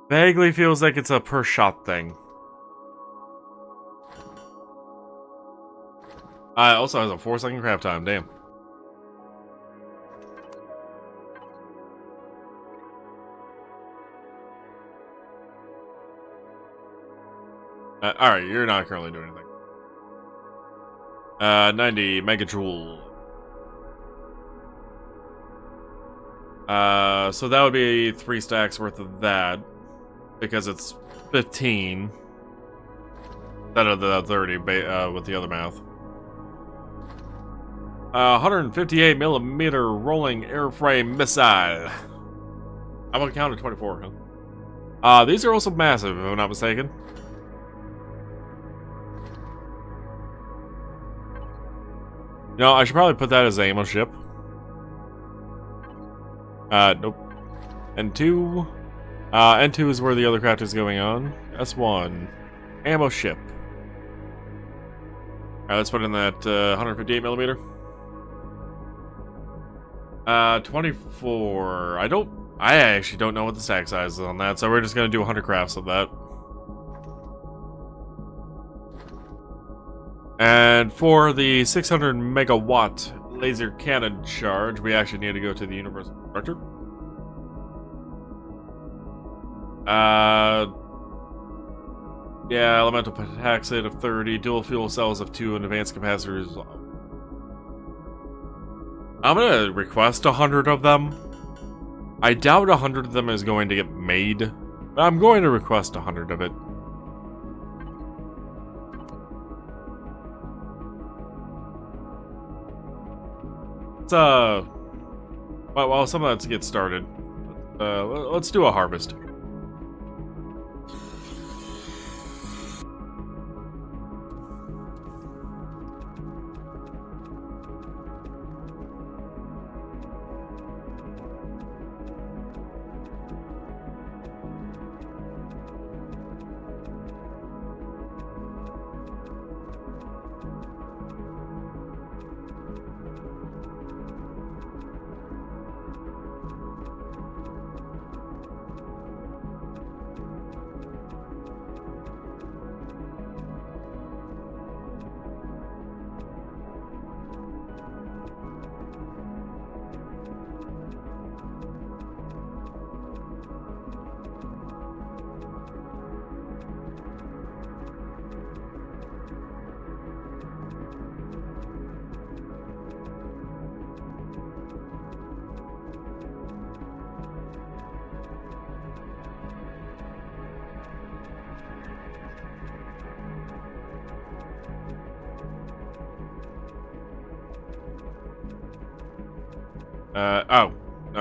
Vaguely feels like it's a per shot thing. It also has a 4-second craft time, damn. Alright, you're not currently doing anything. 90 megajoule. So that would be 3 stacks worth of that. Because it's 15. Instead of the 30 with the other math. 158 millimeter rolling airframe missile. I'm gonna count to 24, huh? These are also massive, if I'm not mistaken. You know, I should probably put that as an ammo ship. Nope. N2. N2 is where the other craft is going on. S1. Ammo ship. Alright, let's put in that 158 millimeter. 24. I actually don't know what the stack size is on that, so we're just gonna do 100 crafts of that. And for the 600 megawatt laser cannon charge, we actually need to go to the universal constructor. Yeah, elemental pentaxide of 30, dual fuel cells of 2, and advanced capacitors. I'm gonna request 100 of them. I doubt 100 of them is going to get made, but I'm going to request 100 of it. Well, some of that gets started. Let's do a harvest.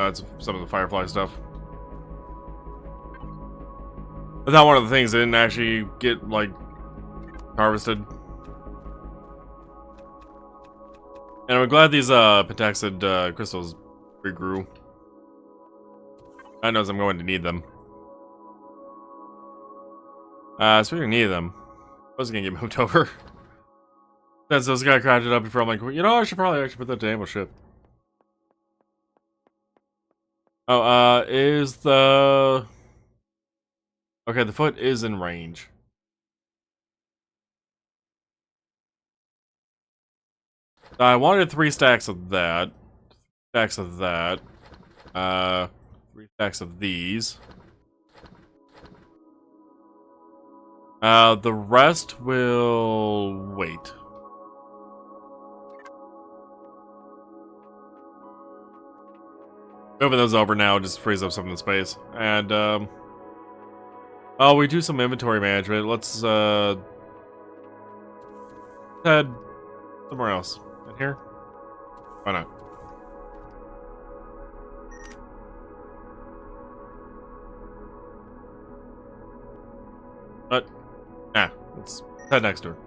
It's some of the Firefly stuff. But not one of the things that didn't actually get, like, harvested. And I'm glad these, pentaxid, crystals regrew. I know I'm going to need them. Speaking of need them, I was gonna get moved over. Since those guys crashed it up before, I'm like, well, you know, I should probably actually put that to ammo ship. Oh, is the... Okay, the foot is in range. I wanted 3 stacks of that. Stacks of that. 3 stacks of these. The rest will wait. Moving those over now just frees up some of the space. And, oh, we do some inventory management. Let's, head somewhere else. In here? Why not? But, let's head next door.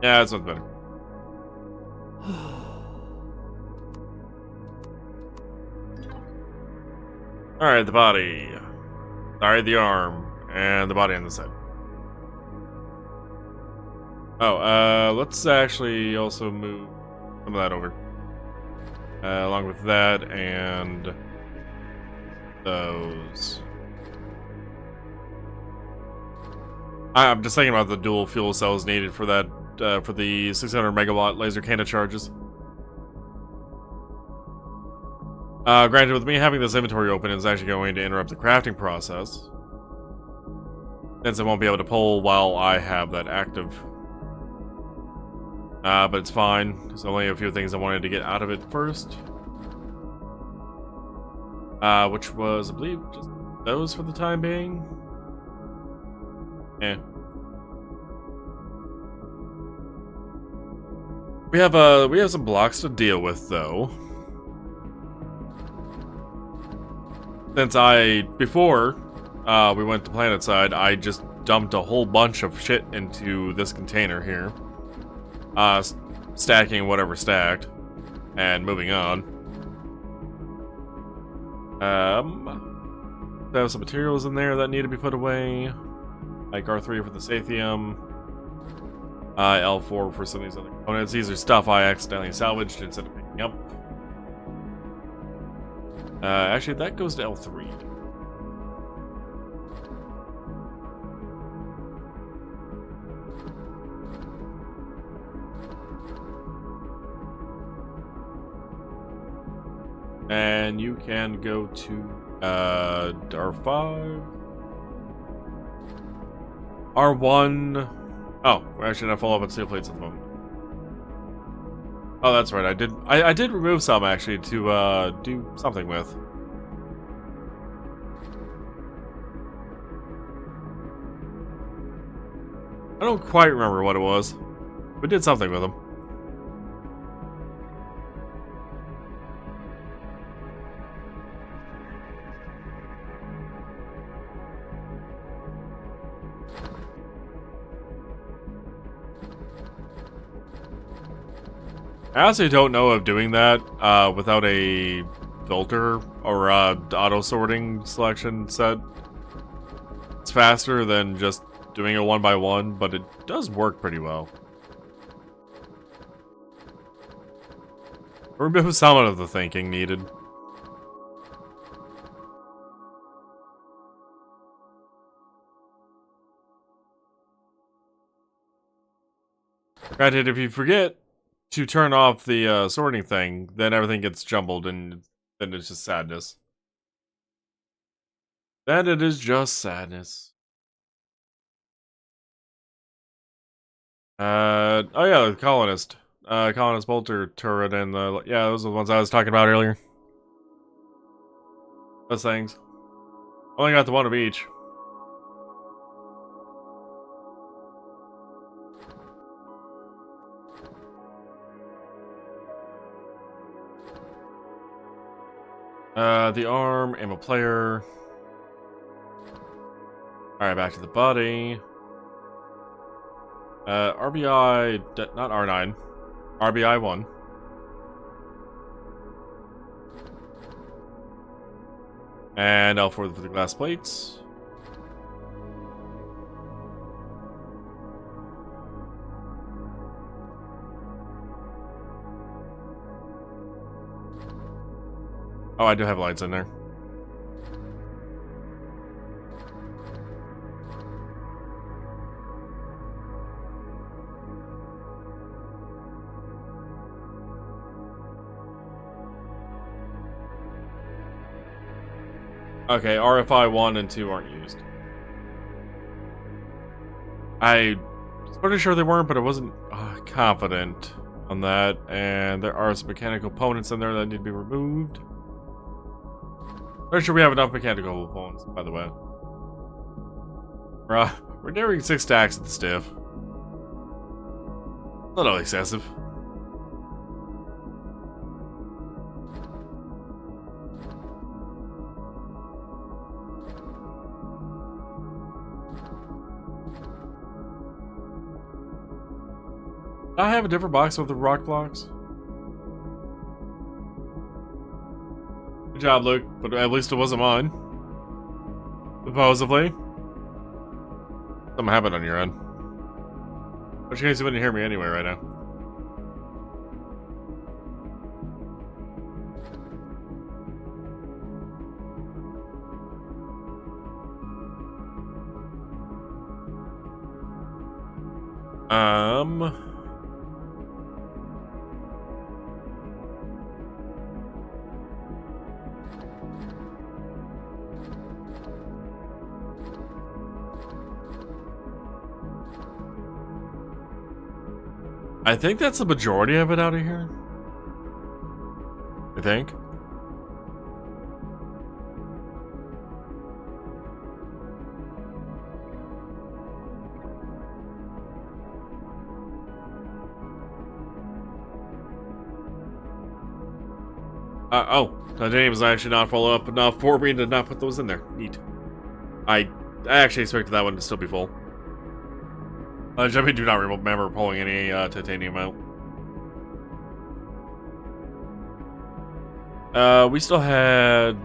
Yeah, that sounds better. Alright, the body. Sorry, the arm. And the body on the side. Oh, let's actually also move some of that over. Along with that and those. I'm just thinking about the dual fuel cells needed for that, for the 600 megawatt laser cannon charges. Granted, with me having this inventory open, it's actually going to interrupt the crafting process, since I won't be able to pull while I have that active. But it's fine. There's only a few things I wanted to get out of it first. Which was, I believe, just those for the time being. Yeah. We have some blocks to deal with, though. Since before we went to Planetside, I just dumped a whole bunch of shit into this container here. Stacking whatever stacked, and moving on. There have some materials in there that need to be put away, like R3 for the Sathium, L4 for some of these other components. These are stuff I accidentally salvaged instead of picking up. Actually, that goes to L3. And you can go to R5, R1. Oh, we're actually gonna follow up on steel plates at the moment. Oh, that's right. I did remove some actually to do something with. I don't quite remember what it was. We did something with them. I honestly don't know of doing that without a filter or auto sorting selection set. It's faster than just doing it one by one, but it does work pretty well. Remove some of the thinking needed. Granted, if you forget to turn off the sorting thing, then everything gets jumbled and then it's just sadness. Then it is just sadness. Oh yeah, the colonist. Colonist bolter turret and the, yeah, those are the ones I was talking about earlier. Those things. Only got the one of each. The arm, ammo player. Alright, back to the body. RBI, not R9. RBI 1. And L4 for the glass plates. Oh, I do have lights in there. Okay, RFI 1 and 2 aren't used. I was pretty sure they weren't, but I wasn't confident on that. And there are some mechanical components in there that need to be removed. Pretty sure we have enough mechanical components, by the way. We're nearing 6 stacks at the stiff. A little excessive. I have a different box with the rock blocks. Good job, Luke, but at least it wasn't mine. Supposedly. Something happened on your end. But you guys wouldn't hear me anyway right now. I think that's the majority of it out of here. I think. Oh, titanium is actually not follow up enough for me to not put those in there. Neat. I actually expected that one to still be full. I do not remember pulling any titanium out. We still had...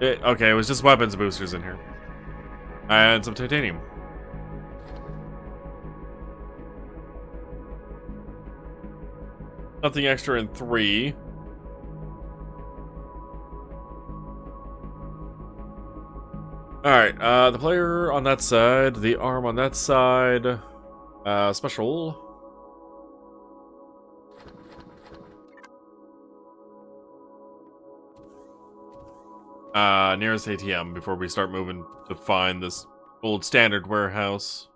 okay, it was just weapons boosters in here. And some titanium. Nothing extra in 3. Alright, the player on that side, the arm on that side... special. Nearest ATM before we start moving to find this old standard warehouse.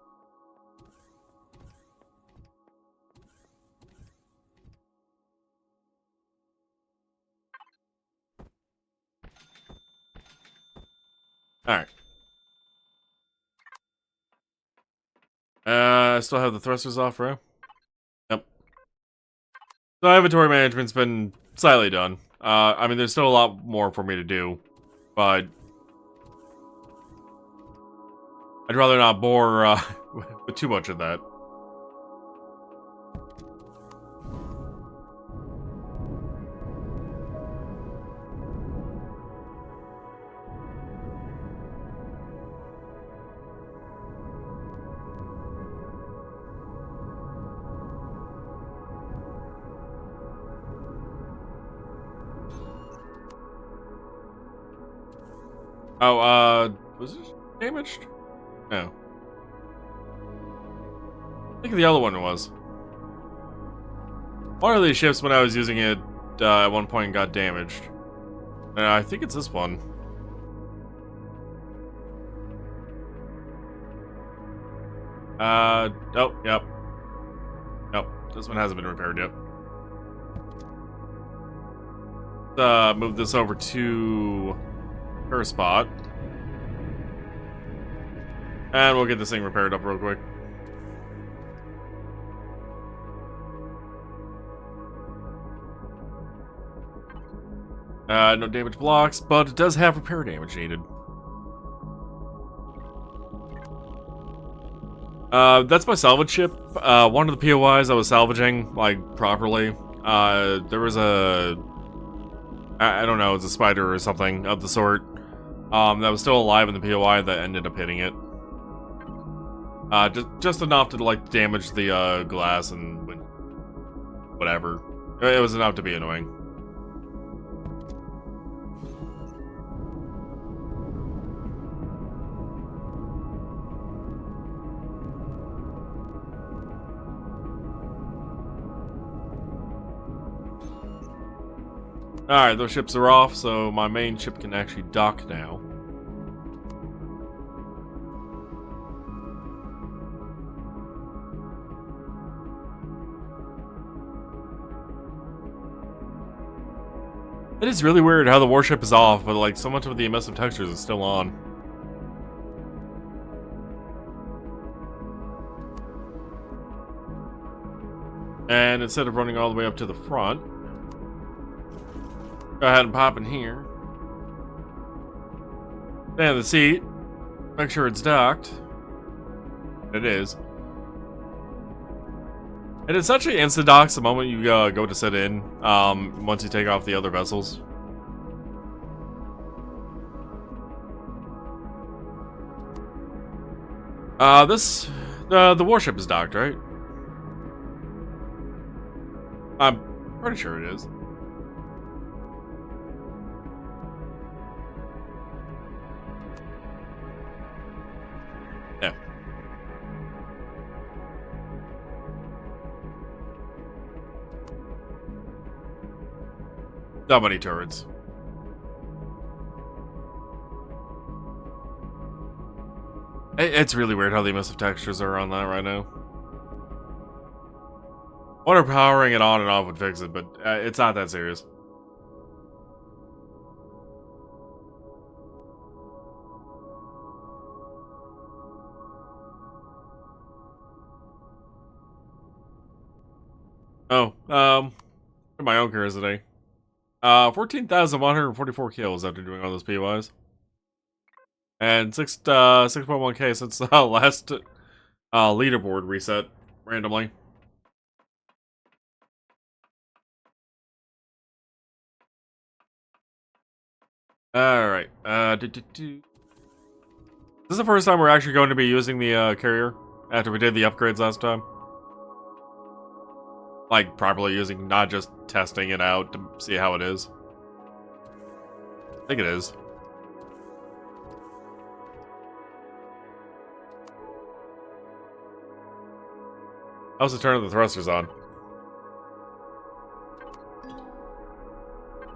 Alright. I still have the thrusters off, bro. Yep. So inventory management's been slightly done. I mean, there's still a lot more for me to do, but I'd rather not bore with too much of that. Oh, was it damaged? No. I think the other one was. One of these ships, when I was using it, at one point got damaged. I think it's this one. Oh, yep. Nope, this one hasn't been repaired yet. Move this over to her spot. And we'll get this thing repaired up real quick. No damage blocks, but it does have repair damage needed. That's my salvage ship. One of the POIs I was salvaging, like, properly. There was a... I don't know, it's a spider or something of the sort. That was still alive in the POI that ended up hitting it. Just enough to, like, damage the, glass and whatever. It was enough to be annoying. Alright, those ships are off, so my main ship can actually dock now. It is really weird how the warship is off, but like so much of the emissive textures is still on. And instead of running all the way up to the front, go ahead and pop in here. Stand the seat. Make sure it's docked. It is. And it essentially insta-docks the moment you go to sit in, once you take off the other vessels. The warship is docked, right? I'm pretty sure it is. Yeah. So many turrets. It's really weird how the emissive textures are on that right now. Wonder powering it on and off would fix it, but it's not that serious. Oh, my own careers today. 14,144 kills after doing all those PYs. And 6.1k since the last leaderboard reset randomly. Alright, This is the first time we're actually going to be using the carrier after we did the upgrades last time. Like, properly using, not just testing it out to see how it is. I think it is. How's the turn of the thrusters on?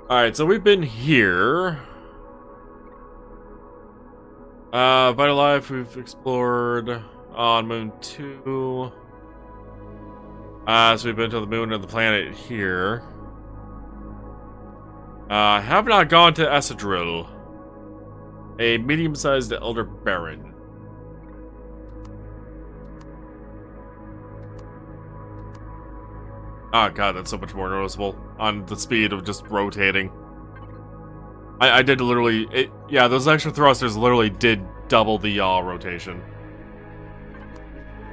Alright, so we've been here. Vital Life, we've explored on Moon 2. So we've been to the moon of the planet here. Have not gone to Essadril, a medium-sized Elder Baron. Oh god, that's so much more noticeable on the speed of just rotating. I did literally, yeah, those extra thrusters literally did double the yaw rotation.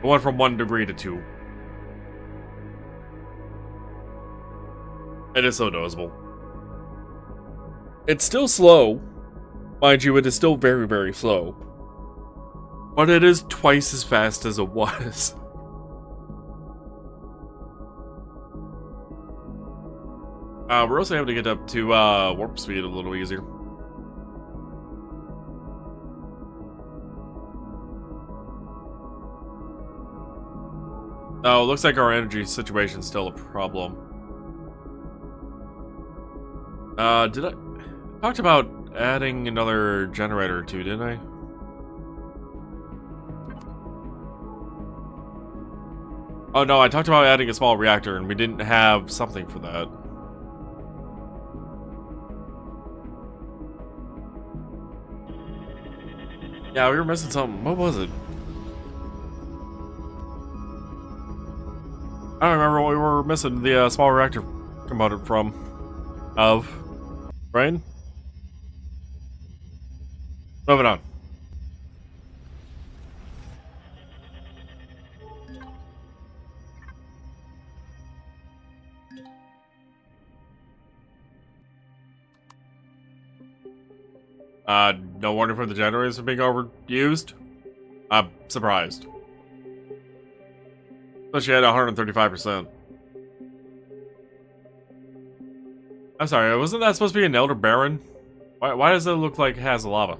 It went from 1 degree to 2. It is so noticeable. It's still slow. Mind you, it is still very, very slow. But it is twice as fast as it was. We're also able to get up to warp speed a little easier. Oh, looks like our energy situation's still a problem. Did I talked about adding another generator or two, didn't I? Oh no, I talked about adding a small reactor and we didn't have something for that. Yeah, we were missing something. What was it? I don't remember what we were missing the small reactor component from. Right? Moving on. No wonder for the generators are being overused. I'm surprised. Especially at 135%. I'm sorry, wasn't that supposed to be an Elder Baron? Why does it look like it has lava?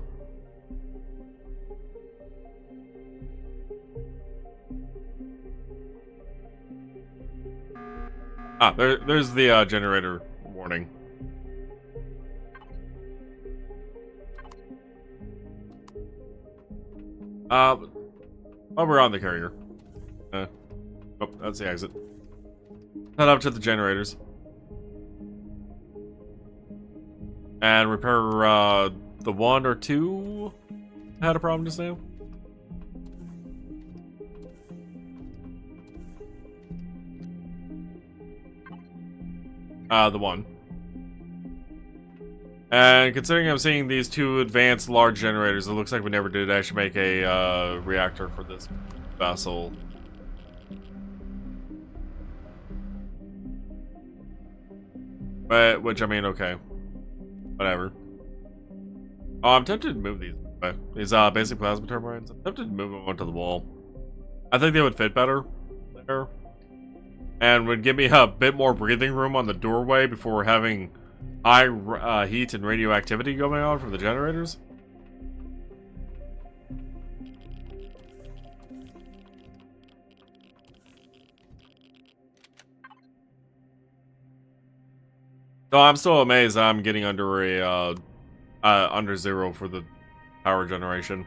Ah, there's the generator warning. While we're on the carrier. Oh, that's the exit. Head up to the generators. And repair, the one or two had a problem just now. The one. And considering I'm seeing these two advanced large generators, it looks like we never did actually make a reactor for this vessel. But, which, I mean, okay. Whatever. Oh, I'm tempted to move these. These basic plasma turbines. I'm tempted to move them onto the wall. I think they would fit better there. And would give me a bit more breathing room on the doorway before having high heat and radioactivity going on from the generators. So I'm still amazed I'm getting under a under 0 for the power generation.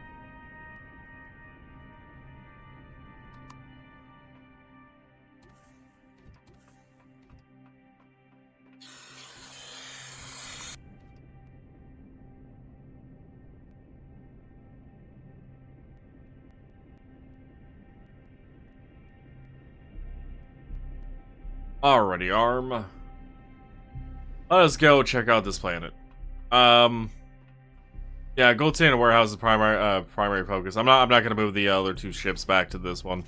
Alrighty, ARM. Let us go check out this planet. Yeah, Gold Standard Warehouse is primary focus. I'm not gonna move the other two ships back to this one.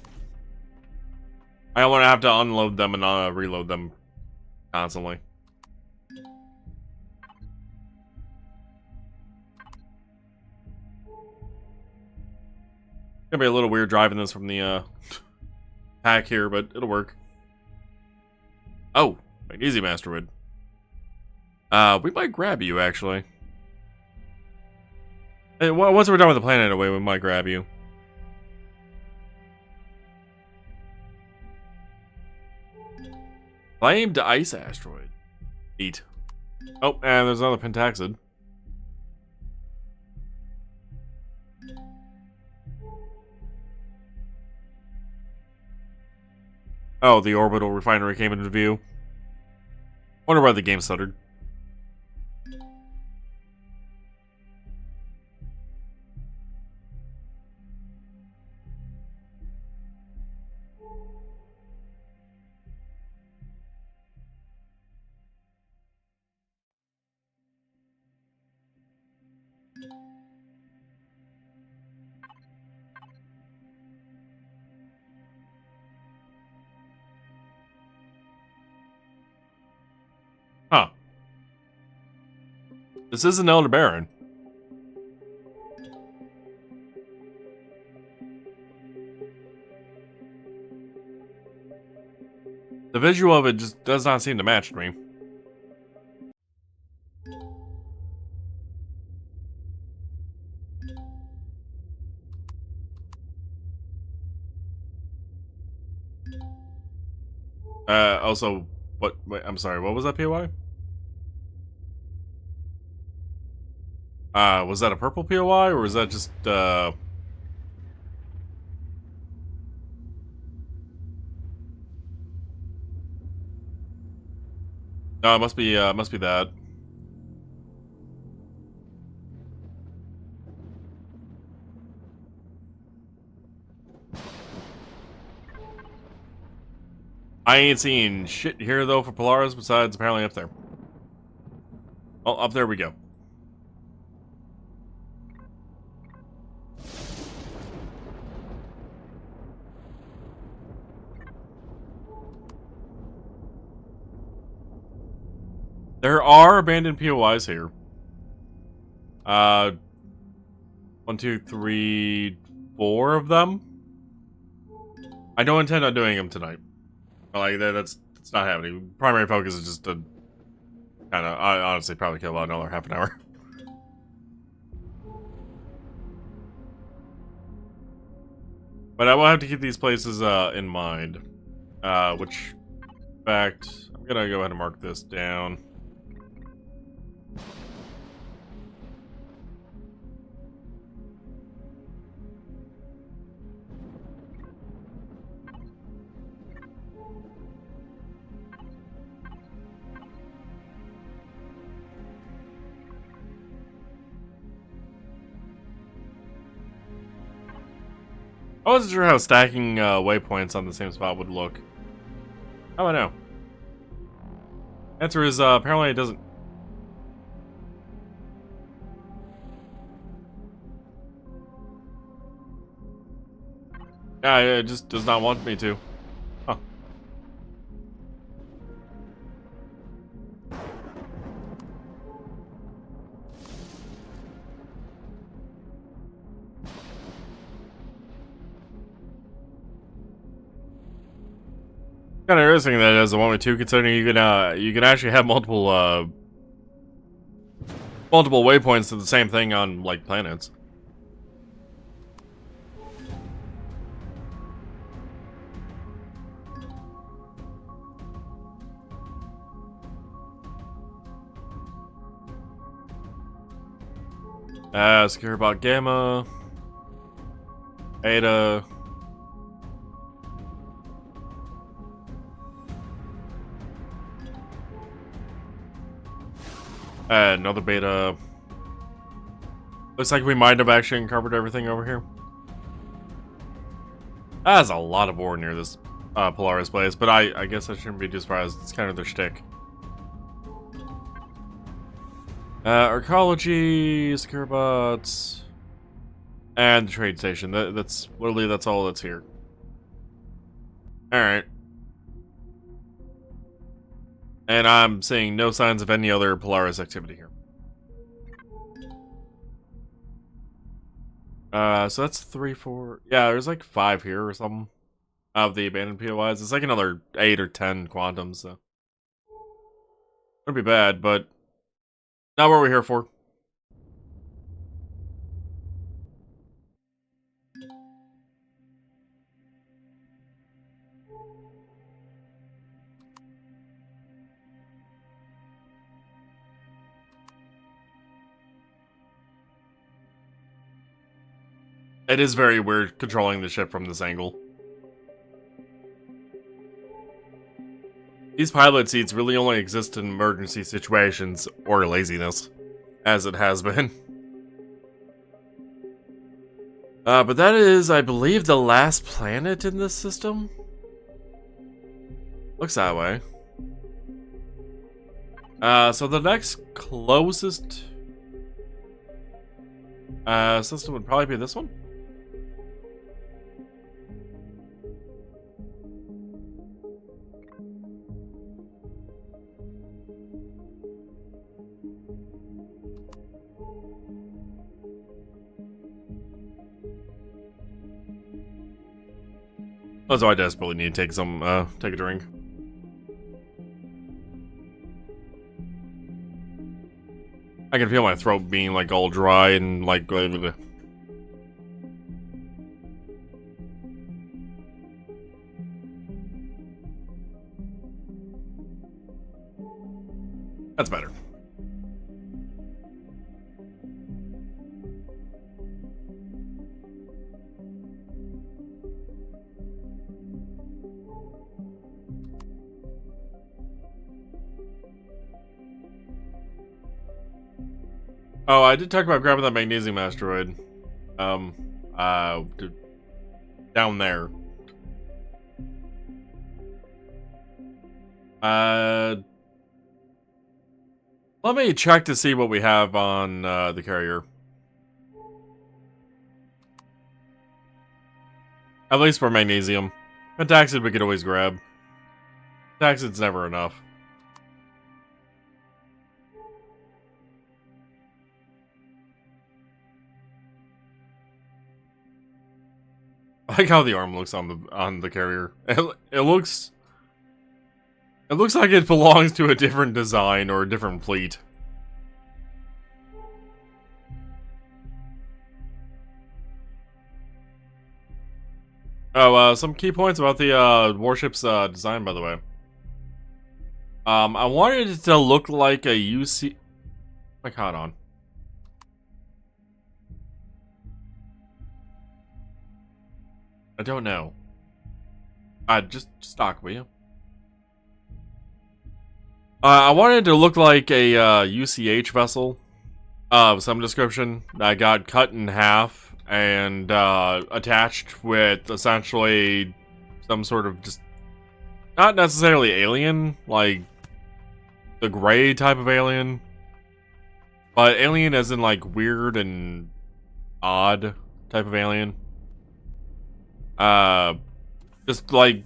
I don't want to have to unload them and reload them constantly. Gonna be a little weird driving this from the pack here, but it'll work. Oh, magnesium asteroid. We might grab you actually. Hey, once we're done with the planet away, we might grab you. Flamed ice asteroid. Eat. Oh, and there's another pentaxid. Oh, the orbital refinery came into view. Wonder why the game stuttered. Huh. This is an Elder Baron. The visual of it just does not seem to match me. Also, what? Wait, I'm sorry. What was that POI? Was that a purple POI or was that just No, it must be that. I ain't seen shit here though for Polaris besides apparently up there. Oh, up there we go. There are abandoned POIs here. 1, 2, 3, 4 of them. I don't intend on doing them tonight. Like that's not happening. Primary focus is just to kind of, I honestly probably kill about another half an hour. But I will have to keep these places in mind. Which, in fact, I'm gonna go ahead and mark this down. I wasn't sure how stacking waypoints on the same spot would look. How do I know? Answer is apparently it doesn't. Yeah, it just does not want me to. Huh. Kind of interesting that it doesn't want me to, considering you can actually have multiple waypoints to the same thing on like planets. Secure about Gamma, Eta. Another beta. Looks like we might have actually uncovered everything over here. There's a lot of ore near this Polaris place, but I guess I shouldn't be too surprised. It's kind of their shtick. Arcology, secure bots, and the trade station. That's literally that's all that's here. All right. And I'm seeing no signs of any other Polaris activity here. So that's 3, 4. Yeah, there's like 5 here or something of the abandoned POIs. It's like another 8 or 10 quantums. So it'd be bad, but not what we're here for. It is very weird controlling the ship from this angle. These pilot seats really only exist in emergency situations or laziness, as it has been. But that is, I believe, the last planet in this system? Looks that way. So the next closest system would probably be this one? Oh, so I desperately need to take take a drink. I can feel my throat being like all dry and like. That's better. Oh, I did talk about grabbing that magnesium asteroid. Down there. Let me check to see what we have on the carrier. At least for magnesium. Pentaxid we could always grab. Pentaxid's never enough. I like how the arm looks on the carrier. It looks like it belongs to a different design or a different fleet. Oh, some key points about the warship's design, by the way. I wanted it to look like a UC. My COD on. I don't know. Just stock, will you? I wanted it to look like a UCH vessel of some description that got cut in half and attached with essentially some sort of just not necessarily alien, like the gray type of alien, but alien as in like weird and odd type of alien. Just like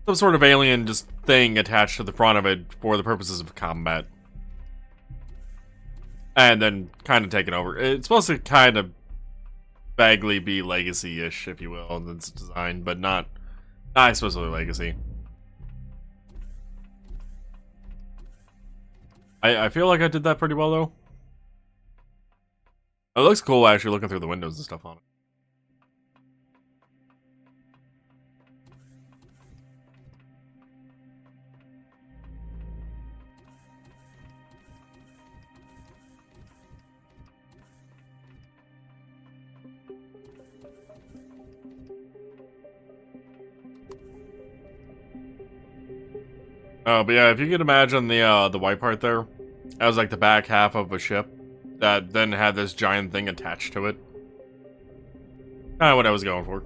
some sort of alien just thing attached to the front of it for the purposes of combat. And then kind of taken over. It's supposed to kind of vaguely be legacy-ish, if you will, in its design, but not explicitly legacy. I feel like I did that pretty well, though. It looks cool, actually, looking through the windows and stuff on it. Oh, but yeah, if you could imagine the white part there, that was like the back half of a ship that then had this giant thing attached to it. Kind of what I was going for.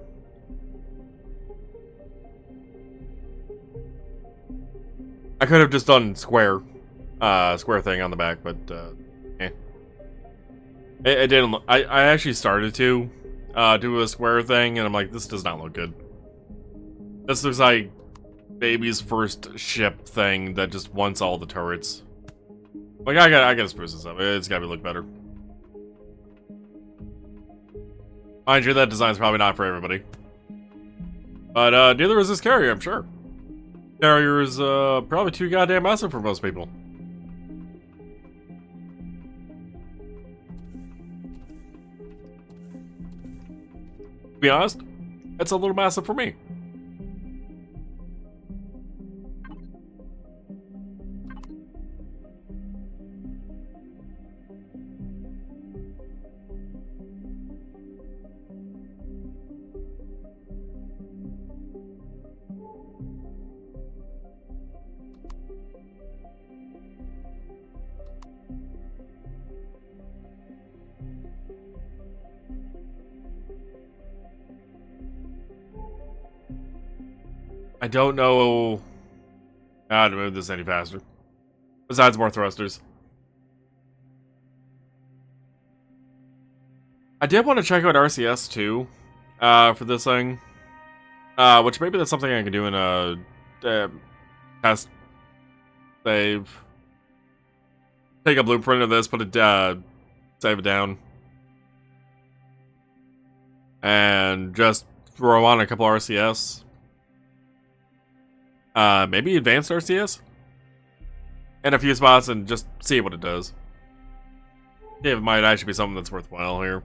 I could have just done square thing on the back, but eh. It didn't. I actually started to do a square thing, and I'm like, this does not look good. This looks like baby's first ship thing that just wants all the turrets. Like I gotta spruce this up. It's gotta look better. Mind you, that design's probably not for everybody. But neither is this carrier, I'm sure. Carrier is probably too goddamn massive for most people. To be honest, it's a little massive for me. I don't know how to move this any faster. Besides more thrusters. I did want to check out RCS too, for this thing. Which maybe that's something I can do in a test save. Take a blueprint of this, put it save it down. And just throw on a couple RCS. Maybe advanced RCS? In a few spots and just see what it does. See if it might actually be something that's worthwhile here.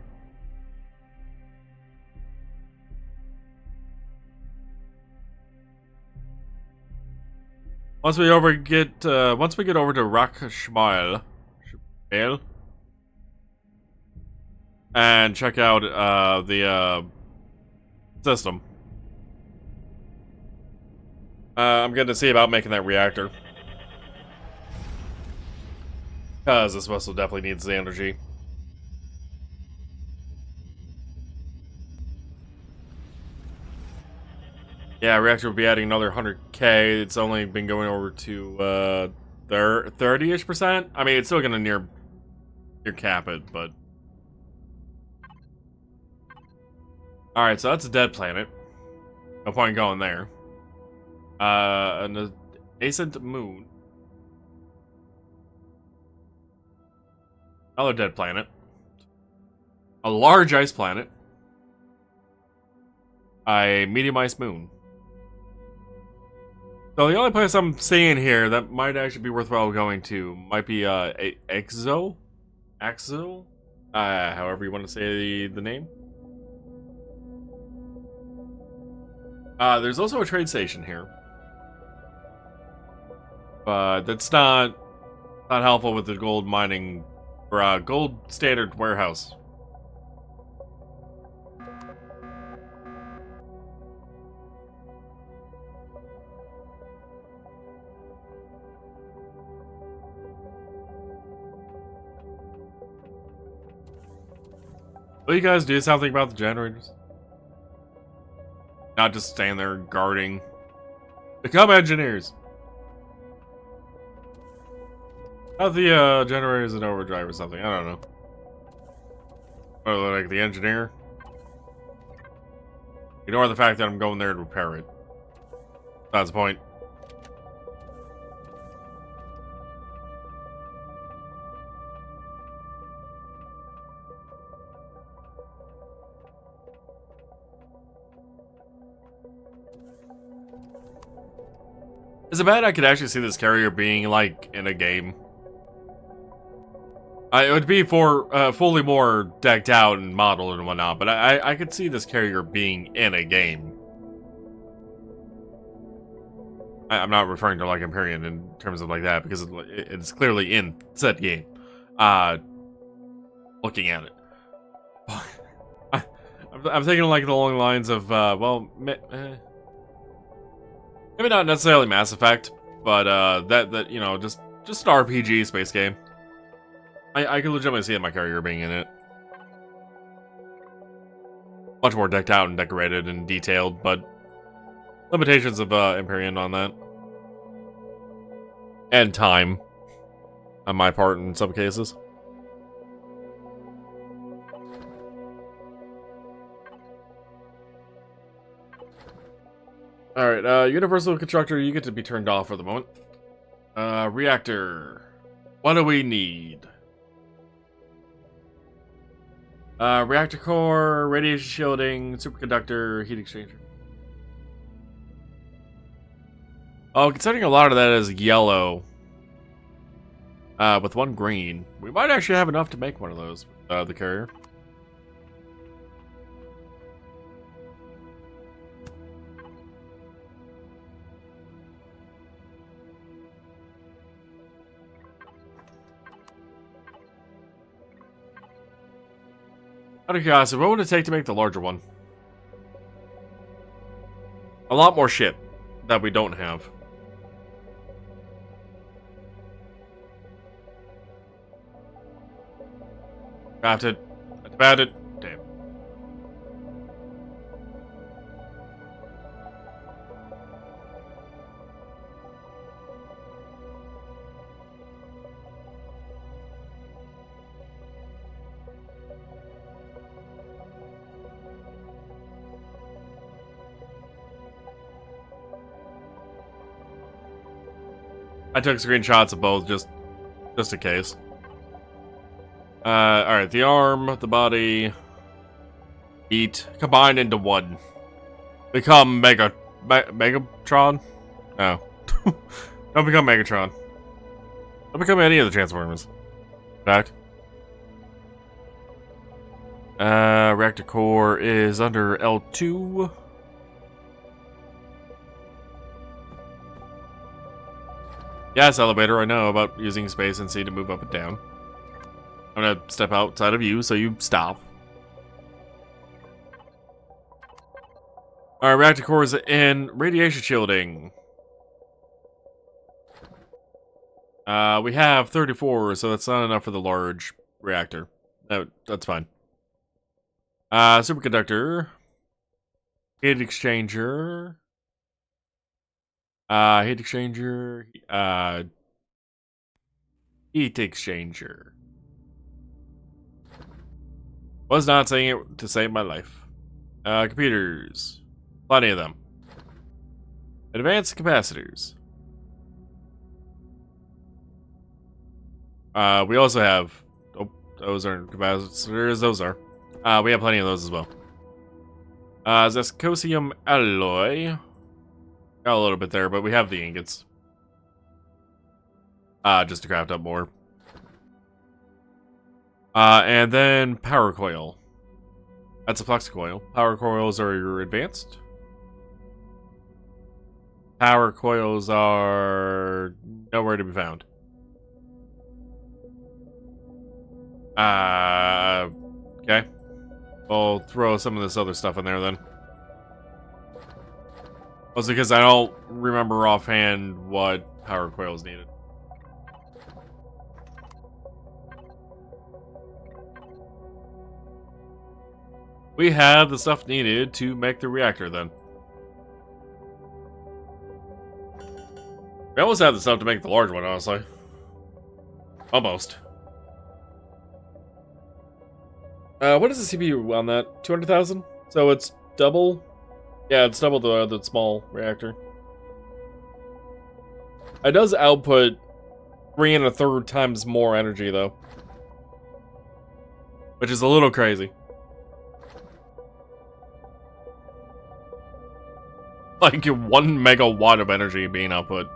Once we get over to Rock Schmal and check out the system. I'm going to see about making that reactor. Because this vessel definitely needs the energy. Yeah, reactor will be adding another 100k. It's only been going over to 30-ish%. I mean, it's still going to near cap it, but... Alright, so that's a dead planet. No point going there. An adjacent moon. Another dead planet. A large ice planet. A medium ice moon. So the only place I'm seeing here that might actually be worthwhile going to might be Axo, however you want to say the name. There's also a trade station here, but that's not helpful with the gold mining or gold standard warehouse. Will you guys do something about the generators? Not just stand there guarding. Become engineers. Not the generators in overdrive or something. I don't know. Or like the engineer. Ignore the fact that I'm going there to repair it. That's the point. Is it bad I could actually see this carrier being, like, in a game? It would be for fully more decked out and modeled and whatnot, but I could see this carrier being in a game. I'm not referring to, like, Empyrion in terms of like that, because it's clearly in said game. Looking at it. I'm thinking, like, along the lines of, well, maybe not necessarily Mass Effect, but that you know, just an RPG space game. I could legitimately see my carrier being in it. Much more decked out and decorated and detailed, but limitations of Empyrion on that. And time on my part in some cases. Alright, Universal Constructor, you get to be turned off for the moment. Reactor. What do we need? Reactor core, radiation shielding, superconductor, heat exchanger. Oh, considering a lot of that is yellow, with one green, we might actually have enough to make one of those, the carrier. Out of curiosity, what would it take to make the larger one? A lot more shit that we don't have. Crafted. That's about it. Damn. I took screenshots of both just in case. Alright, the arm, the body, eat, combine into one. Become Megatron? No. Don't become Megatron. Don't become any of the Transformers. In fact. Reactor core is under L2. Yes, elevator, I know about using space and C to move up and down. I'm gonna step outside of you, so you stop. Alright, reactor core is in radiation shielding. We have 34, so that's not enough for the large reactor. No, that's fine. Superconductor. Heat exchanger. Heat exchanger. Heat exchanger. Was not saying it to save my life. Computers. Plenty of them. Advanced capacitors. We also have... Oh, those aren't capacitors. Those are. We have plenty of those as well. Zescosium alloy. Got a little bit there, but we have the ingots. Just to craft up more. And then power coil. That's a flux coil. Power coils are your advanced. Power coils are nowhere to be found. Okay. I'll throw some of this other stuff in there then. Mostly because I don't remember offhand what power coils needed. We have the stuff needed to make the reactor, then. We almost have the stuff to make the large one, honestly. Almost. What is the CPU on that? 200,000? So it's double? Yeah, it's double the small reactor. It does output 3 1/3 times more energy, though. Which is a little crazy. Like 1 megawatt of energy being output.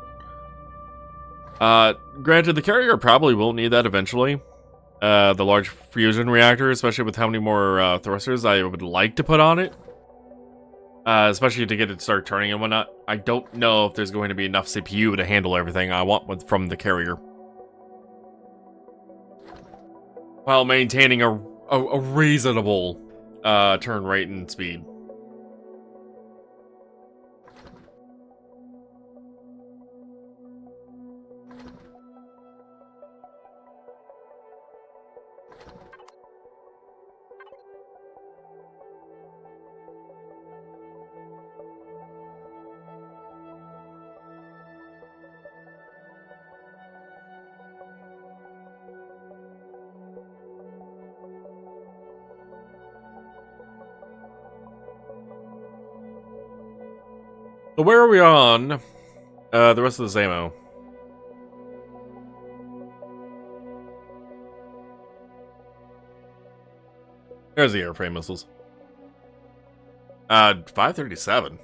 Granted, the carrier probably will need that eventually. The large fusion reactor, especially with how many more thrusters I would like to put on it. Especially to get it to start turning and whatnot. I don't know if there's going to be enough CPU to handle everything I want from the carrier. While maintaining a reasonable turn rate and speed. So where are we on the rest of this ammo? There's the airframe missiles. 537.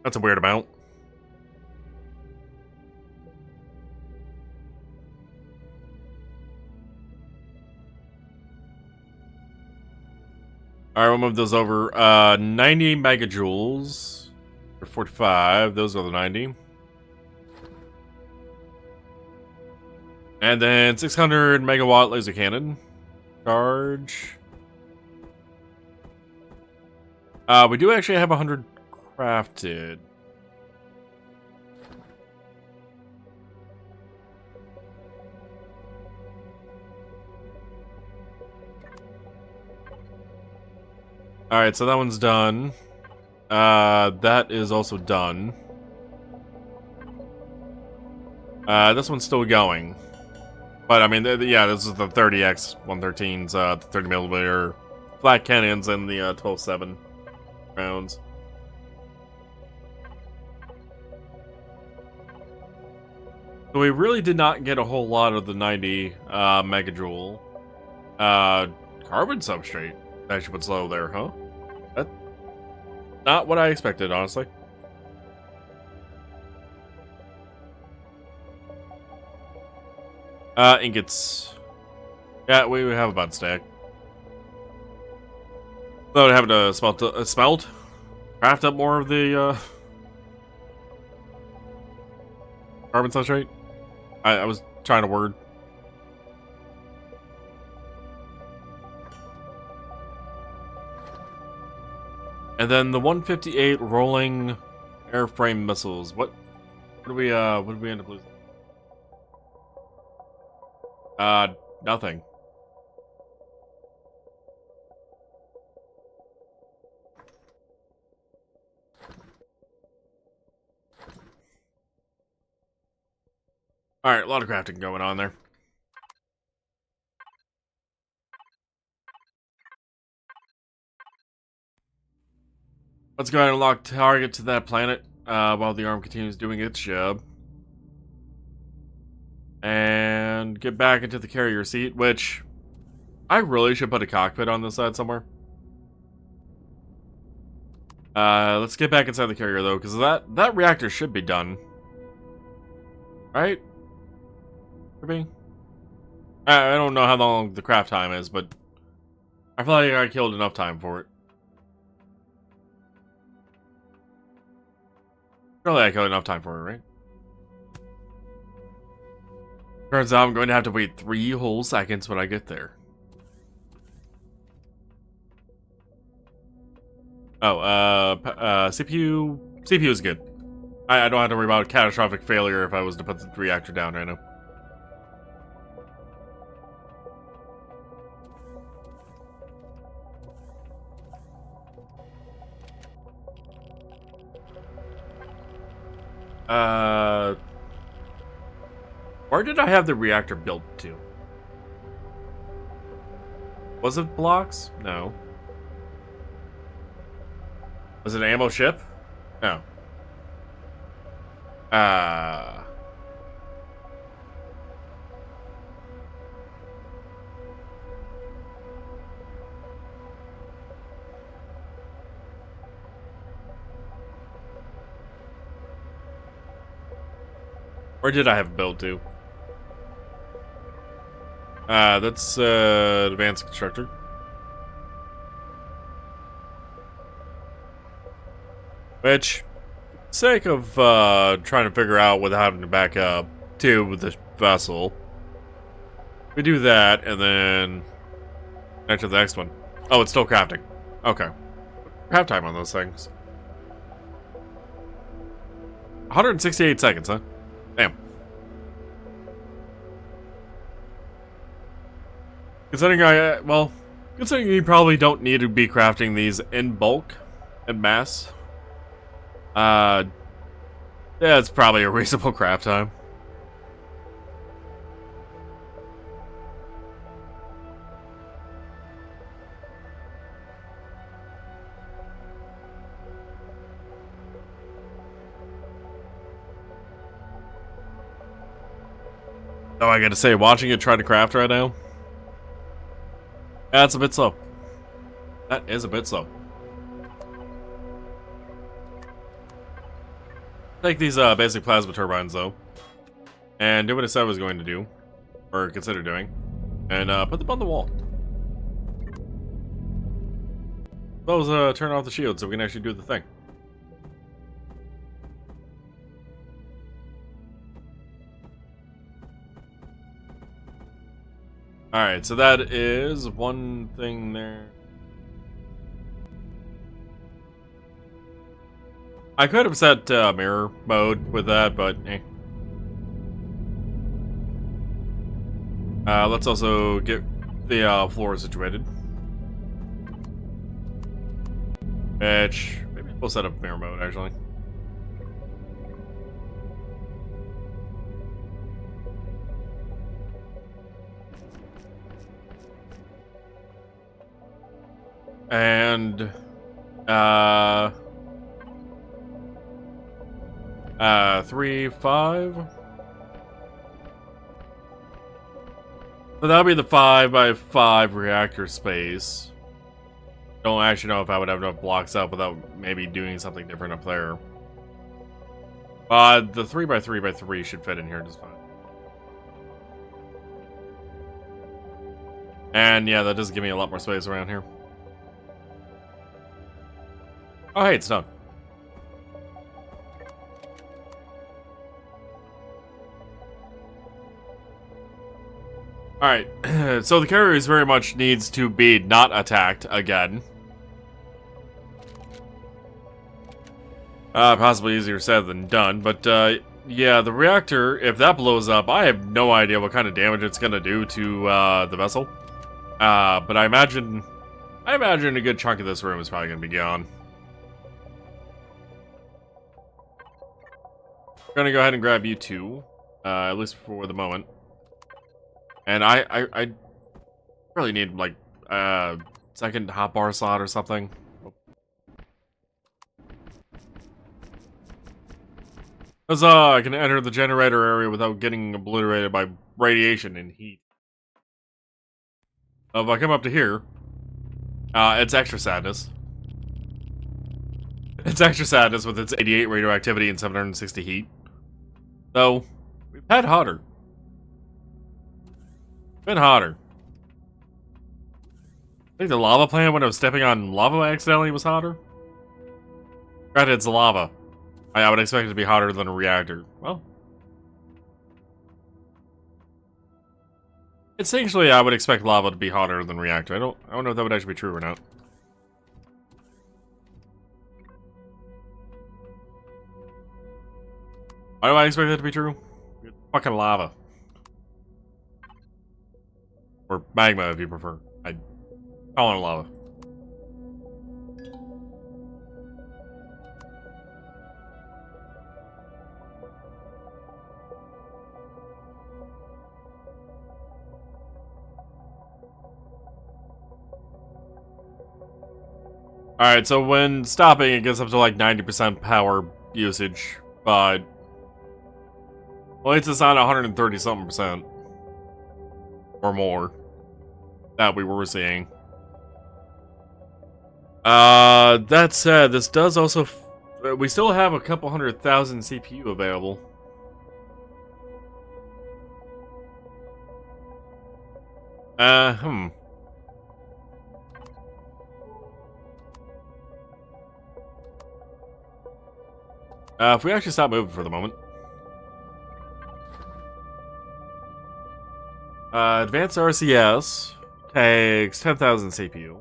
That's a weird amount. Alright, we'll move those over. 90 megajoules. Or 45. Those are the 90. And then 600 megawatt laser cannon. Charge. We do actually have 100 crafted. Alright, so that one's done. That is also done. This one's still going. But, I mean, yeah, this is the 30x 113s, the 30mm flat cannons, and the 12-7 rounds. So we really did not get a whole lot of the 90 megajoule. Carbon substrate actually went slow there, huh? That's not what I expected, honestly. Ingots. Yeah, we have about a stack. So having to smelt, craft up more of the carbon substrate. I was trying to word. And then the 158 rolling airframe missiles. What do we end up losing? Nothing. Alright, a lot of crafting going on there. Let's go ahead and lock target to that planet while the arm continues doing its job. And get back into the carrier seat, which I really should put a cockpit on this side somewhere. Let's get back inside the carrier though, because that reactor should be done. Right? Maybe? I don't know how long the craft time is, but I feel like I killed enough time for it. Surely I killed enough time for it, right? Turns out I'm going to have to wait 3 whole seconds when I get there. Oh, CPU is good. I don't have to worry about catastrophic failure if I was to put the reactor down right now. Where did I have the reactor built to? Was it blocks? No. Was it an ammo ship? No. Where did I have it built to? That's advanced constructor. Which, sake of trying to figure out without having to back up to the vessel, we do that and then enter the next one. Oh, it's still crafting. Okay, craft time on those things. 168 seconds, huh? Damn. Considering you probably don't need to be crafting these in bulk and mass. Yeah, it's probably a reasonable craft time. Oh, I gotta say, watching it try to craft right now, that's a bit slow. That is a bit slow. Take these basic plasma turbines though, and do what I said I was going to do, or consider doing, and put them on the wall. Those turn off the shield so we can actually do the thing. Alright, so that is one thing there. I could have set mirror mode with that, but eh. Let's also get the floor situated. Which, maybe we'll set up mirror mode actually. And 3, 5. So that'll be the 5x5 reactor space. Don't actually know if I would have enough blocks up without maybe doing something different up there. The 3x3x3 should fit in here just fine. And yeah, that does give me a lot more space around here. Oh, hey, it's done. Alright, so the carriers very much needs to be not attacked again. Possibly easier said than done, but yeah, the reactor, if that blows up, I have no idea what kind of damage it's gonna do to the vessel. But I imagine a good chunk of this room is probably gonna be gone. We're gonna go ahead and grab you two, at least for the moment. And I really need like second hotbar slot or something. Because I can enter the generator area without getting obliterated by radiation and heat. If I come up to here, it's extra sadness. It's extra sadness with its 88 radioactivity and 760 heat. So, we've had hotter. Been hotter. I think the lava plant when I was stepping on lava accidentally was hotter. Granted, it's lava. I would expect it to be hotter than a reactor. Well, essentially, I would expect lava to be hotter than a reactor. I don't know if that would actually be true or not. Why do I expect that to be true? It's fucking lava. Or magma, if you prefer. I call it lava. Alright, so when stopping, it gets up to like 90% power usage, but well, it's on 130 something percent or more that we were seeing. That said, this does also we still have a couple 100,000 CPU available. If we actually stop moving for the moment. Advanced RCS takes 10,000 CPU.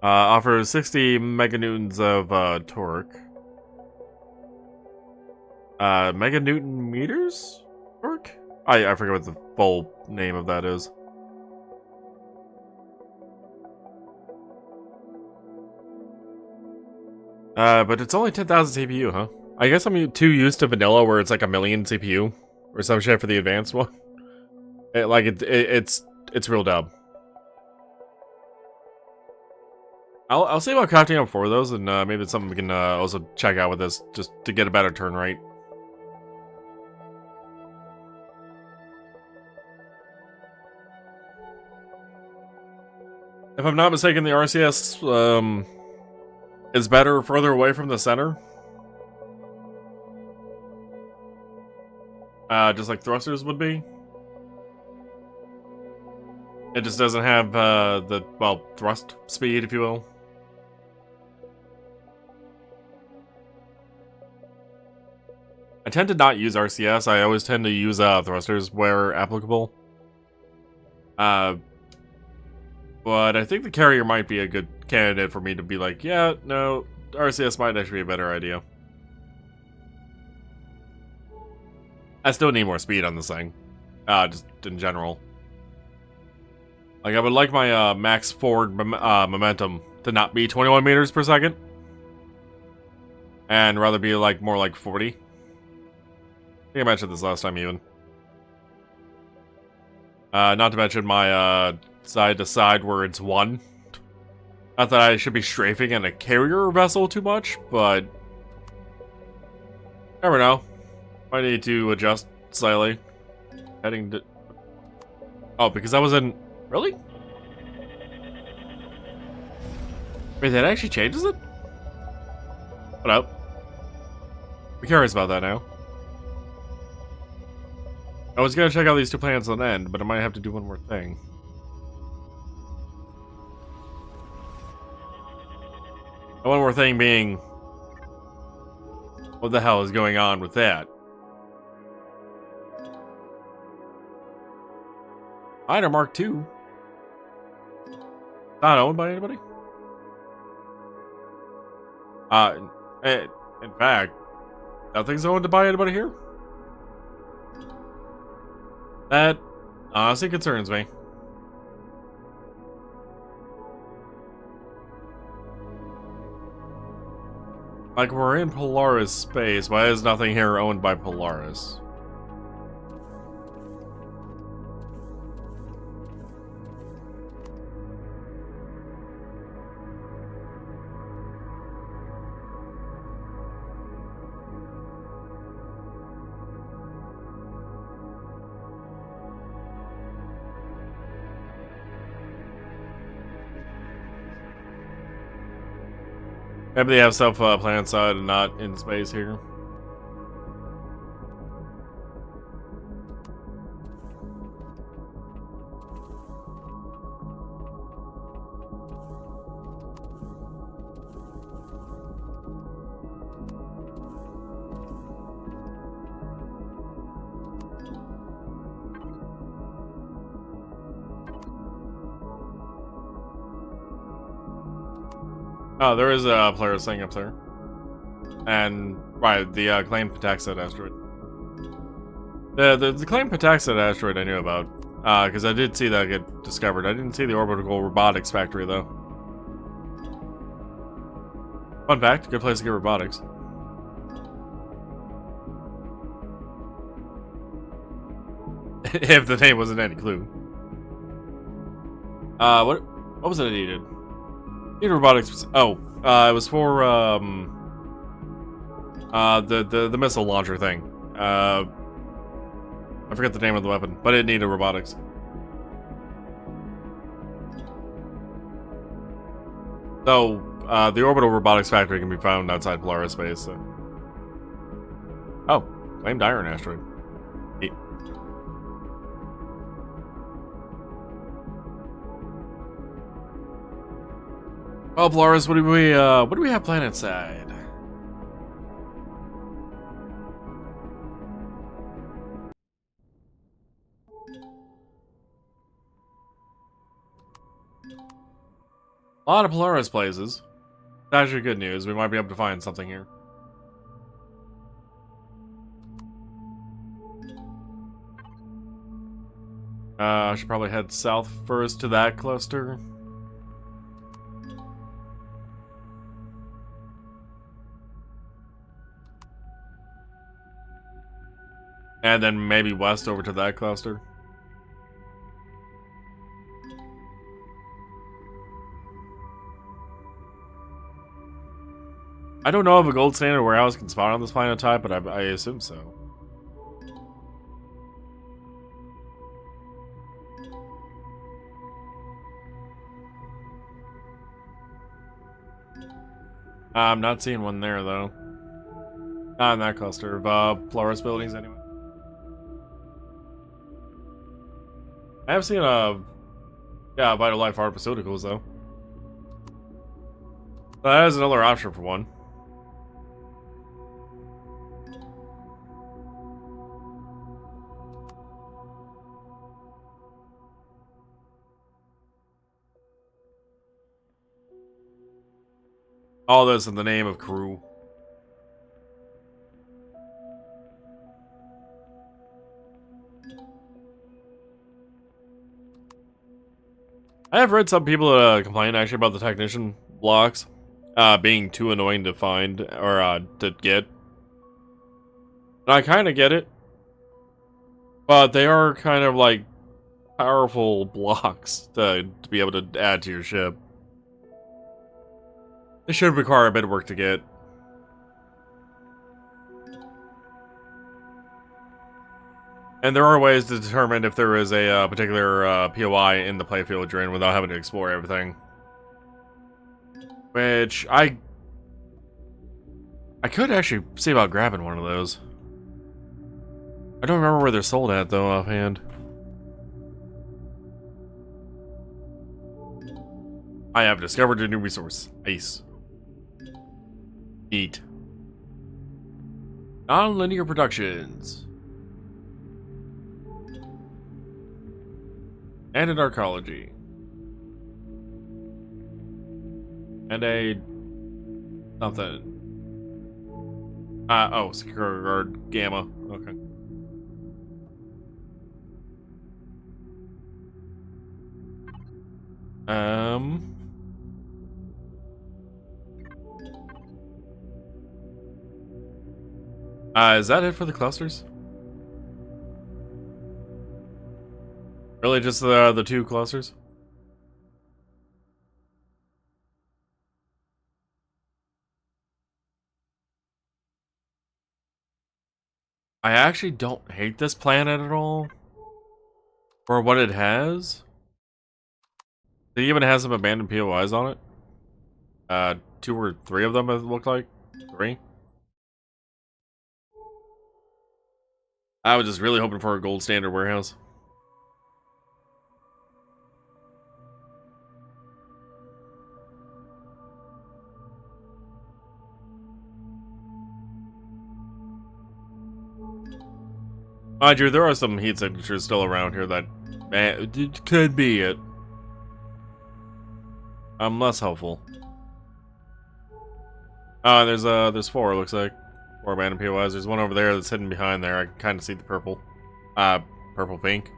Offers 60 meganewtons of torque. Meganewton meters? Torque? I forget what the full name of that is. But it's only 10,000 CPU, huh? I guess I'm too used to vanilla where it's like 1,000,000 CPU or some shit for the advanced one. It's real dumb. I'll see about crafting up 4 of those, and maybe it's something we can also check out with this just to get a better turn rate. If I'm not mistaken, the RCS is better further away from the center. Just like thrusters would be. It just doesn't have the, well, thrust speed, if you will. I tend to not use RCS. I always tend to use thrusters where applicable. But I think the carrier might be a good candidate for me to be like, yeah, no, RCS might actually be a better idea. I still need more speed on this thing. Just in general. Like, I would like my max forward momentum to not be 21 meters per second. And rather be like more like 40. I think I mentioned this last time even. Not to mention my side to side where it's 1. Not that I should be strafing in a carrier vessel too much, but never know. Might need to adjust slightly. Heading to... Oh, because I was in... Really? Wait, that actually changes it? What up? I'm curious about that now. I was gonna check out these 2 planets on end, but I might have to do one more thing. And one more thing being... What the hell is going on with that? Miner Mark II. Not owned by anybody? In fact, nothing's owned by anybody here? That honestly concerns me. Like, we're in Polaris space. Why is nothing here owned by Polaris? Maybe they have stuff planet side and not in space here. Oh, there is a Polaris thing up there. And, right, the claimed Pataxet asteroid. The claimed Pataxet asteroid I knew about. Because I did see that get discovered. I didn't see the orbital robotics factory, though. Fun fact, good place to get robotics. If the name wasn't any clue. What was it I needed? Need robotics. Oh, it was for the missile launcher thing. I forget the name of the weapon, but it needed robotics. So, the orbital robotics factory can be found outside Polaris space. So. Oh, claimed iron asteroid. Neat. Well, Polaris, what do we have planet side? A lot of Polaris places. That's actually good news. We might be able to find something here. I should probably head south first to that cluster. And then maybe west over to that cluster. I don't know if a gold standard warehouse can spawn on this planet type, but I assume so. I'm not seeing one there, though. Not in that cluster of Polaris buildings, anyway. I have seen Vital Life Pharmaceuticals, though. That is another option for one. All this in the name of crew. I have read some people complain actually about the technician blocks being too annoying to find or to get. And I kind of get it, but they are kind of like powerful blocks to be able to add to your ship. They should require a bit of work to get. And there are ways to determine if there is a particular POI in the playfield you're in without having to explore everything. Which, I could actually see about grabbing one of those. I don't remember where they're sold at, though, offhand. I have discovered a new resource. Ice. Neat. Non-linear productions. And an arcology. And a... something. Oh, secure guard gamma. Okay. Is that it for the clusters? Really, just the two clusters? I actually don't hate this planet at all. For what it has. It even has some abandoned POIs on it. 2 or 3 of them, it looked like. 3? I was just really hoping for a gold standard warehouse. Mind you, there are some heat signatures still around here that it could be it. I'm less hopeful. There's 4, it looks like. 4 abandoned POIs. There's one over there that's hidden behind there. I can kind of see the purple. Purple pink.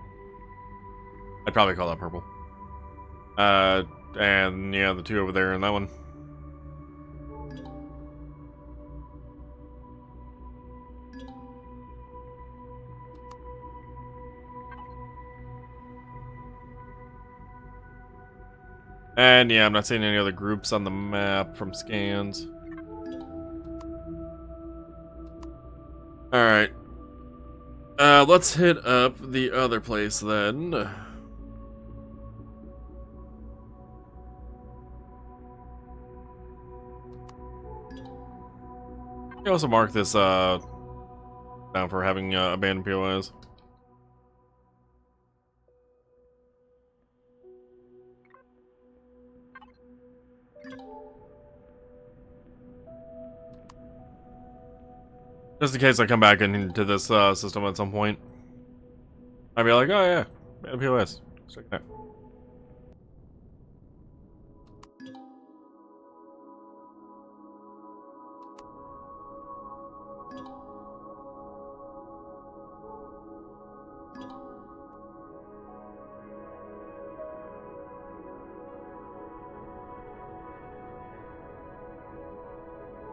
I'd probably call that purple. And yeah, the 2 over there and that one. And yeah, I'm not seeing any other groups on the map from scans. Alright. Let's hit up the other place then. You also mark this down for having abandoned POIs. Just in case I come back into this system at some point. I'd be like, oh yeah, abandoned POIs. Let's check it out.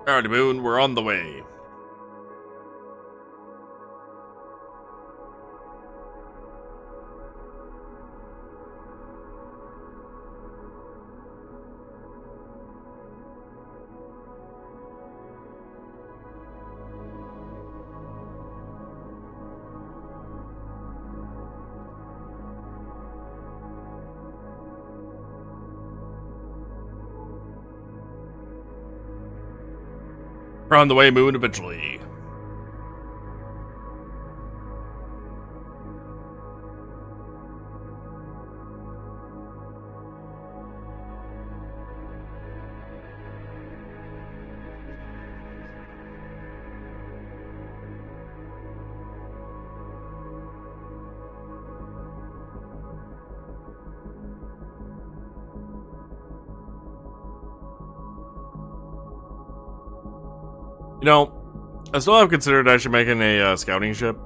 Alrighty, Moon, we're on the way. We're on the way, Moon, eventually. You know, I still have considered actually making a scouting ship.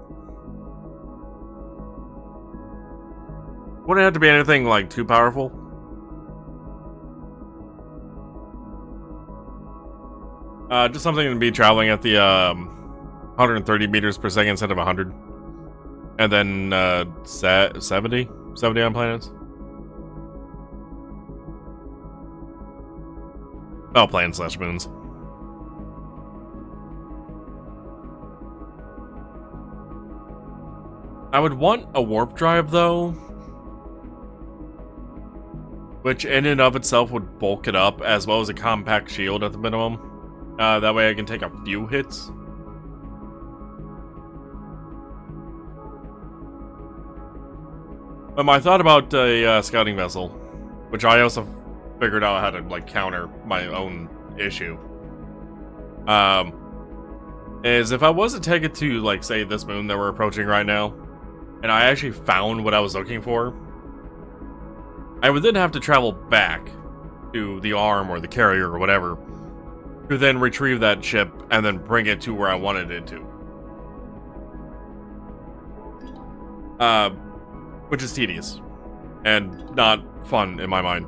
Wouldn't have to be anything like too powerful. Just something to be traveling at the 130 meters per second instead of 100, and then 70 on planets. Oh, planets / moons. I would want a warp drive, though, which in and of itself would bulk it up, as well as a compact shield at the minimum. That way I can take a few hits. But my thought about a scouting vessel, which I also figured out how to like counter my own issue, is if I was to take it to, like, say, this moon that we're approaching right now, and I actually found what I was looking for, I would then have to travel back to the arm or the carrier or whatever to then retrieve that ship and then bring it to where I wanted it to. Which is tedious and not fun in my mind,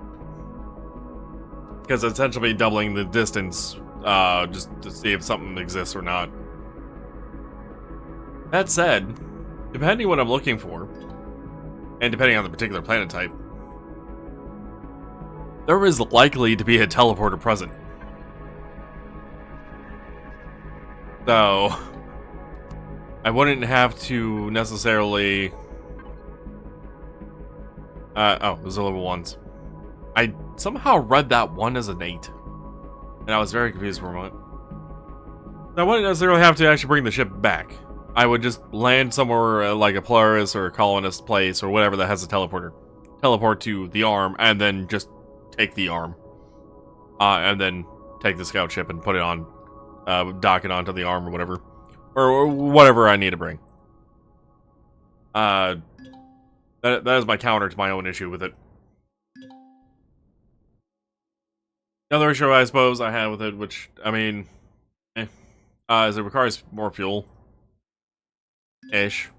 because it's essentially doubling the distance just to see if something exists or not. That said, depending on what I'm looking for, and depending on the particular planet type, there is likely to be a teleporter present. So, I wouldn't have to necessarily... oh, those are level 1s. I somehow read that 1 as an 8. And I was very confused for a moment. I wouldn't necessarily have to actually bring the ship back. I would just land somewhere like a Polaris or a Colonist place or whatever that has a teleporter. Teleport to the arm and then just take the arm. And then take the scout ship and put it on, dock it onto the arm or whatever. Or whatever I need to bring. That is my counter to my own issue with it. Another issue I suppose I had with it, which, I mean, is it requires more fuel. Ish.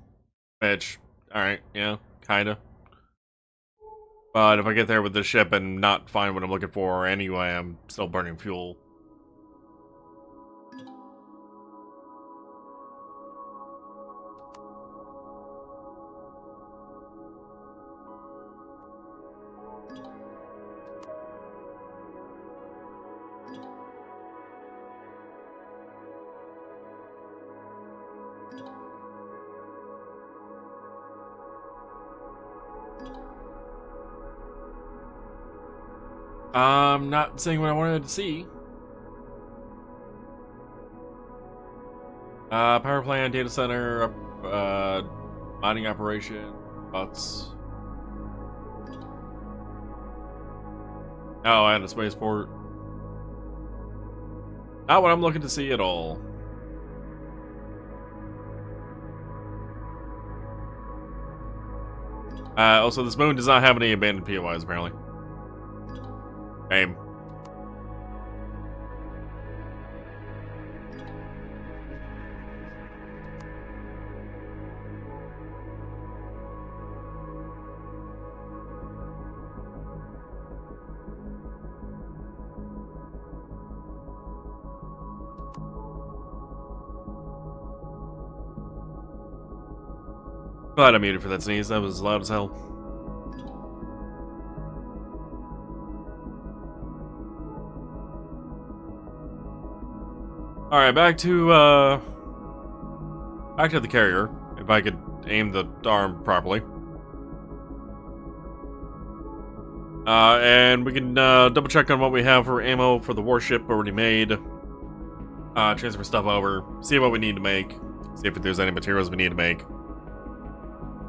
Which, alright, yeah, kinda. But if I get there with the ship and not find what I'm looking for anyway, I'm still burning fuel. I'm not saying what I wanted to see. Power plant, data center, mining operation, bots. Oh, and a spaceport. Not what I'm looking to see at all. Also, this moon does not have any abandoned POIs, apparently. Aim. Glad I muted for that sneeze. That was loud as hell. Alright, back to the carrier. If I could aim the arm properly. And we can double check on what we have for ammo for the warship already made. Transfer stuff over. See what we need to make. See if there's any materials we need to make.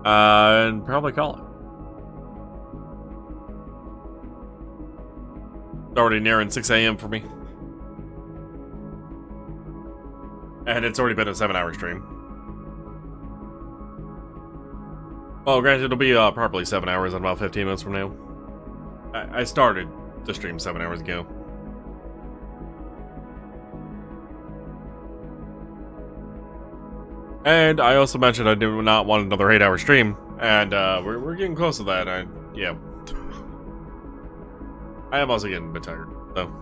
And probably call it. It's already nearing 6 a.m. for me. And it's already been a 7-hour stream. Well, granted, it'll be probably 7 hours in about 15 minutes from now. I started the stream 7 hours ago. And I also mentioned I do not want another 8-hour stream, and we're getting close to that. Yeah. I am also getting a bit tired, though.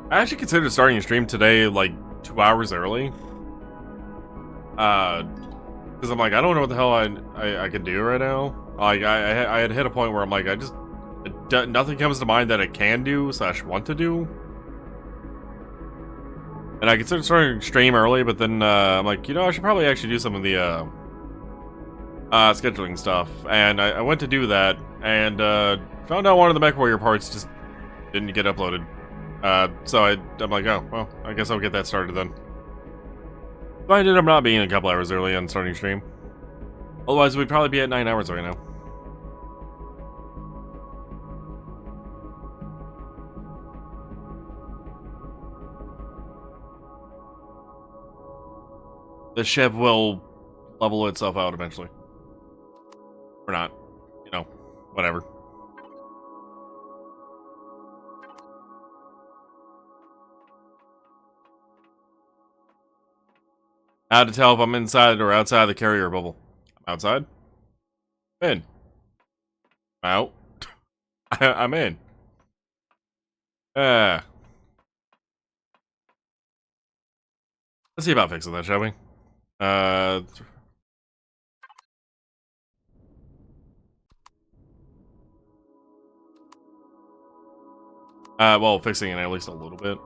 I actually considered starting a stream today, like, 2 hours early. Because I'm like, I don't know what the hell I can do right now. Like, I had hit a point where I'm like, nothing comes to mind that I can do / want to do. And I considered starting a stream early, but then I'm like, you know, I should probably actually do some of the scheduling stuff. And I went to do that, and found out one of the MechWarrior parts just didn't get uploaded. So I'm like, oh, well, I guess I'll get that started then. But I ended up not being a couple hours early on starting stream. Otherwise, we'd probably be at 9 hours right now. The ship will level itself out eventually. Or not. You know, whatever. How to tell if I'm inside or outside the carrier bubble. I'm outside. I'm in. Out. I'm in. Let's see about fixing that, shall we? Well, fixing it at least a little bit.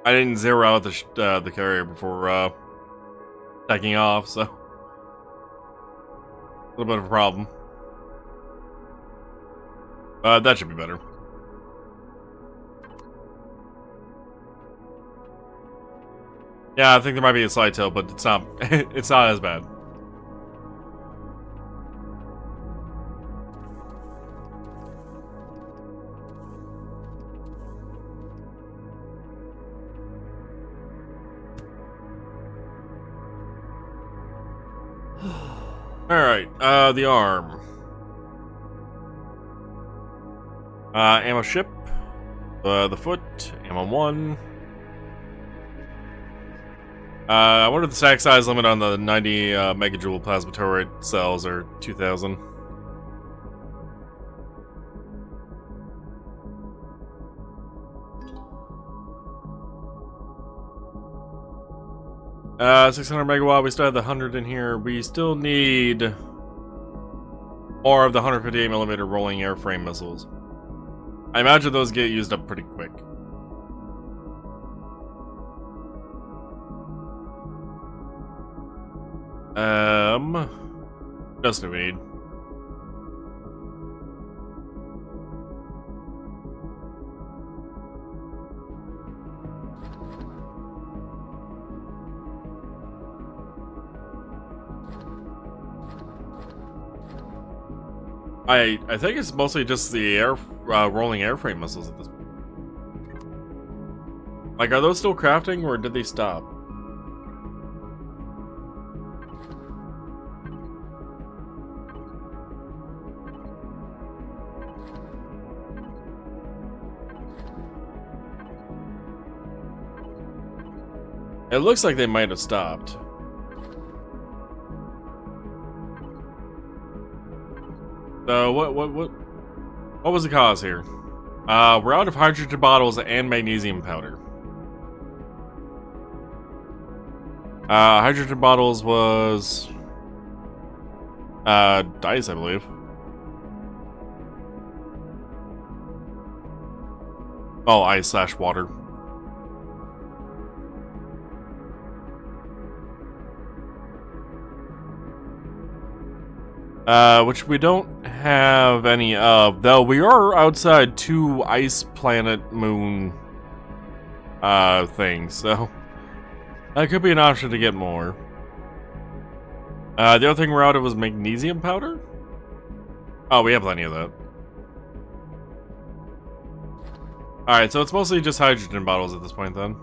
I didn't zero out the carrier before taking off, so a little bit of a problem. That should be better. Yeah, I think there might be a slight tilt, but it's not. It's not as bad. Alright, the arm. Ammo ship. The foot. Ammo 1. I wonder if the stack size limit on the 90 megajoule plasma turret cells are 2,000. Uh, 600 megawatt, we still have the 100 in here. We still need 1 Or of the 158mm rolling airframe missiles. I imagine those get used up pretty quick. What else do we need? I think it's mostly just the rolling airframe missiles at this point. Like, are those still crafting, or did they stop? It looks like they might have stopped. So what was the cause here? We're out of hydrogen bottles and magnesium powder. Hydrogen bottles was dice, I believe. Oh, ice/water. Which we don't have any of, though we are outside 2 ice planet moon things, so that could be an option to get more. The other thing we're out of was magnesium powder? Oh, we have plenty of that. Alright, so it's mostly just hydrogen bottles at this point then.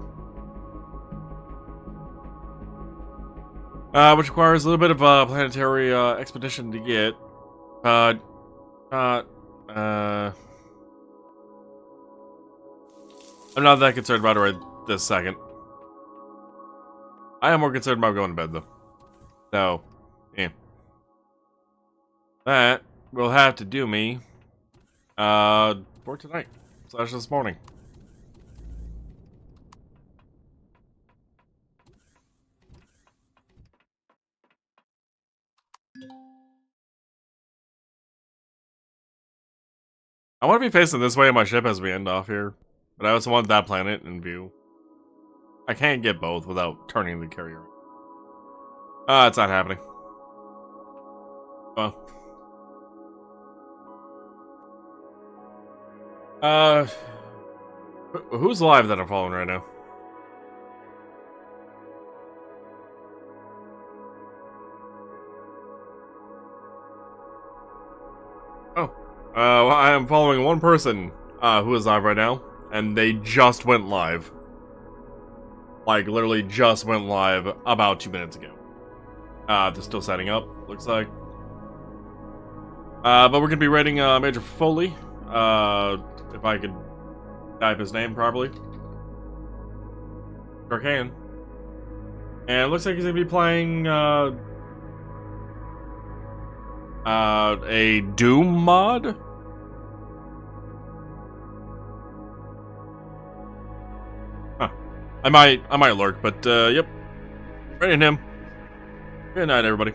Which requires a little bit of a planetary expedition to get. I'm not that concerned about it right this second. I am more concerned about going to bed though. So, yeah. That will have to do me for tonight / this morning. I want to be facing this way on my ship as we end off here, but I also want that planet in view. I can't get both without turning the carrier. It's not happening. Well. Who's alive that I'm following right now? Oh. Well, I am following one person who is live right now, and they just went live. Like, literally just went live about 2 minutes ago. They're still setting up, looks like. But we're gonna be rating Major Foley, if I could type his name properly. Sure can. And it looks like he's gonna be playing a Doom mod? Huh. I might lurk, but yep. Rating him. Good night, everybody.